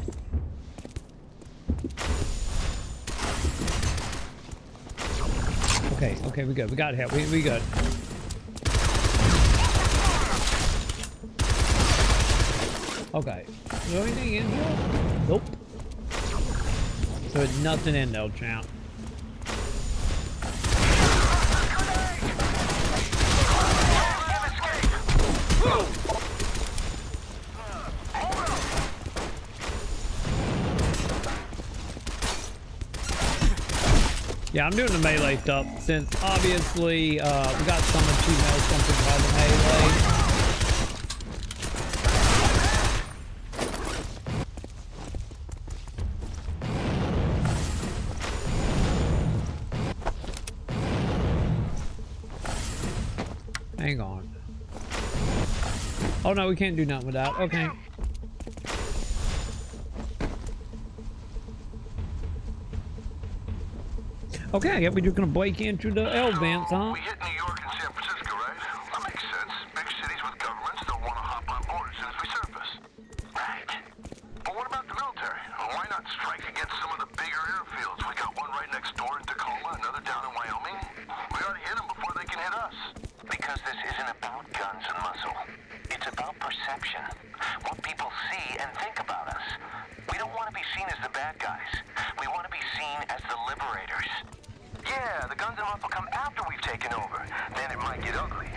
Okay, we good. We got help. We good. Okay. Is there anything in here? Nope. There's nothing in there, champ. Yeah, I'm doing the melee stuff since obviously we got someone who knows something about the melee. Hang on. Oh no, we can't do nothing with that. Okay. Okay, I guess we're just gonna break into the L vents, huh? We hit New York and San Francisco, right? That makes sense. Big cities with governments don't want to hop on board as soon as we surface. Right. But what about the military? Well, why not strike against some of the bigger airfields? We got one right next door in Tacoma, another down in Wyoming. We ought to hit them before they can hit us. Because this isn't about guns and muscle. It's about perception. What people see and think about us. We don't want to be seen as the bad guys. We want to be seen as the liberators. Yeah, the guns and muscle come after we've taken over. Then it might get ugly.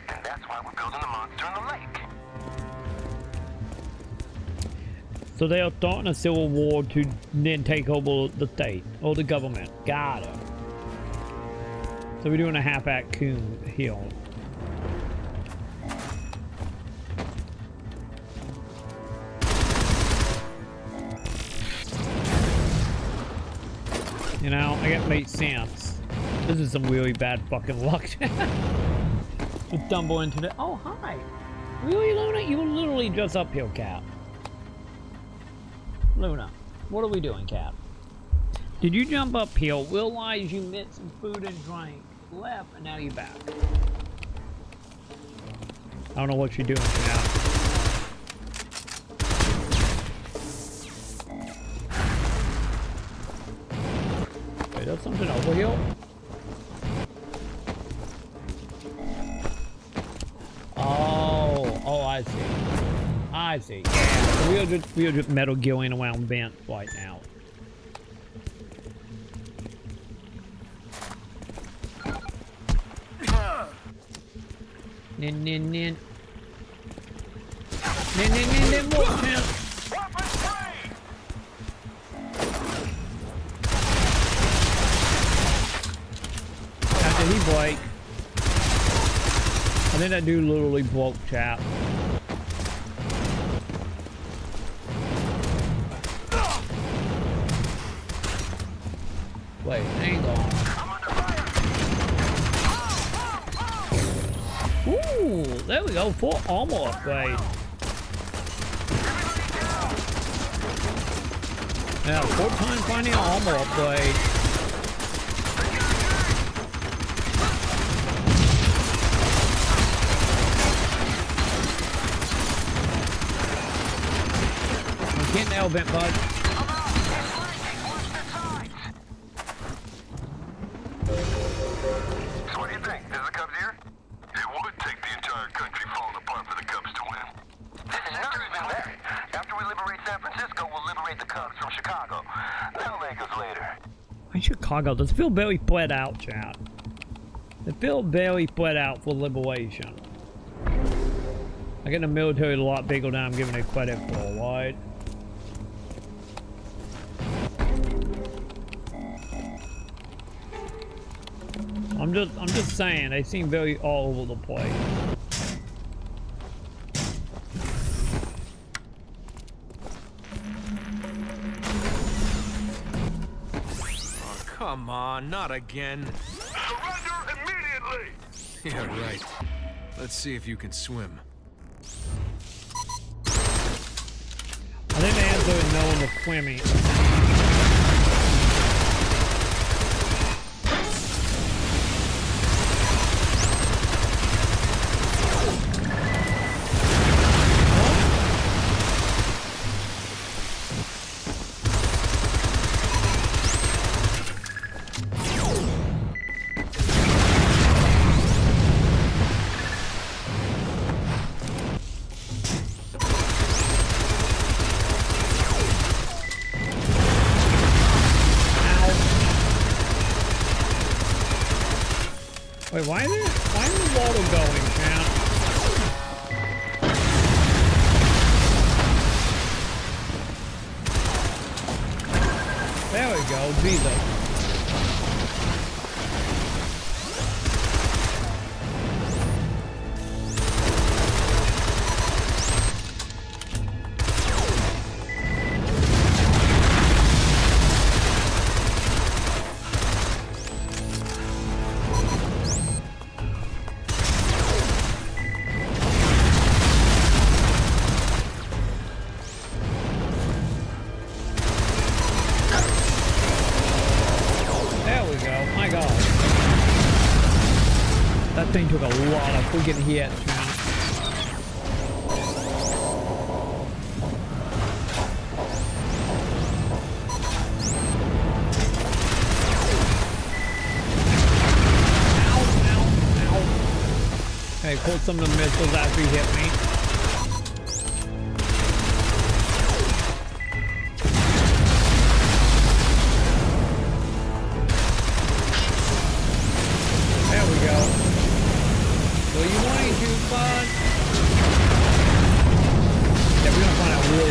And that's why we're building the monster in the lake. So they are starting a civil war to then take over the state or the government. Got it. So we're doing a half-act coup here. You know, I guess it makes sense. This is some really bad fucking luck. To stumble into the... Oh, hi. Really, Luna? You were literally just uphill, Cap. Luna, what are we doing, Cap? Did you jump uphill, realize you missed some food and drink, left, and now you're back? I don't know what you're doing now. Wait, there's something over here? Oh, I see. I see. Yeah, we are just Metal Gearing around vents right now. Nin. Nin, walk him. After he break. I think that dude literally broke, chap. Wait, hang on. Ooh, there we go. Full armor upgrade. Yeah, 4 times finding an armor upgrade. I'm getting the vent, bud. So what do you think? Is the Cubs here? It would take the entire country falling apart for the Cubs to win. This is not even there. After we liberate San Francisco, we'll liberate the Cubs from Chicago. That'll make us later. Why Chicago? Does it feel very spread out, chat? It feels very spread out for liberation. I get the military a lot bigger than I'm giving it credit for, right? I'm just saying, they seem very all over the place. Come on, not again. Surrender immediately! Yeah, right. Let's see if you can swim. I think the answer is no one was swimming. Wait, why is the water going, champ? There we go, Jesus. That thing took a lot of freaking hits, man. Ow, ow, ow. Hey, pull some of the missiles after you hit me.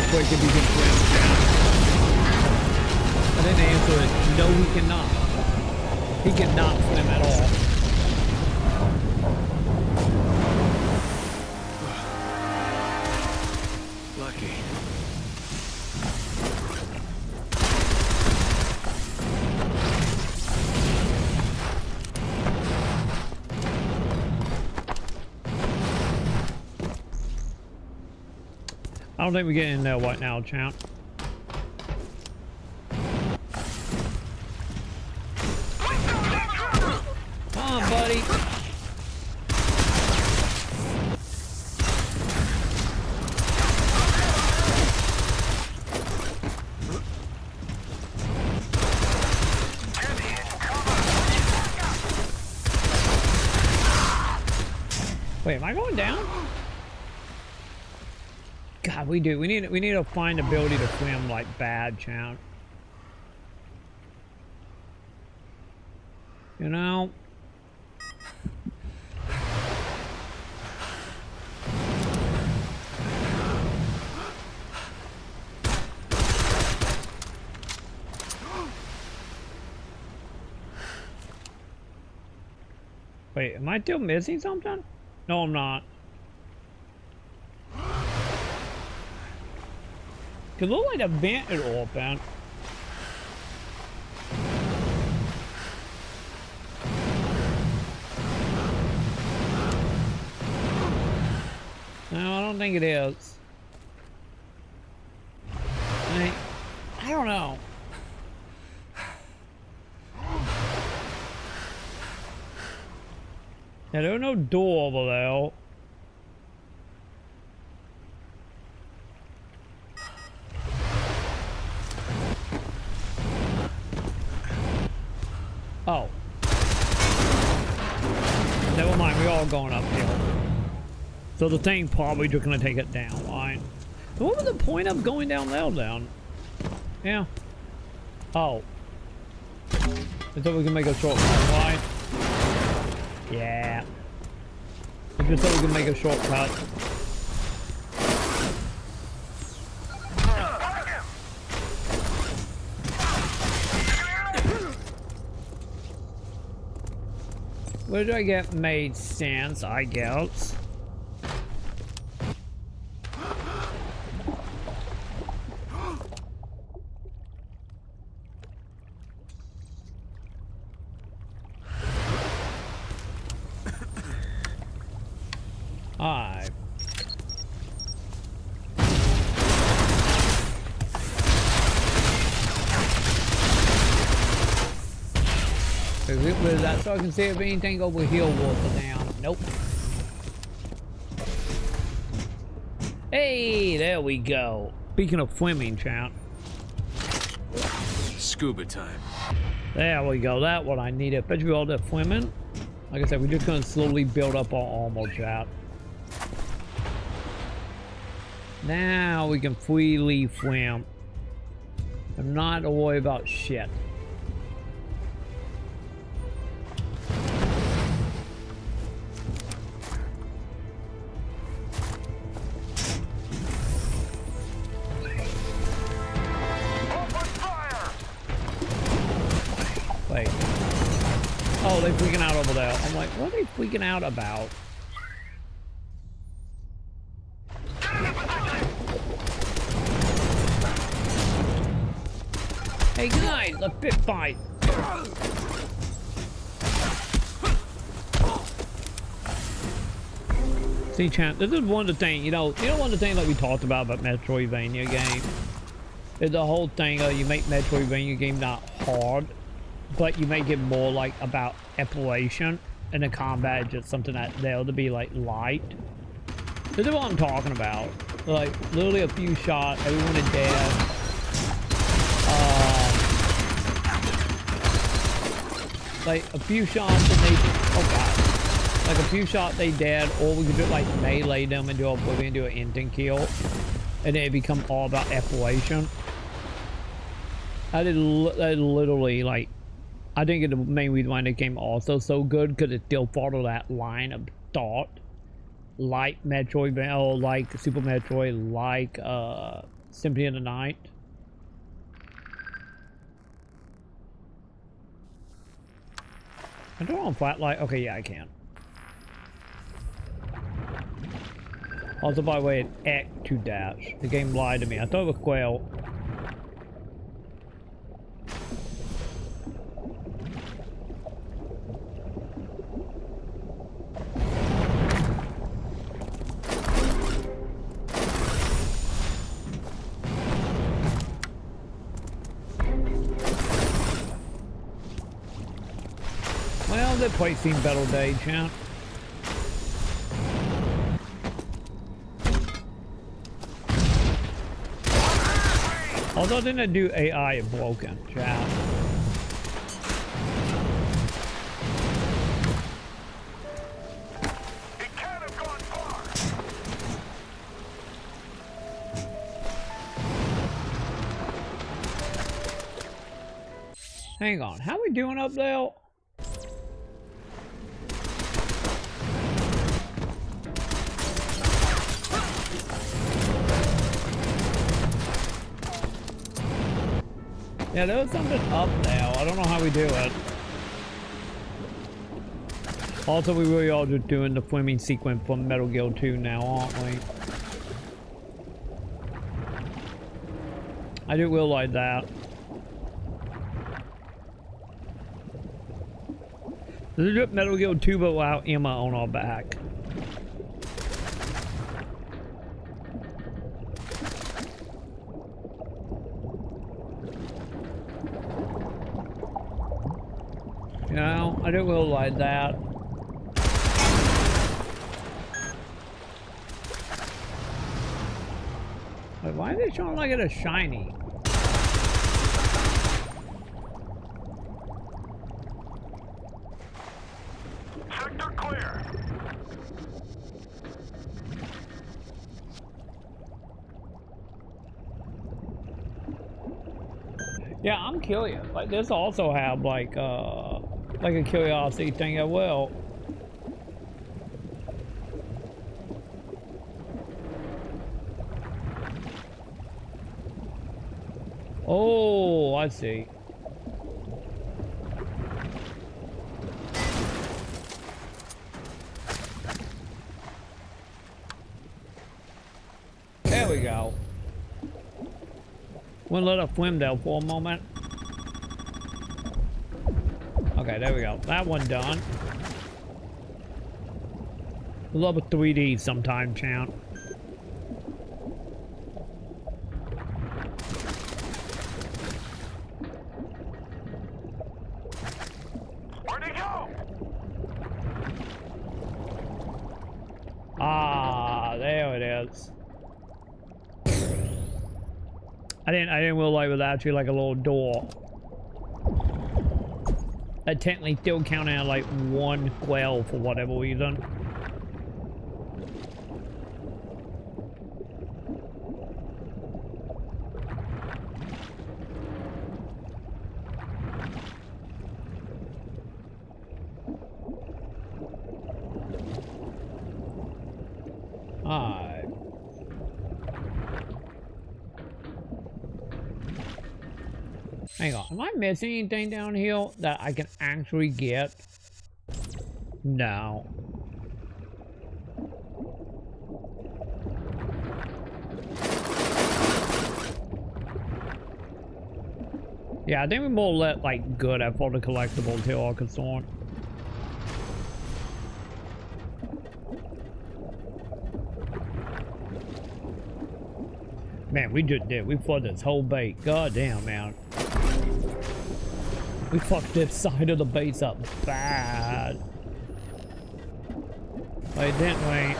Quick if you can swim. I think the answer is no, he cannot. He cannot swim at all. Lucky. I don't think we get in there right now, champ. Come on, buddy. Wait, am I going down? God, we do. We need to find ability to swim like bad, champ. You know? Wait, am I still missing something? No, I'm not. It look like a vent is open. No, I don't think it is. I don't know. Yeah, there's no door over there. Oh. Never mind, we're all going uphill. So the thing probably just gonna take it down, right? So what was the point of going down there then? Yeah. Oh. I thought we can make a shortcut, right? Yeah. I just thought we could make a shortcut. Where did I get made sense, I guess? Get rid of that so I can see if anything over here will go down. Nope. Hey, there we go. Speaking of swimming, chat. Scuba time. There we go. That's what I needed. Bet you all that swimming. Like I said, we're just gonna slowly build up our armor, chat. Now we can freely swim. I'm not to worry about shit. Wait. Oh, they're freaking out over there. I'm like, what are they freaking out about? Hey guys, let's fit fight. See, champ, this is one of the things, you know one of the things that we talked about Metroidvania game is the whole thing of you make Metroidvania game not hard, but you make it more like about exploration, and the combat is just something that there to be like light. This is what I'm talking about. Like literally a few shots, everyone is dead. Like a few shots and they like a few shots they dead, or we could do like melee them and do oblivion, do an instant kill, and then it become all about exploration. I did literally like, I think it's the main reason why the game also so good, because it still followed that line of thought, like Metroid, or like Super Metroid, like Symphony of the Night. I don't want flat light. Okay, yeah, I can. Also, by the way, it's X to dash. The game lied to me. I thought it was Quail. Well, that place seen better days, champ. Although didn't I do AI and broken, chat. It can't have gone far. Hang on, how we doing up there? Yeah, there was something up there. I don't know how we do it. Also, we really are just doing the swimming sequence from Metal Gear 2 now, aren't we? I do realize that. This is just Metal Gear 2 but without Emma on our back. You know, I didn't realize that. Wait, why are they showing like it a shiny? Sector clear. Yeah, I'm curious. Like, this also have like a curiosity thing as well. Oh, I see. There we go. We'll let it swim there for a moment. Okay, there we go. That one done. Love a 3D sometime, champ. this. I didn't realize it was actually like a little door. That technically still counted as like one quail for whatever reason. Alright. Hang on, am I missing anything down here that I can actually get? No. Yeah, I think we're more like good at all the collectibles here are concerned. Man, we just did. We fucked this whole base. God damn, man. We fucked this side of the base up bad. Wait, didn't we?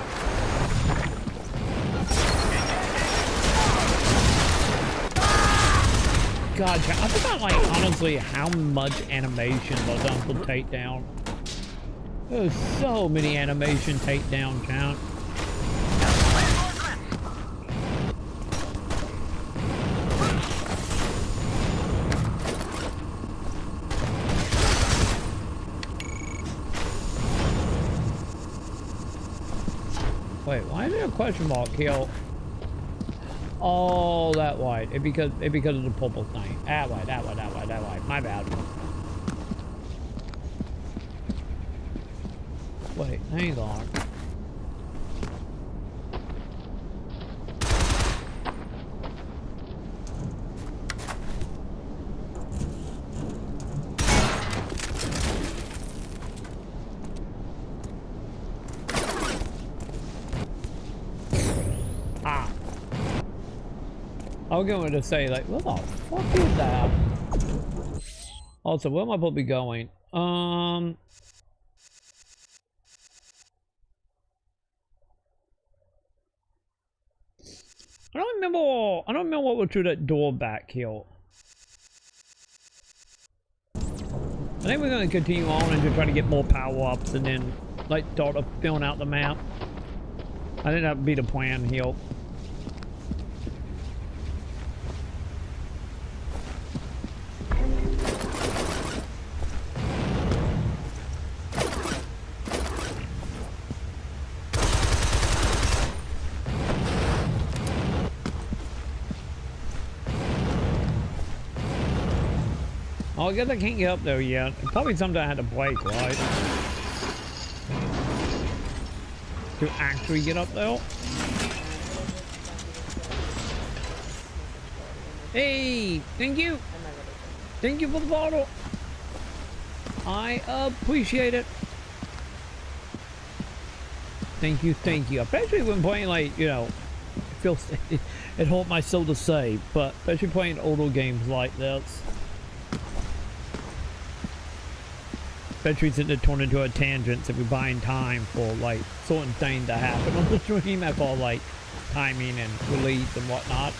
God, I forgot, like, honestly, how much animation was on for takedown. There's so many animation takedown count. Wait, why is there a question mark here? Oh, that wide. It because of the purple thing. That wide. My bad. Wait, hang on. I was going to say, like, what the fuck is that? Also, where am I supposed to be going? I don't remember what was through that door back here. I think we're going to continue on and just try to get more power-ups and then, like, start filling out the map. I think that would be the plan here. Oh, I guess I can't get up there yet. Probably something I had to break, right? To actually get up there. Hey, thank you. Thank you for the bottle. I appreciate it. Thank you, thank you. Especially when playing, like, you know, it hurt my soul to say, but especially playing older games like this. Especially since it turned into a tangent, so we're buying time for, like, certain things that happen on the stream as far, like, timing and release and whatnot.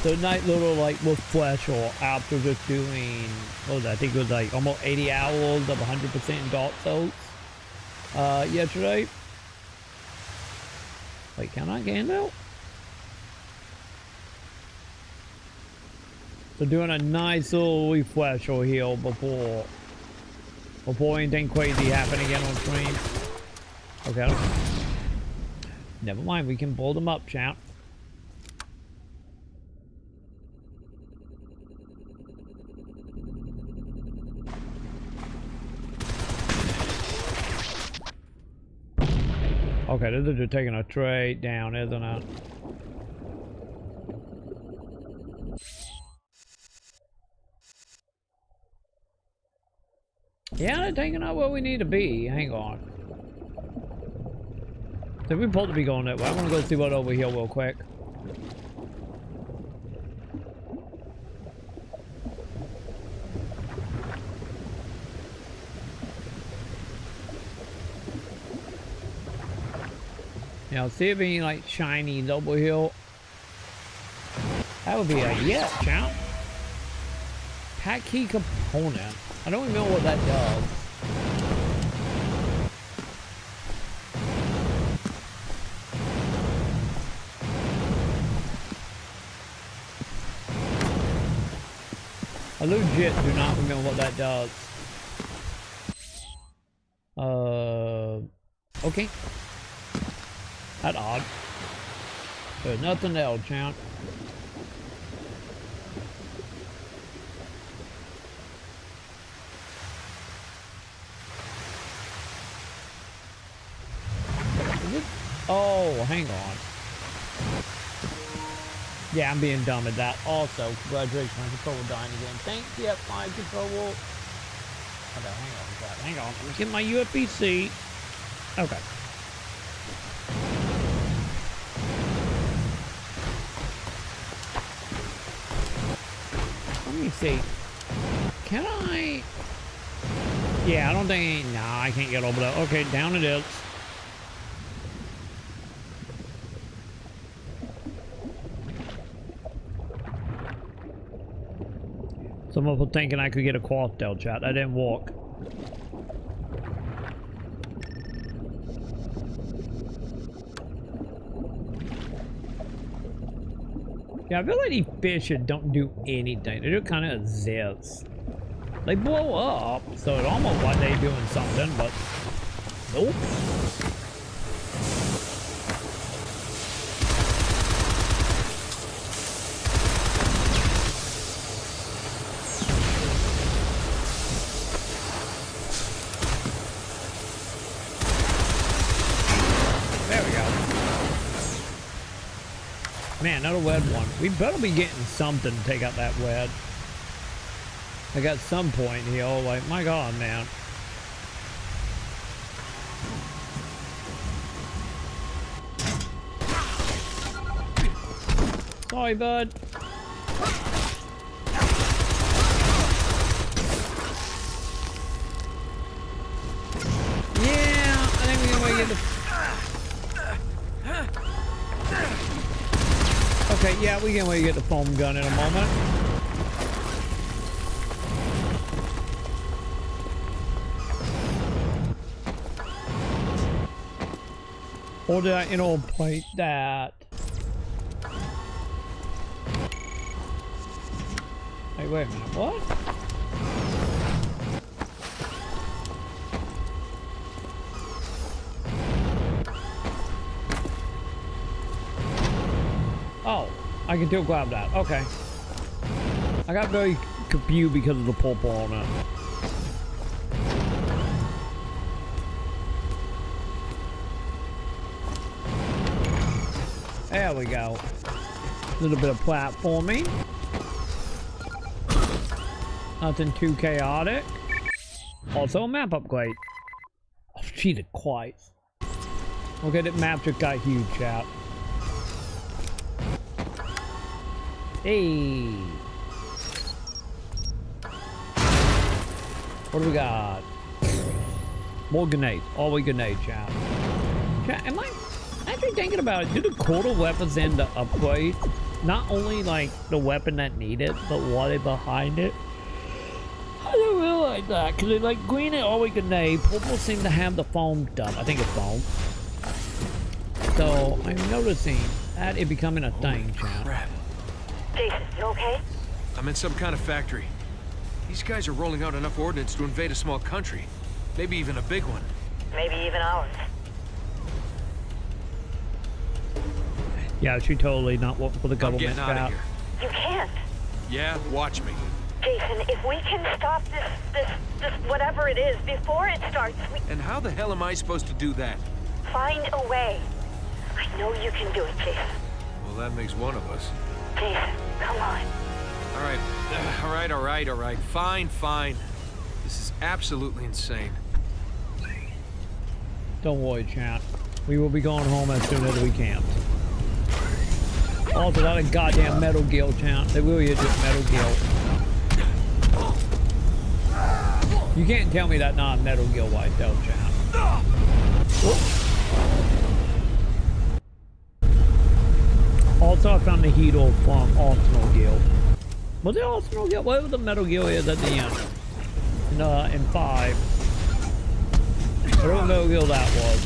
So nice little, like, refresher after just doing, what was that? I think it was, like, almost 80 hours of 100% in Dark Souls yesterday. Wait, can I get in there? So doing a nice little refresher here before anything crazy happen again on stream. Okay. Never mind, we can pull them up, chat. Okay, this is just taking a straight down, isn't it? Yeah, they're taking out where we need to be. Hang on. So we're supposed to be going that way. I want to go see what over here real quick. Now, see if any like shiny double hill. That would be a yes, champ. Pack key component. I don't even know what that does. I legit do not remember what that does. Okay. That's odd. There's nothing else, champ. Oh, hang on. Yeah, I'm being dumb at that. Also, congratulations on control dying again. Thank you, my control. Okay, hang on. Let me get my USB-C. Okay. Let me see. Can I? Yeah, I don't think. Nah, I can't get over that. Okay, down it is. Some people thinking I could get a quartel chat. That didn't work. Yeah, I feel like these fish don't do anything. They just kind of exist. They blow up, so it's almost like they're doing something, but nope. Man, another wed one. We better be getting something to take out that wed. Like at some point here, like, my god, man. Sorry, bud. Yeah, I think we're gonna get the... Okay, yeah, we can get the foam gun in a moment. Or did I, plate that? Hey, wait a minute, what? Oh, I can still grab that. Okay. I got very confused because of the purple on it. There we go. A little bit of platforming. Nothing too chaotic. Also a map upgrade. Oh, Jesus Christ. Okay, that map just got huge, chat. Hey. What do we got? More grenades. Always grenades, chat. Chat, am I actually thinking about it? Do the quarter weapons end the upgrade? Not only like the weapon that needed, but what is behind it? I didn't realize that, because like green and always grenade, purple seem to have the foam stuff. I think it's foam. So I'm noticing that it becoming a thing, chat. Crap. Jason, you okay? I'm in some kind of factory. These guys are rolling out enough ordnance to invade a small country. Maybe even a big one. Maybe even ours. Yeah, she totally not working for the government. I'm getting out of here. You can't. Yeah, watch me. Jason, if we can stop this whatever it is before it starts, we... And how the hell am I supposed to do that? Find a way. I know you can do it, Jason. Well, that makes one of us. Jason, come on. All right. Fine. This is absolutely insane. Don't worry, chat. We will be going home as soon as we can. Also, that a goddamn Metal Gear, chat. They really is just Metal Gear. You can't tell me that not Metal Gear White, though, chat. Whoop. Also, I found the Heedle from Arsenal Guild. Was it Arsenal Guild? What was the Metal Guild is at the end? In 5. Whatever Metal Guild that was.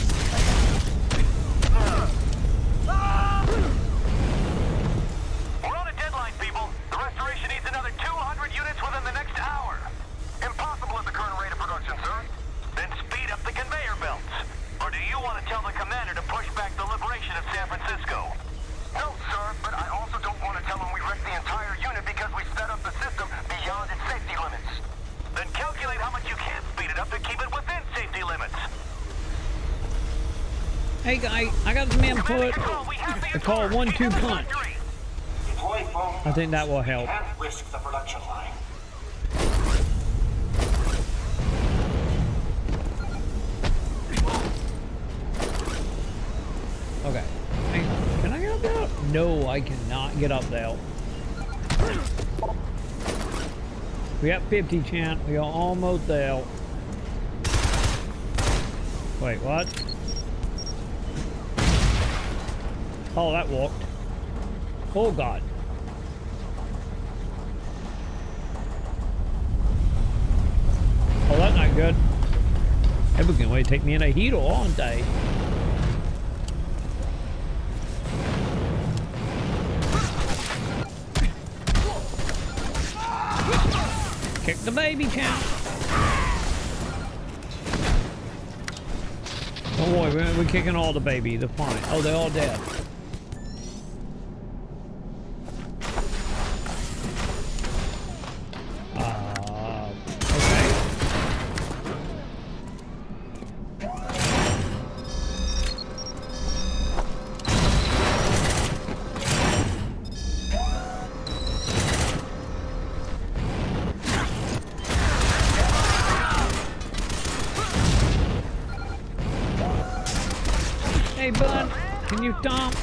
We're on a deadline, people. The restoration needs another 200 units within the next hour. Impossible at the current rate of production, sir. Then speed up the conveyor belts. Or do you want to tell the commander to push back the liberation of San Francisco? No, sir, but I also don't want to tell him we wrecked the entire unit because we sped up the system beyond its safety limits. Then calculate how much you can speed it up to keep it within safety limits. Hey guy, I got some input. I call it 1-2 punch. I think that will help. Can't risk the production line. Okay. Hang on. Can I get up there? No, I cannot get up there. We got 50 chant. We are almost there. Wait, what? Oh, that worked. Oh, God. Oh, that's not good. Everyone's going to take me in a heater, aren't they? Kick the baby, champ. Don't worry, we're kicking all the babies. They're fine. Oh, they're all dead. Okay. Hey, bud, can you dump?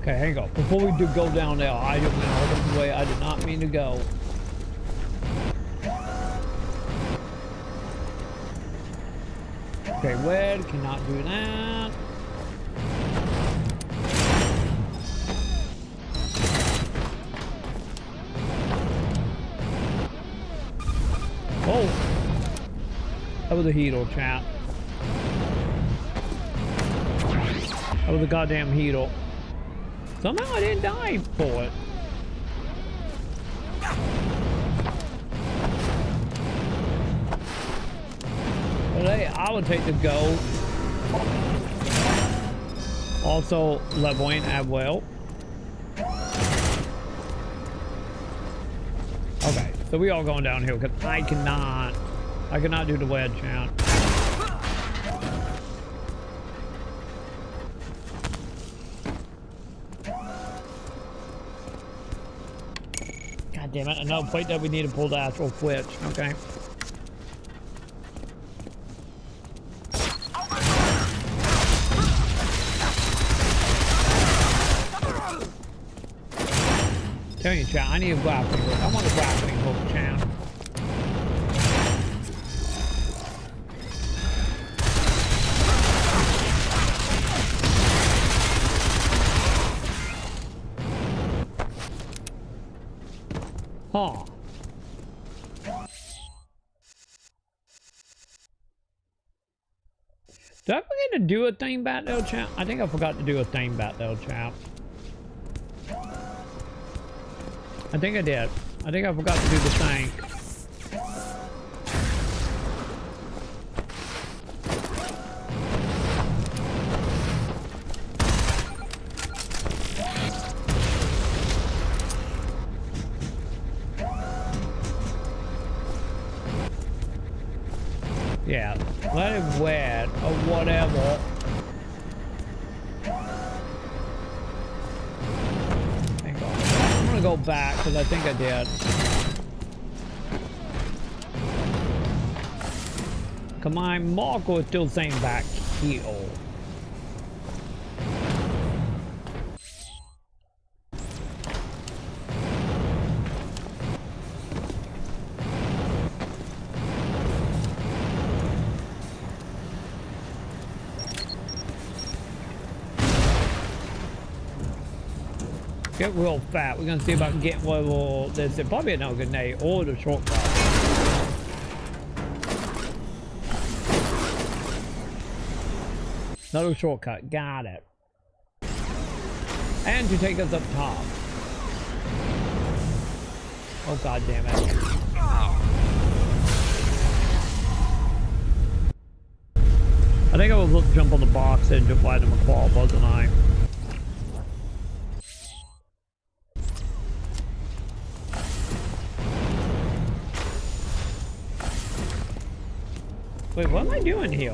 Okay, hang on. Before we do go down there, I don't know the way. I did not mean to go. Okay, wed cannot do that. Oh. That was a heater, chat. That was a goddamn heater. Somehow I didn't die for it. But hey, I would take the gold. Also, leveling as well. Okay, so we all going downhill because I cannot do the wedge chant. God damn it, another plate that we need to pull the astral switch, okay. Tell you, chat, I need a grappling hook. I want a grappling hook, chat. Huh. Did I forget to do a thing back there, chap? I think I forgot to do a thing back there, chap. I think I did. I think I forgot to do the thing. Yeah, let it wet or whatever. Hang on. I'm gonna go back because I think I did. Come on, Marco is still saying back here. Get real fat. We're gonna see if I can get one more. There's probably another grenade or the shortcut. Another shortcut. Got it. And to take us up top. Oh god damn it. I think I was looking to jump on the box and jump right in the claw, wasn't I? Wait, what am I doing here?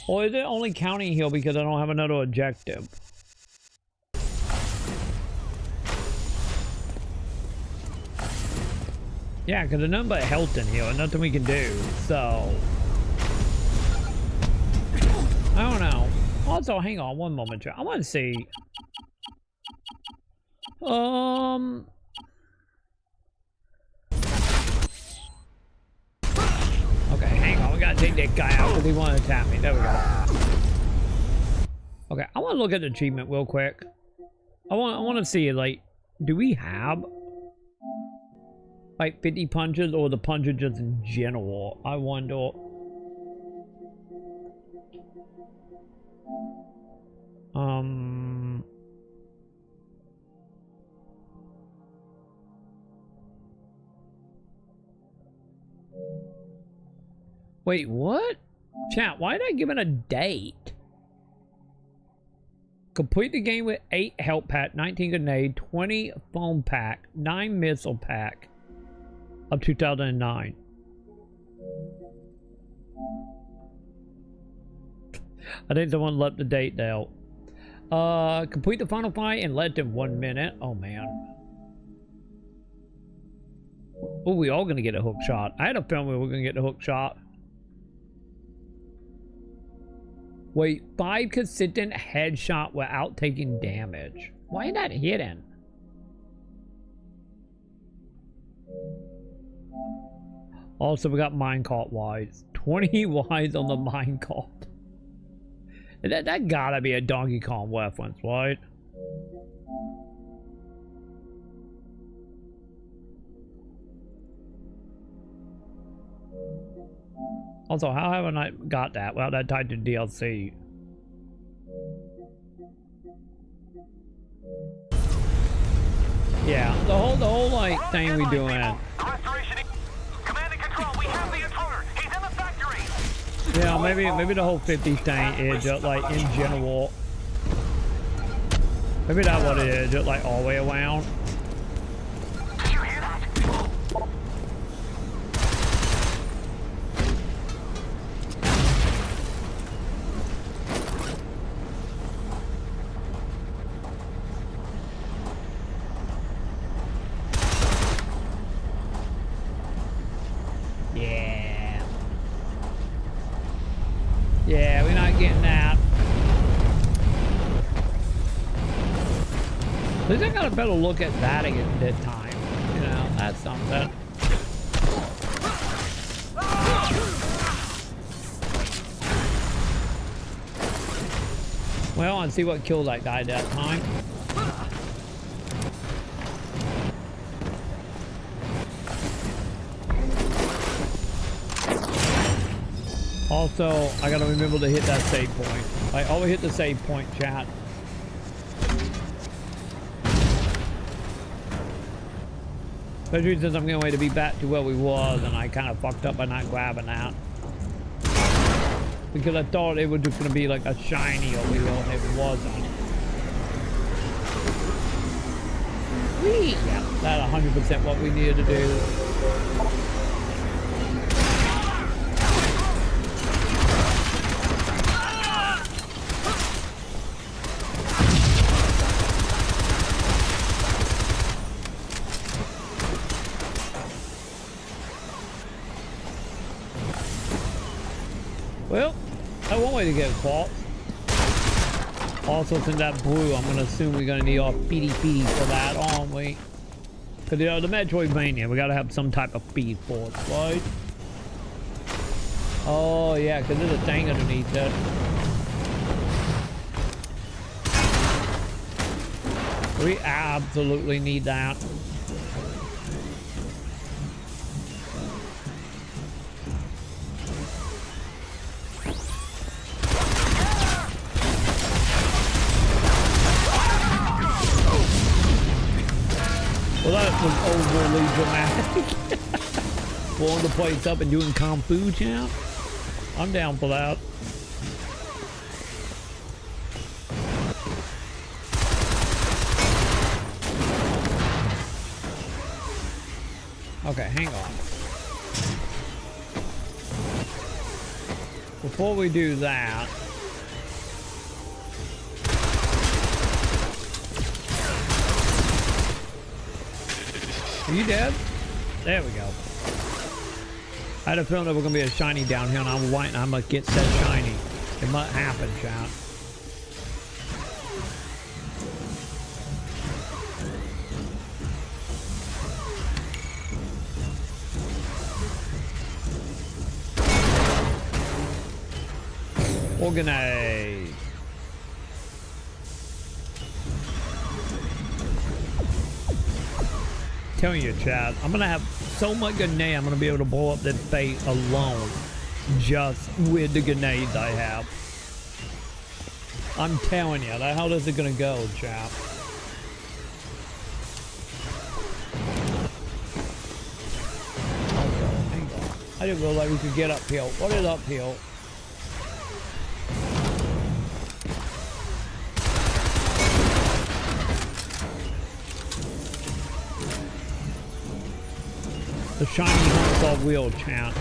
Or is it only counting here because I don't have another objective? Yeah, because there's nothing but health in here and nothing we can do, so... I don't know. Also, hang on one moment, I want to see... Okay, hang on. We gotta take that guy out because he wanted to attack me. There we go. Okay, I want to look at the achievement real quick. I want to see, like, do we have like 50 punches or the punches just in general? I wonder. Wait, what? Chat, why did I give it a date? Complete the game with 8 health pack, 19 grenade, 20 foam pack, 9 missile pack of 2009. I think someone left the date down. Complete the final fight in less than 1 minute. Oh man. Oh, we all gonna get a hook shot. I had a feeling we were gonna get the hook shot. Wait, 5 consistent headshot without taking damage. Why is that hidden? Also, we got minecart wise. 20 wise on the minecart. That gotta be a Donkey Kong reference, right? Also, how haven't I got that? Well, that tied to DLC. Yeah, the whole like thing we doing. Yeah, maybe the whole 50 thing is just like in general. Maybe that's what it is, just like all the way around. Yeah, we're not getting that. At least I got a better look at that again this time. You know, that's something. Well, and see what killed that guy that time. Also, I gotta remember to hit that save point. I always hit the save point, chat. Especially since I'm going to be back to where we was, and I kind of fucked up by not grabbing that. Because I thought it was just going to be like a shiny over here, and it wasn't. Yeah, that's 100% what we needed to do. Well, that's one way to get quartz. Also, since that blue, I'm gonna assume we're gonna need our feedy for that, aren't we? Because, you know, the Metroidvania, we gotta have some type of feed for it, right? Oh, yeah, because there's a thing underneath it. We absolutely need that. Well, that was overly dramatic. Blowing the place up and doing kung fu champ. I'm down for that. Okay, hang on. Before we do that, are you dead? There we go. I had a feeling there was gonna be a shiny down here, and I'm waiting. I must get set shiny. It might happen, chat. Organize. Telling you, chat, I'm gonna have so much grenade. I'm gonna be able to blow up that face alone, just with the grenades I have. I'm telling you, how is it gonna go, chat? Okay, hang on. I didn't realize we could get uphill. What is uphill? The shiny Huntball wheel, chat.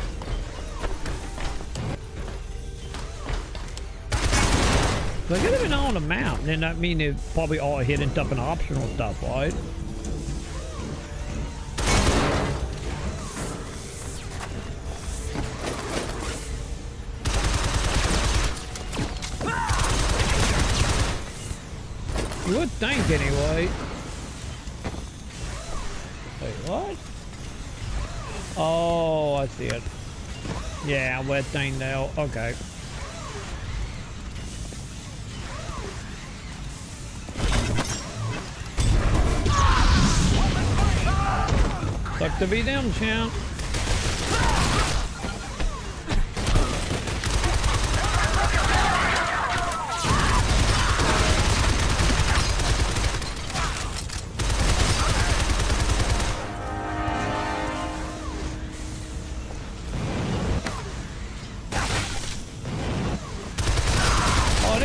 So I gotta be on the map, and then that means it's probably all hidden stuff and optional stuff, right? You would think anyway. Wait, what? Oh, I see it. Yeah, wet thing now. Okay. Suck to be them, champ.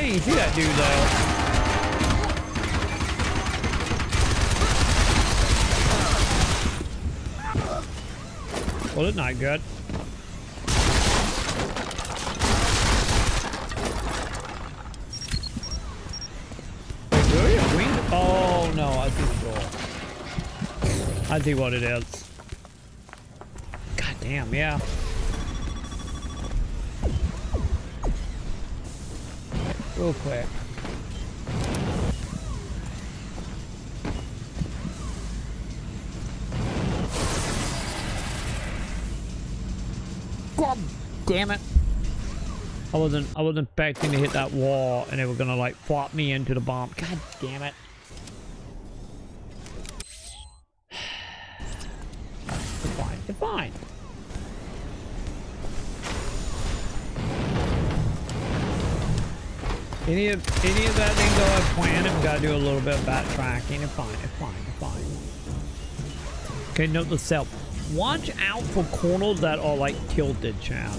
You see that dude though? Well, it's not good. Wait, do you? Oh no, I see the door. I see what it is. God damn, yeah. Real quick. God damn it. I wasn't expecting to hit that wall and they were gonna like flop me into the bomb. God damn it. It's fine. It's fine. Any of that didn't go as planned. I've got to do a little bit of backtracking. It's fine. It's fine. It's fine. Okay, note to self. Watch out for corners that are like tilted, chat.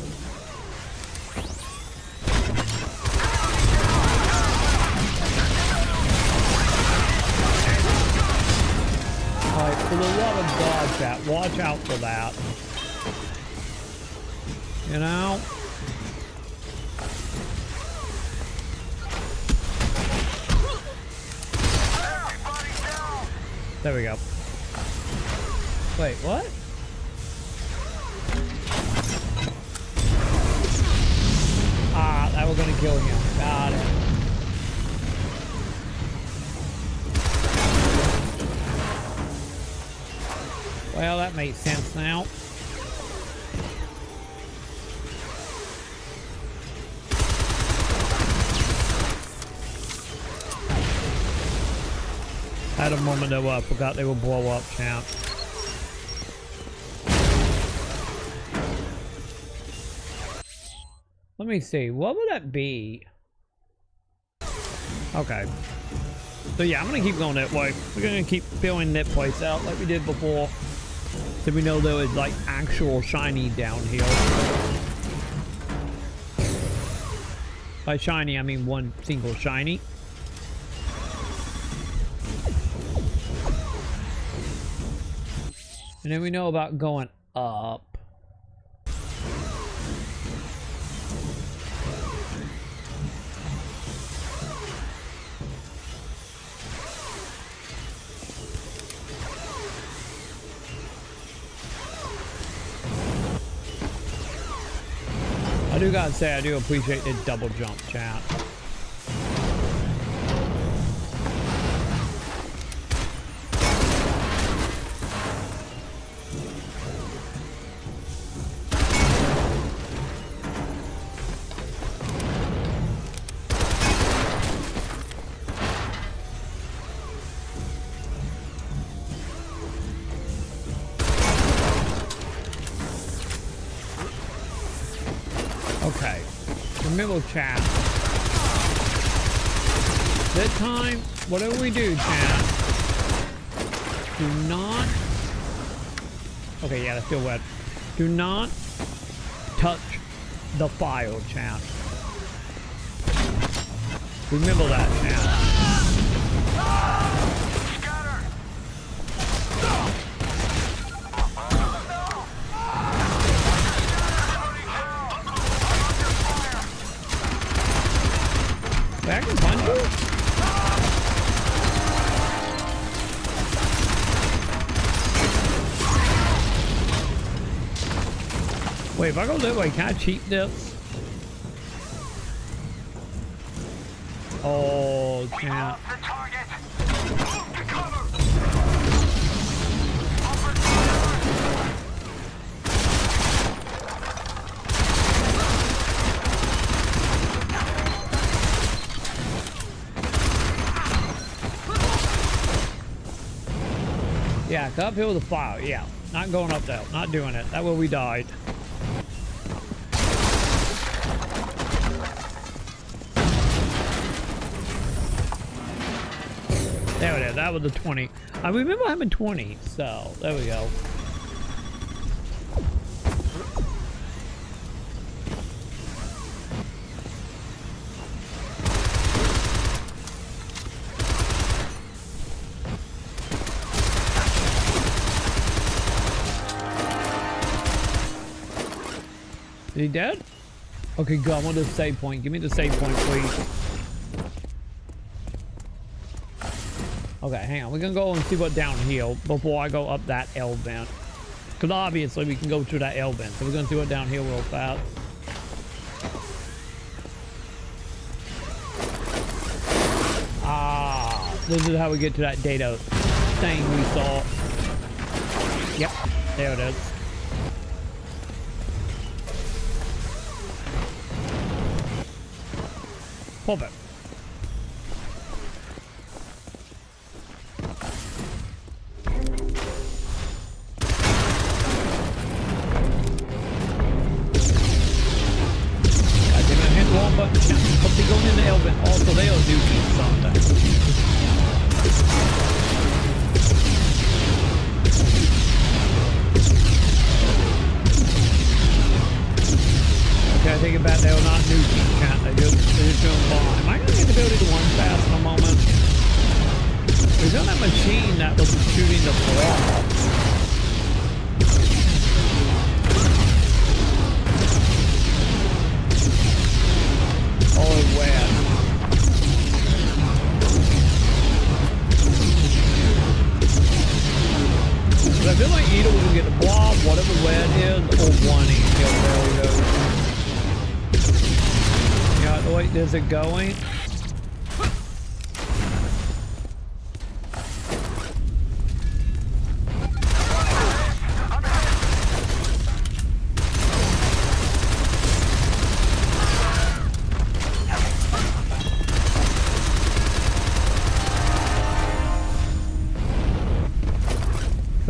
Alright, for the love of God, chat, watch out for that. You know? There we go. Wait, what? Ah, that was gonna kill him. Got it. Well, that makes sense now. had a moment though, I forgot they would blow up, champ. Let me see, what would that be? Okay. So yeah, I'm gonna keep going that way. We're gonna keep filling that place out like we did before. So we know there was like actual shiny downhill. By shiny, I mean one single shiny. And then we know about going up. I do gotta say, I do appreciate the double jump, chat. Okay, remember chat. That time, whatever we do, chat, do not. Okay, yeah, that's still wet. Do not touch the file, chat. Remember that, chat. I can punch you? Wait, if I go that way, can I cheat this? Oh, can't. Yeah, go uphill with the fire. Yeah, not going up there. Not doing it. That's where we died. There it is. That was the 20. I remember having 20, so there we go. Is he dead? Okay, good. I want the save point. Give me the save point, please. Okay, hang on. We're gonna go and see what downhill before I go up that L vent. Because obviously we can go through that L vent. So we're gonna see what downhill real fast. Ah, this is how we get to that data thing we saw. Yep, there it is. Pop it. But they're going in the Elvin. Also, they'll do something. Okay, I take it back. They're not nuking, can't they? They're just doing bomb. Am I going to get the ability to one fast in a moment? There's on that machine that was shooting the block. Oh, wet. But I feel like either we can get the blob, whatever wet is, or one each. There we go. Yeah, the way is it going?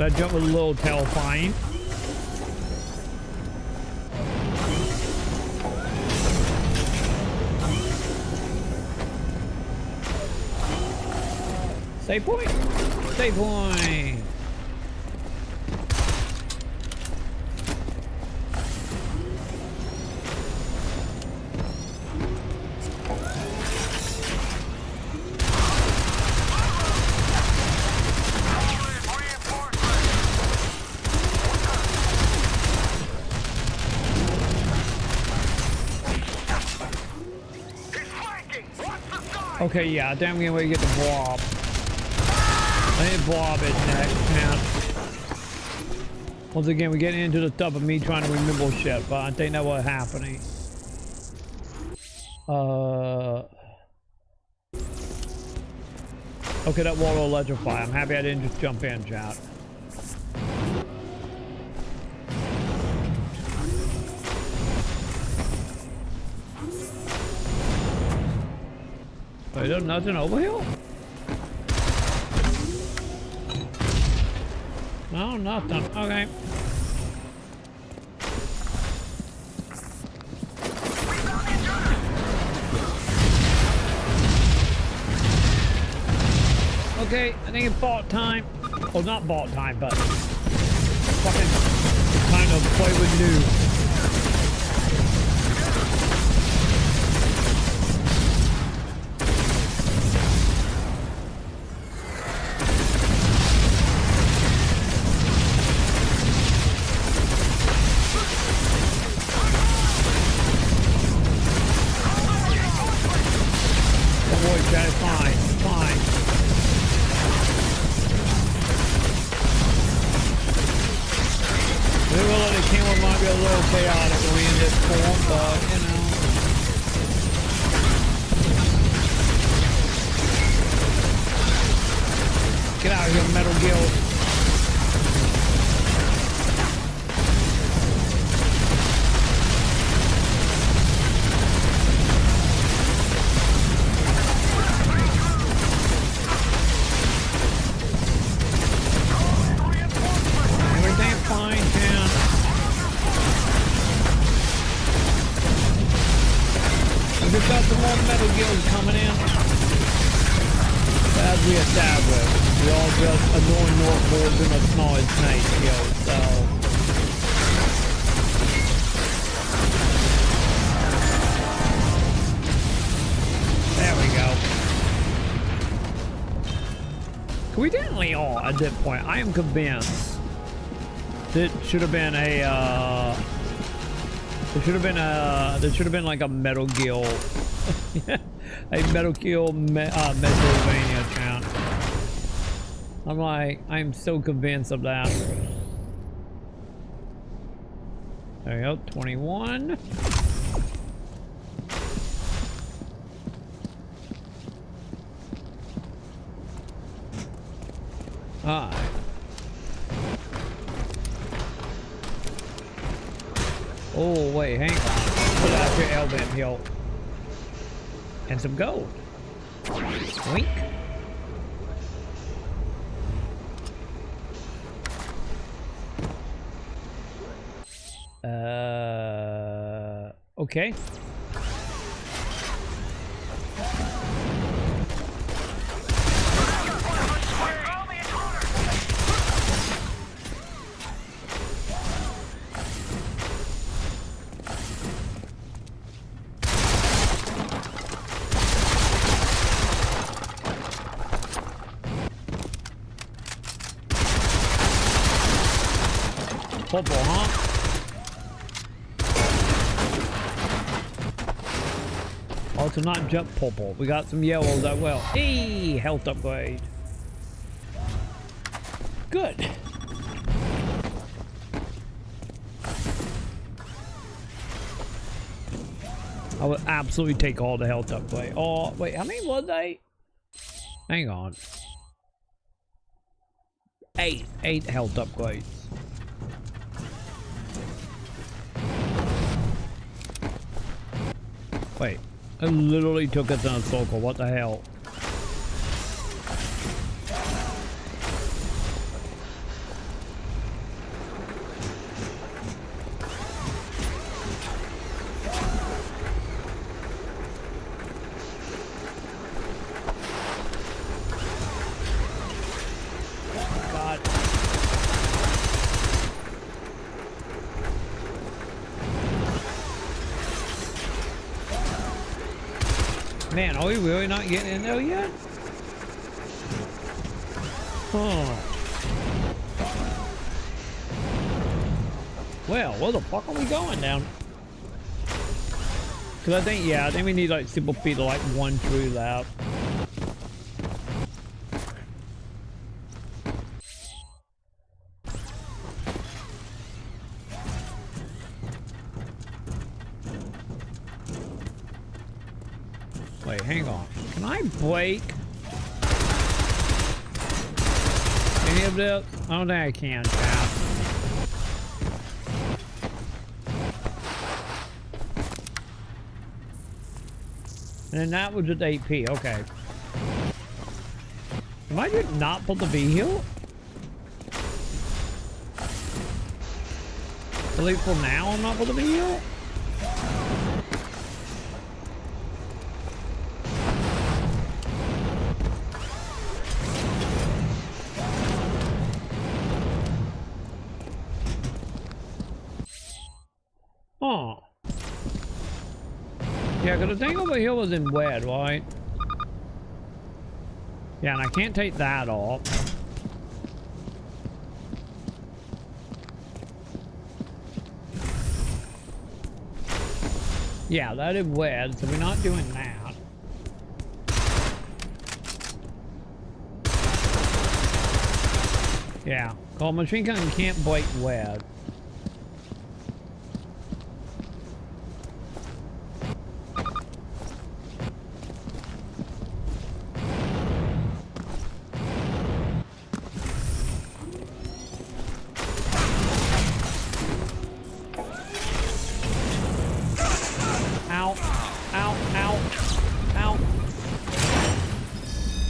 that jump was a little terrifying. Save point! Save point! Okay, yeah, damn getting ready to get the blob. I need blob it next, man. Once again, we're getting into the stuff of me trying to remember shit, but I think that was happening. Okay, that water will electrify. I'm happy I didn't just jump in, chat. Wait, there's nothing over here? No, nothing. Okay. Okay, I think it's bought time. Oh, not bought time, but fucking time to play with new. At that point, I am convinced it should have been a there should have been like a Metal Gear a Metal Gear Metroidvania chant. I'm so convinced of that. There we go, 21. Alright. Oh, wait, hang on. Put out your L-band hill. And some gold. Wink. Okay. Purple, huh? Also not jump purple. We got some yellows as well. Hey, health upgrade. Good. I would absolutely take all the health upgrade. Oh, wait, how many was they? Hang on. 8 health upgrades. Wait, I literally took us in a circle. What the hell? Man, are we really not getting in there yet? Huh. Well, where the fuck are we going down? Cause I think we need like simple feet to like 1 through that. Wait, hang on. Can I break any of this? I don't think I can, chat. And then that was just AP, okay. Am I just not supposed to be here? At least for now, I'm not supposed to be here? Oh. Yeah, because the thing over here was in red, right? Yeah, and I can't take that off. Yeah, that is red, so we're not doing that. Yeah, call machine gun can't break red.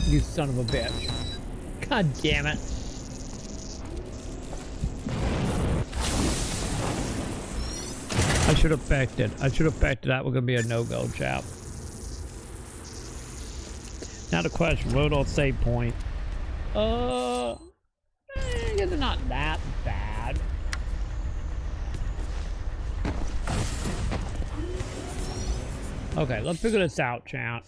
You son of a bitch. God damn it. I should have backed it. I should have backed it out. We're going to be a no-go, chap. Now the question, road or save point? I guess they're not that bad. Okay, let's figure this out, chat.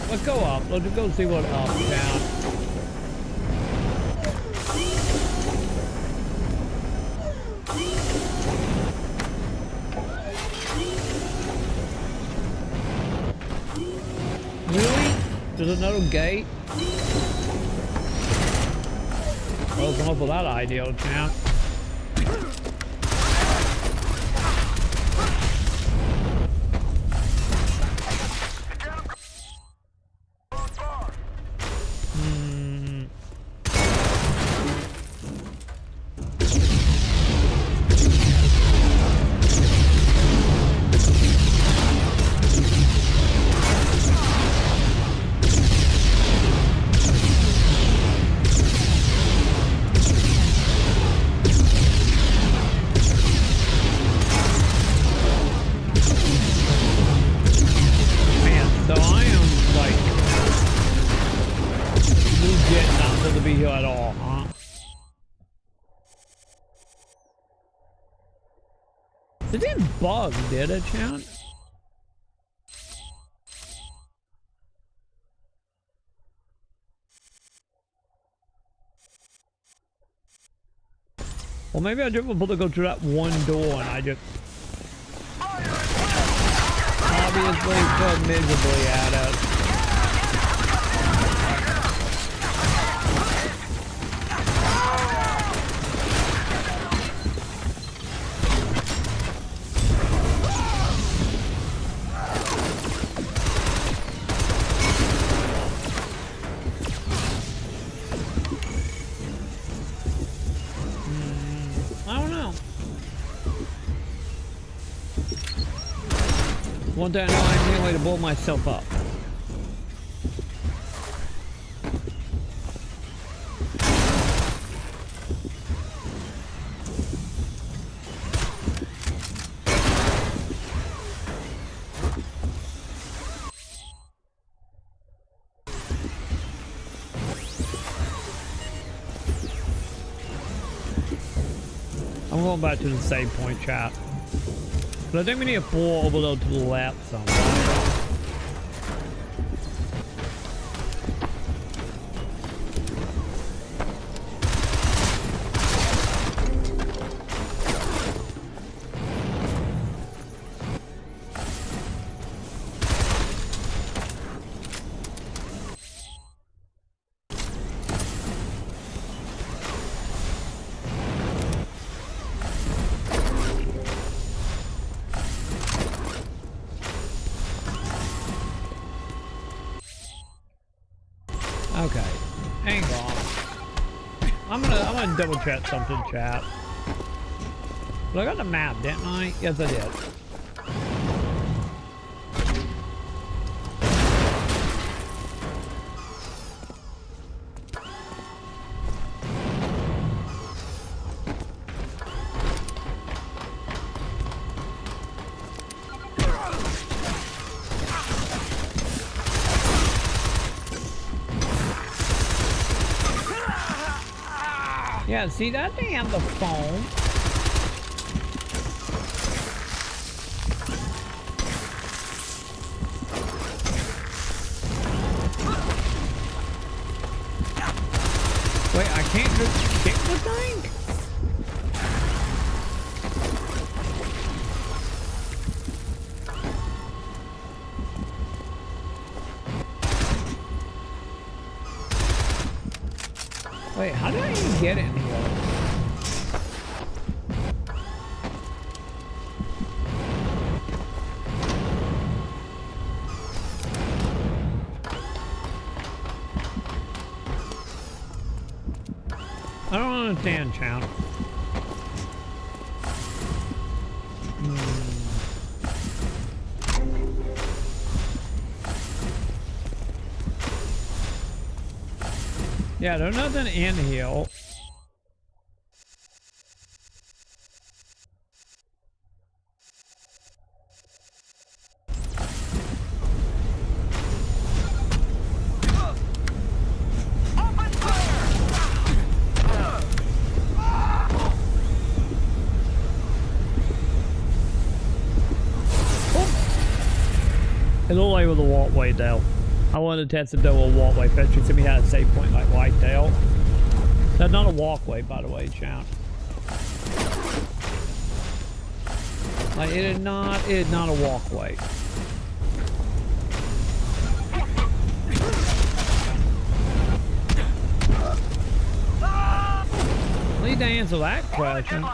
Let's go up. Let's go see what up is down. Really? There's another gate? Well, come up with that idea, champ. It didn't bug, did it, chat? Well, maybe I just want to go through that one door and I just obviously fell miserably at it. One day I know I need a way to blow myself up. I'm going back to the save point, chat. But I think we need a 4 overload to the left somewhere. Okay, hang on. I'm gonna double check something, chat. But I got the map, didn't I? Yes, I did. Yeah, see that they have the foam. Wait, I can't just kick the thing? Wait, how did I even get in here? I don't understand, champ. Yeah, there's nothing in here. It looked like with a walkway though. I wanted to test if there were a walkway. Especially since we had a save point like Whitetail. That's not a walkway, by the way, chat. Like it is not a walkway. I need to answer that question.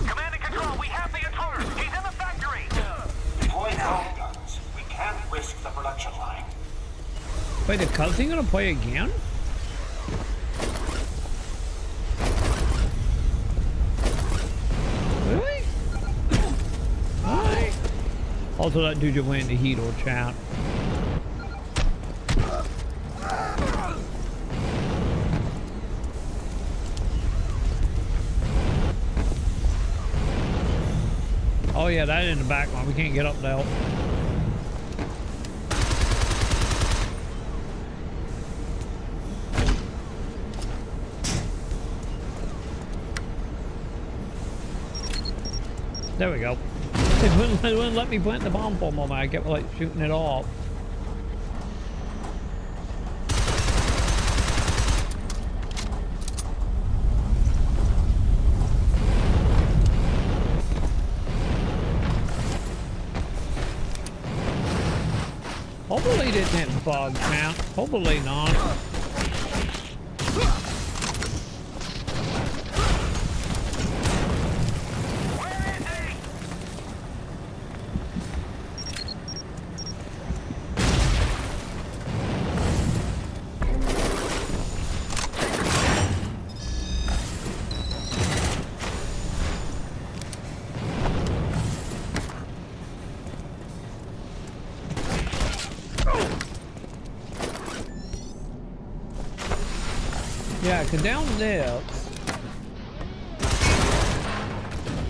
Command and control, we have the intruder. He's in the factory. Deploy now, guns. We can't risk the production line. Wait, the cutscene gonna play again? Really? Alright. Also, that dude just went into heat or chat. Oh yeah, that in the back one. We can't get up there. There we go. It wouldn't let me plant the bomb for a moment. I kept like shooting it off. Hopefully it didn't bug, man. Hopefully not. Yeah, cause down there.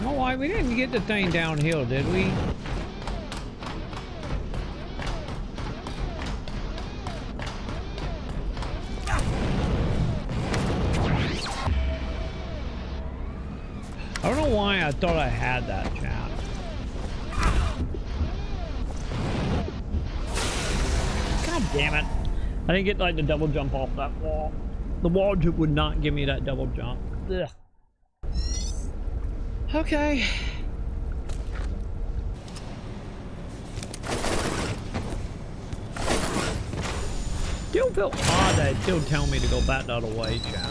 Oh, why we didn't get the thing downhill, did we? I thought I had that, chat. God damn it. I didn't get like the double jump off that wall. The wall would not give me that double jump. Ugh. Okay. Still feel odd that still tell me to go back the other way, chat.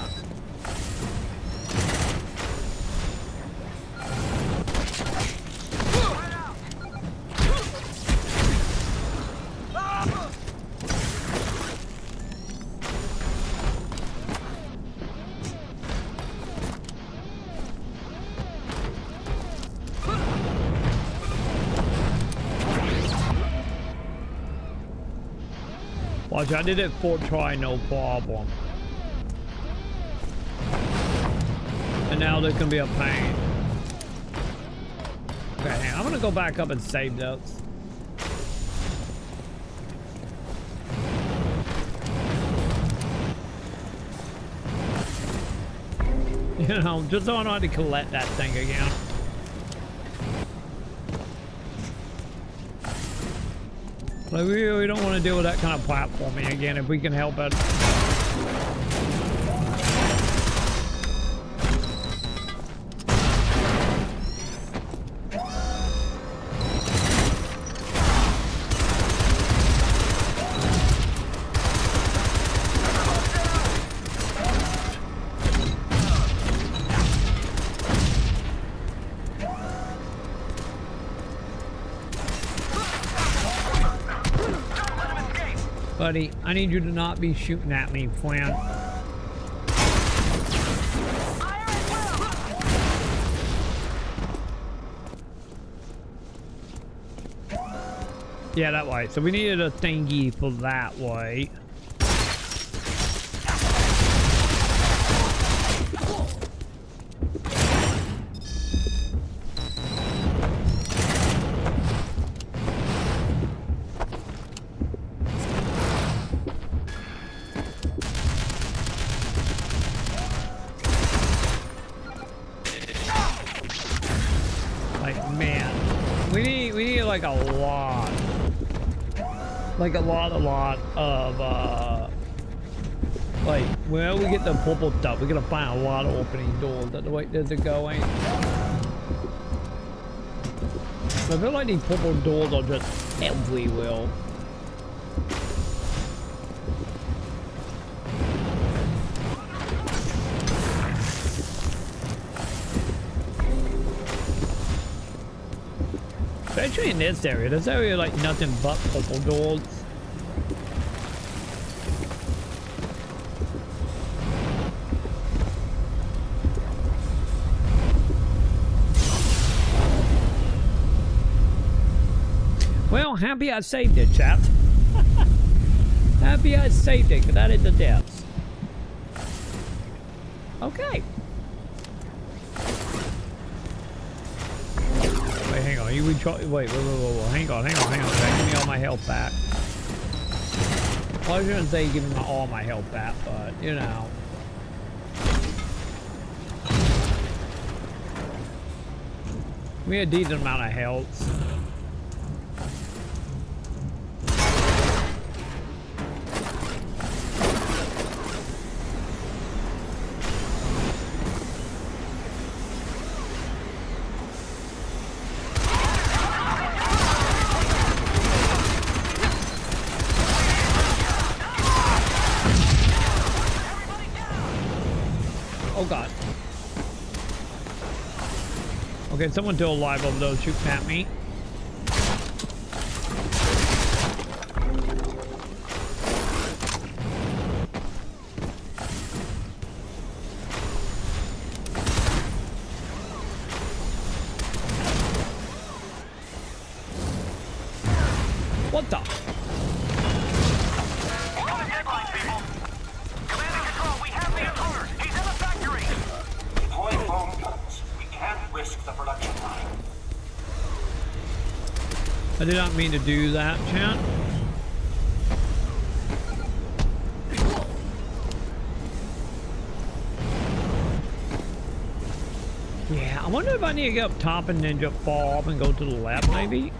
Watch, I did it 4 try, no problem. And now there's gonna be a pain. Okay, I'm gonna go back up and save those. You know, just so I don't have to collect that thing again. Like, we really don't want to deal with that kind of platforming again if we can help it. Buddy, I need you to not be shooting at me, Flan. Yeah, that way. So we needed a thingy for that way. Like a lot of like when we get the purple stuff, we're gonna find a lot of opening doors. That the way there's a going. I feel like these purple doors are just everywhere. Especially in this area. This area like nothing but purple doors. Well, happy I saved it, chap. Happy I saved it, because that is the depths. Okay. Wait, hang on. You recharge. Wait, hang on. Give me all my health back. I was gonna say give me all my health back, but you know. We had a decent amount of health. Oh god. Okay, someone's still alive over those shooting at me. What the? I did not mean to do that, chat. Yeah, I wonder if I need to get up top and then just fall off and go to the left, maybe?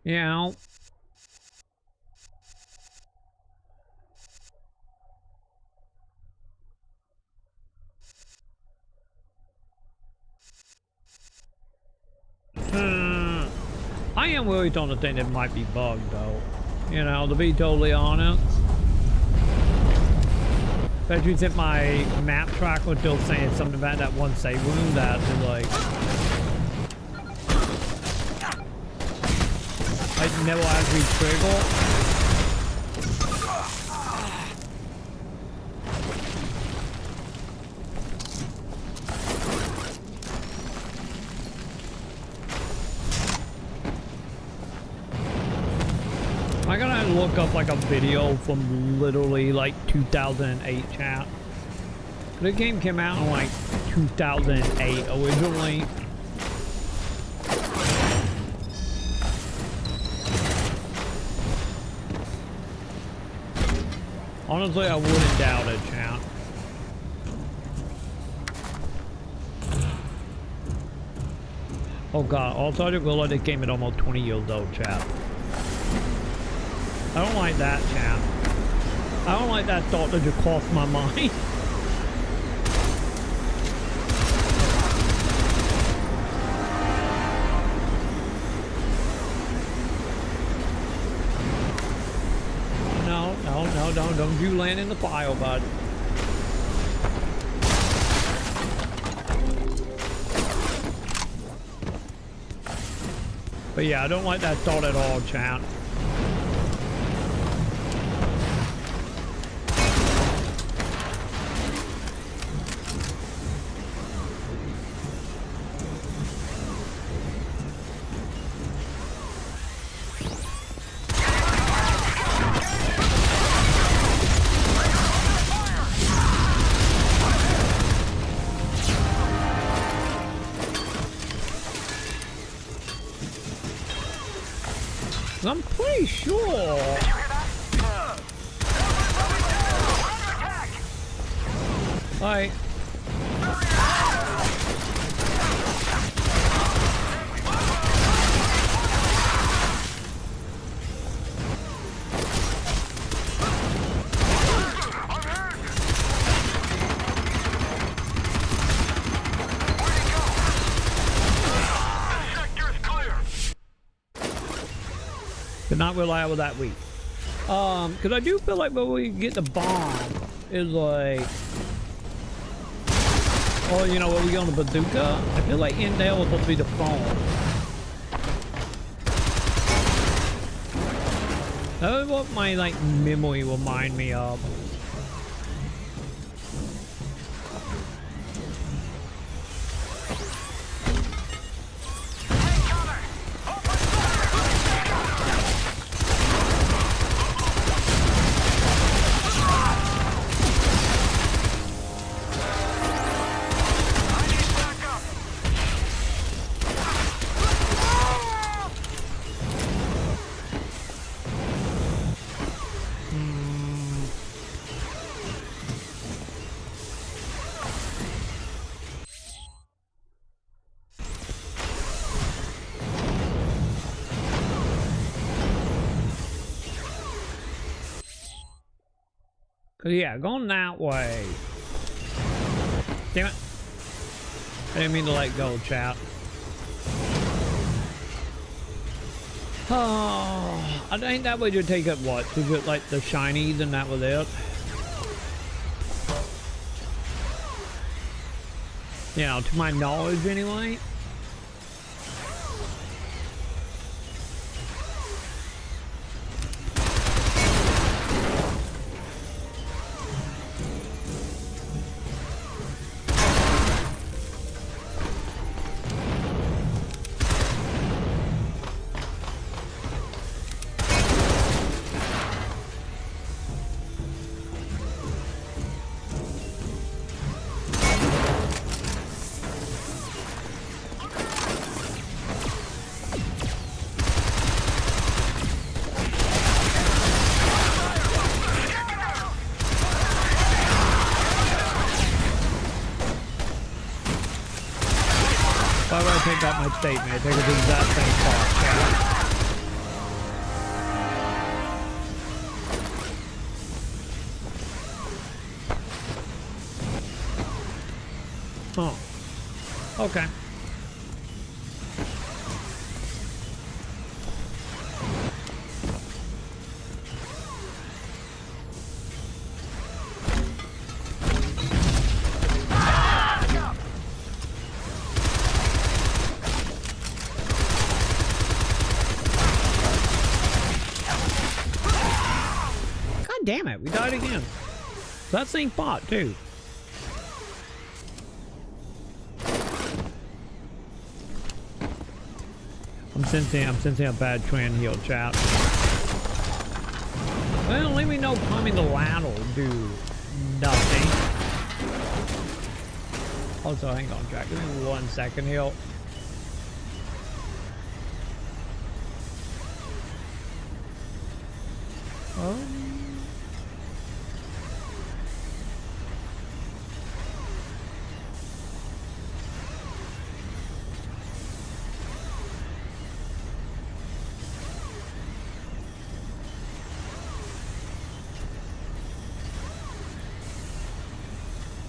Yeah. I am really starting to think it might be bugged, though. You know, to be totally honest. Especially since my map track was still saying something about that one save room that is like... I never actually trigger. I gotta look up like a video from literally like 2008 chat. The game came out in like 2008 originally. Honestly, I wouldn't doubt it, chat. Oh god, also I didn't realize this game is almost 20 years old, chat. I don't like that, chat. I don't like that thought that just crossed my mind. No, don't you land in the pile, bud. But yeah, I don't like that thought at all, chat. I'm pretty sure. Like, not reliable that week. Because I do feel like when we get the bomb is like, oh, you know, when we go on the bazooka, I feel like in there was supposed to be the phone. That is what my like memory will remind me of. Yeah, going that way. Damn it. I didn't mean to let go, chat. Oh, I think that way to take it what? To get like the shinies and that was it. You know, to my knowledge anyway. Why would I take back my statement? I take it the exact same spot, chat. Oh. Okay. Damn it, we died again. That same spot too. I'm sensing a bad trend here, chat. Well, let me know climbing the ladder will do nothing. Also, hang on, Jack. Give me 1 second here.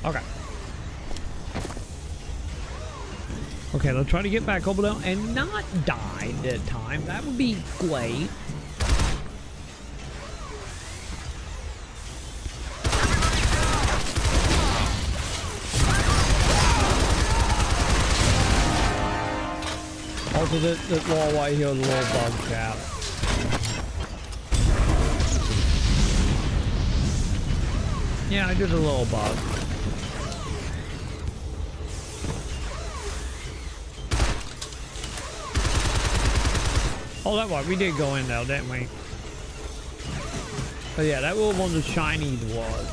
Okay. Okay, let's try to get back over there and not die that time. That would be great. Also, this wall right here, the little bug trap. Yeah, I did a little bug. Oh, that one. We did go in though, didn't we? But yeah, that was one of the shiny was.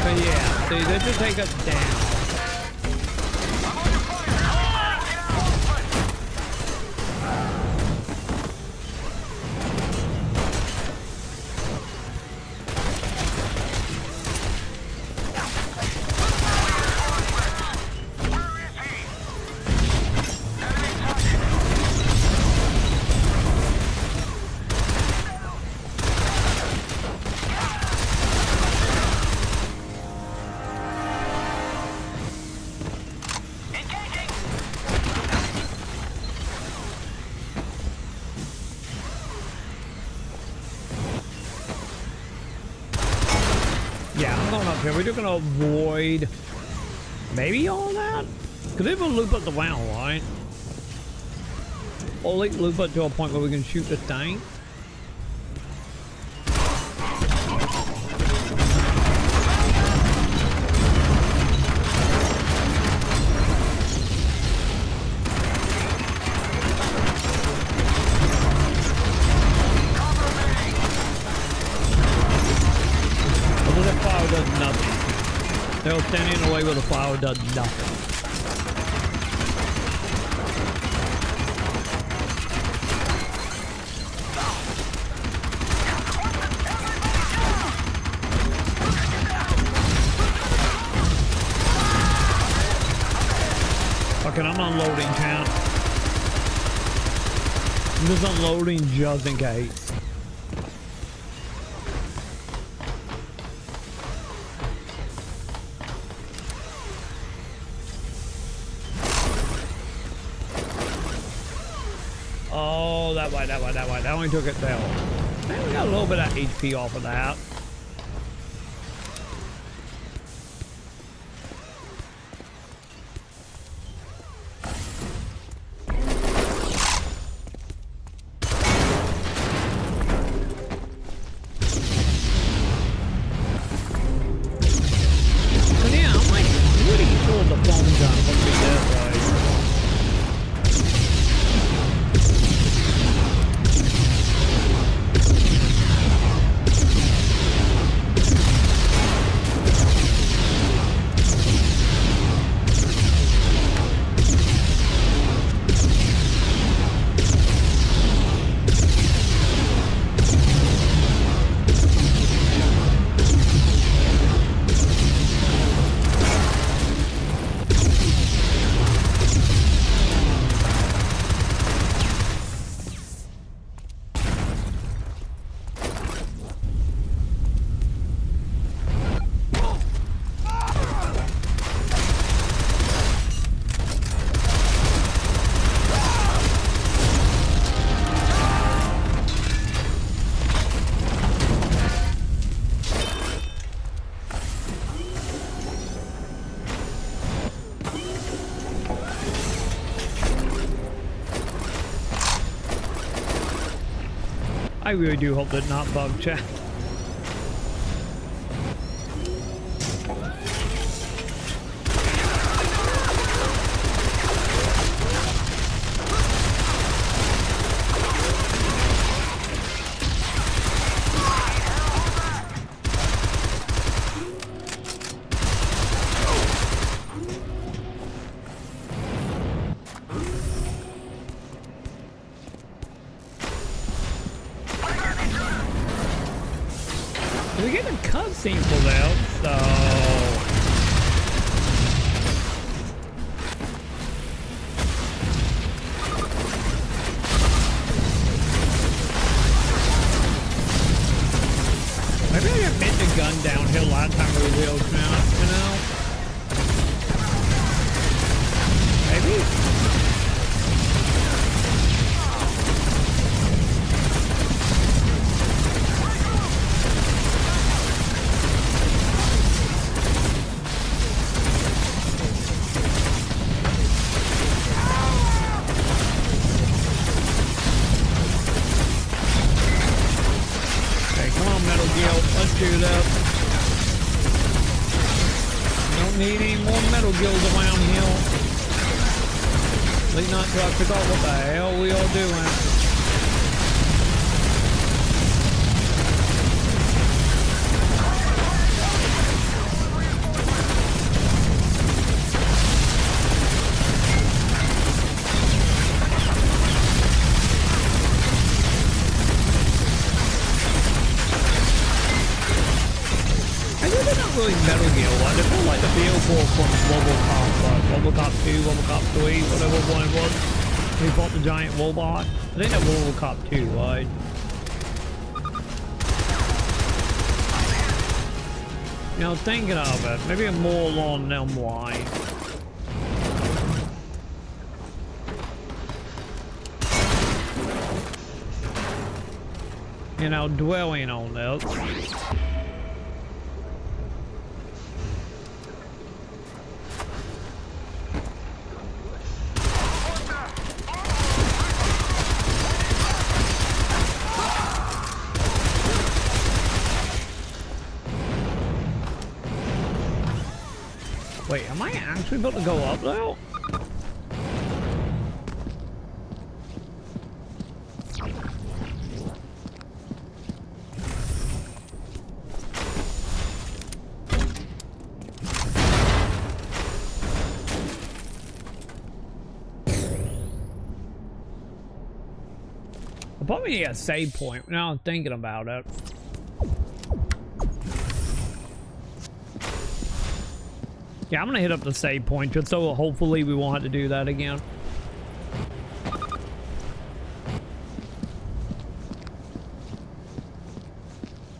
But yeah, see, they just take us down. We're just gonna avoid maybe all that. Could even loop up the wow, right? Or like loop up to a point where we can shoot the tank. They'll stand in the way where the flower does nothing. Fucking, I'm unloading, chat. I'm just unloading just in case. That only took it down. Man, we got a little bit of HP off of that. So yeah, I'm like really sure the bomb gun would be that way. I really do hope that not bug chat. We get a cutscene for that, so... Maybe I didn't bend the gun downhill last time we wheeled now, you know? Maybe? Let's do that. Don't need any more metal gills around here. At least not till I forgot what the hell we all doing. Really Metal Gear 1. It felt like the vehicle from Robocop 2, Robocop 3, whatever one it was. We fought the giant robot. I think that was Robocop 2, right? You know, thinking of it, maybe more along them lines. You know, dwelling on this. Wait, am I actually about to go up now? I'll probably need a save point now I'm thinking about it. Yeah, I'm gonna hit up the save point just so hopefully we won't have to do that again.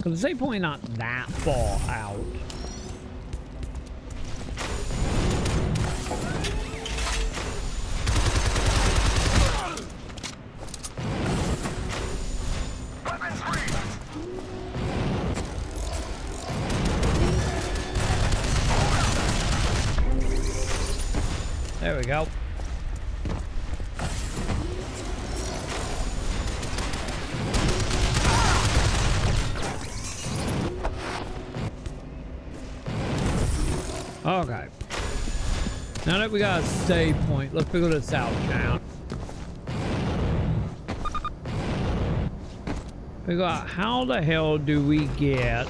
Cause the save point not that far out. There we go. Okay. Now that we got a save point, let's figure this out now. Figure out how the hell do we get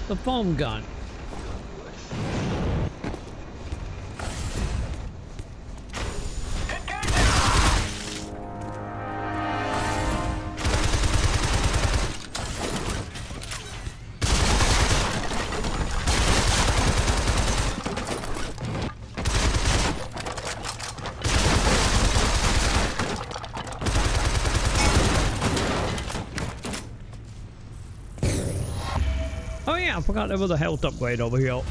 the foam gun? I forgot there was a health upgrade over here.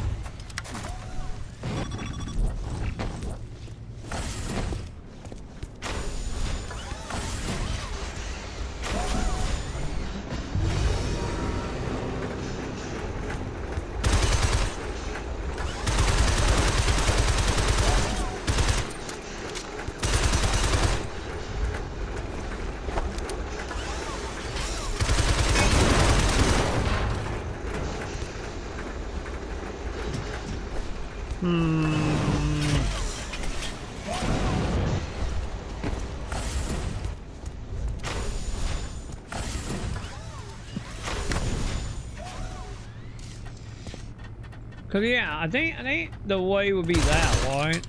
Cause yeah, I think the way would be that, right?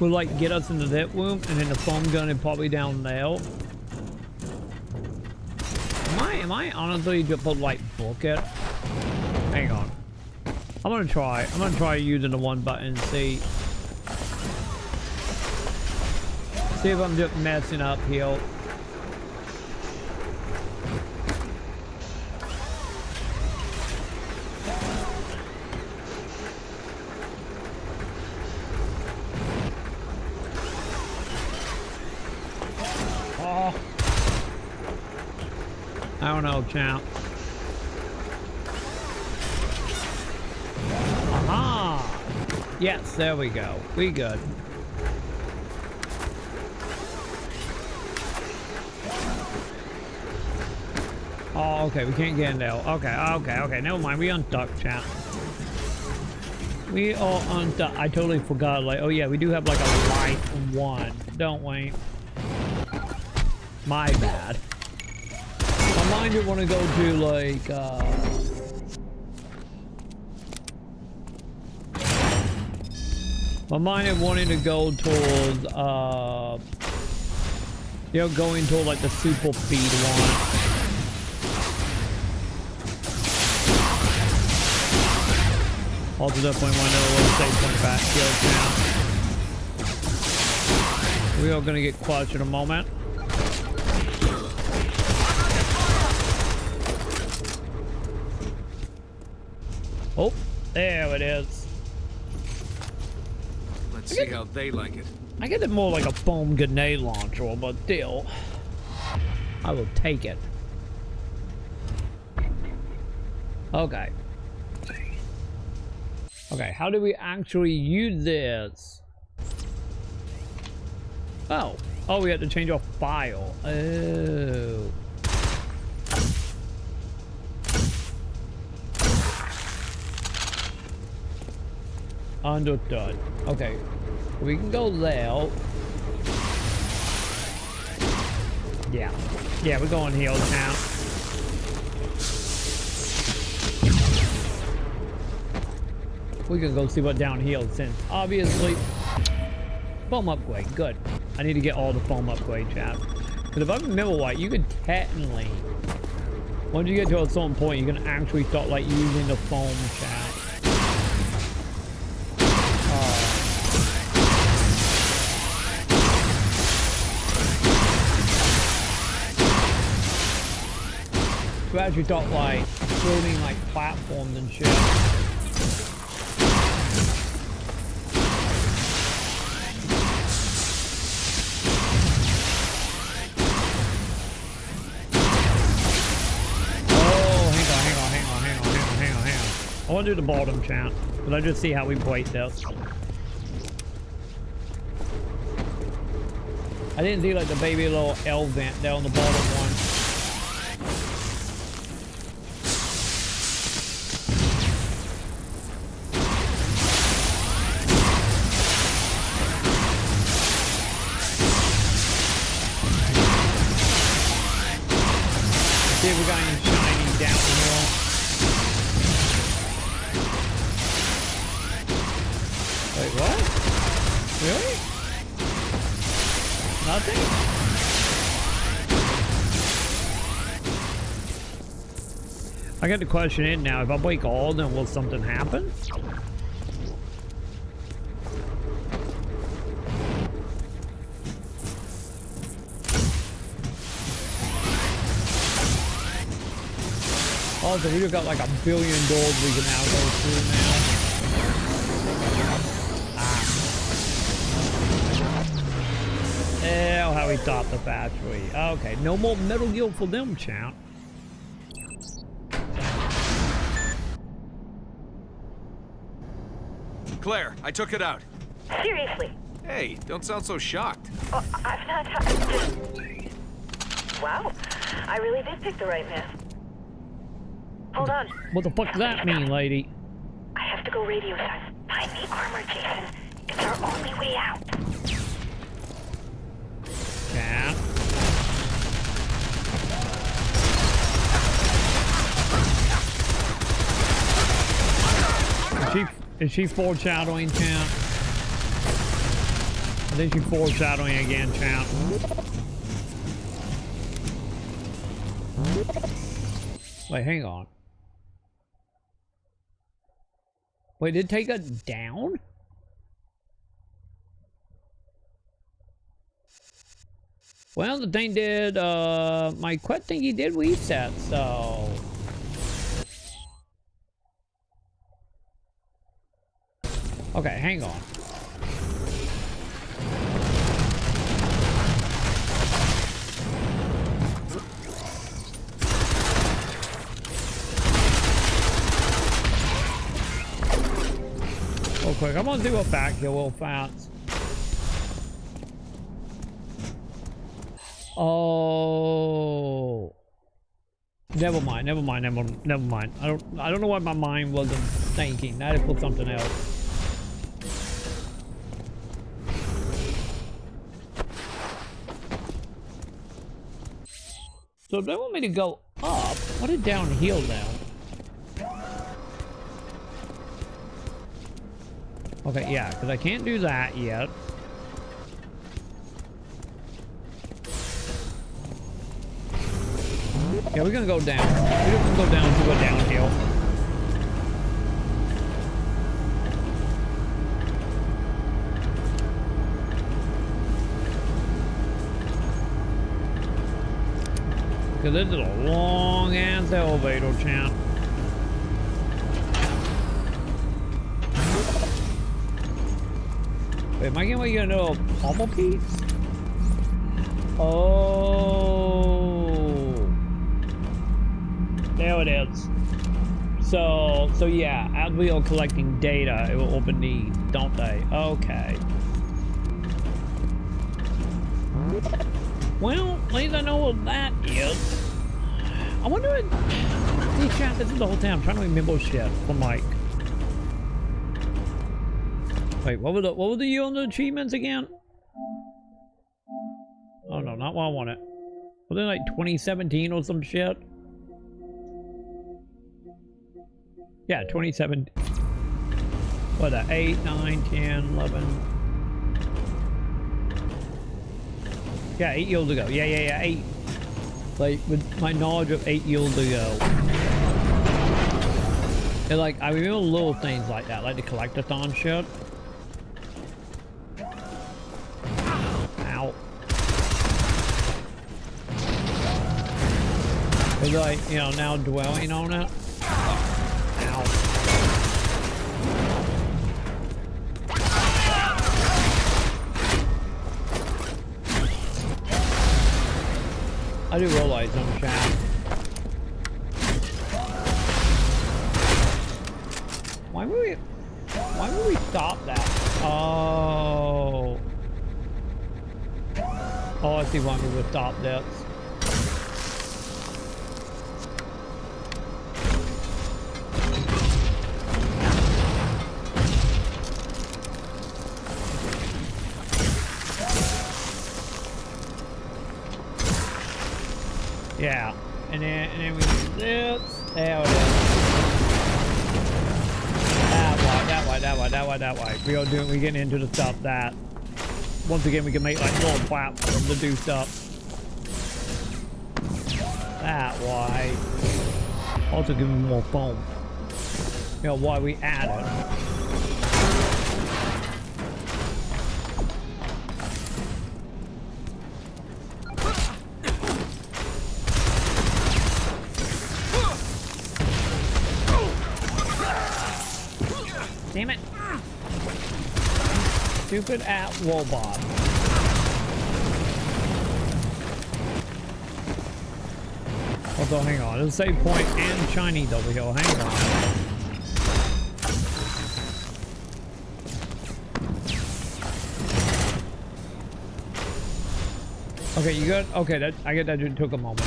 Would like get us into that room and then the foam gun and probably down there. Am I honestly just put like book it? Hang on. I'm gonna try using the one button and see if I'm just messing up here. I don't know, champ. Aha! Yes, there we go. We good. Oh, okay, we can't get in there. Okay, never mind. We unstuck, champ. We are unstuck. I totally forgot, like, oh yeah, we do have like a light one, don't we? My bad. My mind would want to go to like my mind is wanting to go towards you know, going toward like the super speed one. Also definitely want to know save point back kills now. We are gonna get clutch in a moment. Oh, there it is. Let's see how they like it. I get it more like a foam grenade launcher, but still, I will take it. Okay. Okay, how do we actually use this? Oh, we have to change our file. Oh. Understood. Okay, we can go there. Yeah, we're going heels now. We can go see what down here since obviously foam upgrade. Good. I need to get all the foam upgrade, chat. But if I remember right, you could technically, once you get to a certain point, you can actually start like using the foam, chat. To actually start like building like platforms and shit. I want to do the bottom chant, but I just see how we break this. I didn't see like the baby little L vent there on the bottom one. See if we got any shiny down here. Wait, what? Really? Nothing? I got to question it now. If I break all, then will something happen? Also, we just got like 1 billion doors we can now go through now. Oh, how he stopped the factory. Okay, no more Metal Gear for them, champ. Claire, I took it out. Seriously? Hey, don't sound so shocked. Oh, I've not Wow, I really did pick the right man. Hold on. What the fuck does that mean, lady? I have to go radio silent. Find the armor, Jason. It's our only way out. Yeah. Is she foreshadowing, champ? I think she's foreshadowing again, champ. Wait, hang on. Wait, did it take us down? Well, the thing did, my quest thingy did reset, so... Okay, hang on. Real quick, I'm gonna do a back here real fast. Oh, never mind. I don't know what my mind wasn't thinking. I had to put something else. So if they want me to go up, what is downhill now? Okay, yeah, because I can't do that yet. Yeah, we're gonna go down. We're gonna go down to a downhill. Because this is a long ass elevator, champ. Wait, am I getting another pummel piece? Oh, there it is. So yeah, as we are collecting data, it will open these, don't they? Okay. Well, at least I know what that is. I wonder if... See, chat, this is the whole time. I'm trying to remember shit from Mike. Wait, what were the year on the achievements again? Oh no, not what I wanted. Was it like 2017 or some shit? Yeah, 2017. What, 8, 9, 10, 11... Yeah, 8 years ago. Yeah, 8. Like, with my knowledge of 8 years ago. And like, I remember little things like that, like the collectathon shit. Ow. It's like, you know, now dwelling on it. Ow. I do realize I'm chat. Why would we stop that? Oh. Oh, I see why we would stop that. Yeah, and then we do this. There it is. That way. We're getting into the stuff that once again we can make like little platforms to do stuff. That way. Also give me more foam. You know why we added. Damn it. Stupid at robot. Although, hang on. There's a save point and Chinese over here. Hang on. Okay, you good? Okay, I get that it took a moment.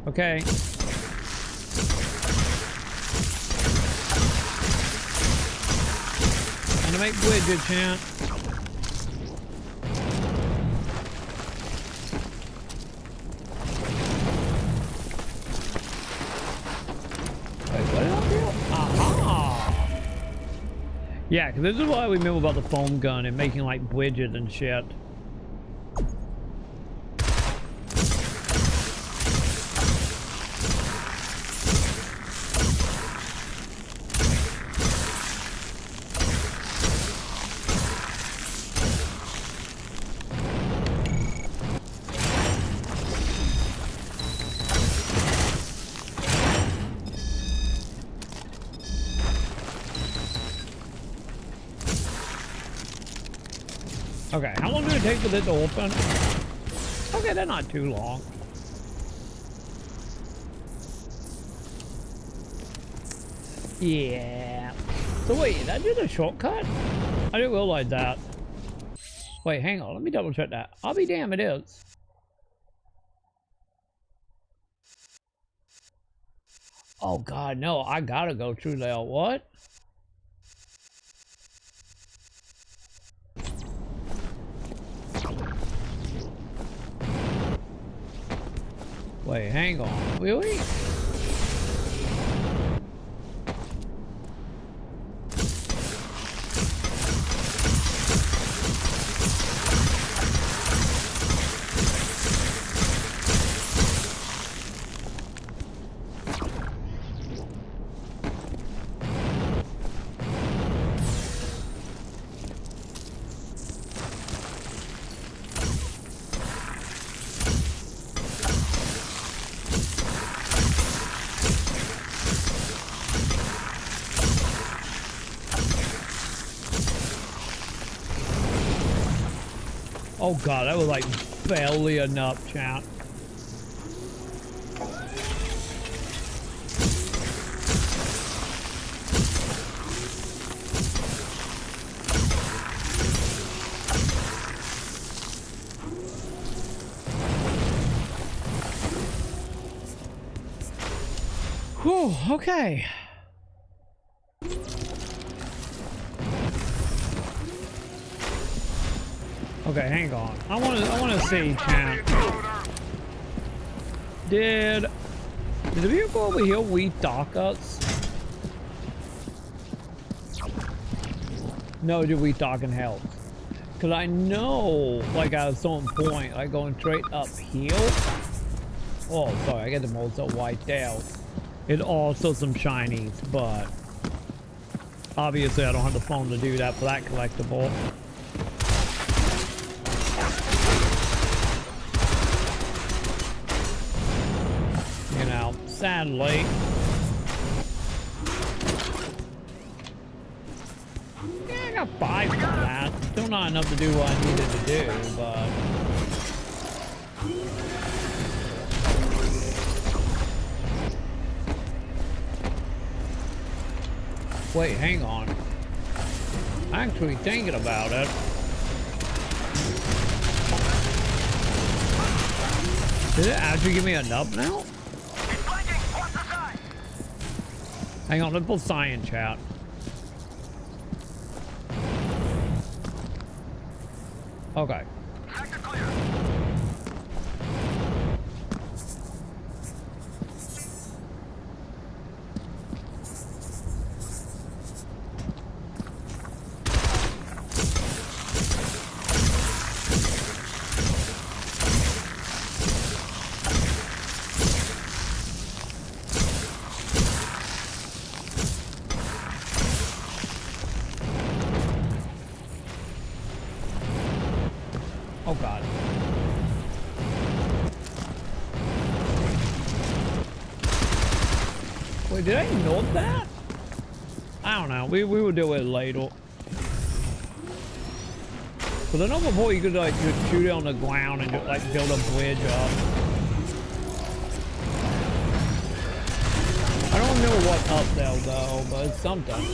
Okay. Gonna make widget, champ. Wait, what did I do? Aha! Yeah, because this is what I remember about the foam gun and making like widgets and shit. Okay, how long did it take for this to open? Okay, they're not too long. Yeah. So wait, is that just a shortcut? I didn't realize that. Wait, hang on, let me double check that. I'll be damned, it is. Oh god, no, I gotta go through there. What? Wait, hang on. Really? Oh god, that was like barely enough, chat. Whew, okay. Okay, hang on. I wanna see, chat. Did the vehicle over here restock us? No, did we talk in health? Cause I know, like at a certain point, like going straight uphill. Oh, sorry, I get them also wiped out. It's also some shinies, but obviously I don't have the phone to do that for that collectible. You know, sadly. Yeah, I got 5 for that. Still not enough to do what I needed to do, but... Wait, hang on. I'm actually thinking about it. Did it actually give me enough now? Hang on, let's pull science chat. Okay. Oh god. Wait, did I note that? I don't know. We will do it later. But I know before you could like just shoot it on the ground and just like build a bridge up. I don't know what's up there though, but it's something.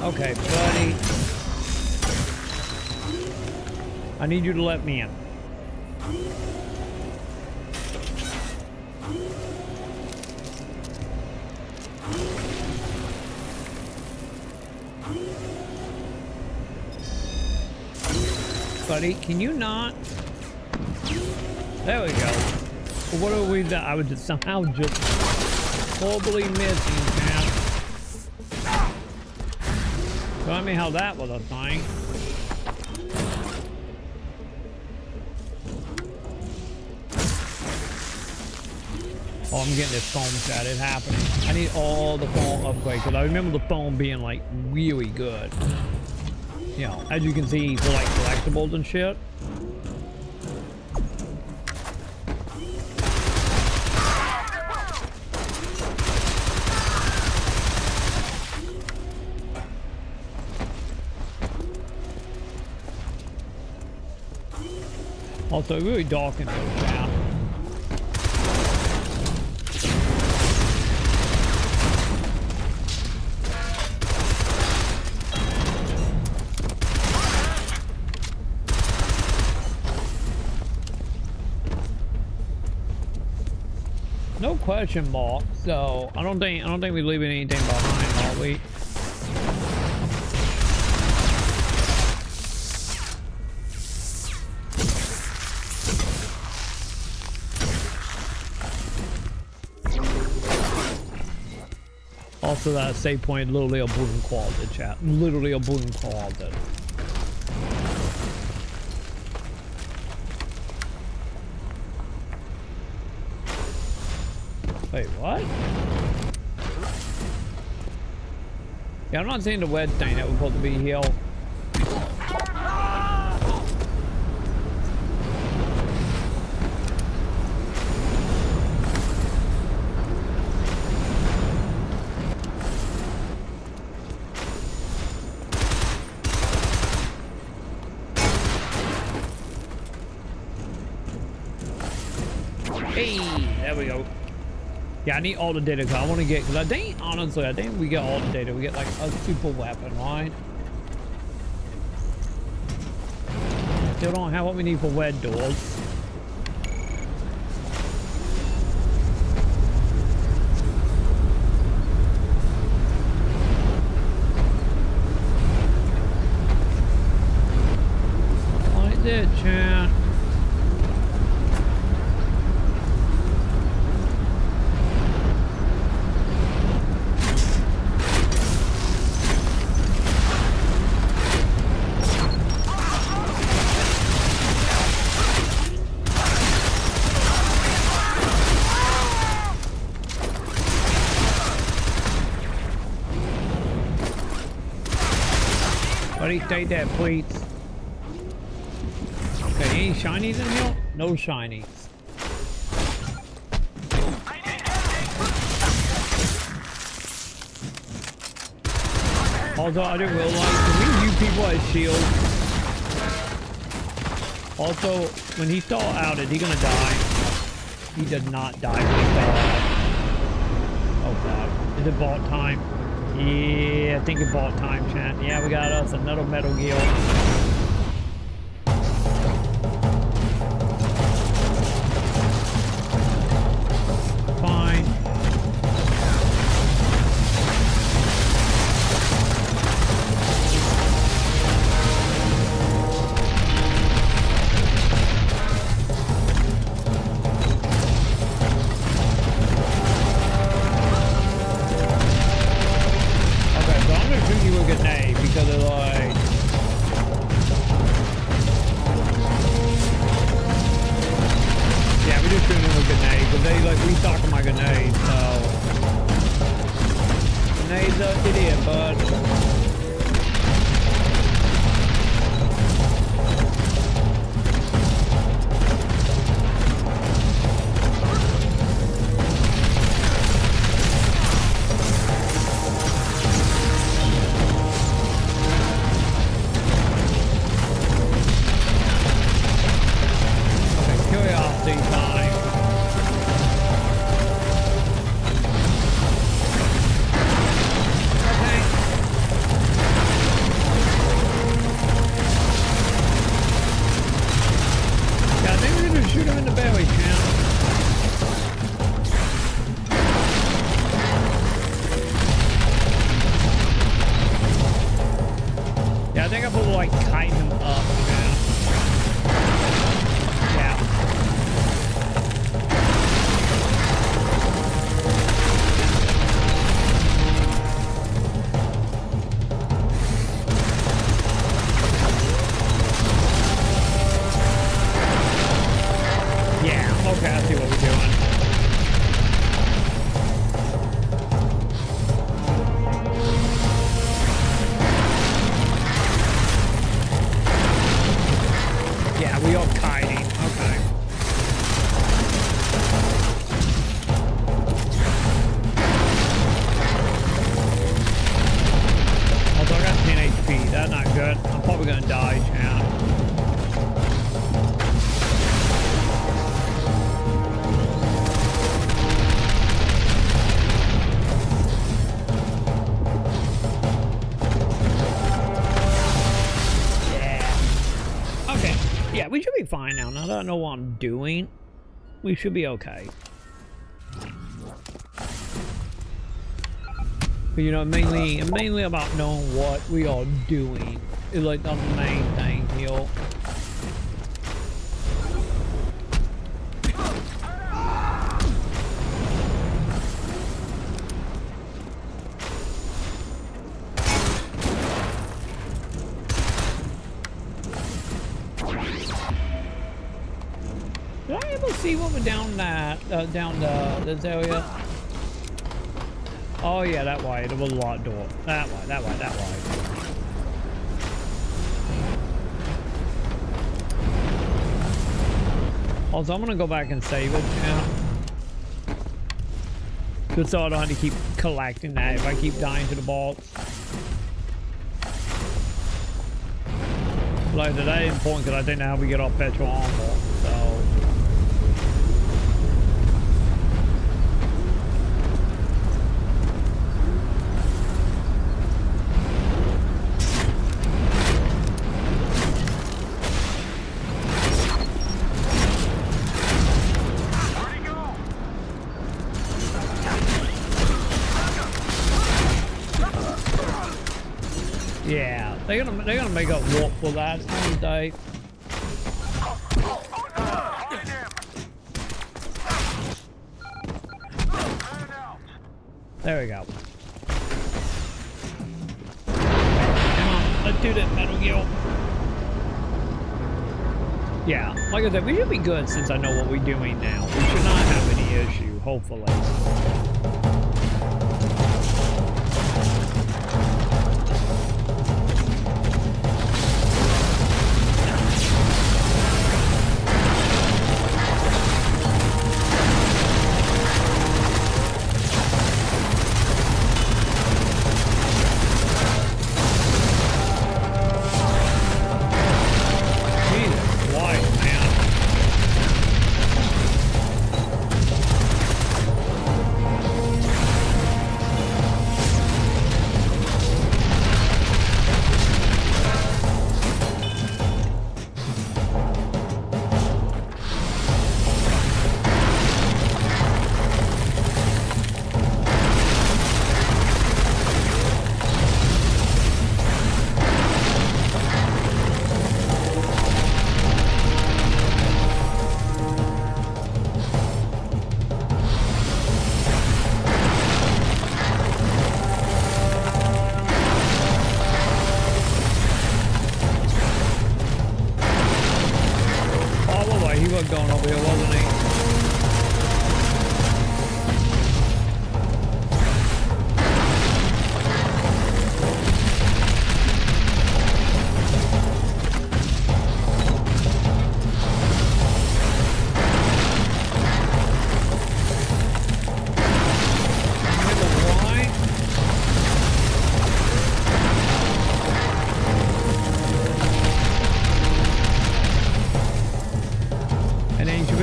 Okay, buddy. I need you to let me in. Buddy, can you not? There we go. What are we done? I was just somehow just horribly missing, man. Tell me how that was a thing. Oh, I'm getting this foam chat. It's happening. I need all the foam upgrades because I remember the foam being like really good. You know, as you can see for like collectibles and shit. Also, really dark in this map. No question mark. So I don't think we're leaving anything behind, are we? Also, that save point, literally a broom closet, chat. Literally a broom closet. Wait, what? Yeah, I'm not seeing the wed thing that was supposed to be here. Hey, there we go. Yeah, I need all the data because I want to get, because I think, honestly, I think we get all the data. We get like a super weapon, right? Still don't have what we need for wed doors. Like that, chat. Buddy, stay dead, please. Okay, any shinies in here? No shinies. Also, I didn't realize, can we use people as shields? Also, when he stall out, is he gonna die? He does not die when he stall out. Oh god. Is it vault time? Yeah, I think it's vault time, chat. Yeah, we got us another Metal Gear. Fine. to like kite him up, man. Yeah. Yeah, okay, I see what we're doing. Yeah, we are kiting. Okay. Although I got 10 HP, that's not good. I'm probably gonna die, chat. Yeah, we should be fine now. Now that I know what I'm doing, we should be okay. But you know, mainly about knowing what we are doing is like the main thing, you know. Did I ever see what was down that, down this area? Oh yeah, that way. There was a locked door. That way, that way, that way. Also, I'm gonna go back and save it now. Just so I don't have to keep collecting that if I keep dying to the boss. Like today is important because I think now we get off petrol armor, so. Yeah, they're gonna make up walk for that one day. There we go. Come on, let's do this, Metal Gear. Yeah, like I said, we should be good since I know what we're doing now. We should not have any issue, hopefully. Going over here, wasn't he?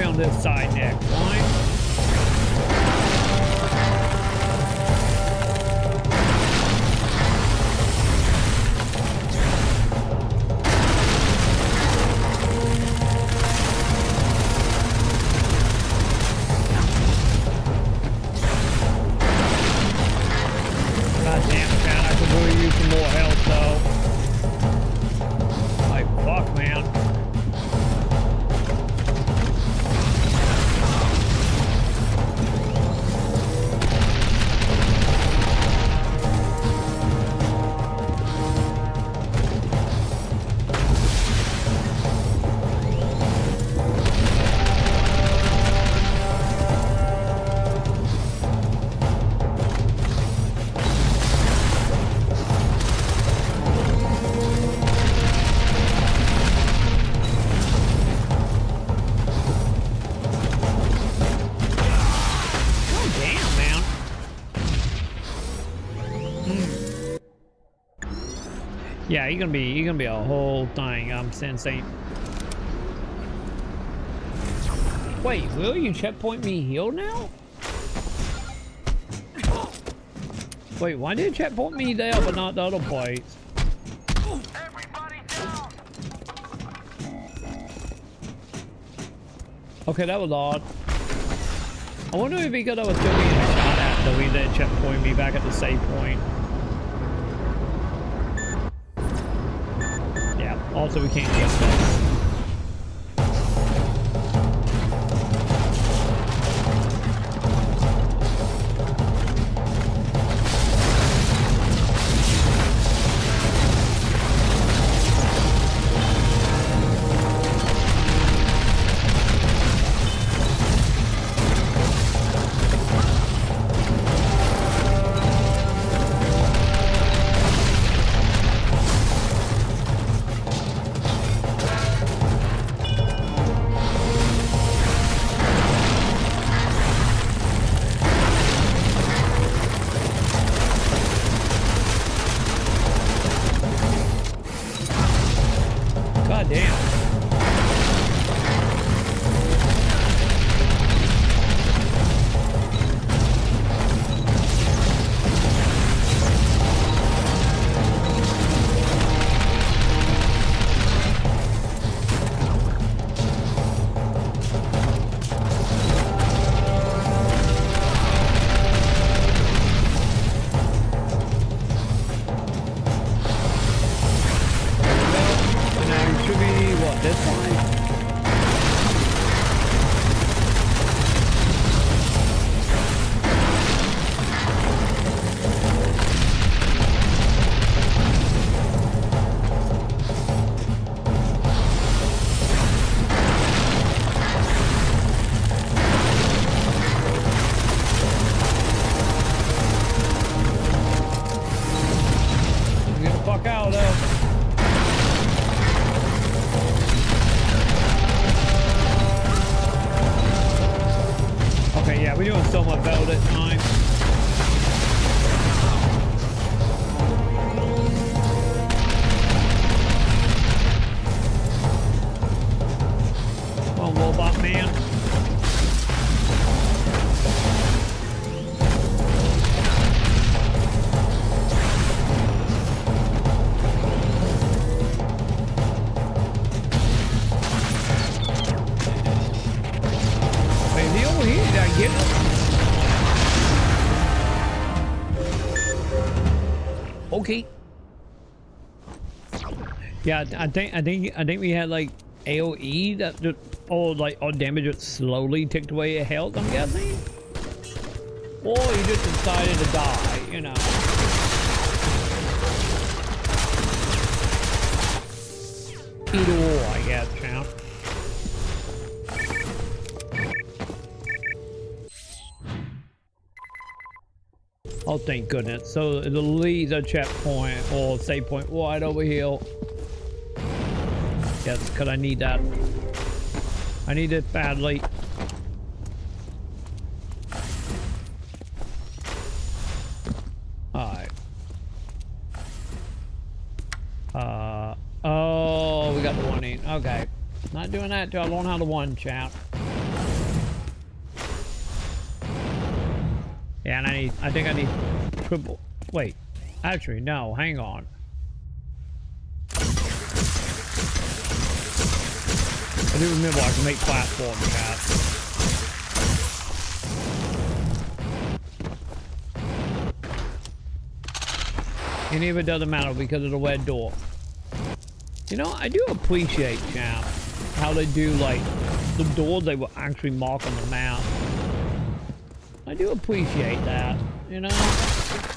On this side next, fine. God damn it, man, I could really use some more health though. Yeah, you're gonna be a whole thing. I'm sensing. Wait, will you checkpoint me heal now? Wait, why did you checkpoint me there but not the other place? Everybody down! Okay, that was odd. I wonder if because I was still being shot at, so he then checkpoint me back at the save point. Yeah, also we can't get this. God damn. We're doing so much better this time. Come on, robot man. Wait, is he over here? Did I get him? Okay. Yeah, I think we had like AOE that just, or damage it slowly ticked away your health, I'm guessing. Or you just decided to die, you know. Either or, I guess, champ. Oh, thank goodness. So the leads a checkpoint or save point right over here. Yes, because I need that. I need it badly. Alright. Oh, we got the one in. Okay. Not doing that till I learn how to one, chat. Yeah, and I think I need triple. Wait, actually, no, hang on. I do remember I can make platform chat. And even doesn't matter because of the red door. You know, I do appreciate, chat, how they do like the doors they will actually mark on the map. I do appreciate that, you know?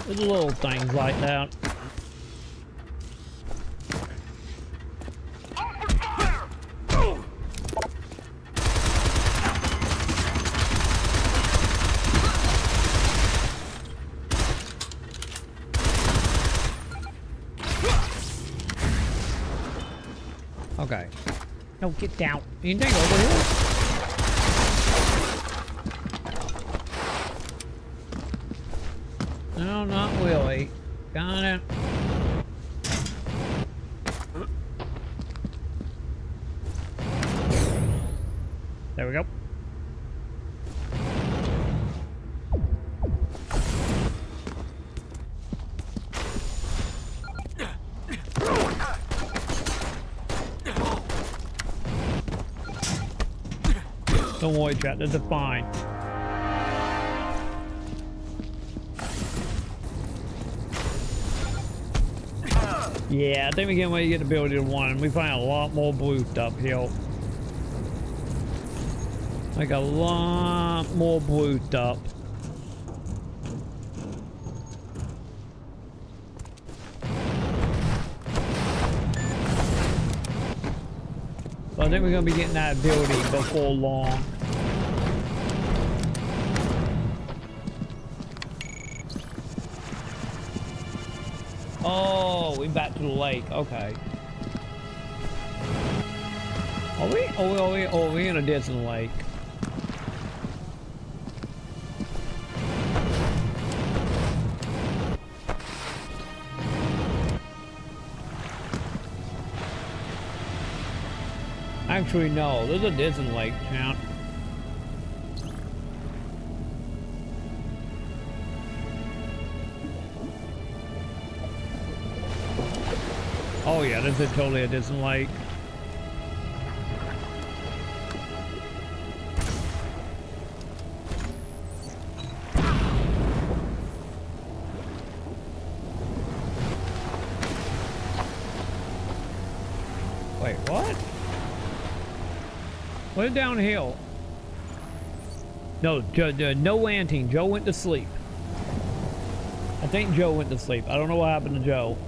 There's little things like that. Okay. No, get down. Anything over here? No, not really. Got it. we go. Don't worry, chat. This is fine. Yeah, I think we get when you get the ability to one. We find a lot more blue stuff here. Like a lot more blue stuff. So I think we're gonna be getting that ability before long. Oh, we back to the lake. Okay. Are we? Oh, we in a distant lake. Actually, no. There's a distant lake, chat. Oh yeah, this is totally a distant lake. Wait, what? What downhill? No, no landing. Joe went to sleep. I think Joe went to sleep. I don't know what happened to Joe.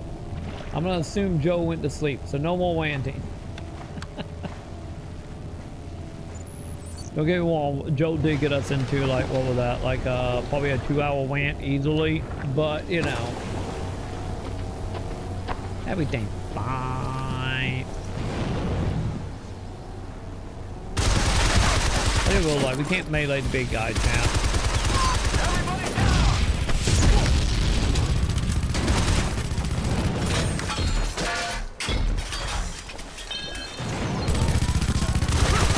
I'm gonna assume Joe went to sleep, so no more landing. Don't get me wrong, Joe did get us into, like, what was that? Like, probably a 2-hour rant easily, but, you know. Everything fine. I think we're like, we can't melee the big guys now.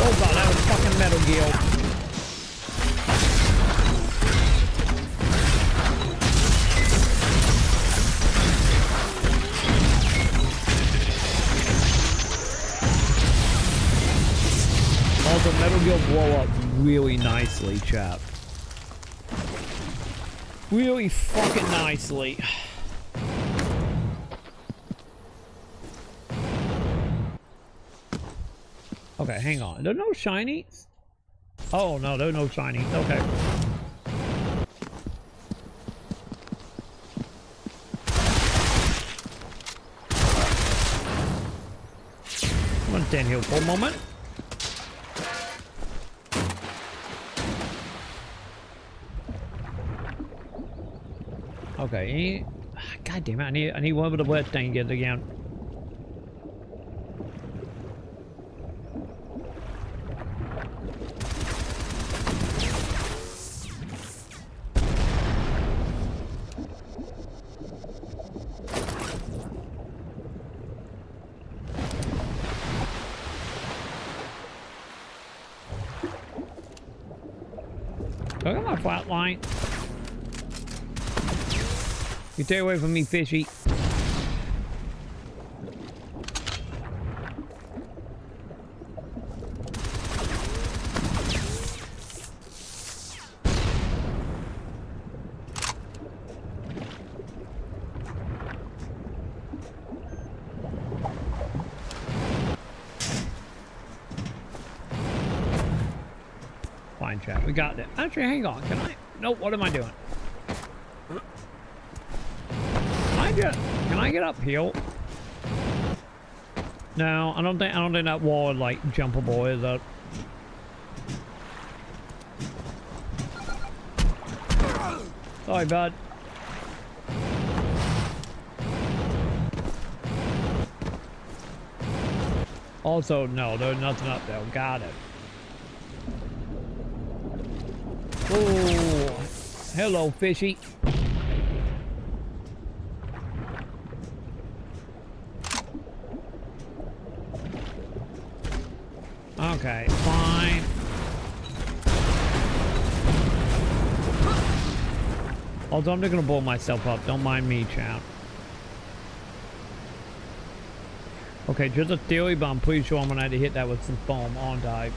Oh god, that was fucking Metal Gear. Also, Metal Gear blow up really nicely, chap. Really fucking nicely. Okay, hang on. There are no shinies? Oh, no, there are no shinies. Okay. I'm gonna stand here for a moment. Okay. God damn it, I need one of the wet thing to get it again. Look at my flat line. You stay away from me, fishy. Fine, chat. We got it. Actually, hang on. Can I? Nope. What am I doing? Can I get uphill? No, I don't think that wall is like jumpable, is it? Sorry, bud. Also, no, there's nothing up there. Got it. Oh, hello, fishy. Okay, fine. Although I'm not gonna blow myself up. Don't mind me, chat. Okay, just a theory, but I'm pretty sure I'm gonna have to hit that with some foam on dive.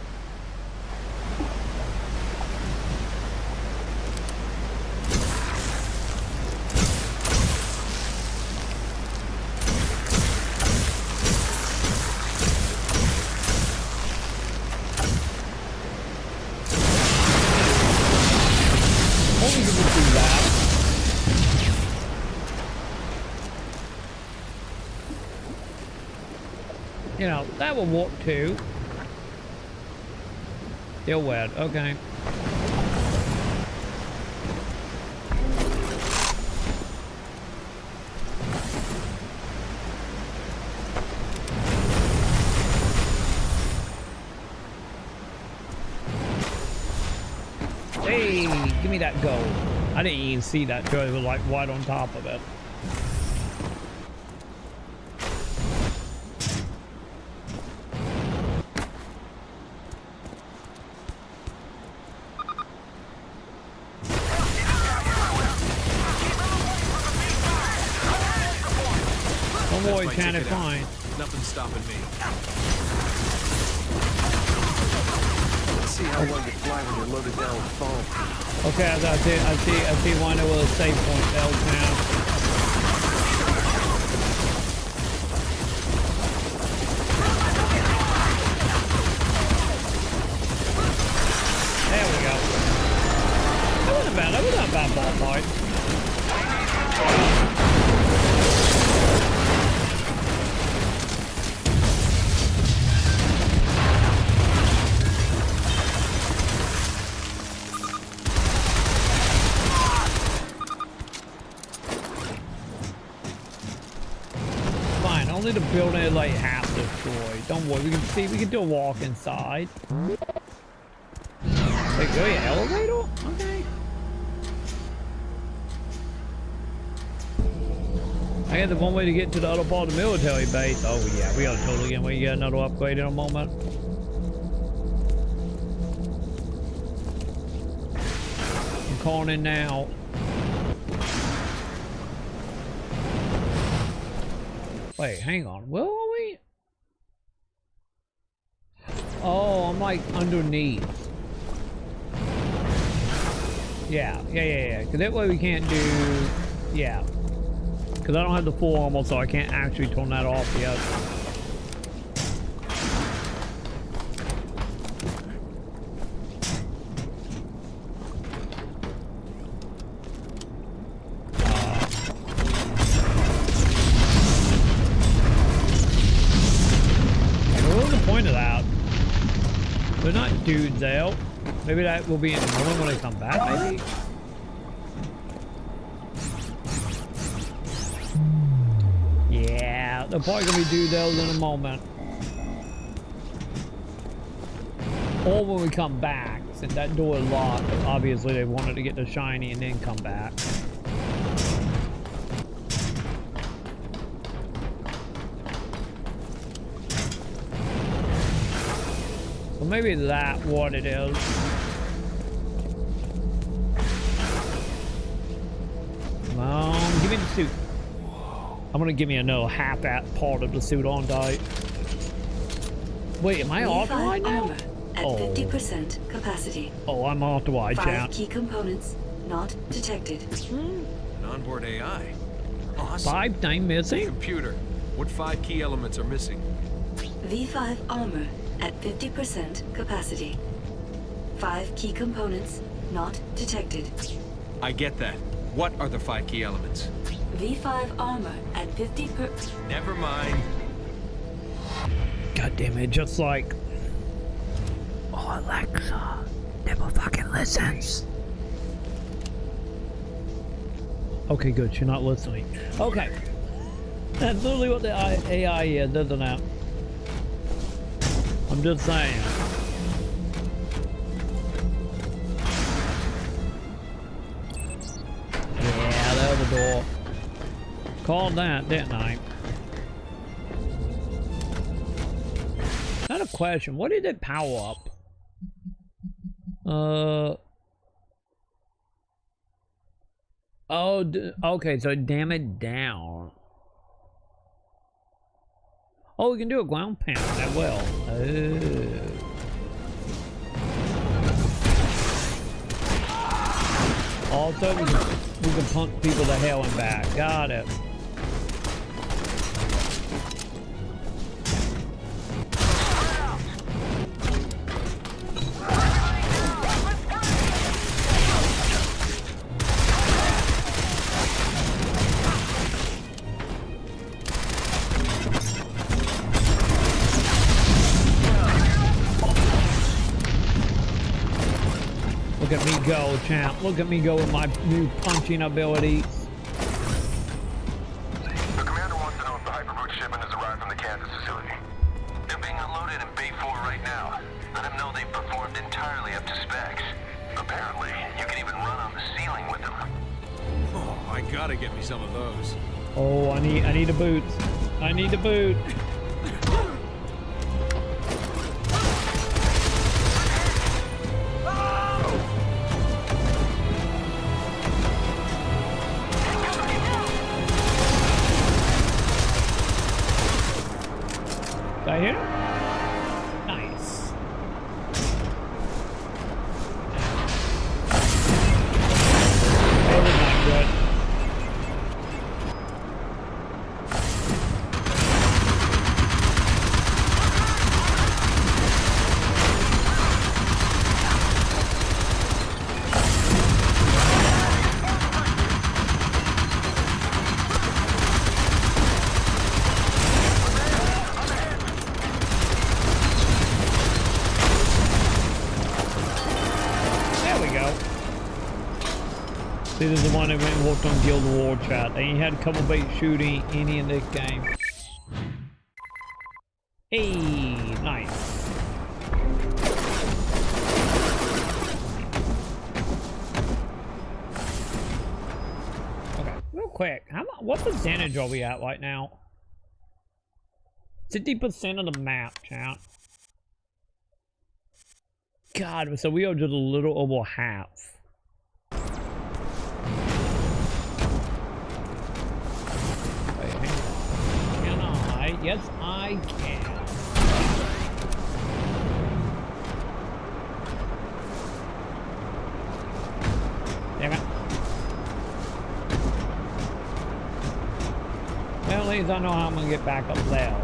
You know, that will work too. Still wet, okay. Hey, give me that gold. I didn't even see that till it was like right on top of it. Can't fine. Nothing's stopping me. Let's see how long you fly when you're loaded down with foam. Okay, I see one that was a save point bells now. There we go. That wasn't bad. That wasn't a bad ball fight. The building is like half destroyed. Don't worry, we can see, we can do a walk inside. Wait, really? Elevator? Okay. I got the one way to get to the other part of the military base. Oh yeah, we gotta totally get another upgrade in a moment. I'm calling in now. Wait, hang on. Where are we? Oh, I'm like underneath. Yeah. Because that way we can't do... Yeah. Because I don't have the full armor, so I can't actually turn that off yet. Dudes out. Maybe that will be in the moment when I come back, maybe? Yeah, they're probably gonna be dudes out in a moment. Or when we come back, since that door is locked, obviously they wanted to get the shiny and then come back. Maybe that's what it is. Come on, give me the suit. I'm gonna give me another half that part of the suit on die. Wait, am I authorized now? At 50% capacity. Oh, I'm authorized, chat. 5 key components not detected. An onboard AI. Awesome. 5 things missing? Computer, what 5 key elements are missing? V5 armor. At 50% capacity. 5 key components not detected. I get that. What are the 5 key elements? V5 armor at 50%. Never mind. God damn it, just like... Oh, Alexa. Never fucking listens. Okay, good. You're not listening. Okay. That's literally what the AI is, isn't it? I'm just saying. Yeah, that was the door. Called that, didn't I? Not a question. What did it power up? Oh, okay, so damn it down. Oh, we can do a ground pound as well. Oh. Also, we can punch people to hell and back. Got it. Look at me go, champ. Look at me go with my new punching abilities. The commander wants to know if the hyperbrute shipment has arrived from the Kansas facility. They're being unloaded in Bay 4 right now. Let them know they've performed entirely up to specs. Apparently, you can even run on the ceiling with them. Oh, I gotta get me some of those. Oh, I need the boots. I need the boot. Right here? Nice. That was not good. See, this is the one that went and worked on Guild War chat. They ain't had a couple bait shooting any in this game. Hey, nice. Okay, real quick. What percentage are we at right now? 50% of the map, chat. God, so we are just a little over half. Yes, I can. Damn it. Well, at least I know how I'm gonna get back up there.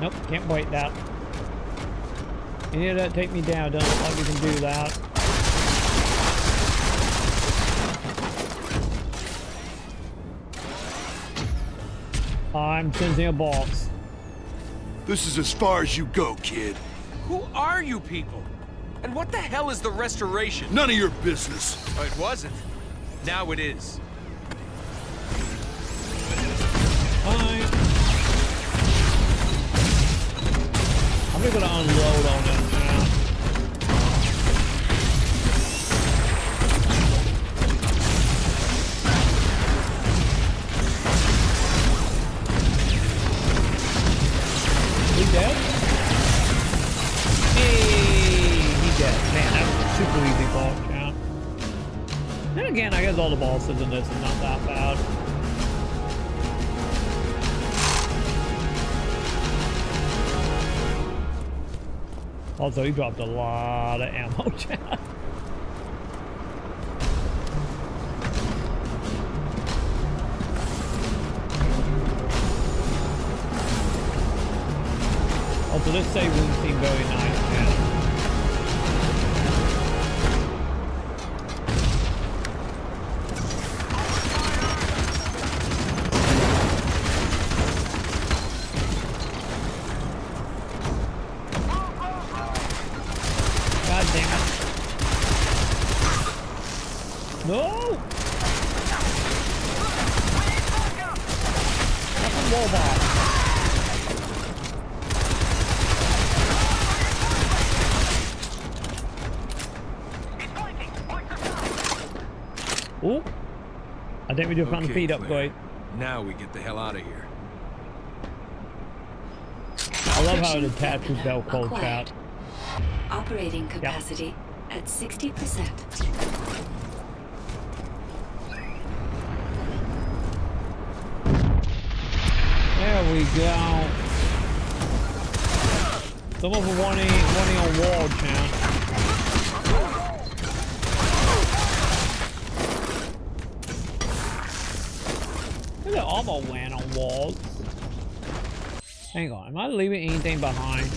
Nope, can't break that. Any of that take me down, doesn't look like we can do that. I'm sensing a box. This is as far as you go, kid. Who are you people? And what the hell is the Restoration? None of your business. Oh, it wasn't. Now it is. Hi. I'm just gonna unload on them now. Dead? Hey, he dead. Man, that was a super easy boss, yeah. Then again, I guess all the bosses in this is not that bad. Also, he dropped a lot of ammo, chat. Also, this save room seemed very nice, man. God damn it. No! Fucking robot. Oh, I think we just found the feed upgrade. Now we get the hell out of here. I love how it attaches Velcro, chat. Operating capacity at 60%. There we go. Some of them wanting on wall, champ. Look at almost went on walls. Hang on, am I leaving anything behind?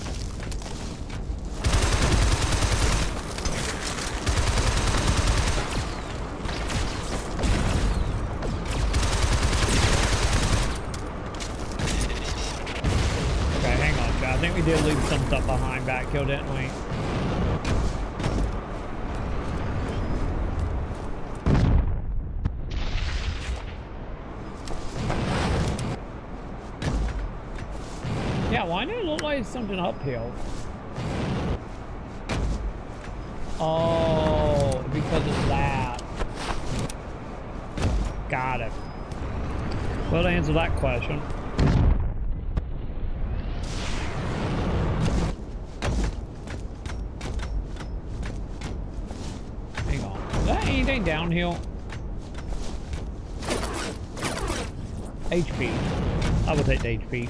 I think we did leave some stuff behind back here, didn't we? Yeah, why did it look like something uphill? Oh, because of that. Got it. Well, to answer that question. Anything downhill? HP. I will take the HP.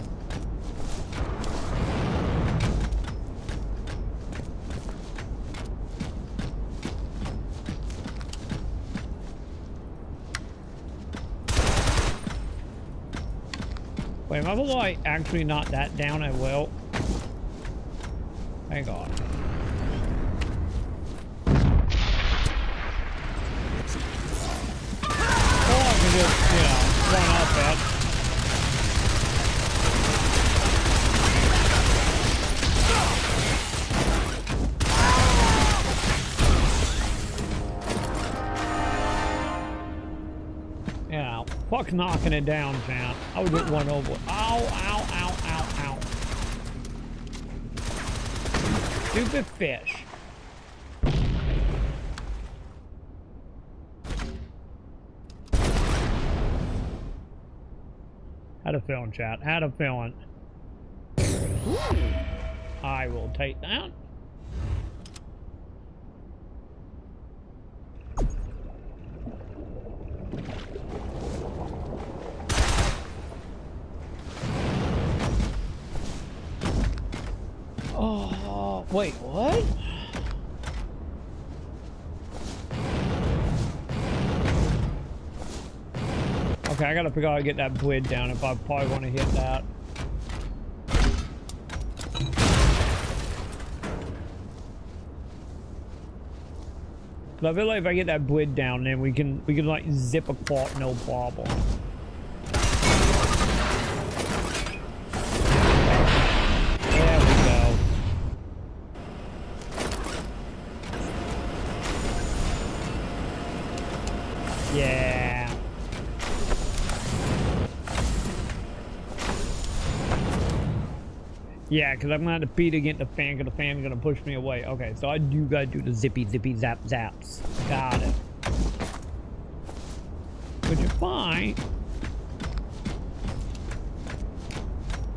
Wait, am I like actually not that down as well? Hang on. Just, you know, run off that. Yeah, fuck knocking it down, champ. I would get one over. Ow, ow, ow, ow, ow. Stupid fish. Had a feeling, chat. Had a feeling. I will take that. Oh, wait, what? Okay, I gotta figure out how to get that blade down if I probably want to hit that. But I feel like if I get that blade down, then we can like zip apart, no problem. There we go. Yeah. Yeah, because I'm gonna have to beat against the fan, because the fan's gonna push me away. Okay, so I do gotta do the zippy zap zaps. Got it. Which is fine.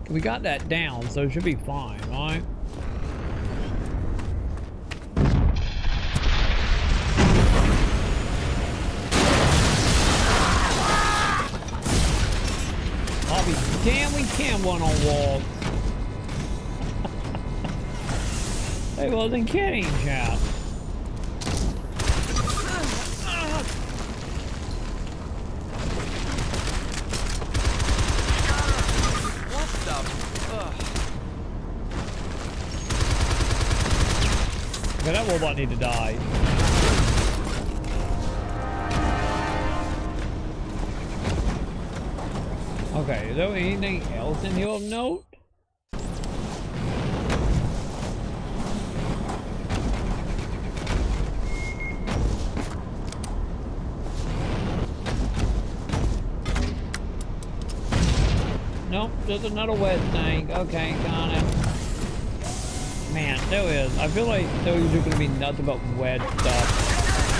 We got that down, so it should be fine, right? I'll be damn, we can one on walls. I wasn't kidding, chap. What the? Okay, that robot need to die. Okay, is there anything else in here of note? Nope, there's another wet tank. Okay, got it. Man, there is. I feel like there is going to be nothing but wet stuff.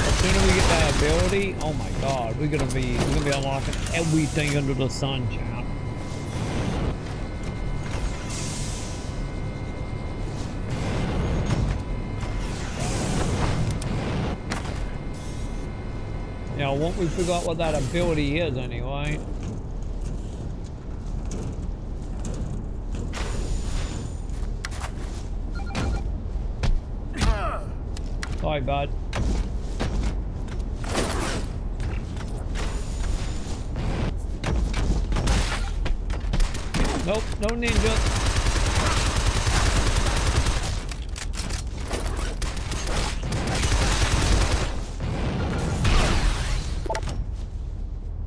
As soon as we get that ability, oh my god, we're gonna be unlocking everything under the sun, chat. know, once we figure out what that ability is anyway. Sorry, bud. Nope, no ninja.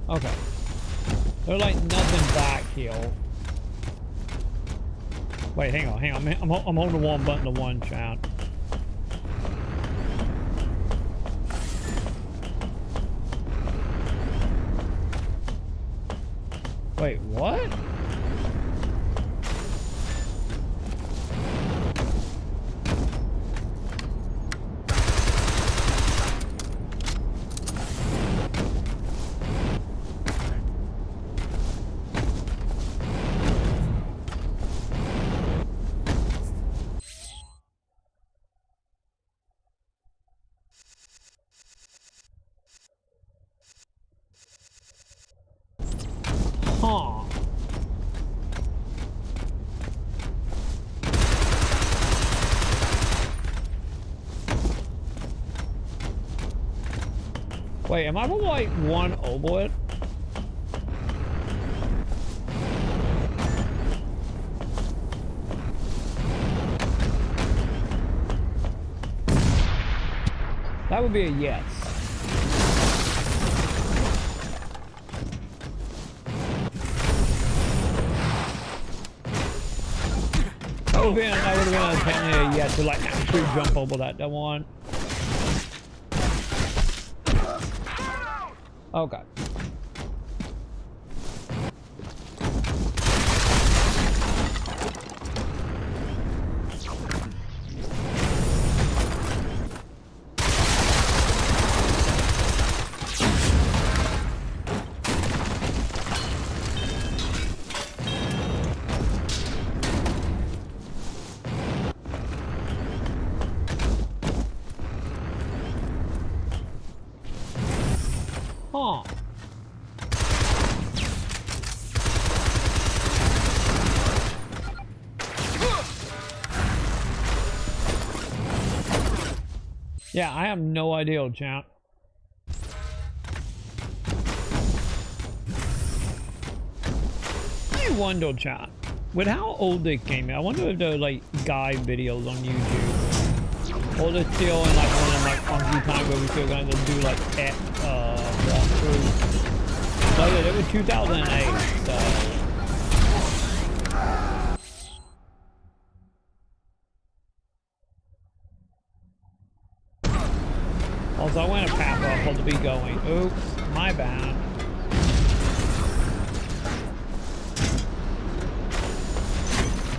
Okay. There's like nothing back here. Wait, hang on. I'm holding the one button to one shot. Wait, what? Huh. Wait, am I gonna like one oboe? That would be a yes. That would have been apparently a yes to like actually jump over that one. Okay. Huh. Yeah, I have no idea, champ. I wonder, chat, with how old they came out, I wonder if they're like guide videos on YouTube. Or they're still in like one of them like funky time where we're still going to do like walkthroughs. So yeah, it was 2008, so. Also, I went a path I'm supposed to be going. Oops, my bad.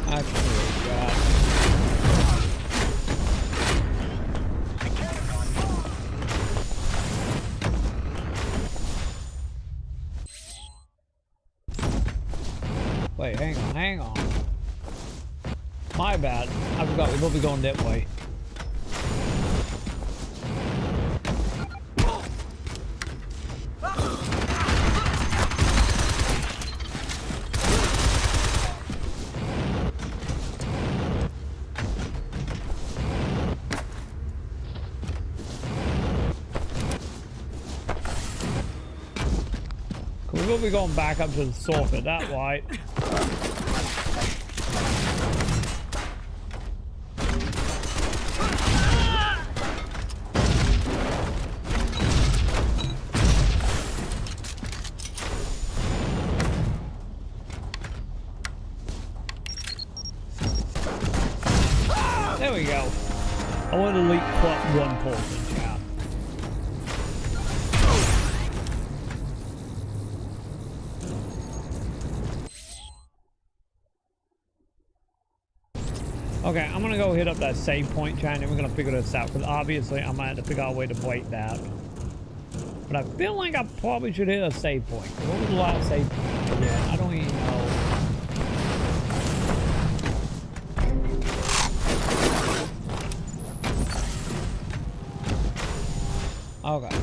Actually, God. Wait, hang on. My bad. I forgot we're supposed to be going that way. We'll be going back up to the sofa that way. There we go. I want to leap up one person, chat. Okay, I'm gonna go hit up that save point, chat, and we're gonna figure this out, because obviously I might have to figure out a way to break that. But I feel like I probably should hit a save point. What was the last save point again? I don't even know. Okay.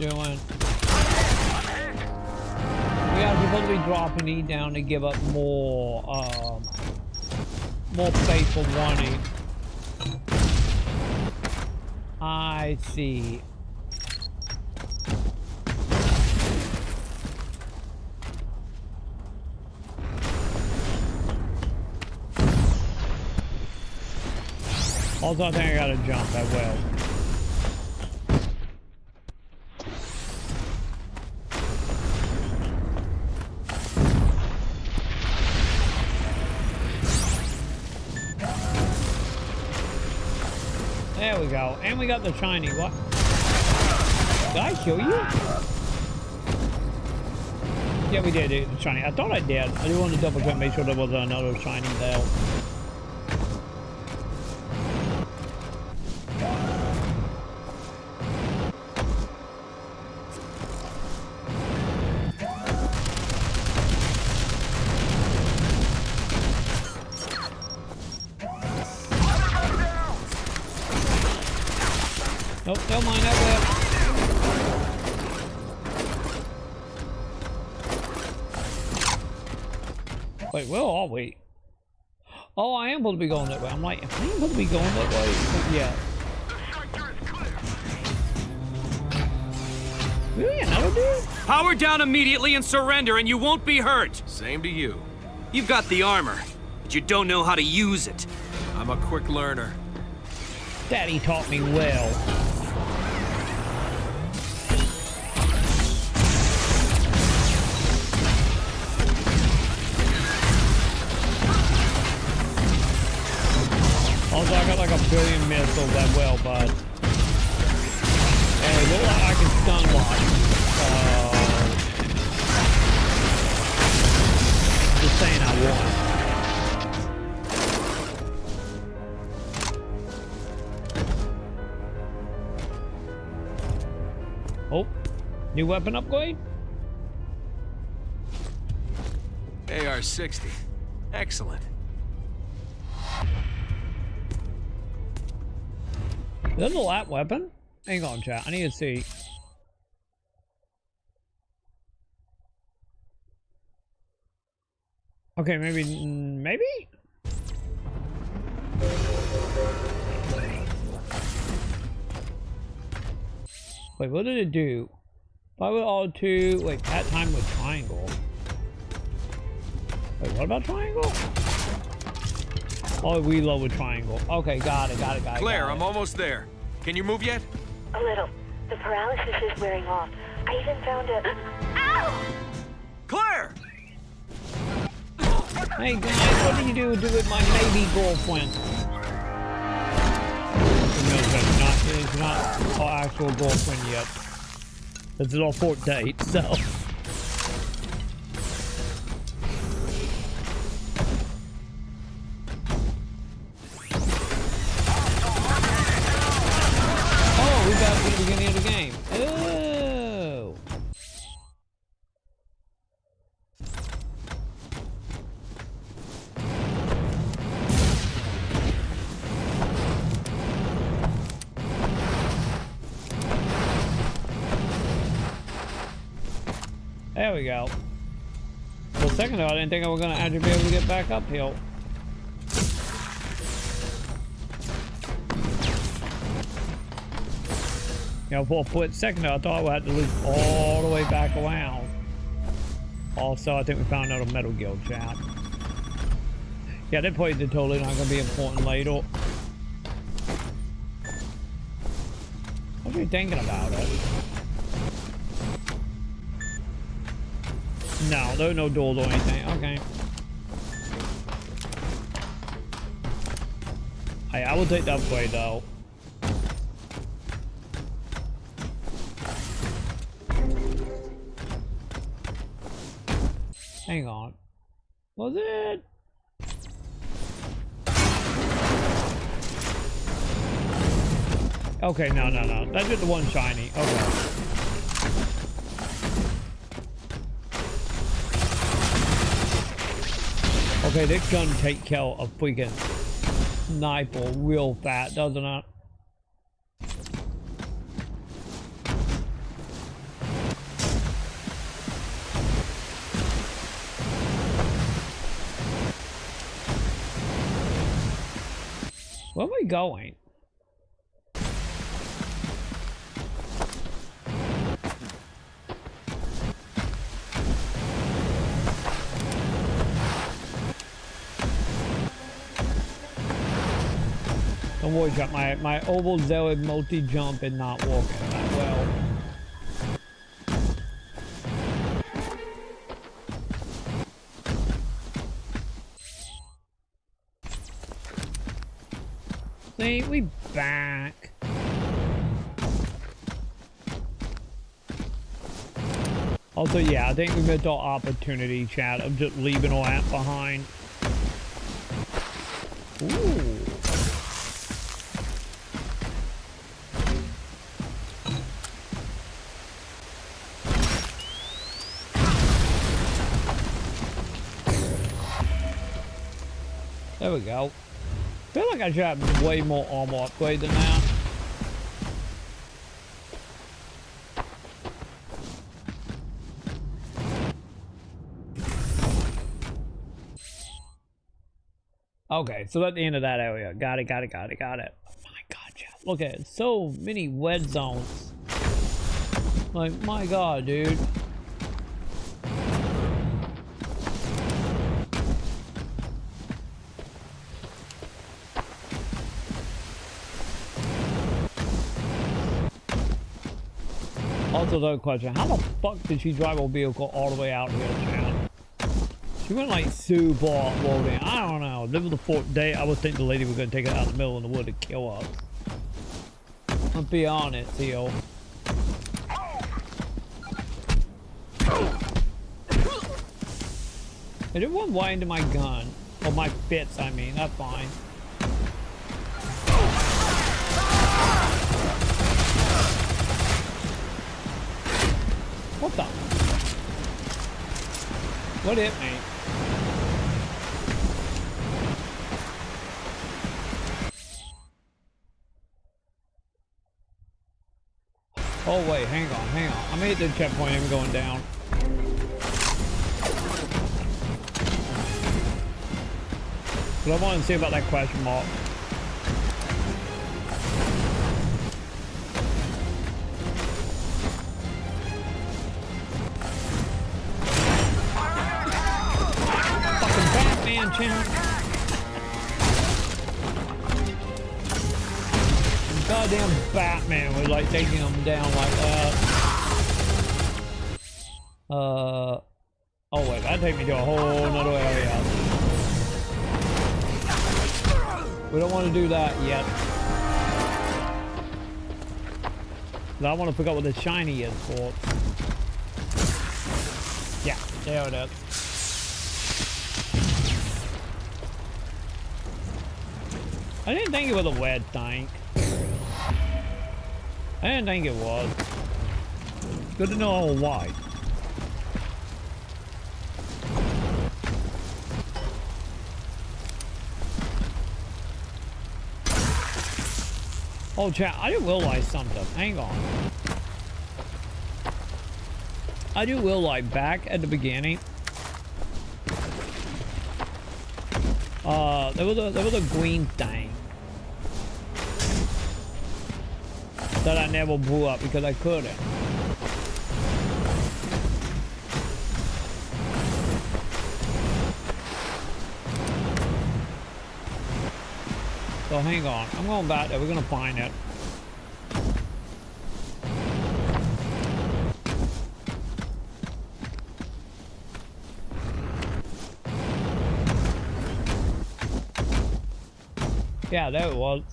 doing? We are supposed to be dropping E down to give up more space for running. I see. Also, I think I gotta jump that well. There we go. And we got the shiny. What? Did I kill you? Yeah, we did the shiny. I thought I did. I do want to double check, make sure there wasn't another shiny there. Nope, don't mind that way. Wait, where are we? Oh, I am supposed to be going that way. I'm like, am I supposed to be going that way? Yeah. Really? Another dude? Power down immediately and surrender and you won't be hurt. Same to you. You've got the armor, but you don't know how to use it. I'm a quick learner. Daddy taught me well. Also, I got like a billion missiles that well, bud. Hey, look like I can stun lock. Just saying I won. Oh, new weapon upgrade? AR-60. Excellent. Is that a lap weapon? Hang on, chat. I need to see. Okay, maybe. Wait, what did it do? Fire with R2. Wait, pat time with triangle. Wait, what about triangle? Oh, reload with triangle. Okay, got it. Claire, I'm almost there. Can you move yet? A little. The paralysis is wearing off. I even found a... Ow! Claire! Hey guys, what do you do with my maybe girlfriend? It's not our actual girlfriend yet. It's an all-fort date, so... At the beginning of the game. Oh. There we go. For a second though, I didn't think I was going to actually be able to get back uphill. You know, for a split second, I thought we had to loop all the way back around. Also, I think we found out a Metal Guild chat. Yeah, that place is totally not going to be important later. What are you thinking about it? No, there are no doors or anything. Okay. Hey, I will take the upgrade though. Hang on. Was it? Okay, no. That's just the one shiny. Okay. Okay, this gun take care of freaking sniper real fat, doesn't it? Where are we going? Don't worry, Jack. My overzealous multi-jump is not working that well. See, we back. Also, yeah, I think we missed our opportunity, chat, of just leaving all that behind. Ooh. There we go. I feel like I should have way more armor upgrade than that. Okay, so at the end of that area. Got it. Oh my god, chat. Look at it. So many wet zones. Like, my god, dude. Also, another question. How the fuck did she drive a vehicle all the way out here, chat? She went like super loading. I don't know. This was the fourth day. I would think the lady was going to take it out in the middle of the wood to kill us. Let's be honest, Theo. I did one way into my gun. Or my fits, I mean. That's fine. What the? What hit me? Oh wait, hang on. I made the checkpoint even going down. But I want to see about that question mark. Goddamn Batman was like taking them down like that. Oh wait, that'd take me to a whole nother area. We don't want to do that yet. But I want to pick up what the shiny is for. Yeah, there it is. I didn't think it was a wet tank. I didn't think it was. Good to know why. Oh, chat, I didn't realize something. Hang on. I do realize back at the beginning. There was a green thing that I never blew up because I couldn't. So hang on, I'm going back there. We're gonna find it. Yeah, there it was.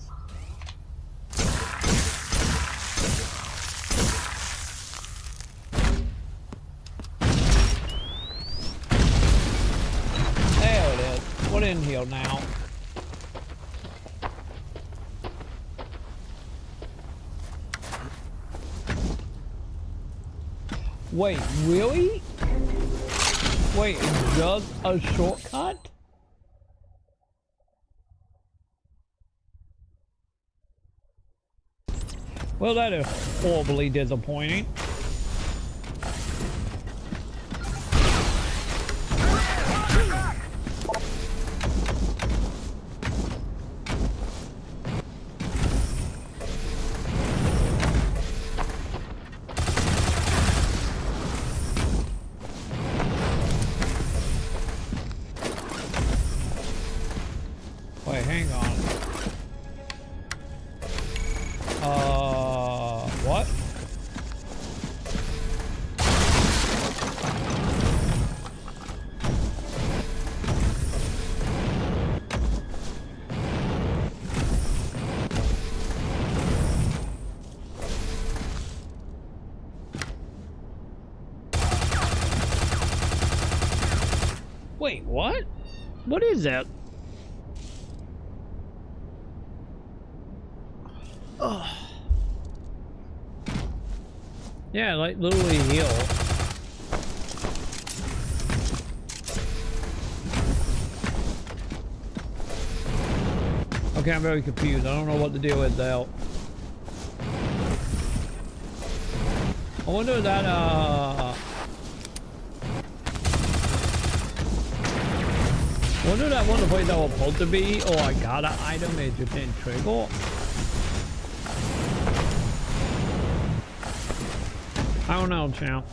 There it is. What in here now? Wait, really? Wait, just a shortcut? Well, that is horribly disappointing. Wait, what? What is that? Ugh. Yeah, like literally heal. Okay, I'm very confused. I don't know what to deal with now. I wonder that, I wonder that one of the places that was supposed to be, or I got an item, it just didn't trigger. I don't know, champ.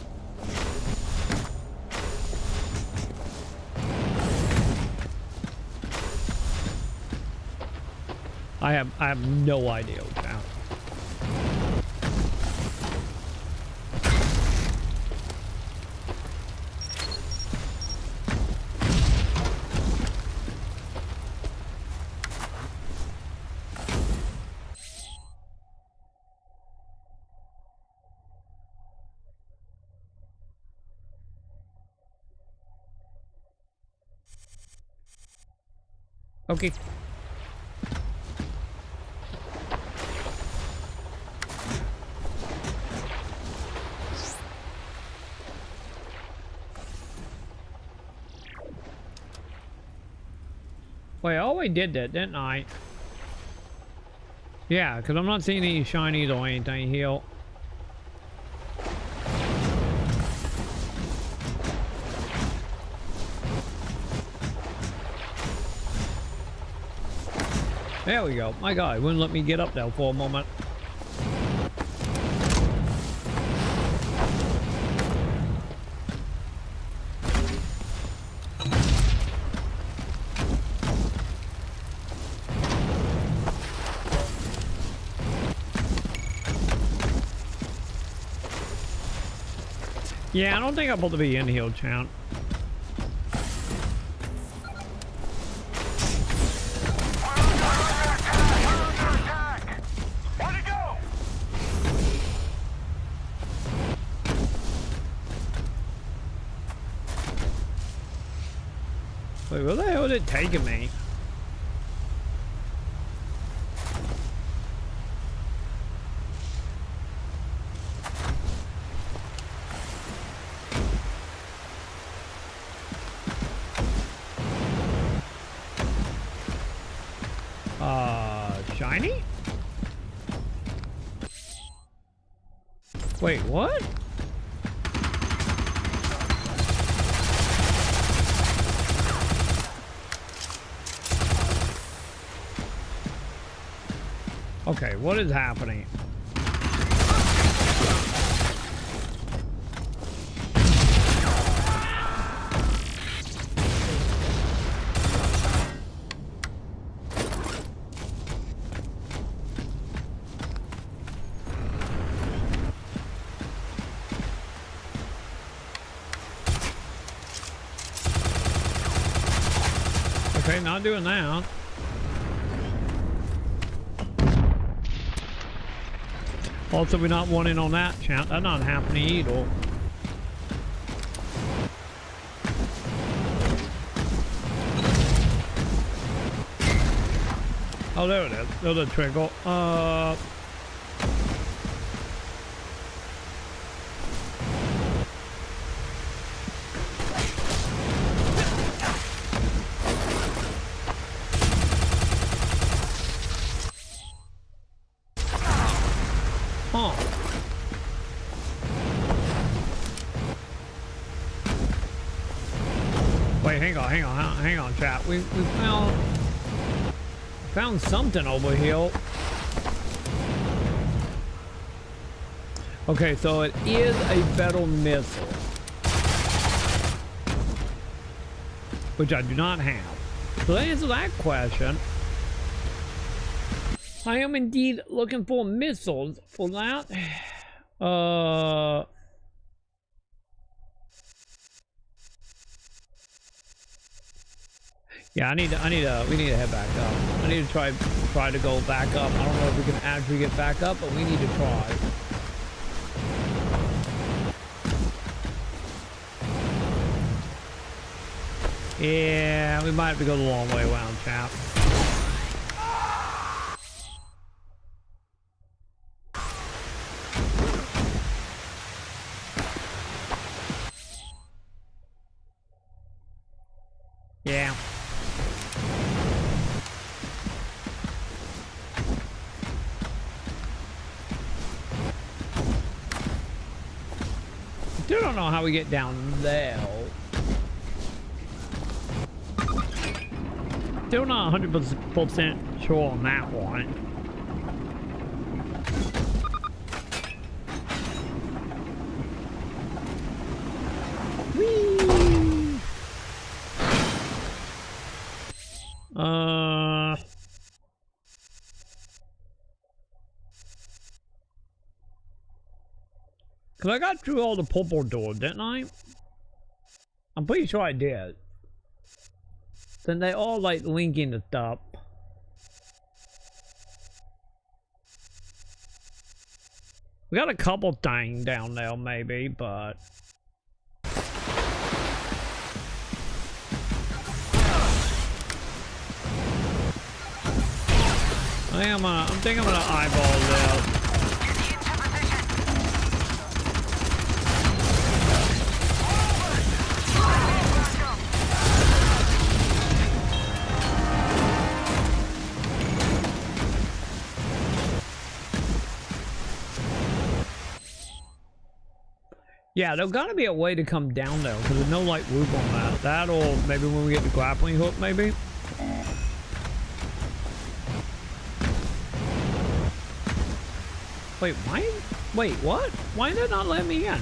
I have no idea, champ. Okay. Wait, I always did that, didn't I? Yeah, because I'm not seeing any shinies or anything here. There we go. My God, it wouldn't let me get up there for a moment. Yeah, I don't think I'm supposed to be in here, chat. Wait, where the hell is it taking me? Shiny? Wait, what? Okay, what is happening? Okay, not doing that. Also, we're not winning on that, chat. That's not happening either. Oh, there it is. There's a trigger. Wait, hang on, chat. We found something over here. Okay, so it is a better missile, which I do not have. So that answers that question. I am indeed looking for missiles for that. Yeah, we need to head back up. I need to try to go back up. I don't know if we can actually get back up, but we need to try. Yeah, we might have to go the long way around, chap. Yeah. Still don't know how we get down there. Still not 100% sure on that one. Whee! Cause I got through all the purple doors, didn't I? I'm pretty sure I did. Then they all like linking the stuff. We got a couple things down there maybe, but I think I'm gonna eyeball this. Yeah, there's gotta be a way to come down there because there's no like roof on that. That or maybe when we get the grappling hook, maybe. Wait, why? Wait, what? Why did it not let me in?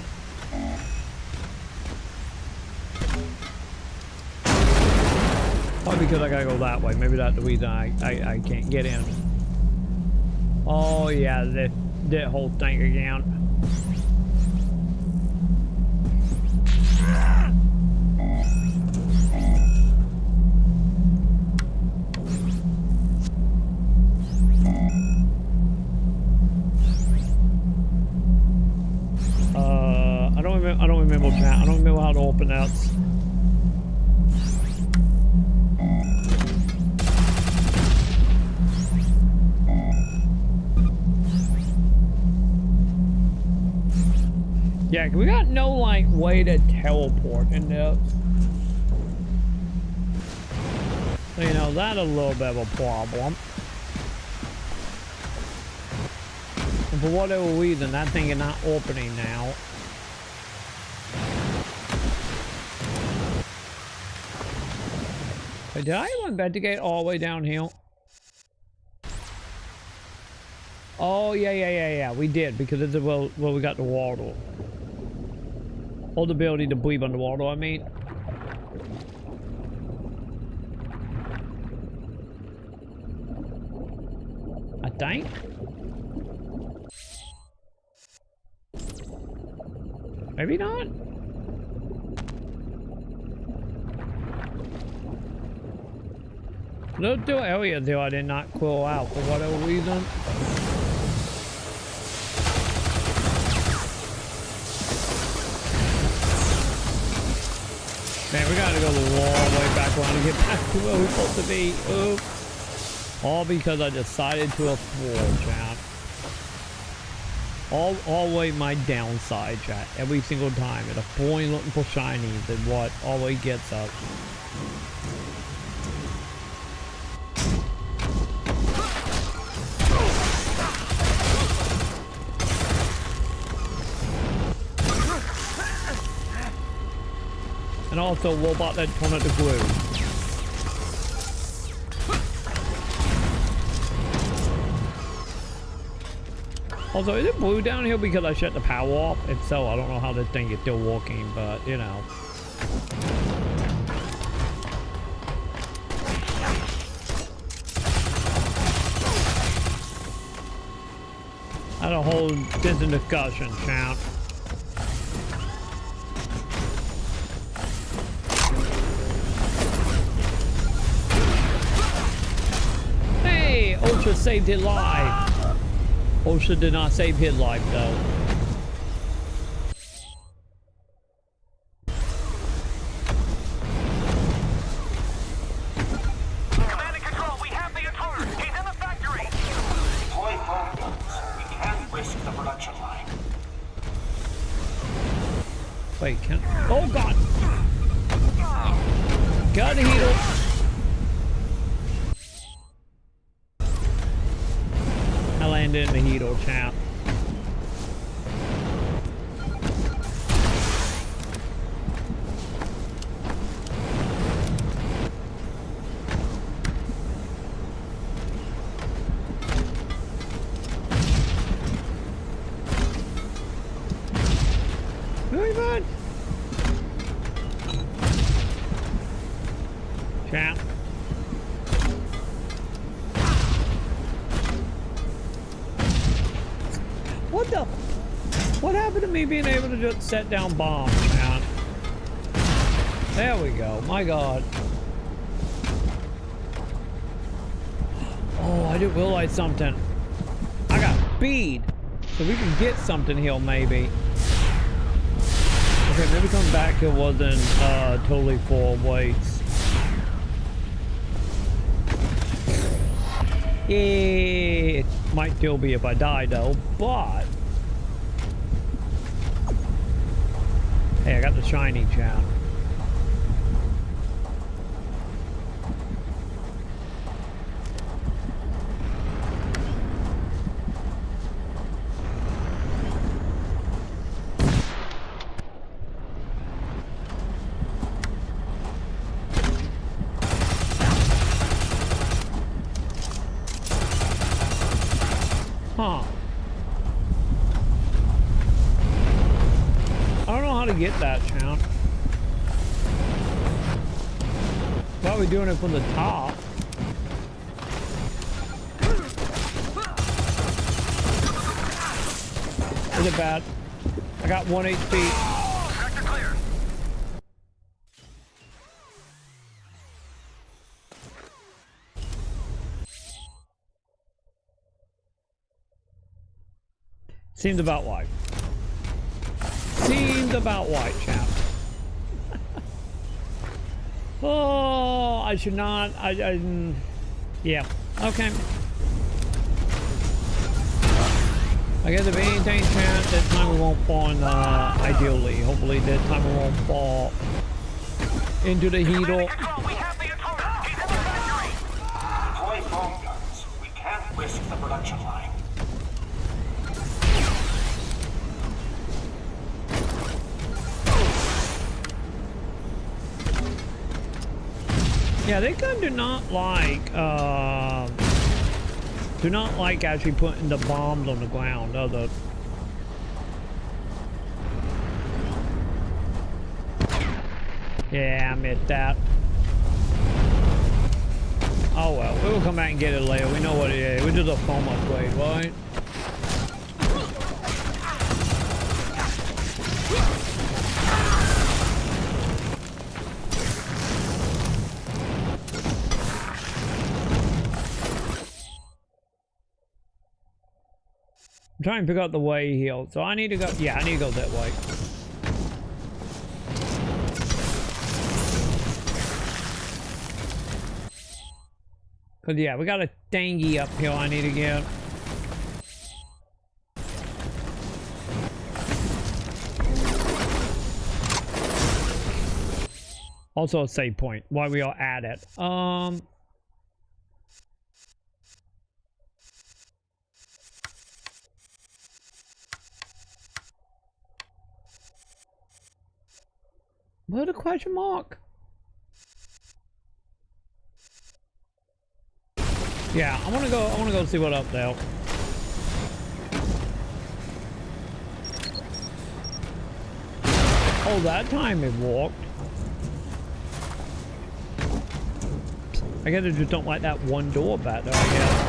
Probably because I gotta go that way. Maybe that's the reason I can't get in. Oh yeah, that whole thing again. I don't remember chat. I don't remember how to open that. Yeah, we got no like way to teleport in this. So, you know, that's a little bit of a problem. And for whatever reason, that thing is not opening now. Wait, did I even investigate all the way down here? Oh, yeah. We did, because this is where we got the water. Or the ability to breathe underwater, I mean. I think. Maybe not. Those two areas here I did not clear out for whatever reason. Man, we gotta go the long way back around to get back to where we're supposed to be. Oops. All because I decided to afford, chat. Always my downside, chat. Every single time. It's a boy looking for shinies and what always gets us. And also robot that turn it to glue. Also, is it blue down here because I shut the power off? If so, I don't know how this thing is still working, but you know. That's a whole different discussion, champ. Ultra saved his life. Ultra did not save his life though. wait, can I? Oh god! Got the heater. I landed in the heater, champ. Very good. Champ. What the? What happened to me being able to just set down bombs, man? There we go. My god. Oh, I didn't realize something. I got speed. So we can get something here, maybe. Okay, maybe come back. It wasn't totally full of weights. It might still be if I die, though, but... Hey, I got the shiny champ. Huh. I don't know how to get that, champ. Probably doing it from the top. Is it bad? I got 1 HP. Sector clear. Seems about right. Seems about right, chap. Oh, I should not. Yeah. Okay. I guess if anything, chap, this time we won't fall in, ideally. Hopefully this time we won't fall into the heater. We have the intruder. He's in the factory. Deploy foam guns. We can't risk the production line. Yeah, they kind of do not like actually putting the bombs on the ground, other. Yeah, I missed that. Oh well, we will come back and get it later. We know what it is. We just a foam upgrade, right? I'm trying to pick out the way here, so I need to go. Yeah, I need to go that way. Cause yeah, we got a thingy up here I need to get. Also a save point while we are at it. What a question mark? Yeah, I wanna go see what up there. Oh, that time it walked. I guess I just don't like that one door back there, I guess.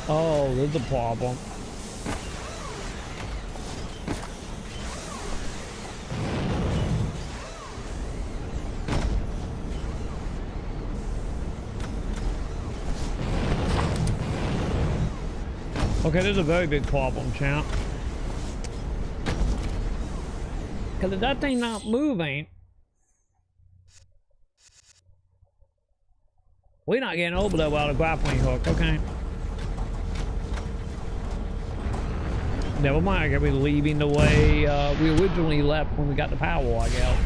Oh, there's a problem. Okay, there's a very big problem, champ. Because if that thing not moving... We're not getting over there without a grappling hook, okay? Never mind, I guess we're leaving the way we originally left when we got the power, I guess.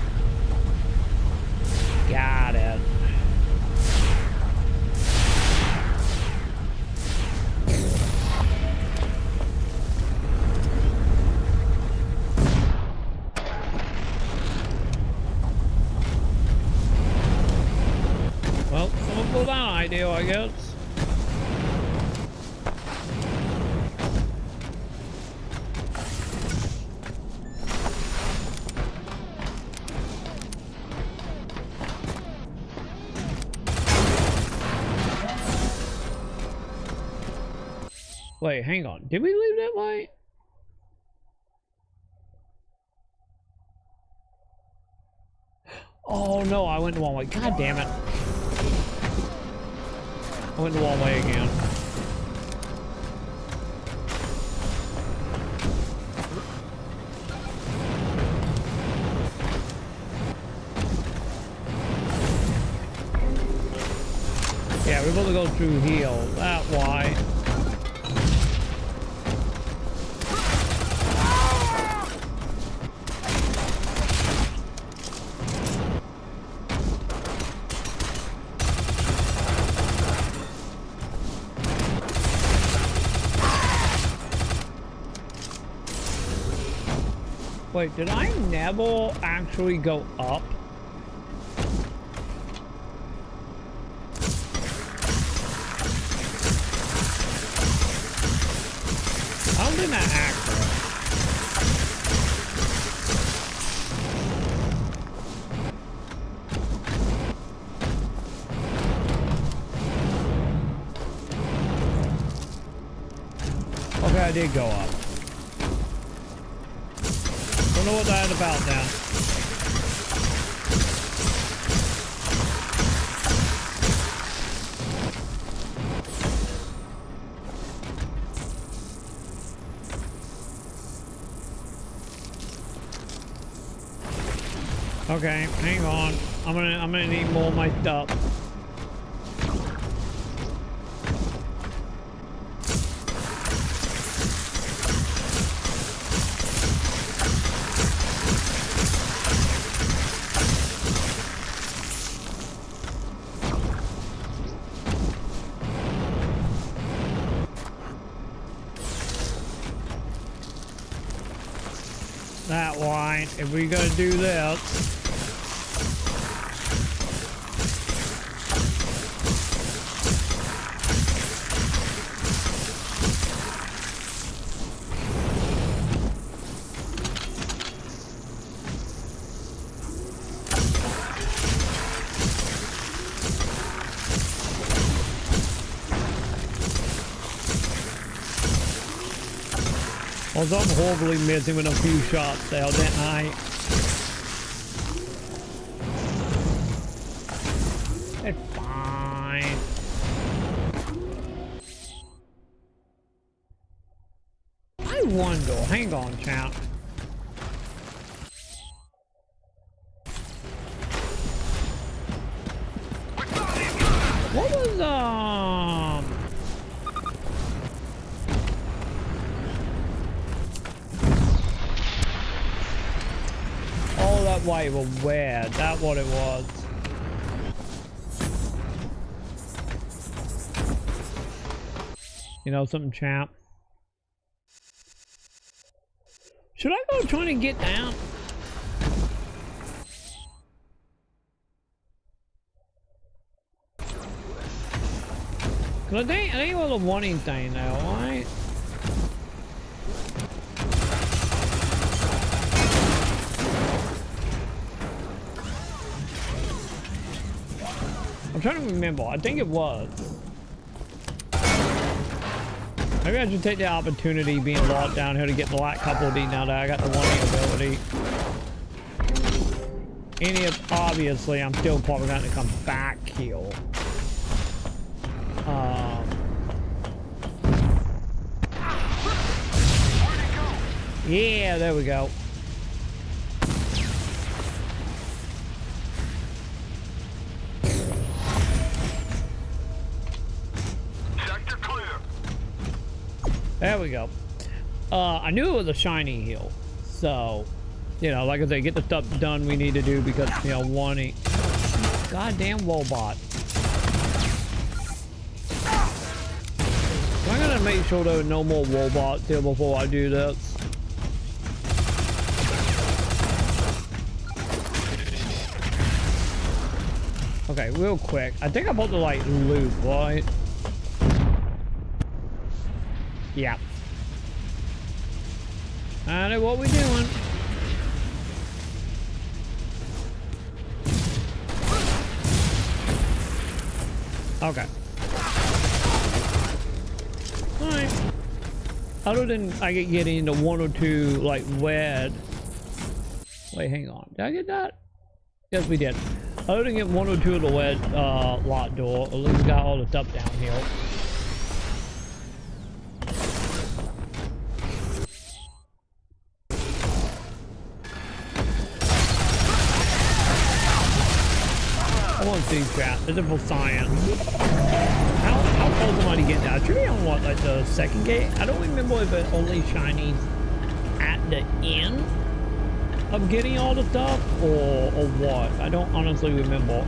Got it. Well, someone pulled that idea, I guess. Wait, hang on. Did we leave that way? Oh no, I went the wrong way. God damn it. I went the wrong way again. Yeah, we're gonna go through here. That why. Wait, did I never actually go up? I don't think that accurate. Okay, I did go up. Don't know what that's about now. Okay, hang on. I'm gonna need more of my stuff. That wine, if we're gonna do this. I was horribly missing with a few shots there, didn't I? It's fine. I wonder, hang on, champ. What was, oh, that way was weird. That's what it was. You know something, champ? Should I go trying to get down? Cause I think it was a warning thing now, right? I'm trying to remember. I think it was. Maybe I should take the opportunity being locked down here to get the light couple D now that I got the warning ability. Obviously, I'm still probably going to come back here. Yeah, there we go. There we go. I knew it was a shiny heal. So, you know, like I said, get the stuff done we need to do because, you know, wanting... Goddamn robot. I'm gonna make sure there are no more robots here before I do this. Okay, real quick. I think I'm about to like loot, right? Yeah. I know what we're doing. Okay. Alright. Other than I get getting into one or two like red. Wait, hang on. Did I get that? Yes, we did. Other than get one or two of the red lock door, at least we got all the stuff down here. I want to see chat. Is it for science? How close am I to getting that? I should be on what, like the second gate? I don't remember if it's only shinies at the end of getting all the stuff or what. I don't honestly remember.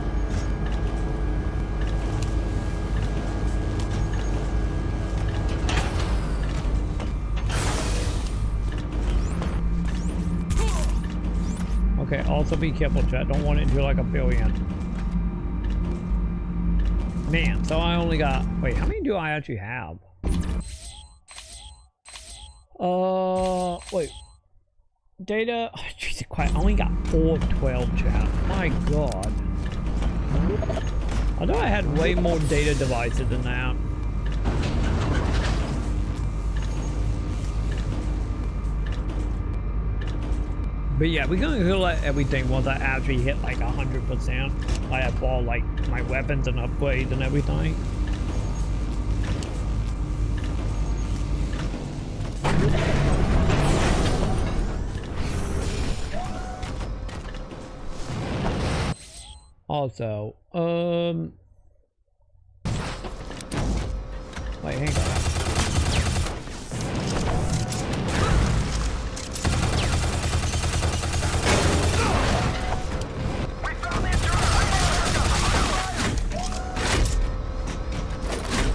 Okay, also be careful, chat. Don't want it to do like a billion. Man, so I only got... Wait, how many do I actually have? Wait. Data... Oh, Jesus Christ, I only got 412, chat. My God. I thought I had way more data devices than that. But yeah, we're gonna heal everything once I actually hit like 100%. I have all like my weapons and upgrades and everything. Also, wait, hang on.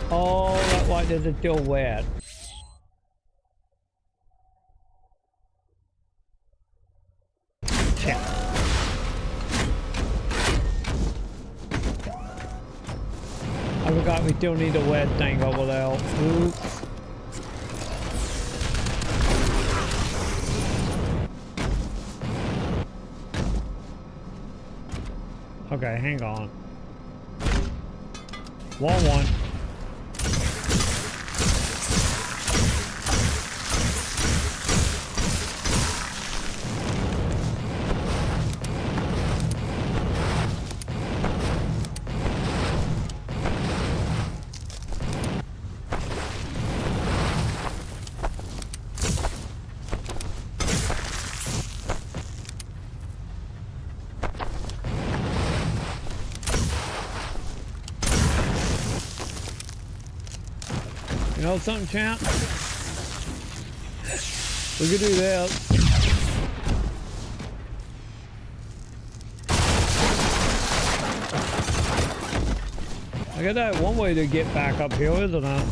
Oh, that light is still wet. Shit. I forgot we still need a wet thing over there. Oops. Okay, hang on. One. You know something, champ? We could do that. I got that one way to get back up here, isn't it?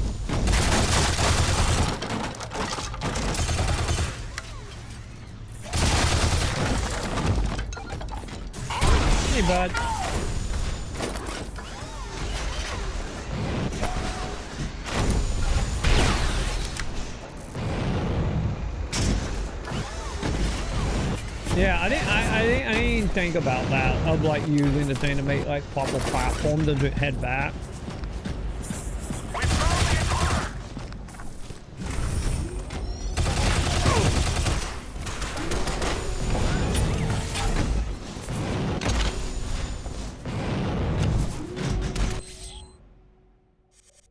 Hey, bud. Yeah, I didn't think about that, of like using the thing to make like proper platform to head back.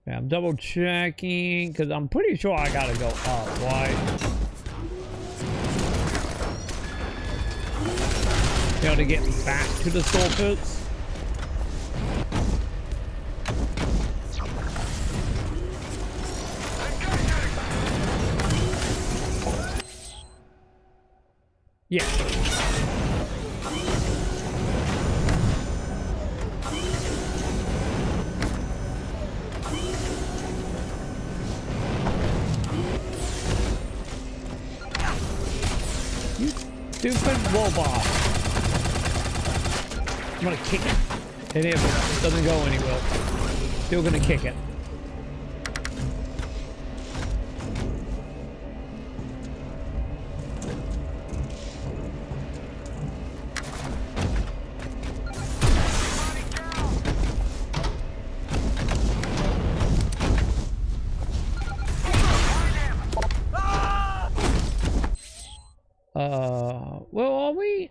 Yeah, I'm double checking because I'm pretty sure I gotta go up, right? You know, to get back to the surface. Yeah. You stupid robot. I'm gonna kick it. And if it doesn't go anywhere, still gonna kick it. Well, are we?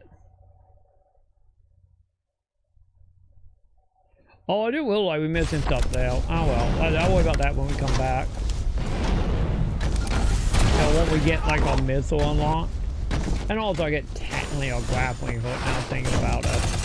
Oh, I do realize we're missing stuff there. Oh well, I'll worry about that when we come back. So won't we get like a missile unlock? And also I get technically a grappling hook now thinking about it.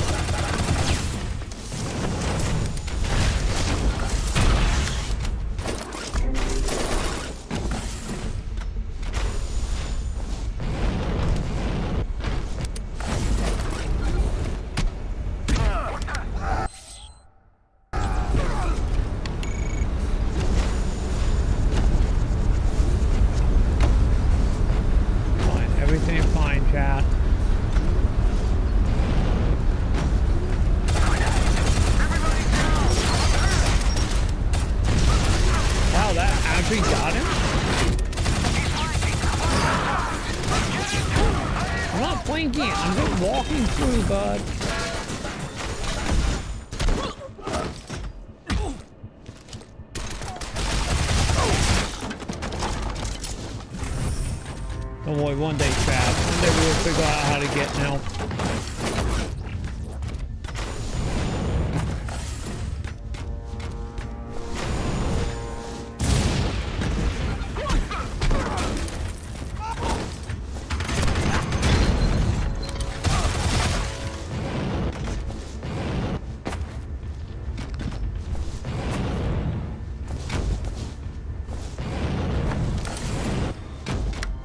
Don't worry, one day, Chad. One day we'll figure out how to get now.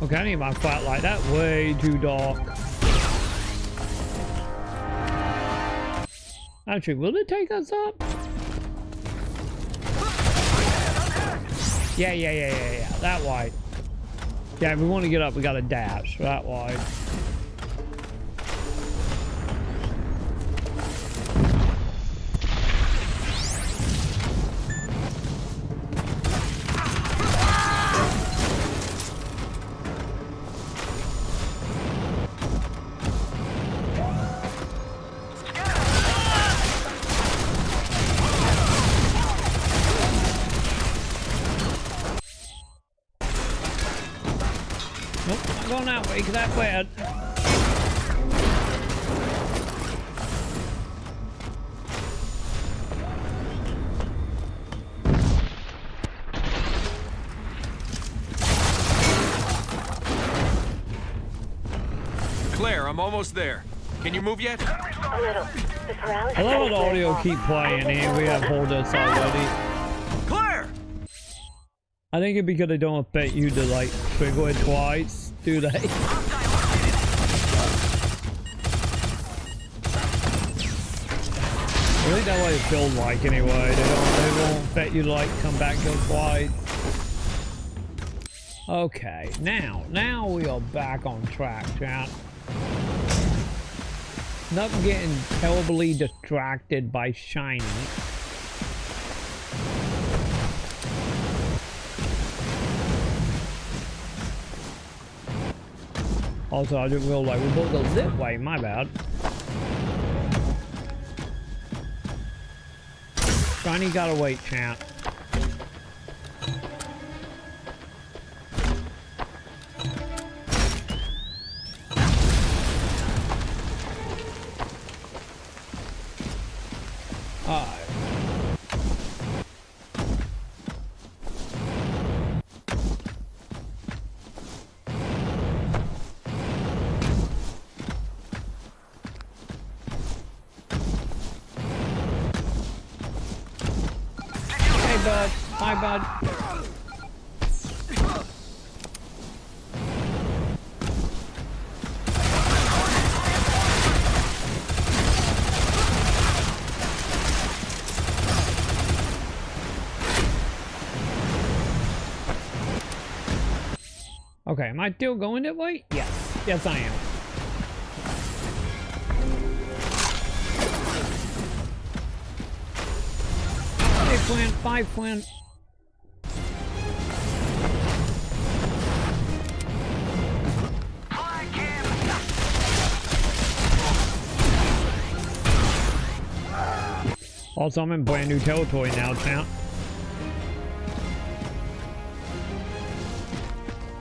Okay, I need my flat light. That way too dark. Actually, will it take us up? Yeah. That wide. Yeah, if we want to get up, we gotta dash. That wide. That way, because that way Claire, I'm almost there. Can you move yet? A little. The paralysis. I love the audio keep playing and we have hold us already. Claire! I think it'd be good they don't affect you to like trigger it twice, do they? I think that's what it feels like anyway. They won't affect you to like come back and go twice. Okay, now we are back on track, chat. Not getting terribly distracted by shiny. Also, I didn't realize we both go this way, my bad. Shiny gotta wait, champ. Bye, bud. Okay, am I still going that way? Yes. Yes, I am. Hey, Flynn. Bye, Flynn. Also, I'm in brand new territory now, champ.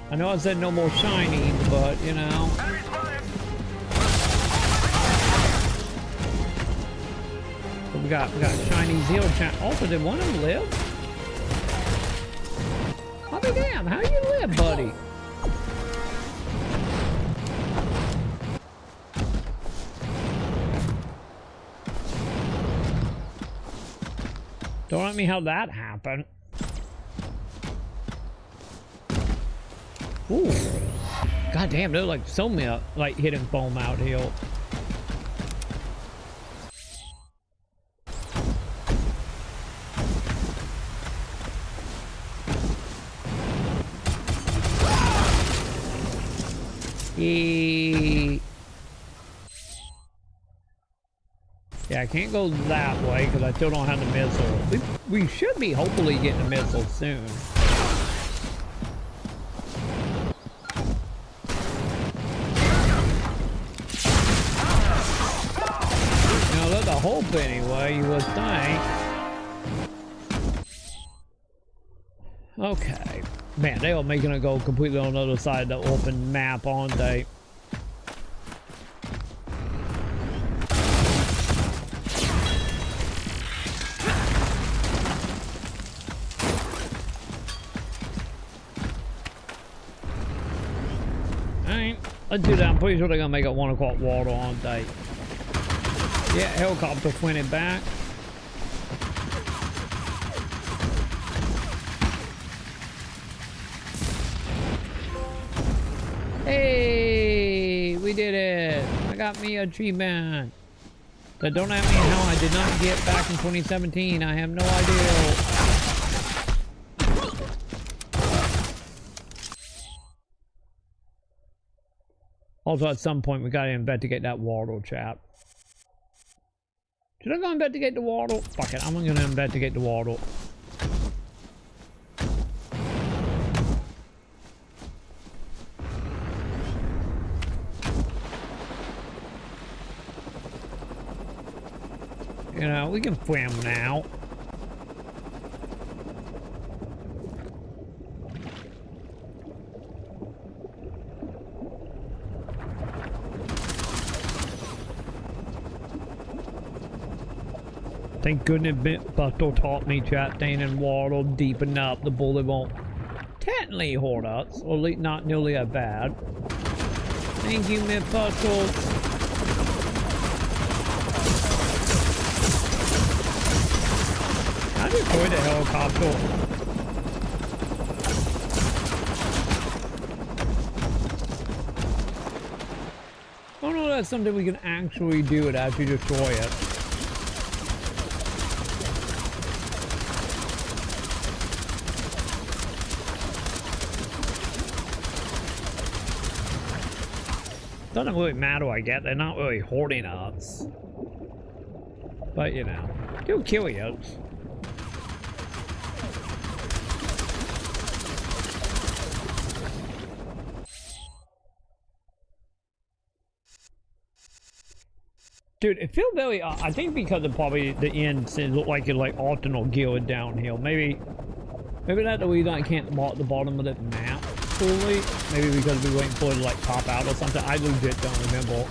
I know I said no more shining, but you know. We got shiny zero champ. Also, did one of them live? I'll be damn. How you live, buddy? Don't ask me how that happened. Ooh. God damn, there's like so many like hidden foam out here. Yeah, I can't go that way because I still don't have the missile. We should be hopefully getting a missile soon. You know, that's a hope anyway, you would think. Okay. Man, they are making it go completely on the other side of the open map, aren't they? Let's do that. I'm pretty sure they're gonna make it 1 o'clock water, aren't they? Yeah, helicopter pointed back. Hey, we did it. I got me a achievement. But don't ask me how I did not get back in 2017. I have no idea. Also, at some point, we gotta investigate that water, chap. Should I go investigate the water? Fuck it, I'm gonna investigate the water. You know, we can swim now. Thank goodness Busto taught me, chat, staying in water deep enough the bullet won't technically hurt us, or at least not nearly as bad. Thank you, Miss Busto. I destroyed the helicopter. Oh no, that's something we can actually do it after you destroy it. Doesn't really matter, I guess. They're not really hoarding us. But, you know, still curious. Dude, it feels very, I think because of probably the end, it looked like it like alternate geared downhill. Maybe that's the reason I can't mark the bottom of the map fully. Maybe because we're waiting for it to like pop out or something. I legit don't remember.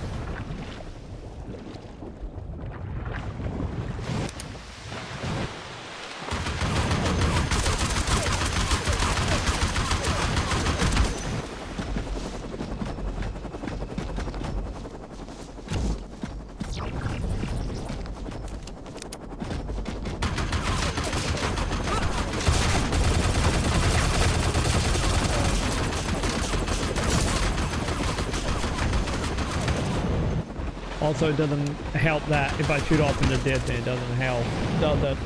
Also, it doesn't help that if I shoot off in the distance, it doesn't help, does it?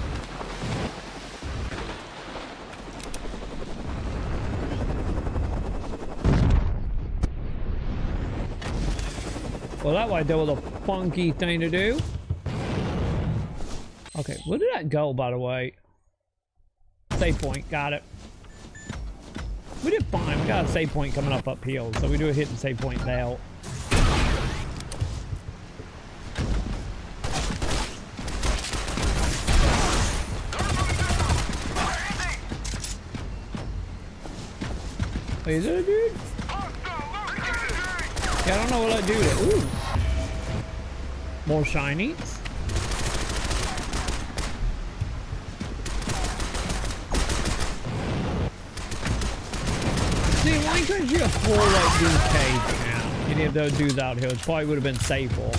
Well, that right there was a funky thing to do. Okay, where did that go, by the way? Save point, got it. We did fine. We got a save point coming up uphill, so we do a hit and save point now. Wait, is it a dude? Yeah, I don't know what I do there. Ooh. More shinies. See, why couldn't you afford like these caves now? Any of those dudes out here, it probably would have been safer.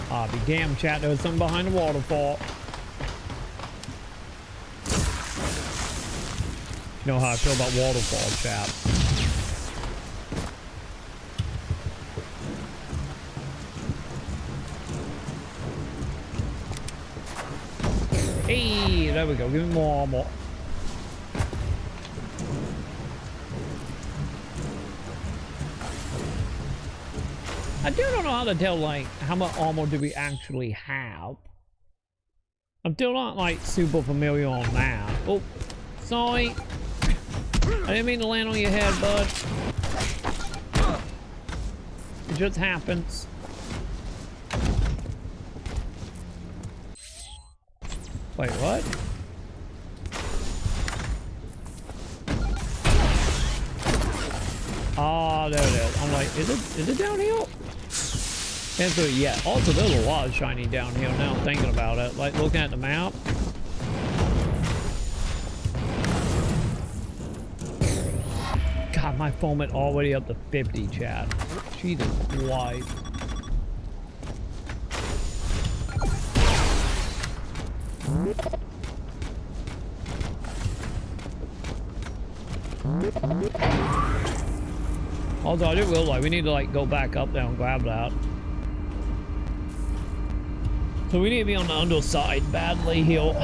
Ah, be damn, chat, there was something behind the waterfall. You know how I feel about waterfall, chat. Hey, there we go. Give me more armor. I don't know how to tell, like, how much armor do we actually have. I'm still not, like, super familiar on that. Oh, sorry. I didn't mean to land on your head, bud. It just happens. Wait, what? Oh, there it is. I'm like, is it downhill? Can't do it yet. Also, there's a lot of shiny downhill now I'm thinking about it. Like, looking at the map. God, my phone went already up to 50, chat. Jesus Christ. Also, I do realize like we need to like go back up there and grab that. So we need to be on the underside badly here.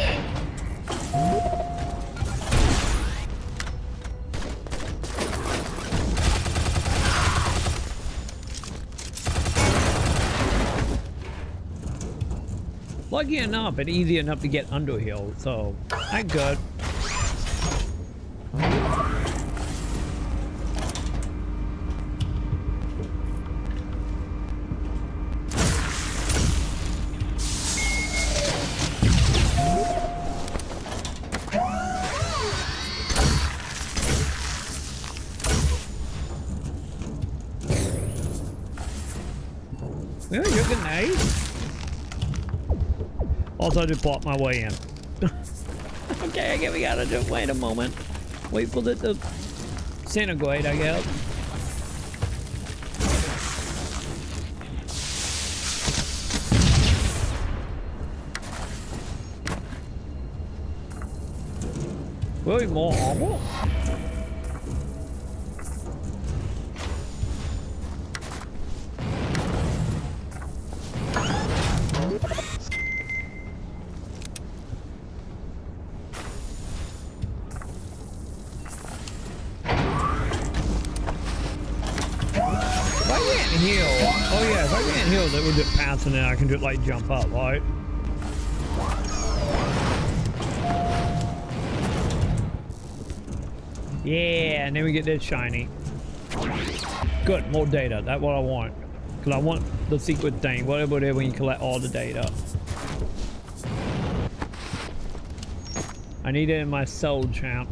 Lucky enough, it's easy enough to get under here, so I'm good. Well, you're good, nice. Also, I just blocked my way in. Okay, I guess we gotta just wait a moment. Wait for it to disintegrate, I guess. Really more armor? That we're just passing it, I can just like jump up, right? Yeah, and then we get this shiny. Good, more data. That's what I want. Because I want the secret thing, whatever it is when you collect all the data. I need it in my soul, champ.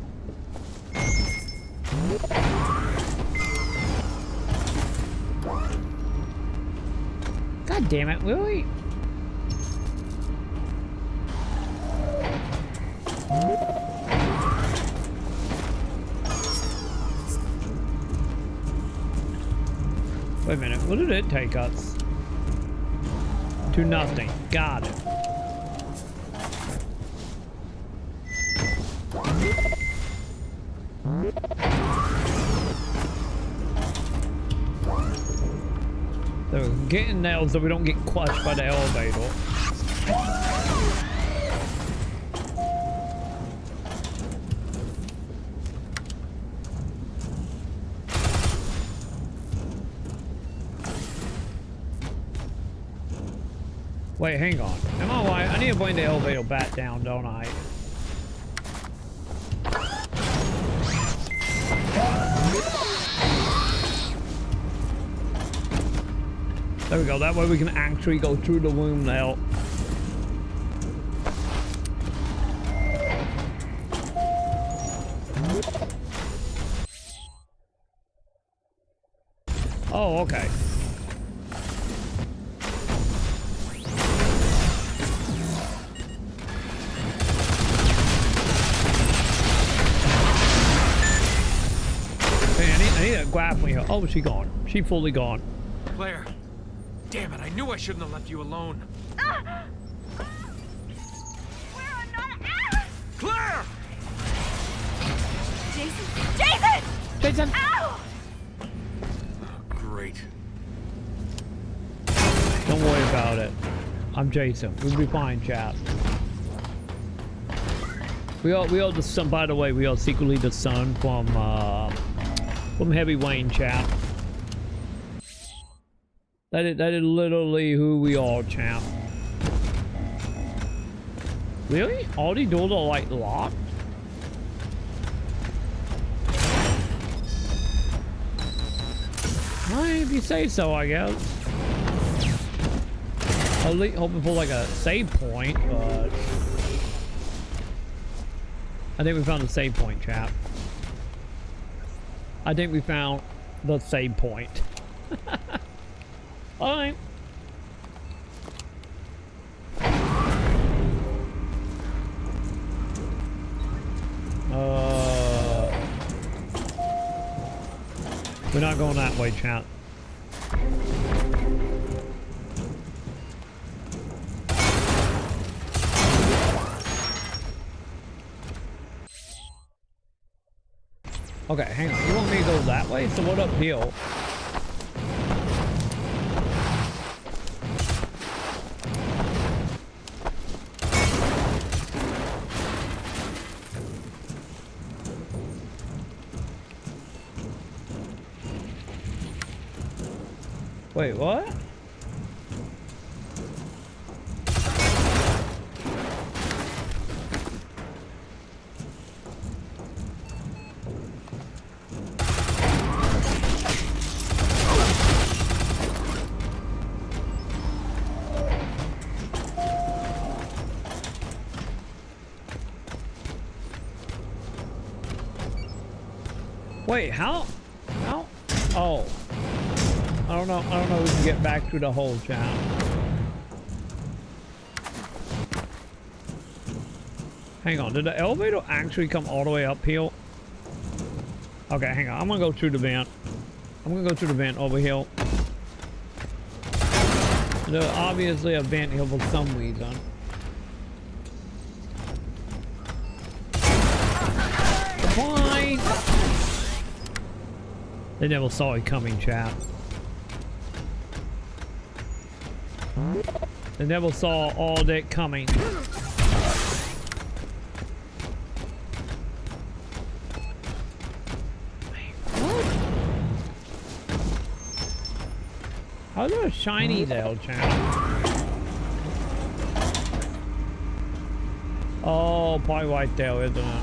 God damn it, really? Wait a minute, what did it take us? To nothing. Got it. So we're getting nails so we don't get crushed by the elevator. Wait, hang on. Am I right? I need to bring the elevator back down, don't I? There we go. That way we can actually go through the room now. Oh, okay. Okay, I need a grappling hook. Oh, she gone. She fully gone. Claire. Damn it, I knew I shouldn't have left you alone. Claire! Jason! Jason! Jason! Ow! Oh, great. Don't worry about it. I'm Jason. We'll be fine, chat. We are the son. By the way, we are secretly the son from Heavy Wayne, chat. That is literally who we are, champ. Really? All these doors are like locked? Well, if you say so, I guess. At least hoping for like a save point, but I think we found the save point, chap. I think we found the save point. Alright. We're not going that way, chat. Okay, hang on. You want me to go that way? So what uphill? Wait, what? Wait, how? Oh. I don't know if we can get back to the whole chat. Hang on, did the elevator actually come all the way uphill? Okay, hang on, I'm gonna go through the vent. I'm gonna go through the vent over here. There's obviously a vent here for some reason. Fine. They never saw it coming, chat. They never saw all that coming. How's there a shiny there, chat? Oh, probably right there, isn't it?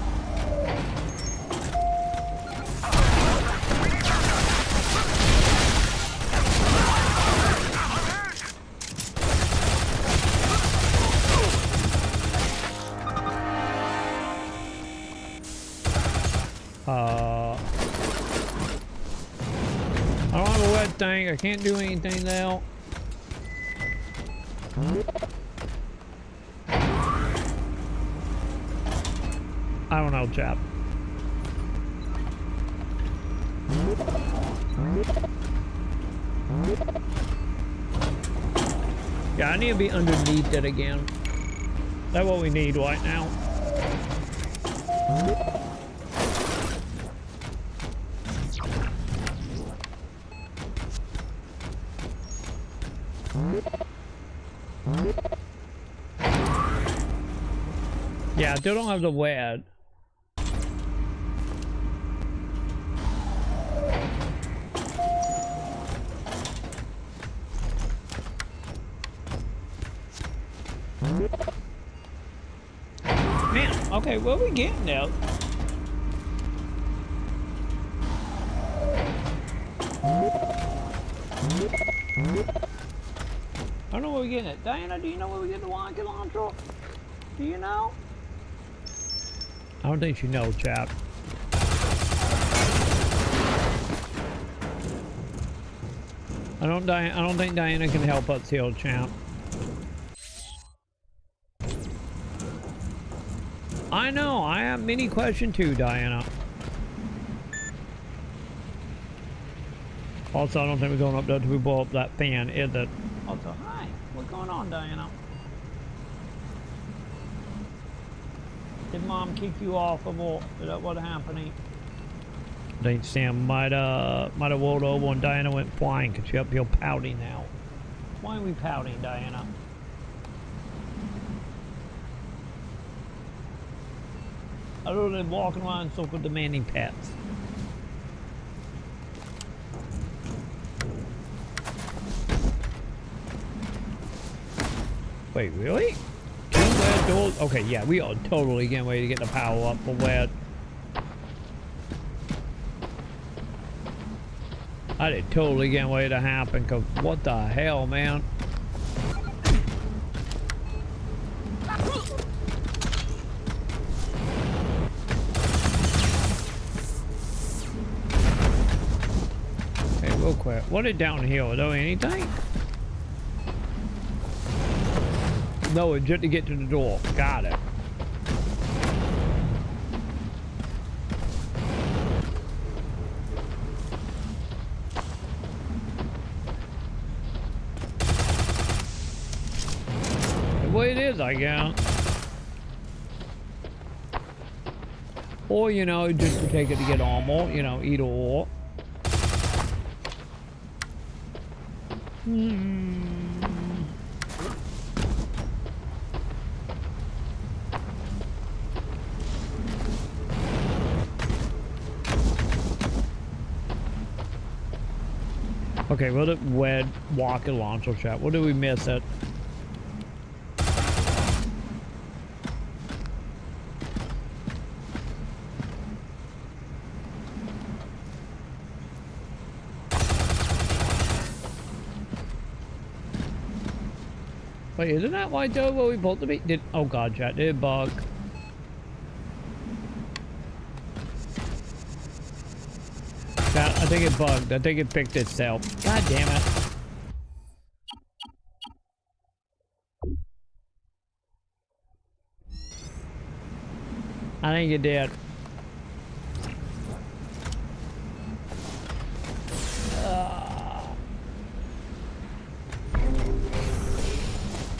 I don't have a wet tank. I can't do anything now. I don't know, chap. Yeah, I need to be underneath it again. That's what we need right now. Yeah, I still don't have the wed. Man, okay, what are we getting now? I don't know where we're getting it. Diana, do you know where we're getting the rocket launcher? Do you know? I don't think she knows, chap. I don't think Diana can help us here, champ. I know, I have many questions too, Diana. Also, I don't think we're going up there till we blow up that fan, is it? Also, hi, what's going on, Diana? Did Mom kick you off of what? Is that what happening? I think Sam might have rolled over and Diana went flying because she's up here pouting now. Why are we pouting, Diana? Other than walking around in circles demanding pets. Wait, really? Doors? Okay, yeah, we are totally getting ready to get the power up for where. I did totally getting ready to happen, cause what the hell, man? Hey, real quick, what is down here? Is there anything? No, it's just to get to the door. Got it. Well, it is, I guess. Or, you know, just to take it to get armor, you know, either or. Okay, what did Wed walk and launcher chat? What did we miss it? Wait, isn't that right there where we both to be? Oh god, chat, did it bug? I think it bugged. I think it fixed itself. God damn it. I think it did.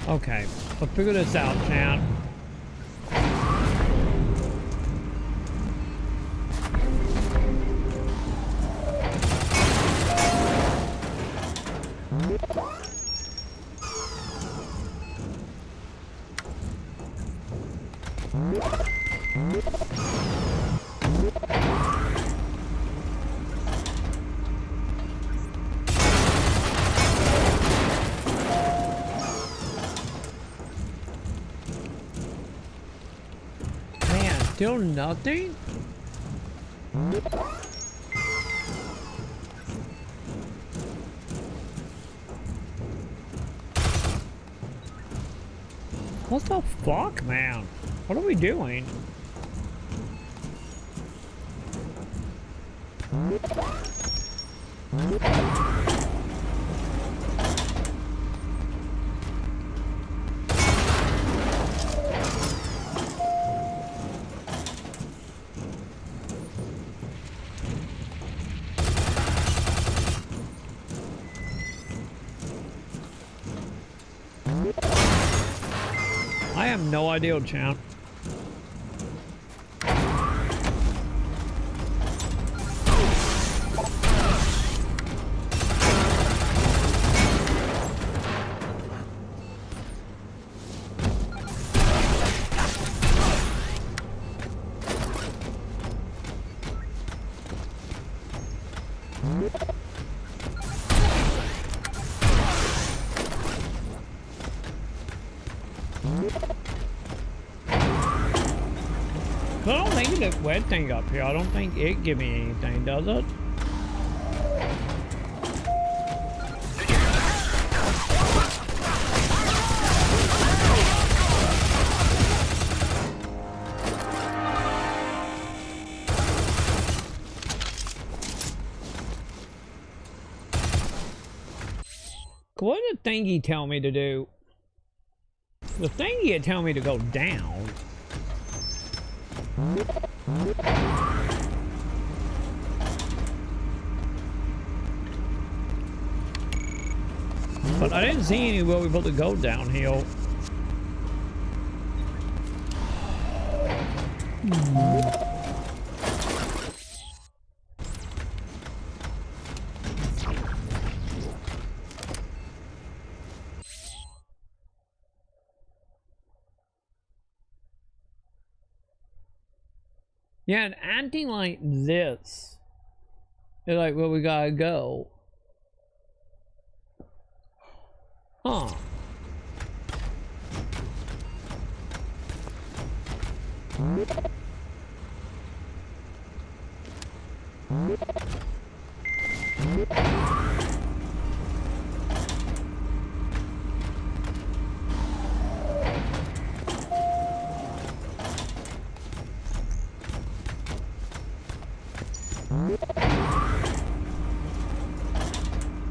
Okay, let's figure this out, chat. Still nothing? What the fuck, man? What are we doing? I have no idea, champ. I don't think that wet thing up here, I don't think it give me anything, does it? What did the thingy tell me to do? The thingy had tell me to go down. But I didn't see anywhere we were able to go downhill. Yeah, and acting like this. They're like, well, we gotta go. Huh.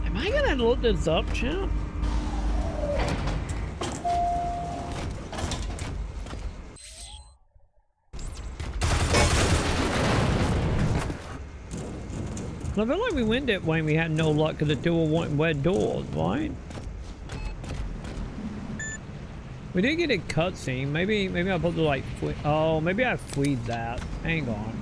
Am I gonna look this up, champ? I feel like we went that way and we had no luck because the two were wanting wet doors, right? We did get a cutscene. Maybe I'm supposed to like, oh, maybe I fleed that. Hang on.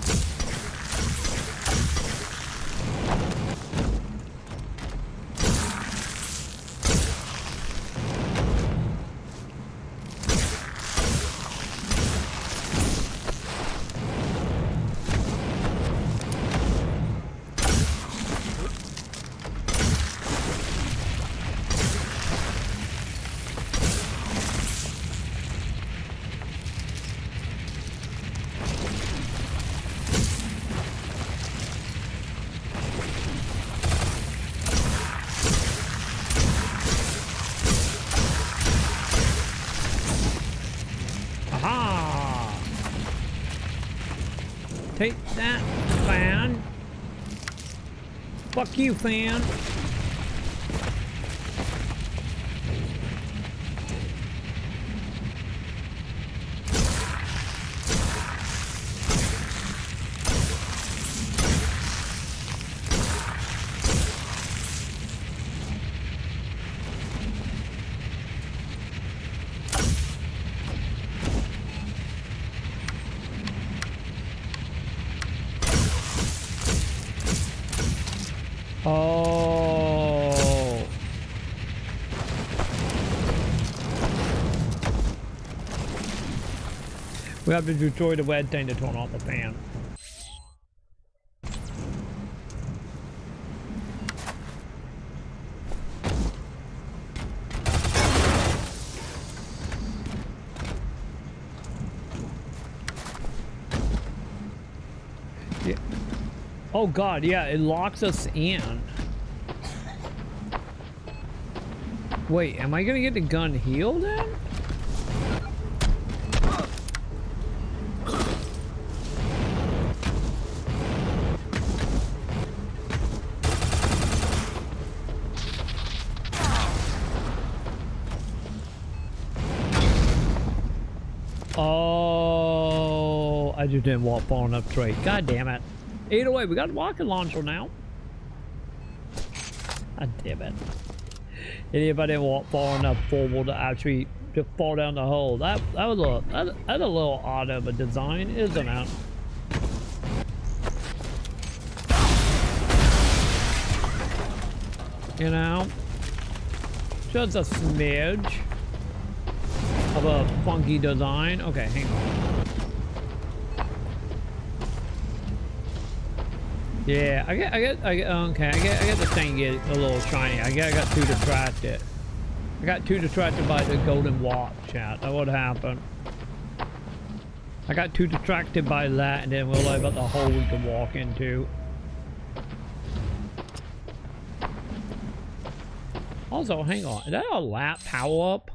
Take that, fan. Fuck you, fan. Oh. We have to destroy the wet thing to turn off the fan. Yeah. Oh god, yeah, it locks us in. Wait, am I gonna get the gun healed then? Oh, I just didn't walk far enough straight. God damn it. Either way, we got a rocket launcher now. God damn it. And if I didn't walk far enough forward to actually just fall down the hole. That's a little odd of a design, isn't it? You know? Just a smidge of a funky design. Okay, hang on. Yeah, I get the thing get a little shiny. I got too distracted. I got too distracted by the golden watch, chat. That's what happened. I got too distracted by that and then realized about the hole we could walk into. Also, hang on. Is that a lap power up?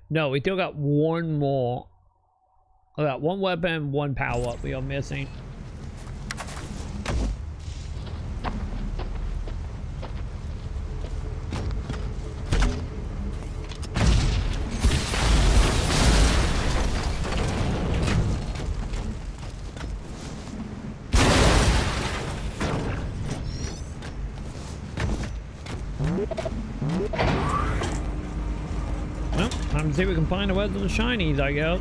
No, we still got one more. I got one weapon, one power up we are missing. Well, time to see if we can find the rest of the shinies, I guess.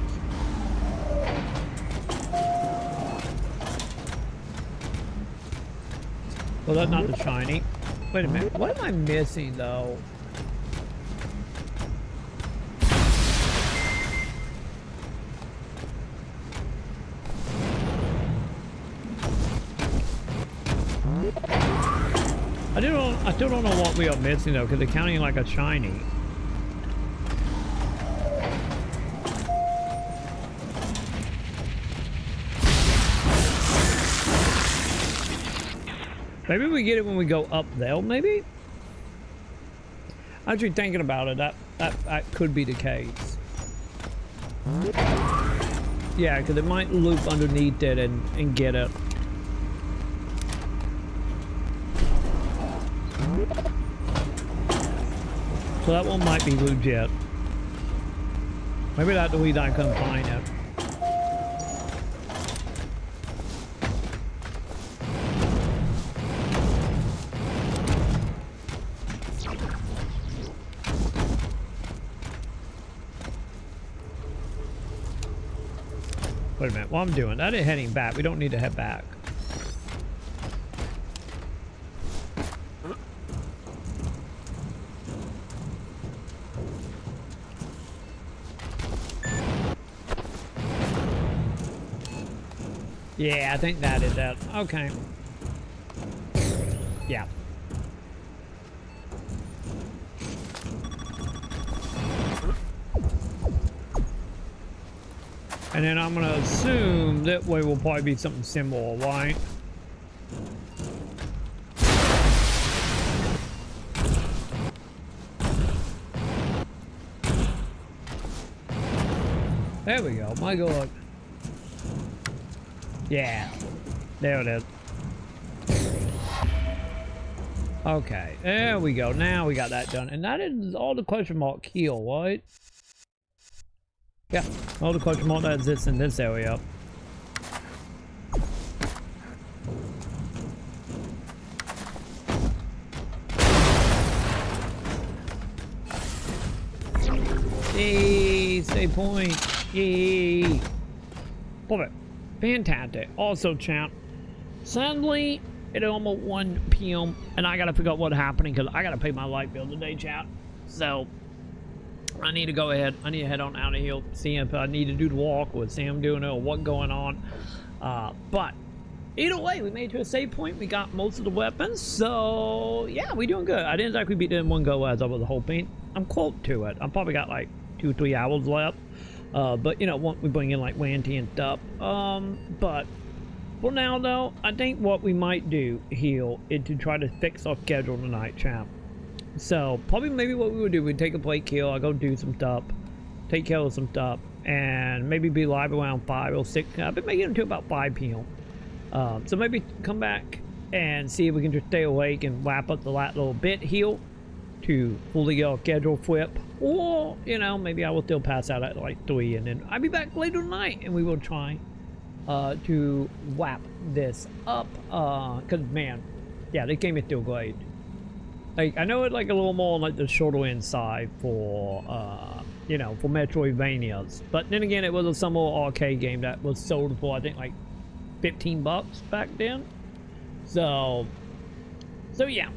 Well, that's not the shiny. Wait a minute. What am I missing, though? I still don't know what we are missing, though, because they're counting like a shiny. Maybe we get it when we go up there, maybe? Actually, thinking about it, that could be the case. Yeah, because it might loop underneath it and get it. So that one might be legit. Maybe that's the reason I couldn't find it. Wait a minute, what I'm doing, that is heading back. We don't need to head back. Yeah, I think that is that. Okay. Yeah. And then I'm gonna assume that way will probably be something similar, right? There we go, my God. Yeah, there it is. Okay, there we go. Now we got that done. And that is all the question mark heal, right? Yeah, all the question mark that exists in this area. Yay, save point. Yay. Perfect. Fantastic. Also, chat, sadly, it's almost 1 p.m. and I gotta figure out what's happening because I gotta pay my light bill today, chat. So, I need to go ahead. I need to head on out of here, see if I need to do the walk with Sam doing it or what's going on. But, either way, we made it to a save point. We got most of the weapons. So, yeah, we're doing good. I didn't exactly beat it in one go as I was hoping. I'm close to it. I probably got like 2-3 hours left. But you know, once we bring in like Lanty and stuff. But for now though, I think what we might do here is to try to fix our schedule tonight, champ. So probably maybe what we would do, we'd take a break here, I'll go do some stuff, take care of some stuff, and maybe be live around 5 or 6. I've been making it until about 5 p.m. So maybe come back and see if we can just stay awake and wrap up the last little bit here to fully get our schedule flip. Or, you know, maybe I will still pass out at like 3 and then I'll be back later tonight and we will try to wrap this up. Cause man, yeah, this game is still great. Like, I know it's like a little more like the shorter end side for, you know, for Metroidvanias. But then again, it was a summer arcade game that was sold for, I think, like $15 back then. So yeah.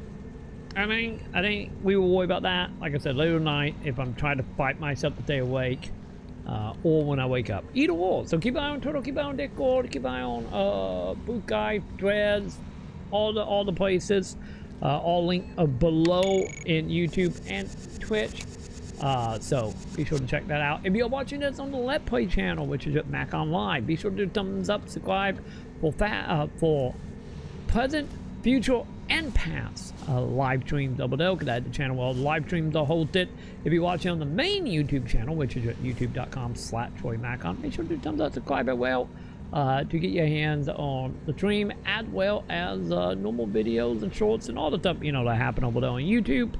I think we will worry about that, like I said, later tonight, if I'm trying to fight myself to stay awake, or when I wake up. Either or. So keep an eye on Twitter, keep an eye on Discord, keep an eye on Boot Guy, Threads, all the places. all linked below in YouTube and Twitch. So be sure to check that out. If you're watching this on the Let's Play channel, which is at Maconn Live, be sure to do thumbs up, subscribe for present, future, and past live streams double because I had the channel where all the live streams are hosted. If you're watching on the main YouTube channel, which is at youtube.com/troymaconn, make sure to do thumbs up, subscribe as well to get your hands on the stream, as well as normal videos and shorts and all the stuff, you know, that happen over there on YouTube.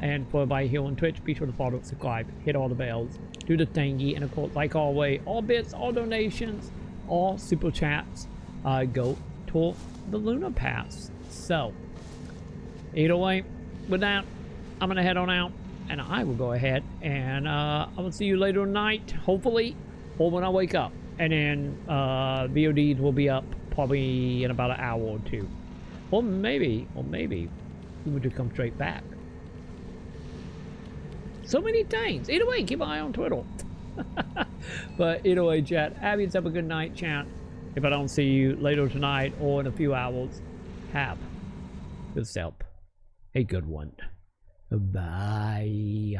And for everybody here on Twitch, be sure to follow, subscribe, hit all the bells, do the thingy, and of course, like always, all bits, all donations, all super chats go to the Lunar Pass. So, either way, with that, I'm gonna head on out, and I will go ahead and I will see you later tonight, hopefully, or when I wake up. And then VODs will be up probably in about an hour or two, or maybe we would just come straight back. So many things. Either way, keep an eye on Twitter. But either way, chat, have yourself a good night, chat. If I don't see you later tonight or in a few hours, have yourself a good one. Bye.